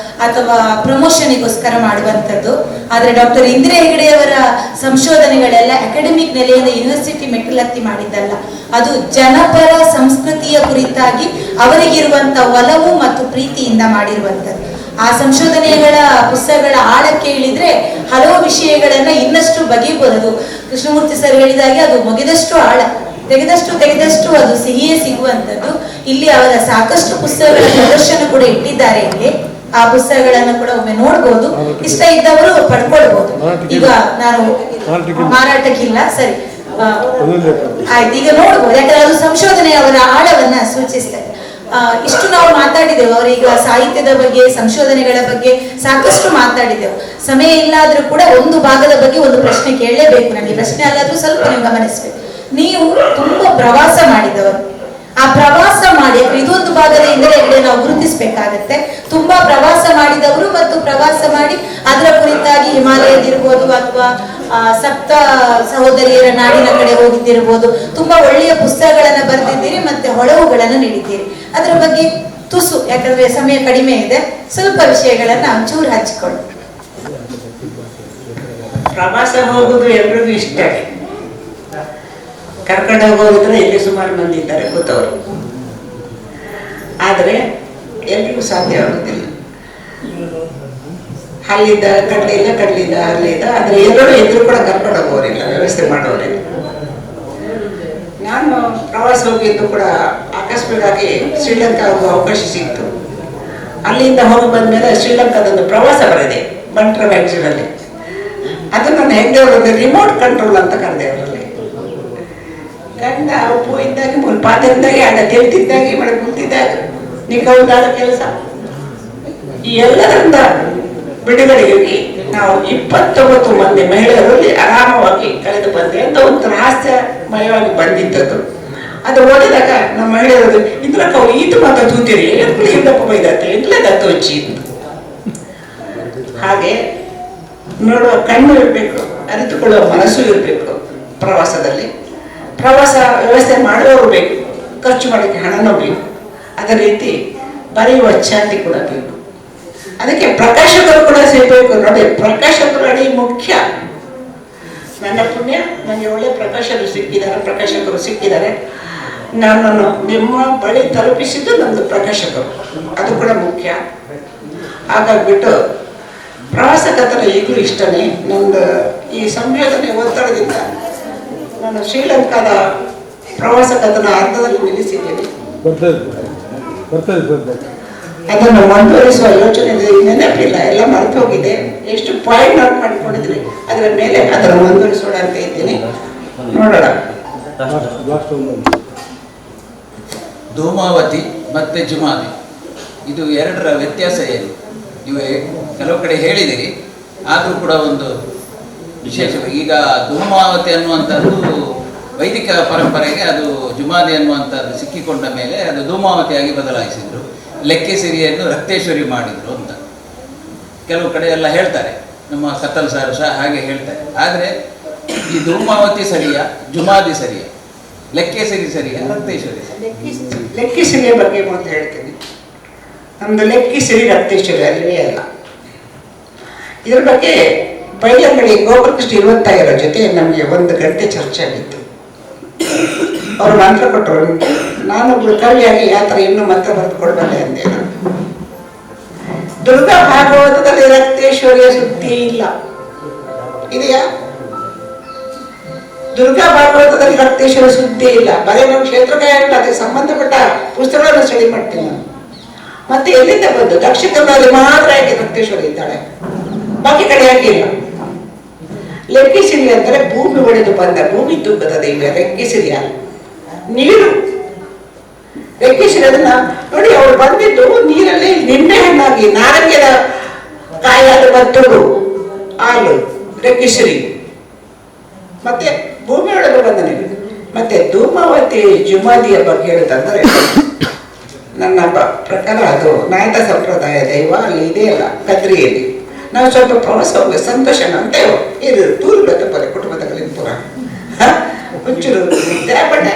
ಅಥವಾ ಪ್ರಮೋಷನ್ಗೋಸ್ಕರ ಮಾಡುವಂಥದ್ದು. ಆದರೆ ಡಾಕ್ಟರ್ ಇಂದಿರಾ ಹೆಗಡೆಯವರ ಸಂಶೋಧನೆಗಳೆಲ್ಲ ಅಕಾಡೆಮಿಕ್ ನೆಲೆಯಿಂದ ಯೂನಿವರ್ಸಿಟಿ ಮೆಟ್ಟಲತ್ತಿ ಮಾಡಿದ್ದಲ್ಲ. ಅದು ಜನಪರ ಸಂಸ್ಕೃತಿಯ ಕುರಿತಾಗಿ ಅವರಿಗಿರುವಂಥ ಒಲವು ಮತ್ತು ಪ್ರೀತಿಯಿಂದ ಮಾಡಿರುವಂಥದ್ದು. ಆ ಸಂಶೋಧನೆಗಳ ಪುಸ್ತಕಗಳ ಆಳಕ್ಕೆ ಇಳಿದ್ರೆ ಹಲವು ವಿಷಯಗಳನ್ನ ಇನ್ನಷ್ಟು ಬಗೆಯಬಹುದು. ಕೃಷ್ಣಮೂರ್ತಿ ಸರ್ ಹೇಳಿದಾಗೆ ಅದು ಮುಗಿದಷ್ಟು ಆಳ, ತೆಗೆದಷ್ಟು ಅದು ಸಿಹಿಯೇ ಸಿಗುವಂಥದ್ದು. ಇಲ್ಲಿ ಅವರ ಸಾಕಷ್ಟು ಪುಸ್ತಕಗಳ ಪ್ರದರ್ಶನ ಕೂಡ ಇಟ್ಟಿದ್ದಾರೆ. ಇಲ್ಲಿ ಆ ಪುಸ್ತಕಗಳನ್ನು ಕೂಡ ಒಮ್ಮೆ ನೋಡ್ಬೋದು, ಇಷ್ಟ ಇದ್ದವರು ಪಡ್ಕೊಳ್ಬಹುದು. ಈಗ ನಾನು ಮಾರಾಟಕ್ಕಿಲ್ಲ, ಸರಿ ಆಯ್ತು, ಈಗ ನೋಡ್ಬೋದು. ಯಾಕಂದ್ರೆ ಅದು ಸಂಶೋಧನೆ ಅವರ ಆಳವನ್ನ ಸೂಚಿಸ್ತದೆ. ಇಷ್ಟು ನಾವು ಮಾತಾಡಿದೆವು, ಅವರೀಗ ಸಾಹಿತ್ಯದ ಬಗ್ಗೆ, ಸಂಶೋಧನೆಗಳ ಬಗ್ಗೆ ಸಾಕಷ್ಟು ಮಾತಾಡಿದೆವು. ಸಮಯ ಇಲ್ಲಾದ್ರೂ ಕೂಡ ಒಂದು ಭಾಗದ ಬಗ್ಗೆ ಒಂದು ಪ್ರಶ್ನೆ ಕೇಳಲೇಬೇಕು. ನನಗೆ ಪ್ರಶ್ನೆ ಅಲ್ಲಾದ್ರೂ ಸ್ವಲ್ಪ ನೀವು ಗಮನಿಸ್ಬೇಕು. ನೀವು ತುಂಬಾ ಪ್ರವಾಸ ಮಾಡಿದವರು, ಆ ಪ್ರವಾಸ ಮಾಡಿ ಇದೊಂದು ಭಾಗದ ಇಂದಿರಾ ಹೆಗಡೆ ನಾವು ಗುರುತಿಸಬೇಕಾಗತ್ತೆ. ತುಂಬಾ ಪ್ರವಾಸ ಮಾಡಿದವರು ಮತ್ತು ಪ್ರವಾಸ ಮಾಡಿ ಅದರ ಕುರಿತಾಗಿ ಹಿಮಾಲಯದಿರ್ಬೋದು ಅಥವಾ ಸಪ್ತ ಸಹೋದರಿಯರ ನಾಡಿನ ಕಡೆ ಹೋಗಿದ್ದಿರ್ಬೋದು, ತುಂಬಾ ಒಳ್ಳೆಯ ಪುಸ್ತಕಗಳನ್ನ ಬರೆದಿದ್ದೀರಿ ಮತ್ತೆ ಹೊಳವುಗಳನ್ನು ನೀಡಿದ್ದೀರಿ. ಅದರ ಬಗ್ಗೆ ತುಸು, ಯಾಕಂದ್ರೆ ಸಮಯ ಕಡಿಮೆ ಇದೆ, ಸ್ವಲ್ಪ ವಿಷಯಗಳನ್ನ ಒಂಚೂರು ಹಂಚಿಕೊಳ್ಳಿ. ಪ್ರವಾಸ ಹೋಗುದು ಎಲ್ರಿಗೂ ಇಷ್ಟ. ಕರ್ಕೊಂಡು ಹೋಗೋದಿದ್ರೆ ಇಲ್ಲಿ ಸುಮಾರು ಮಂದಿ ಇದ್ದಾರೆ ಗೊತ್ತವರು, ಆದರೆ ಎಲ್ರಿಗೂ ಸಾಧ್ಯ ಆಗುದಿಲ್ಲ. ಅಲ್ಲಿದ್ದ ಕಡ್ಲಿಲ್ಲ ಅಲ್ಲಿದ್ದ, ಆದ್ರೆ ಎಲ್ಲರೂ ಎದುರು ಕೂಡ ಕರ್ಕೊಂಡು ಹೋಗೋರಿಲ್ಲ, ವ್ಯವಸ್ಥೆ ಮಾಡೋರಿಲ್ಲ. ನಾನು ಪ್ರವಾಸ ಹೋಗಿದ್ದು ಕೂಡ ಆಕಸ್ಮಿಕವಾಗಿ ಶ್ರೀಲಂಕಾ ಹೋಗುವ ಅವಕಾಶ ಸಿಕ್ತು. ಅಲ್ಲಿಂದ ಹೋಗಿ ಬಂದ್ಮೇಲೆ ಶ್ರೀಲಂಕಾದೊಂದು ಪ್ರವಾಸ ಬರೆದೆ ಬಂಟ್ರ ಮ್ಯಾಗ್ಝಿನಲ್ಲಿ. ಅದು ನನ್ನ ಹೆಗ್ಡೆಯವರದ್ದು ರಿಮೋಟ್ ಕಂಟ್ರೋಲ್ ಅಂತ ಕರೆದೆ. ಅವರಲ್ಲಿ ಗಂಡ ಉಪ್ಪು ಇದ್ದಾಗೆ ಪಾತ್ರೆಯಿಂದಾಗಿ ಆಡ ತೆಲ್ತಿದ್ದಾಗೆ ಮಾಡಿ ಕುಂತಿದ್ದಾಗ ನಿಗೌದಾಳ ಕೆಲಸ ಈ ಎಲ್ಲರಿಂದ ಬಿಡುಗಡೆಗೆ ನಾವು 29 ಮಂದಿ ಮಹಿಳೆಯರಲ್ಲಿ ಆರಾಮವಾಗಿ ಕಳೆದು ಬಂದೆ ಅಂತ ಒಂದು ರಹಸ್ಯಮಯವಾಗಿ ಬಂದಿದ್ದದ್ದು. ಅದು ಓದಿದಾಗ ನಮ್ಮ ಮಹಿಳೆಯರು ಇದ್ರಕ್ಕ ಈತು ಮಾತ್ರ ತೂತಿರಿ ಎಲ್ಲಿ ಹಿಂದಪ್ಪ ಬೈದತ್ತೆ ಎಂಟ್ಲೇ ದತ್ತು ಹಚ್ಚಿ. ಹಾಗೆ ನೋಡುವ ಕಣ್ಣು ಇರಬೇಕು, ಅರಿತುಕೊಳ್ಳುವ ಮನಸ್ಸು ಇರಬೇಕು. ಪ್ರವಾಸದಲ್ಲಿ ಪ್ರವಾಸ ವ್ಯವಸ್ಥೆ ಮಾಡುವವರು ಬೇಕು, ಖರ್ಚು ಮಾಡಲಿಕ್ಕೆ ಹಣನೂ ಬೇಕು, ಅದೇ ರೀತಿ ಬರೆಯುವ ಚಾಟಿ ಕೂಡ ಬೇಕು. ಅದಕ್ಕೆ ಪ್ರಕಾಶಕರು ಕೂಡ ಸಿಗಬೇಕು. ನೋಡಿ, ಪ್ರಕಾಶಕರು ಅಡಿ ಮುಖ್ಯ. ನನ್ನ ಪುಣ್ಯ, ನನಗೆ ಒಳ್ಳೆ ಪ್ರಕಾಶಕರು ಸಿಕ್ಕಿದ್ದಾರೆ. ನನ್ನನ್ನು ನಿಮ್ಮ ಬಳಿ ತಲುಪಿಸಿದ್ದು ನಮ್ಮದು ಪ್ರಕಾಶಕರು, ಅದು ಕೂಡ ಮುಖ್ಯ. ಹಾಗಾಗ್ಬಿಟ್ಟು ಪ್ರವಾಸ ಕಥನ ಈಗಲೂ ಇಷ್ಟನೇ. ನಂದು ಈ ಸಂಶೋಧನೆ ಒತ್ತಡದಿಂದ ನಾನು ಶ್ರೀಲಂಕಾದ ಪ್ರವಾಸ ಕಥನ ಅರ್ಧದಲ್ಲಿ ನಿಲ್ಲಿಸಿದ್ದೇನೆ. ಅದನ್ನು ಮುಂದುವರಿಸುವ ಯೋಚನೆ ನೆನಪಿಲ್ಲ, ಎಲ್ಲ ಮರೆತು ಹೋಗಿದೆ. ಎಷ್ಟು ಪಾಯಿಂಟ್ ಔಟ್ ಮಾಡಿಕೊಂಡಿದ್ದೀನಿ, ಅದರ ಮೇಲೆ ಅದನ್ನು ಮುಂದುವರಿಸೋಣ ಅಂತ ಇದ್ದೀನಿ. ನೋಡೋಣ. ಧೂಮಾವತಿ ಮತ್ತು ಜುಮಾದಿ, ಇದು ಎರಡರ ವ್ಯತ್ಯಾಸ ಏನು? ನೀವು ಕೆಲವು ಕಡೆ ಹೇಳಿದಿರಿ, ಆದರೂ ಕೂಡ ಒಂದು ವಿಶೇಷ. ಈಗ ಧೂಮಾವತಿ ಅನ್ನುವಂಥದ್ದು ವೈದಿಕ ಪರಂಪರೆಗೆ, ಅದು ಜುಮಾದಿ ಅನ್ನುವಂಥದ್ದು ಸಿಕ್ಕಿಕೊಂಡ ಮೇಲೆ ಅದು ಧೂಮಾವತಿಯಾಗಿ ಬದಲಾಯಿಸಿದರು. ಲೆಕ್ಕೆಸಿರಿಯನ್ನು ರಕ್ತೇಶ್ವರಿ ಮಾಡಿದರು ಅಂತ ಕೆಲವು ಕಡೆ ಎಲ್ಲ ಹೇಳ್ತಾರೆ. ನಮ್ಮ ಕತ್ತಲ್ ಸಾರು ಸಹ ಹಾಗೆ ಹೇಳ್ತಾರೆ. ಆದರೆ ಈ ಧೂಮಾವತಿ ಸರಿಯಾ, ಜುಮಾದಿ ಸರಿಯಾ, ಲೆಕ್ಕೆಸಿರಿ ಸರಿಯಾ, ರಕ್ತೇಶ್ವರಿ? ಲೆಕ್ಕಿಸಿರಿಯ ಬಗ್ಗೆ ಮೊದಲು ಹೇಳ್ತೀನಿ. ನಮ್ದು ಲೆಕ್ಕಿಸಿರಿ ರಕ್ತೇಶ್ವರಿ ಅಲ್ಲವೇ ಅಲ್ಲ. ಇದ್ರ ಬಗ್ಗೆ ಬೈಲಂಗಡಿ ಗೋಪಾಲಕೃಷ್ಣ 25 ಜೊತೆ ನಮಗೆ 1 ಗಂಟೆ ಚರ್ಚೆ ಆಗಿತ್ತು. ಅವರು ಮಂತ್ರ ಕೊಟ್ಟರು. ನಾನೊಬ್ಳು ಕವಿಯಾಗಿ ಯಾವ ಥರ ಇನ್ನೂ ಮಂತ್ರ ಬರೆದು ಕೊಡಬಲ್ಲೆ ಅಂದೆ. ದುರ್ಗಾ ಭಾಗವತದಲ್ಲಿ ರಕ್ತೇಶ್ವರಿಯ ಸುದ್ದಿ ಇಲ್ಲ, ಇದೆಯಾ? ದುರ್ಗಾ ಭಾಗವತದಲ್ಲಿ ರಕ್ತೇಶ್ವರ ಸುದ್ದಿ ಇಲ್ಲ. ಬರೀ ನಾವು ಕ್ಷೇತ್ರಕ್ಕೆ ಅದಕ್ಕೆ ಸಂಬಂಧಪಟ್ಟ ಪುಸ್ತಕಗಳನ್ನು ಸ್ಟಡಿ ಮಾಡ್ತೀನಿ. ಮತ್ತೆ ಎಲ್ಲಿಂದ ಬಂದು ದಕ್ಷಿಣ ಕನ್ನಡದಲ್ಲಿ ಮಾತ್ರ ಯಾಕೆ ರಕ್ತೇಶ್ವರಿ ಇದ್ದಾಳೆ, ಬಾಕಿ ಕಡೆ ಯಾಕೆ ಇಲ್ಲ? ಲೆಕ್ಕಿಸಿರಿ ಅಂದರೆ ಭೂಮಿ ಒಡೆದು ಬಂದ ಭೂಮಿ ತೂಕದ ದೈವ ಲೆಕ್ಕಿಸಿರಿಯ. ನೀರು ರೆಕ್ಕಿಸಿರಿ ಅದನ್ನ ನೋಡಿ. ಅವಳು ಬಂದಿದ್ದು ನೀರಲ್ಲಿ ನಿಂಬೆ ಹಣ್ಣಾಗಿ ನಾರಂಗಿನ ಕಾಯಾದ ಬತ್ತಳು ಹಾಲು ರೆಕ್ಕಿಸಿರಿ. ಮತ್ತೆ ಭೂಮಿಯೊಳಗೆ ಬಂದನೆ. ಮತ್ತೆ ಧೂಮಾವತಿ ಜುಮಾದಿಯ ಬಗ್ಗೆ ಹೇಳುತ್ತಂದ್ರೆ ನನ್ನ ಪ್ರಕಾರ ಅದು ನಾಯಕ ಸಂಪ್ರದಾಯ ದೈವ ಅಲ್ಲಿ ಇದೆಯಲ್ಲ ಕದ್ರಿಯಲ್ಲಿ. ನಾವು ಸ್ವಲ್ಪ ಪ್ರವಾಸ ಹೋಗಿ ಸಂತೋಷ ಅಂತೇವೆ. ಇದು ದೂರ ಬರ್ತಪ್ಪದೆ ಕುಟುಂಬದಲ್ಲಿ ಪುರ ಒಂಚೂರು ಬಟ್ಟೆ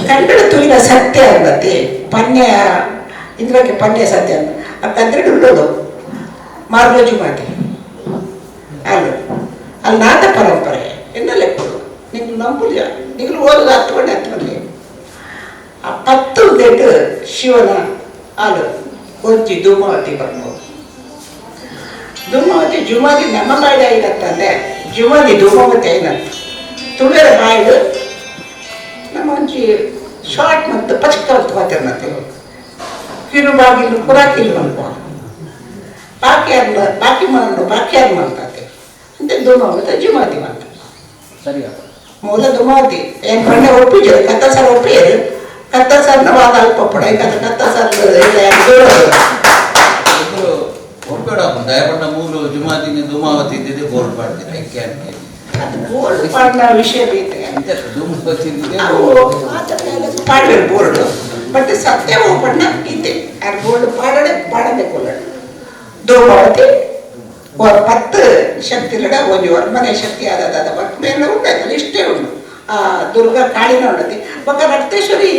ಕನ್ನಡ ತುಳಿನ ಸತ್ಯ ಅನ್ನತ್ತೆ ಪನ್ಯ ಇಂದ್ರಕ್ಕೆ ಪನ್ಯ ಸತ್ಯ ಅಂತ ಆ ಕದ್ರಿಡು ಉಳ್ಳೋದು ಮಾರ್ಗ ಜುಮಾದಿ ಅಲ್ಲಿ ನಾಥ ಪರಂಪರೆ ಎನ್ನಲ್ಲೇ ಕೊಡು ನೀವು ನಂಬುದಿಲ್ಲ. ನೀವು ಓದೋದು ಹತ್ಕೊಂಡೆ ಆ 10 ದೆಡ್ಡು ಶಿವನ ಹಾಲು ಕೊಂಚಿ ಧೂಮಾವತಿ ಬರ್ಬೋದು. ಧೂಮಾವತಿ ಜುಮಾದಿ ನಮ್ಮ ಬಾಯಿಗೆ ಐನತ್ತಂದೆ ಜುಮಾದಿ ಧೂಮಾವತಿ ಐನಂತ ತುಳಿಯರ ಬಾಯಿಡು ನಮ್ಮ ಒಂಚಿ ಶಾರ್ಟ್ ಮತ್ತು ಪಚಕವಂತ ಮಾತಿರ್ನತ್ತೆ ಕಿರುಬಾಗಿಲು ಕುರಾಕಿಲು ಅನ್ಕೋ ಬಾಕಿ ಬಾಕಿಯಾರು ಮಾಡ್ತಾರೆ ಅಂತ ಧೂಮಾವತಿ ಜುಮಾದಿ ಮಾಡ್ತಾರೆ. ಸರಿ ಮೂಲ ಧೂಮಾವತಿ ಏನು ಪಂಡೆ ಒಪ್ಪಿದ್ರು ಕತ್ತ ಸರ್ ಒಪ್ಪಿಯರು ಕತ್ತ ಸರ್ನ ವಾದ ಅಲ್ಪ ಪಡ ಕತ್ತ ಸರ್ ಒಪ್ಪೇಡ ದಯಪಟ್ಟ ಮೂಲು ಜುಮಾದಿನ ಧೂಮಾವತಿ ಇದ್ದಿದೆ ಬೋರ್ಡ್ ಮಾಡ್ತೀರಾ ಐಕ್ಯ ಬೋರ್ಡ್ ಪಾಡ್ನ ವಿಷಯ ಬೇತೆ ಧೂಮಾವತಿ ಪಾಡ್ಬೇಕು ಬೋರ್ಡ್ ಬಟ್ ಸತ್ಯ ಪಡ್ನ ಇದ್ದೆ ಆ ಬೋರ್ಡ್ ಪಾಡದೆ ಕೊಲ್ಲಡ ಧೂಮಾವತಿ 10 ಶಕ್ತಿಲಡ ಒಂದು ವರ್ಮನೆ ಶಕ್ತಿ ಆದ ಮೇಲೆ ಉಂಟಲ್ಲ ಇಷ್ಟೇ ಉಂಟು. ಆ ದುರ್ಗಾ ಕಾಳಿನ ಉಂಟತಿ ಬೊಕ್ಕ ರಕ್ತೇಶ್ವರಿ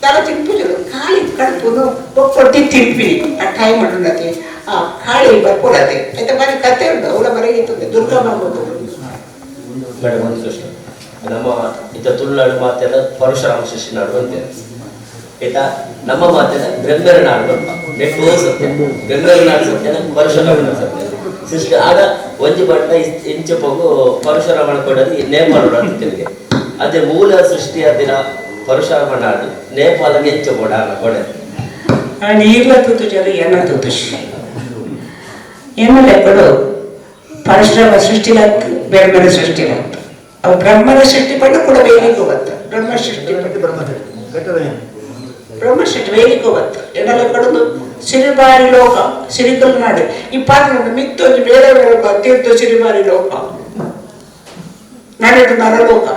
ತಲ ತಿಂಪುಜರು ಕಾಳಿ ಕಡುಪುನು ಒಕ್ಕೊಟ್ಟಿ ತಿಂಪಿ ಆ ಟೈಮ್ ಉಂಟತಿ ಆ ಕಾಳಿ ಬರ್ಕೊಡತ್ತೆ ಆಯ್ತಾ ಬರೀ ಕತೆ ಉಂಟು ಅವಳ ಬರೆಯಿರ್ತದೆ ದುರ್ಗಾ ಮಾಡ್ಬೋದು. ಮೇಡಮ್ ಒಂದು ಪ್ರಶ್ನೆ ನಮ್ಮ ಇತ ತುಳುನಾಡು ಮಾತೆಲ್ಲ ಪರಶುರಾಮ ಸೃಷ್ಟಿ ನಾಡು ಅಂತೇವೆ ಆಯ್ತಾ. ನಮ್ಮ ಮಾತೆಲ್ಲ ಬೆಂಗರ ನಾಡು ಅಂತ ನೆಟ್ಟು ಸತ್ಯ ಬೆಂಗರ ನಾಡು ಸತ್ಯ ಪರಶುರಾಮನ ಸತ್ಯ ಸೃಷ್ಟಿ ಆಗ ಒಂಜಿ ಬಟ್ಟ ಇಂಚು ಪೋಗು ಪರಶುರಾಮನ ಕೊಡೋದು ನೇಪಾಳ ತಿರುಗಿ ಅದೇ ಮೂಲ ಸೃಷ್ಟಿ ಅದಿನ ಪರಶುರಾಮ ನಾಡು ನೇಪಾಳಗೆ ಹೆಚ್ಚು ಕೊಡೆ ನೀರ್ಲ ತೂತುಜಲು ಎನ್ನ ತೂತುಷಿ ಎನ್ನಲೆ ಕೊಡು ಪರಶುರಾಮ ಸೃಷ್ಟಿಲಾಗ್ತು ಬೇರೆ ಬೇರೆ ಸೃಷ್ಟಿಲಾಗ್ತು ಅವು ಬ್ರಹ್ಮನ ಸೃಷ್ಟಿ ಪಟ್ಟು ಕೂಡ ವೇಲಿಗೂ ಬತ್ತ ಬ್ರಹ್ಮ ಸೃಷ್ಟಿ ಬ್ರಹ್ಮ ಸೃಷ್ಟಿ ವೇಲಿಗೂ ಬತ್ತ ಎನ್ನಲೆ ಕೊಡುದು ಸಿರಿಬಾರಿ ಲೋಕ ಸಿರಿಕಲ್ ನಾಡು ಈ ಪಾತ್ರ ಮಿತ್ತೊಂದು ಬೇರೆ ಬೇರೆ ತೀರ್ಥ ಸಿರಿಬಾರಿ ಲೋಕ ನಡೆದು ನರಲೋಕ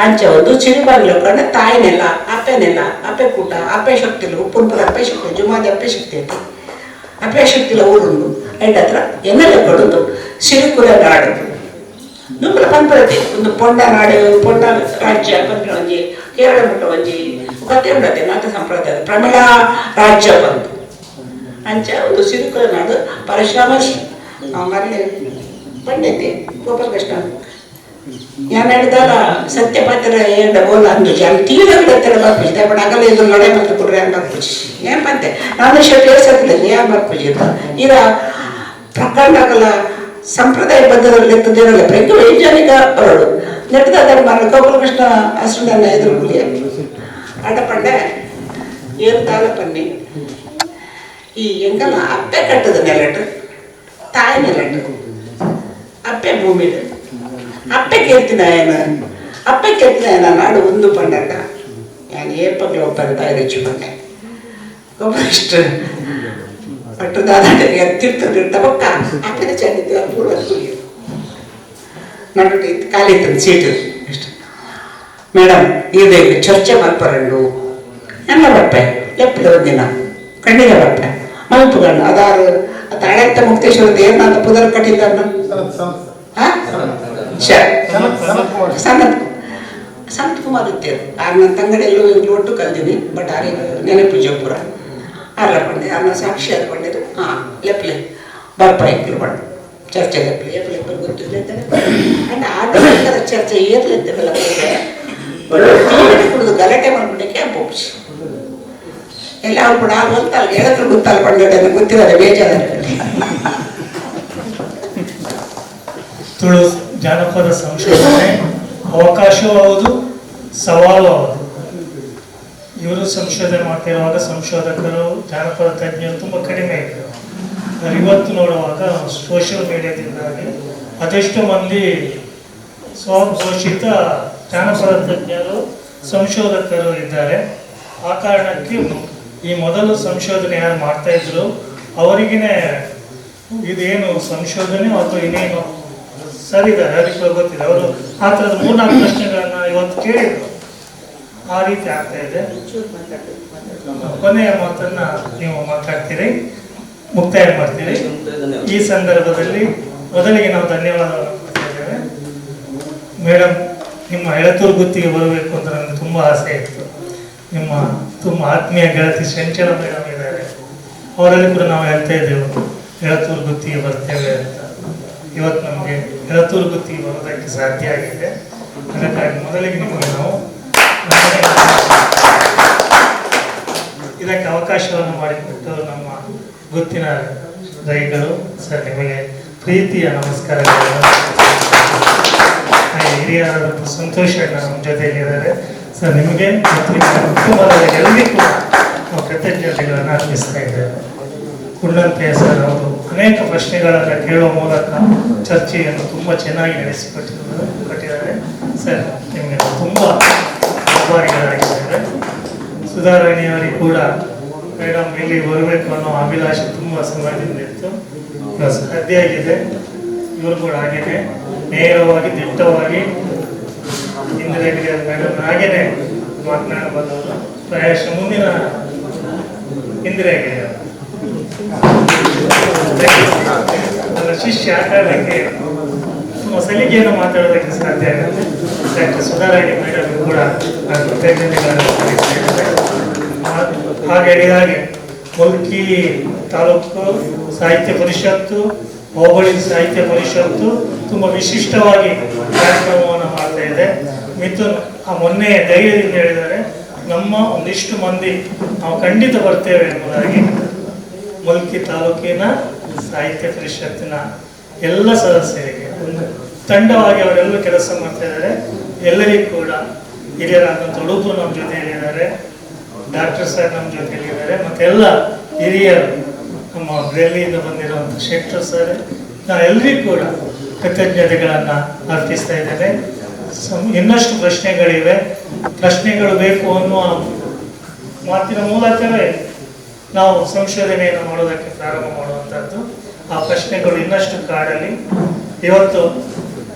ಅಂಚ ಒಂದು ಸಿರಿಬಾರಿ ಲೋಕ ಅಂದ್ರೆ ತಾಯಿನೆಲ್ಲ ಅಪ್ಪೆನೆಲ್ಲ ಅಪ್ಪೆ ಕೂಟ ಅಪ್ಪೆ ಶಕ್ತಿಲು ಉಪ್ಪುಂಪುರ ಅಪ್ಪೆ ಶಕ್ತಿ ಜುಮಾದಿ ಅಪ್ಪೆ ಶಕ್ತಿ ಐತಿ ಅಪ್ಪೆ ಶಕ್ತಿಲ ಊರುಂಡು ಐಟ್ ಹತ್ರ ಎನ್ನೆಲ್ಲ ಕೊಡುದು ಸಿರಿಕುಲ ನಾಡು ನುಂಬಲ ಪಂಪರತೆ ಒಂದು ಪೊಂಡ ನಾಡು ಪೊಂಡ ರಾಜ್ಯ ಪಂಪಿನ ಒಂಜಿ ಕೇರಳ ಮುಟ್ಟ ಒಂಜಿ ಕತೆ ಉಂಡತೆ ನಾಥ ಸಂಪ್ರದಾಯ ಪ್ರಮಿಳಾ ರಾಜ್ಯ ಬಂದು ಅಂಚ ಒಂದು ಸಿರಿಕುಲ ನಾಡು ಪರಶುರಾಮ ಮರಳಿ ಪಂಡೈತೆ ಗೋಪಾಲ ಕೃಷ್ಣ ഞാൻ എടുത്താൽ സത്യപാത്ര ಬೋಲ ಅಂದು ಜನ ತೀರ ಬಿಡುತ್ತಾರೆ ಬರ್ಪಿಸಿದೆ ಬಟ್ ಆಗಲ್ಲ ಇದು ನಡೆ ಮತ್ತೆ ಕೊಡ್ರಿ ಅಂತ ಬರ್ಪಿಸಿ ಏನ್ ಬಂತೆ ನಾನು ಶೇಸತ್ತಿಲ್ಲ ಏನ್ ಬರ್ಪಿಸಿದ ಈಗ ಪ್ರಕರಣಗಳ ಸಂಪ್ರದಾಯ ಬದ್ಧದಲ್ಲಿ ಎತ್ತದೇನಲ್ಲ ಪ್ರಜ್ಞೆ ವೈಜ್ಞಾನಿಕ ಹೊರಡು ನೆಟ್ಟದ ಗೋಪಾಲ ಕೃಷ್ಣ ಅಷ್ಟನ್ನ ಎದುರು ಅಡಪಂಡೆ ಏನು ತಾಳ ಪನ್ನಿ ಈ ಎಂಗಲ್ಲ ಅಪ್ಪೆ ಕಟ್ಟದ ನೆಲಟ್ಟು ತಾಯಿ ನೆಲಟ್ಟು ಅಪ್ಪೆ ಭೂಮಿ ಅಪ್ಪೆ ಕೇಳ್ತಿನ ನಾಡು ಒಂದು ಪಂಡಾಟ ನಾನು ಏಪಕ್ಕೆ ಒಪ್ಪದ ತಾಯಿ ರುಚಿ ಪಂಡೆ ಗೊಬ್ಬರಷ್ಟ ಪಟ್ಟು ದಾದಾಟ ಎತ್ತಿರ್ತದೆ ಬೊಕ್ಕ ಅಪ್ಪನ ಚೆಂದಿದ್ದು ಪೂರ್ವ ನಡು ಖಾಲಿ ಇರ್ತದೆ ಸೀಟು ಇಷ್ಟು ಮೇಡಮ್ ಇದು ಚರ್ಚೆ ಮಲ್ಪರಂಡು ಎಲ್ಲ ಬಪ್ಪೆ ಲೆಪ್ಪದ ಒಂದಿನ ಕಣ್ಣಿಗೆ ಬಪ್ಪೆ ಮಲ್ಪುಗಣ್ಣು ಅದಾರು ತಾಳಂತ ಮುಕ್ತೇಶ್ವರ ದೇವನಾಥ ಪುದರ್ ಕಟ್ಟಿದ್ದನ್ನು ಸಂತ್ ಕುಮಾರ್ ಇದ್ದೇವೆ ನನ್ನ ತಂಗಡಿಯಲ್ಲೂ ಒಟ್ಟು ಕಲ್ತೀನಿ ಬಟ್ ಆರಿ ನೆನಪು ಜೋಪುರ ಅಲ್ಲ ಬಂದೆ ಅನ್ನ ಸಾಕ್ಷಿ ಅದು ಬಂದಿದ್ದು ಹಾಂ ಲೆಪ್ಲೆ ಬರ್ಪ ಎಂಕಲು ಬಂದು ಚರ್ಚೆ ಲೆಪ್ಲೆ ಎಪ್ಪಲೆಪ್ಪಲು ಗೊತ್ತಿಲ್ಲ ಅಂಡ್ ಆದ ಚರ್ಚೆ ಏರ್ಲೆತ್ತಲ್ಲ ಕುಡಿದು ಗಲಾಟೆ ಮಾಡ್ಬಿಟ್ಟಕ್ಕೆ ಪೋಪ್ಸಿ ಎಲ್ಲ ಅವ್ರು ಕೂಡ ಗೊತ್ತಲ್ಲ ಹೇಳಿದ್ರು ಗೊತ್ತಲ್ಲ ಬಂದಿದೆ ಗೊತ್ತಿರೋದೆ ಬೇಜಾರಲ್ಲಿ ತುಳು ಜಾನಪದ ಸಂಶೋಧನೆ ಅವಕಾಶವೂ ಹೌದು ಸವಾಲು ಹೌದು. ಇವರು ಸಂಶೋಧನೆ ಮಾಡ್ತಿರುವಾಗ ಸಂಶೋಧಕರು ಜಾನಪದ ತಜ್ಞರು ತುಂಬ ಕಡಿಮೆ ಇದ್ದರು. ಇವತ್ತು ನೋಡುವಾಗ ಸೋಷಿಯಲ್ ಮೀಡಿಯಾದಿಂದಾಗಿ ಅದೆಷ್ಟು ಮಂದಿ ಸ್ವಘೋಷಿತ ಜಾನಪದ ತಜ್ಞರು ಸಂಶೋಧಕರು ಇದ್ದಾರೆ. ಆ ಕಾರಣಕ್ಕೆ ಈ ಮೊದಲು ಸಂಶೋಧನೆ ಯಾರು ಮಾಡ್ತಾ ಇದ್ರು ಅವರಿಗೇ ಇದೇನು ಸಂಶೋಧನೆ ಅಥವಾ ಇನ್ನೇನು ಸರಿ ಇದ್ದಾರೆ, ಅವರಿಗೆ ಗೊತ್ತಿದೆ. ಅವರು ಆ ಥರದ 3-4 ಪ್ರಶ್ನೆಗಳನ್ನು ಇವತ್ತು ಕೇಳಿದ್ರು. ಆ ರೀತಿ ಆಗ್ತಾ ಇದೆ. ಕೊನೆಯ ಮಾತನ್ನ ನೀವು ಮಾತಾಡ್ತೀರಿ, ಮುಕ್ತಾಯ ಮಾಡ್ತೀರಿ. ಈ ಸಂದರ್ಭದಲ್ಲಿ ಮೊದಲಿಗೆ ನಾವು ಧನ್ಯವಾದವನ್ನು ಕೊಡ್ತಾ ಇದ್ದೇವೆ. ಮೇಡಮ್, ನಿಮ್ಮ ಎಳತೂರು ಗುತ್ತಿಗೆ ಬರಬೇಕು ಅಂತ ನನಗೆ ತುಂಬ ಆಸೆ ಇತ್ತು. ನಿಮ್ಮ ತುಂಬ ಆತ್ಮೀಯ ಗೆಳತಿ ಚಂಚಲ ಮೇಡಮ್ ಇದ್ದಾರೆ, ಅವರಲ್ಲಿ ಕೂಡ ನಾವು ಹೇಳ್ತಾ ಇದ್ದೇವೆ ಎಳತೂರು ಗುತ್ತಿಗೆ ಬರ್ತೇವೆ ಅಂತ. ಇವತ್ತು ನಮಗೆ ಎಳತೂರು ಗುತ್ತಿಗೆ ಬರೋದಕ್ಕೆ ಸಾಧ್ಯ ಆಗಿದೆ. ಅದಕ್ಕಾಗಿ ಮೊದಲಿಗೆ ನಿಮಗೆ ನಾವು ಇದಕ್ಕೆ ಅವಕಾಶವನ್ನು ಮಾಡಿಕೊಟ್ಟು ನಮ್ಮ ಗುತ್ತಿನ ರೈತರು ಸರ್ ನಿಮಗೆ ಪ್ರೀತಿಯ ನಮಸ್ಕಾರಗಳು. ಹಿರಿಯರಾದಂಥ ಸಂತೋಷ ನಮ್ಮ ಜೊತೆಯಲ್ಲಿದ್ದಾರೆ ಸರ್. ನಿಮಗೆ ಮತ್ತು ನಿಮ್ಮ ಕುಟುಂಬದ ಎಲ್ಲರಿಗೂ ಕೂಡ ನಾವು ಕೃತಜ್ಞತೆಗಳನ್ನು ಅರ್ಪಿಸ್ತಾ ಇದ್ದೇವೆ. ಕುಳ್ಳಂತೆಯ ಸರ್ ಅವರು ಅನೇಕ ಪ್ರಶ್ನೆಗಳನ್ನು ಕೇಳುವ ಮೂಲಕ ಚರ್ಚೆಯನ್ನು ತುಂಬ ಚೆನ್ನಾಗಿ ನಡೆಸಿಕೊಟ್ಟಿದ್ದಾರೆ ಸರ್. ನಿಮಗೆ ತುಂಬ ಆಭಾರಿಗಳಾಗಿದ್ದಾರೆ. ಸುಧಾರಾಣಿಯವರಿಗೆ ಕೂಡ ಮೇಡಮ್ ಇಲ್ಲಿ ಬರಬೇಕು ಅನ್ನೋ ಅಭಿಲಾಷೆ ತುಂಬ ಸಮಯದಿಂದ ಇತ್ತು, ಸಾಧ್ಯ ಆಗಿದೆ. ಇವರು ಕೂಡ ಹಾಗೇನೆ ನೇರವಾಗಿ ದಿಟ್ಟವಾಗಿ ಇಂದಿರಾಗಿರಿ ಮೇಡಮ್ ಹಾಗೇನೆ ಮಾತನಾಡಬಲ್ಲವರು. ಪ್ರಾಯಶಃ ಮುಂದಿನ ಇಂದಿರಾಗಿರಿ ಅವರ ಶಿಷ್ಯ ಆ ಕಾರಣಕ್ಕೆ ತುಂಬ ಸಲಿಗೆಯನ್ನು ಮಾತಾಡೋದಕ್ಕೆ ಸಾಧ್ಯ ಆಗುತ್ತೆ. ಡಾಕ್ಟರ್ ಸುಧಾರಾಣಿ ಮೇಡಮ್ ಕೂಡ ನಾನು ಕೃತಜ್ಞತೆಗಳನ್ನು ಹಾಗೆ ಮುಲ್ಕಿ ತಾಲೂಕು ಸಾಹಿತ್ಯ ಪರಿಷತ್ತು, ಹೋಬಳಿ ಸಾಹಿತ್ಯ ಪರಿಷತ್ತು ತುಂಬ ವಿಶಿಷ್ಟವಾಗಿ ಕಾರ್ಯಕ್ರಮವನ್ನು ಮಾಡ್ತಾ ಇದೆ. ಮಿಥುನ್ ಮೊನ್ನೆ ಧೈರ್ಯದಿಂದ ಹೇಳಿದ್ದಾರೆ, ನಮ್ಮ ಒಂದಿಷ್ಟು ಮಂದಿ ನಾವು ಖಂಡಿತ ಬರ್ತೇವೆ ಎಂಬುದಾಗಿ. ಮುಲ್ಕಿ ತಾಲೂಕಿನ ಸಾಹಿತ್ಯ ಪರಿಷತ್ತಿನ ಎಲ್ಲ ಸದಸ್ಯರಿಗೆ ತಂಡವಾಗಿ ಅವರೆಲ್ಲರೂ ಕೆಲಸ ಮಾಡ್ತಾ ಇದ್ದಾರೆ. ಎಲ್ಲರಿಗೂ ಕೂಡ ಹಿರಿಯರಾದಂಥ ಉಡುಪು ನಮ್ಮ ಜೊತೆಯಲ್ಲಿದ್ದಾರೆ, ಡಾಕ್ಟರ್ ಸರ್ ನಮ್ಮ ಜೊತೆಯಲ್ಲಿದ್ದಾರೆ, ಮತ್ತು ಎಲ್ಲ ಹಿರಿಯರು ನಮ್ಮ ಡೆಲ್ಲಿಯಿಂದ ಬಂದಿರುವಂಥ ಶೆಟ್ಟರ್ ಸರ್, ನಾನು ಎಲ್ಲರಿಗೂ ಕೂಡ ಕೃತಜ್ಞತೆಗಳನ್ನು ಅರ್ಪಿಸ್ತಾ ಇದ್ದೇನೆ. ಇನ್ನಷ್ಟು ಪ್ರಶ್ನೆಗಳಿವೆ, ಪ್ರಶ್ನೆಗಳು ಬೇಕು ಅನ್ನುವ ಮಾತಿನ ಮೂಲಕವೇ ನಾವು ಸಂಶೋಧನೆಯನ್ನು ಮಾಡೋದಕ್ಕೆ ಪ್ರಾರಂಭ ಮಾಡುವಂಥದ್ದು. ಆ ಪ್ರಶ್ನೆಗಳು ಇನ್ನಷ್ಟು ಕಾಡಲಿ. ಇವತ್ತು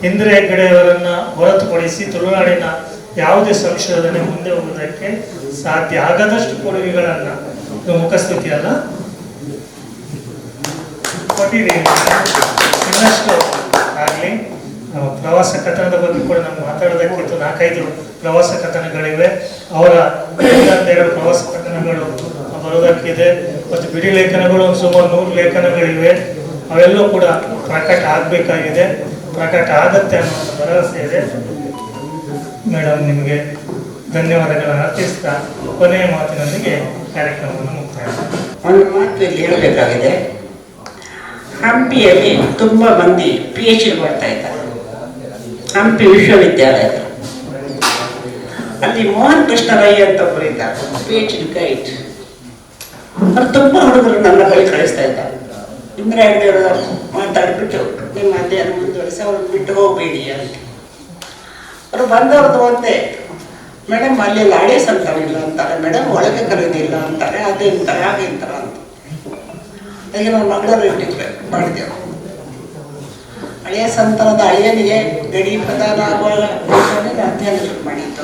ಇಂದಿರಾ ಹೆಗ್ಗಡೆಯವರನ್ನು ಹೊರತುಪಡಿಸಿ ತುಳುನಾಡಿನ ಯಾವುದೇ ಸಂಶೋಧನೆ ಮುಂದೆ ಹೋಗುವುದಕ್ಕೆ ಸಾಧ್ಯ ಆಗದಷ್ಟು ಕೊಡುಗೆಗಳನ್ನು ಮುಖಸ್ತುತಿ ಅಲ್ಲ ಕೊಟ್ಟಿರಿ, ಇನ್ನಷ್ಟು ಆಗಲಿ. ಪ್ರವಾಸ ಕಥನದ ಬಗ್ಗೆ ಕೂಡ ನಾವು ಮಾತಾಡೋದಕ್ಕಿಂತ 4-5 ಪ್ರವಾಸ ಕಥನಗಳಿವೆ. ಅವರ 2 ಪ್ರವಾಸ ಕಥನಗಳು ಬರೋದಕ್ಕಿದೆ. ಮತ್ತು ಬಿಡಿ ಲೇಖನಗಳು ಸುಮಾರು 100 ಲೇಖನಗಳಿವೆ. ಅವೆಲ್ಲವೂ ಕೂಡ ಪ್ರಕಟ ಆಗಬೇಕಾಗಿದೆ, ಪ್ರಕಟ ಆಗುತ್ತೆ ಅನ್ನೋ ಭರವಸೆ ಇದೆ. ಮೇಡಮ್, ನಿಮಗೆ ಧನ್ಯವಾದಗಳನ್ನು ಅರ್ಪಿಸ್ತಾ ಕೊನೆಯ ಮಾತಿನೊಂದಿಗೆ ಕಾರ್ಯಕ್ರಮವನ್ನು ಮುಕ್ತಾಯ. ಒಂದು ಮಾತು ಇಲ್ಲಿ ಹೇಳಬೇಕಾಗಿದೆ. ಹಂಪಿಯಲ್ಲಿ ತುಂಬ ಮಂದಿ PhD ಮಾಡ್ತಾ ಇದ್ದಾರೆ. ಹಂಪಿ ವಿಶ್ವವಿದ್ಯಾಲಯ ಅಲ್ಲಿ ಮೋಹನ್ ಕೃಷ್ಣ ರೈ ಅಂತ ಒಬ್ಬರು ಇದ್ದಾರೆ, PhD ಗೈಡ್. ಅವ್ರು ತುಂಬ ಹುಡುಗರು ನನ್ನ ಬಳಿ ಕಳಿಸ್ತಾ ಇದ್ದಾರೆ. ಇಂದಿರಾ ಹೆಗ್ಗಡೆ ಮಾತಾಡ್ಬಿಟ್ಟು ನಿಮ್ಮ ಅಧ್ಯಯನ ಮುಂದುವರಿಸಿ ಅವ್ರನ್ನ ಬಿಟ್ಟು ಹೋಗಬೇಡಿ ಅಂತ. ಅವರು ಬಂದವ್ರದ್ದು ಒಂದೇ, ಮೇಡಮ್ ಅಲ್ಲಿ ಹಳೆ ಸಂತಾನಿಲ್ಲ ಅಂತಾರೆ, ಮೇಡಮ್ ಒಳಗೆ ಕರೆಯೋದಿಲ್ಲ ಅಂತಾರೆ, ಅದೇ ಅಂತಾರೆ, ಹಾಗೆ ಅಂತಾರೆ ಅಂತ. ಈಗ ನಾವು ಮಗಳರು ಇಟ್ಟಿದ್ರೆ ಮಾಡಿದೆವು. ಹಳೆಯ ಸಂತಾನದ ಹಳೆಯನಿಗೆ ಗಡಿ ಪ್ರಧಾನ ಆಗುವ ಅಧ್ಯಯನ ಶುರು ಮಾಡಿತ್ತು.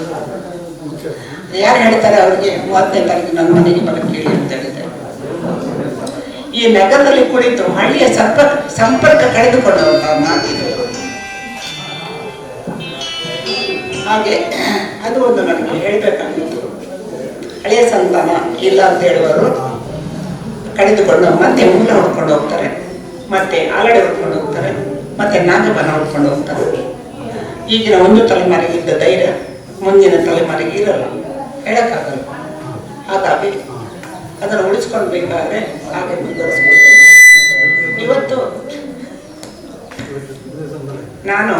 ಯಾರು ಹೇಳ್ತಾರೆ ಅವ್ರಿಗೆ 30ನೇ ತಾರೀಕು ನನ್ನ ಮನೆಗೆ ಬರಕ್ಕೆ ಕೇಳಿ ಅಂತ ಹೇಳಿದೆ. ಈ ನಗರದಲ್ಲಿ ಕುಳಿತು ಹಳ್ಳಿಯ ಸಂಪರ್ಕ ಕಳೆದುಕೊಂಡಂತಹ ಮಾತಿದೆ. ಹಾಗೆ ಅದು ಒಂದು ನನಗೆ ಹೇಳಬೇಕಾಗಿತ್ತು. ಹಳೆಯ ಸಂತಾನ ಇಲ್ಲ ಅಂತ ಹೇಳುವರು ಕಳೆದುಕೊಂಡು ಮತ್ತೆ ಮೂಲ ಹುಡ್ಕೊಂಡು ಹೋಗ್ತಾರೆ, ಮತ್ತೆ ಆಲಡೆ ಹುಡ್ಕೊಂಡು ಹೋಗ್ತಾರೆ, ಮತ್ತೆ ನಾಗಬನ ಹುಡ್ಕೊಂಡು ಹೋಗ್ತಾರೆ. ಈಗಿನ ಒಂದು ತಲೆಮಾರಿಗೆ ಇದ್ದ ಧೈರ್ಯ ಮುಂದಿನ ತಲೆಮಾರಿಗೆ ಇರಲ್ಲ, ಹೇಳಕ್ಕಾಗಲ್ಲ. ಹಾಗಾಗಿ ಅದನ್ನು ಉಳಿಸ್ಕೊಳ್ಬೇಕಾದ್ರೆ ಹಾಗೆ ಮುಂದುವರಿಸ್ಬೇಕು. ಇವತ್ತು ನಾನು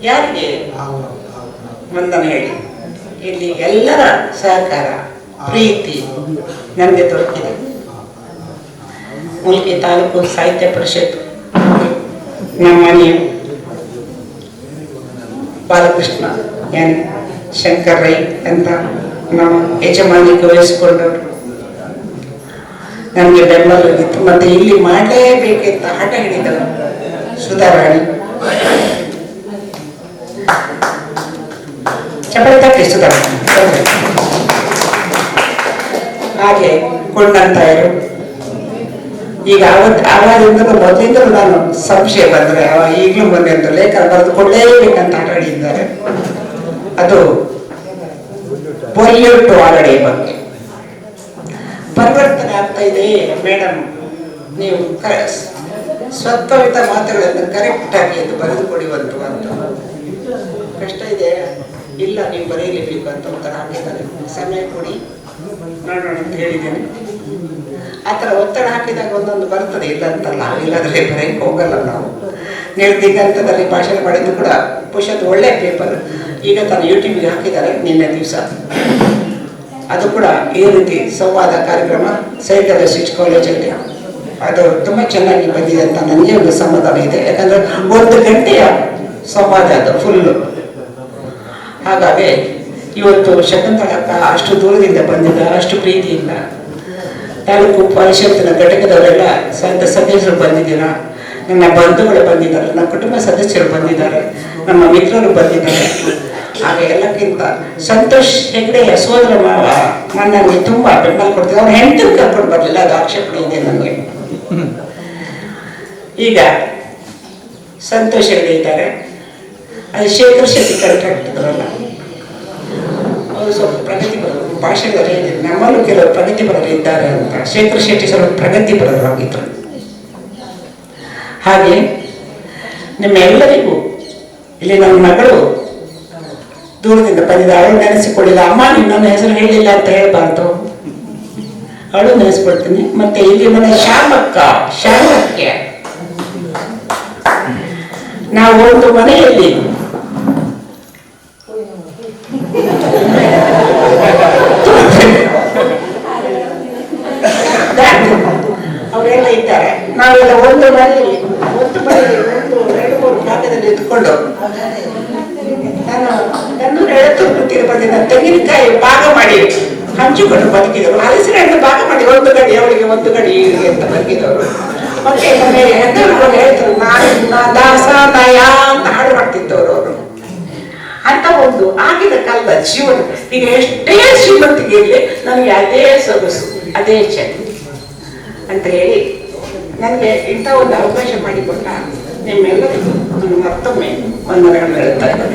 ಯಾರಿಗೆ ವಂದನೆ ಹೇಳಿ, ಇಲ್ಲಿ ಎಲ್ಲರ ಸಹಕಾರ ಪ್ರೀತಿ ನನಗೆ ದೊರಕಿದೆ. ಮುಲ್ಕಿ ತಾಲೂಕು ಸಾಹಿತ್ಯ ಪರಿಷತ್ ನಮ್ಮ ಮನೆಯ ಬಾಲಕೃಷ್ಣ ಎನ್ ಶಂಕರ್ ರೈ ಅಂತ ನಮ್ಮ ಯಜಮಾನಿಗೆ ವಹಿಸ್ಕೊಂಡವರು ನನಗೆ ಬೆಂಬಲವಿತ್ತು. ಮತ್ತೆ ಇಲ್ಲಿ ಮಾಡಲೇಬೇಕಂತ ಹಠ ಹಿಡಿದರು ಸುಧಾರಾಣಿ. ಚಪ್ಪಲಿ ತಪ್ಪಿ ಸುಧಾರಾಣಿ. ಹಾಗೆ ಕೊಂಡಂತಾಯರು. ಈಗ ಆವಾಗಿಂದಲೂ ಮೊದಲಿಂದಲೂ ನಾನು ಸಂಶಯ ಬಂದರೆ ಈಗಲೂ ಬಂದೆ ಅಂತ ಲೇಖನ ಬರೆದು ಕೊಡಲೇಬೇಕಂತ ಹಠ ಹಿಡಿದಿದ್ದಾರೆ. ಅದು ಪೊಲ್ಯೂಟ್ ವಾಗಡೆ ಬಗ್ಗೆ ಪರಿವರ್ತನೆ ಆಗ್ತಾ ಇದೆ ಮೇಡಮ್, ನೀವು ಸ್ವತ್ವಯುತ ಮಾತುಗಳನ್ನು ಕರೆಕ್ಟಾಗಿ ಅದು ಬರೆದುಕೊಡುವಂತು ಅಂತ. ಕಷ್ಟ ಇದೆ, ಇಲ್ಲ ನೀವು ಬರೆಯಲೇಬೇಕು ಅಂತ ಒಂಥರ ಹಾಕಿದ್ದಾರೆ. ಸಮಯ ಕೊಡಿ ನೋಡೋಣ ಅಂತ ಹೇಳಿದ್ದೇನೆ. ಆ ಥರ ಒತ್ತಡ ಹಾಕಿದಾಗ ಒಂದೊಂದು ಬರ್ತದೆ, ಇಲ್ಲ ಅಂತಲ್ಲ, ಇಲ್ಲಾದ್ರೆ ಬರೆಯಕ್ಕೆ ಹೋಗಲ್ಲ ನಾವು. ನಿರ್ದಿಗಂತದಲ್ಲಿ ಭಾಷಣ ಮಾಡಿದ್ದು ಕೂಡ ಪುಷತ್ ಒಳ್ಳೆಯ ಪೇಪರ್. ಈಗ ತಾನು ಯೂಟ್ಯೂಬ್ಗೆ ಹಾಕಿದ್ದಾರೆ ನಿನ್ನೆ ದಿವಸ. ಅದು ಕೂಡ ಈ ರೀತಿ ಸಂವಾದ ಕಾರ್ಯಕ್ರಮ ಸೈಕಲ್ ಸ್ವಿಚ್ ಕಾಲೇಜಲ್ಲಿ ಅದು ತುಂಬ ಚೆನ್ನಾಗಿ ಬಂದಿದೆ ಅಂತ ನನಗೆ ಒಂದು ಸಮಾಧಾನ ಇದೆ. ಯಾಕಂದರೆ 1 ಗಂಟೆಯ ಸಂವಾದ ಅದು ಫುಲ್ಲು. ಹಾಗಾಗಿ ಇವತ್ತು ಶಕುಂತಳಕ್ಕ ಅಷ್ಟು ದೂರದಿಂದ ಬಂದಿದ್ದಾರೆ, ಅಷ್ಟು ಪ್ರೀತಿಯಿಂದ. ತಾಲೂಕು ಪರಿಷತ್ತಿನ ಘಟಕದವರೆಲ್ಲ ಸದಸ್ಯರು ಬಂದಿದ್ದೀರಾ, ನನ್ನ ಬಂಧುಗಳು ಬಂದಿದ್ದಾರೆ, ನನ್ನ ಕುಟುಂಬ ಸದಸ್ಯರು ಬಂದಿದ್ದಾರೆ, ನಮ್ಮ ಮಿತ್ರರು ಬಂದಿದ್ದಾರೆ. ಹಾಗೆ ಎಲ್ಲಕ್ಕಿಂತ ಸಂತೋಷ್ ಹೆಗ್ಡೆಯ ಸೋದರ ಮಾವ ನನಗೆ ತುಂಬ ಬೆಂಬಲ ಕೊಡ್ತಿದ್ದೆ. ಅವ್ರು ಹೆಂಡತಿಗೆ ಕರ್ಕೊಂಡು ಬರಲಿಲ್ಲ, ಅದು ಆಕ್ಷೇಪಣೆ ಇದೆ ನನಗೆ. ಈಗ ಸಂತೋಷ್ ಹೆಗ್ಡೆ ಇದ್ದಾರೆ, ಅದು ಶೇಖರ್ ಶೆಟ್ಟಿ ಕಾಂಟ್ರಾಕ್ಟ್ ಇದ್ರಲ್ಲ, ಅವರು ಸ್ವಲ್ಪ ಪ್ರಗತಿಪರರು. ಭಾಷೆಗಳು ಹೇಳಿದ್ರು ನಮ್ಮಲ್ಲೂ ಕೆಲವರು ಪ್ರಗತಿಪರರು ಇದ್ದಾರೆ ಅಂತ. ಶೇಖರ್ ಶೆಟ್ಟಿ ಸ್ವಲ್ಪ ಪ್ರಗತಿಪರರಾಗಿದ್ದರು. ಹಾಗೆ ನಿಮ್ಮೆಲ್ಲರಿಗೂ ಇಲ್ಲಿ ನನ್ನ ಮಗಳು ದೂರದಿಂದ ಬಂದಿದ್ದ, ಅವಳು ನೆನೆಸಿಕೊಳ್ಳಿಲ್ಲ. ಅಮ್ಮ ನನ್ನ ಹೆಸರು ಹೇಳಿಲ್ಲ ಅಂತ ಹೇಳ್ಬಾರ್ದು, ಅವಳು ನೆನೆಸ್ಕೊಳ್ತೀನಿ. ಮತ್ತೆ ಇಲ್ಲಿ ಮನೆ ಶಾಮಕ್ಕೆ ನಾವು ಒಂದು ಮನೆಯಲ್ಲಿ ಅವರೆಲ್ಲ ಇದ್ದಾರೆ. ನಾವೆಲ್ಲ ಒಂದು ಮನೆಯಲ್ಲಿ ಒಂದು 2-3 ಭಾಗದಲ್ಲಿ ಇದ್ಕೊಂಡು ನಾನು 270 ತಿರುಪತಿನ ತೆಂಗಿನಕಾಯಿ ಭಾಗ ಮಾಡಿ ಹಂಚಿಕೊಂಡು ಬದುಕಿದವರು. ಹಲಸಿನ ಹಣ್ಣು ಭಾಗ ಮಾಡಿ 1 ಗಡಿ ಅವಳಿಗೆ 1 ಗಡಿ ಇವಳಿಗೆ ಅಂತ ಬದುಕಿದವರು. ಮತ್ತೆ ನಮಗೆ ಹೆಣ್ಣು ಹೇಳ್ತಾರೆ, ನಾ ದಾಸ ನಯ ಅಂತ ಹಾಡು ಮಾಡ್ತಿದ್ದವರು ಅವರು. ಅಂತ ಒಂದು ಆಗಿನ ಕಾಲದ ಜೀವನ. ಈಗ ಎಷ್ಟೇ ಶ್ರೀಮಂತಿಗೆ ಇರಲಿ ನನಗೆ ಅದೇ ಸೊಗಸು, ಅದೇ ಚೆನ್ನ ಅಂತ ಹೇಳಿ ನನಗೆ ಇಂಥ ಒಂದು ಅವಕಾಶ ಮಾಡಿಕೊಟ್ಟ ನಿಮ್ಮೆಲ್ಲರಿಗೂ ನಾನು ಮತ್ತೊಮ್ಮೆ ವಂದನೆಗಳನ್ನು ಹೇಳ್ತಾ ಇದ್ದೇನೆ.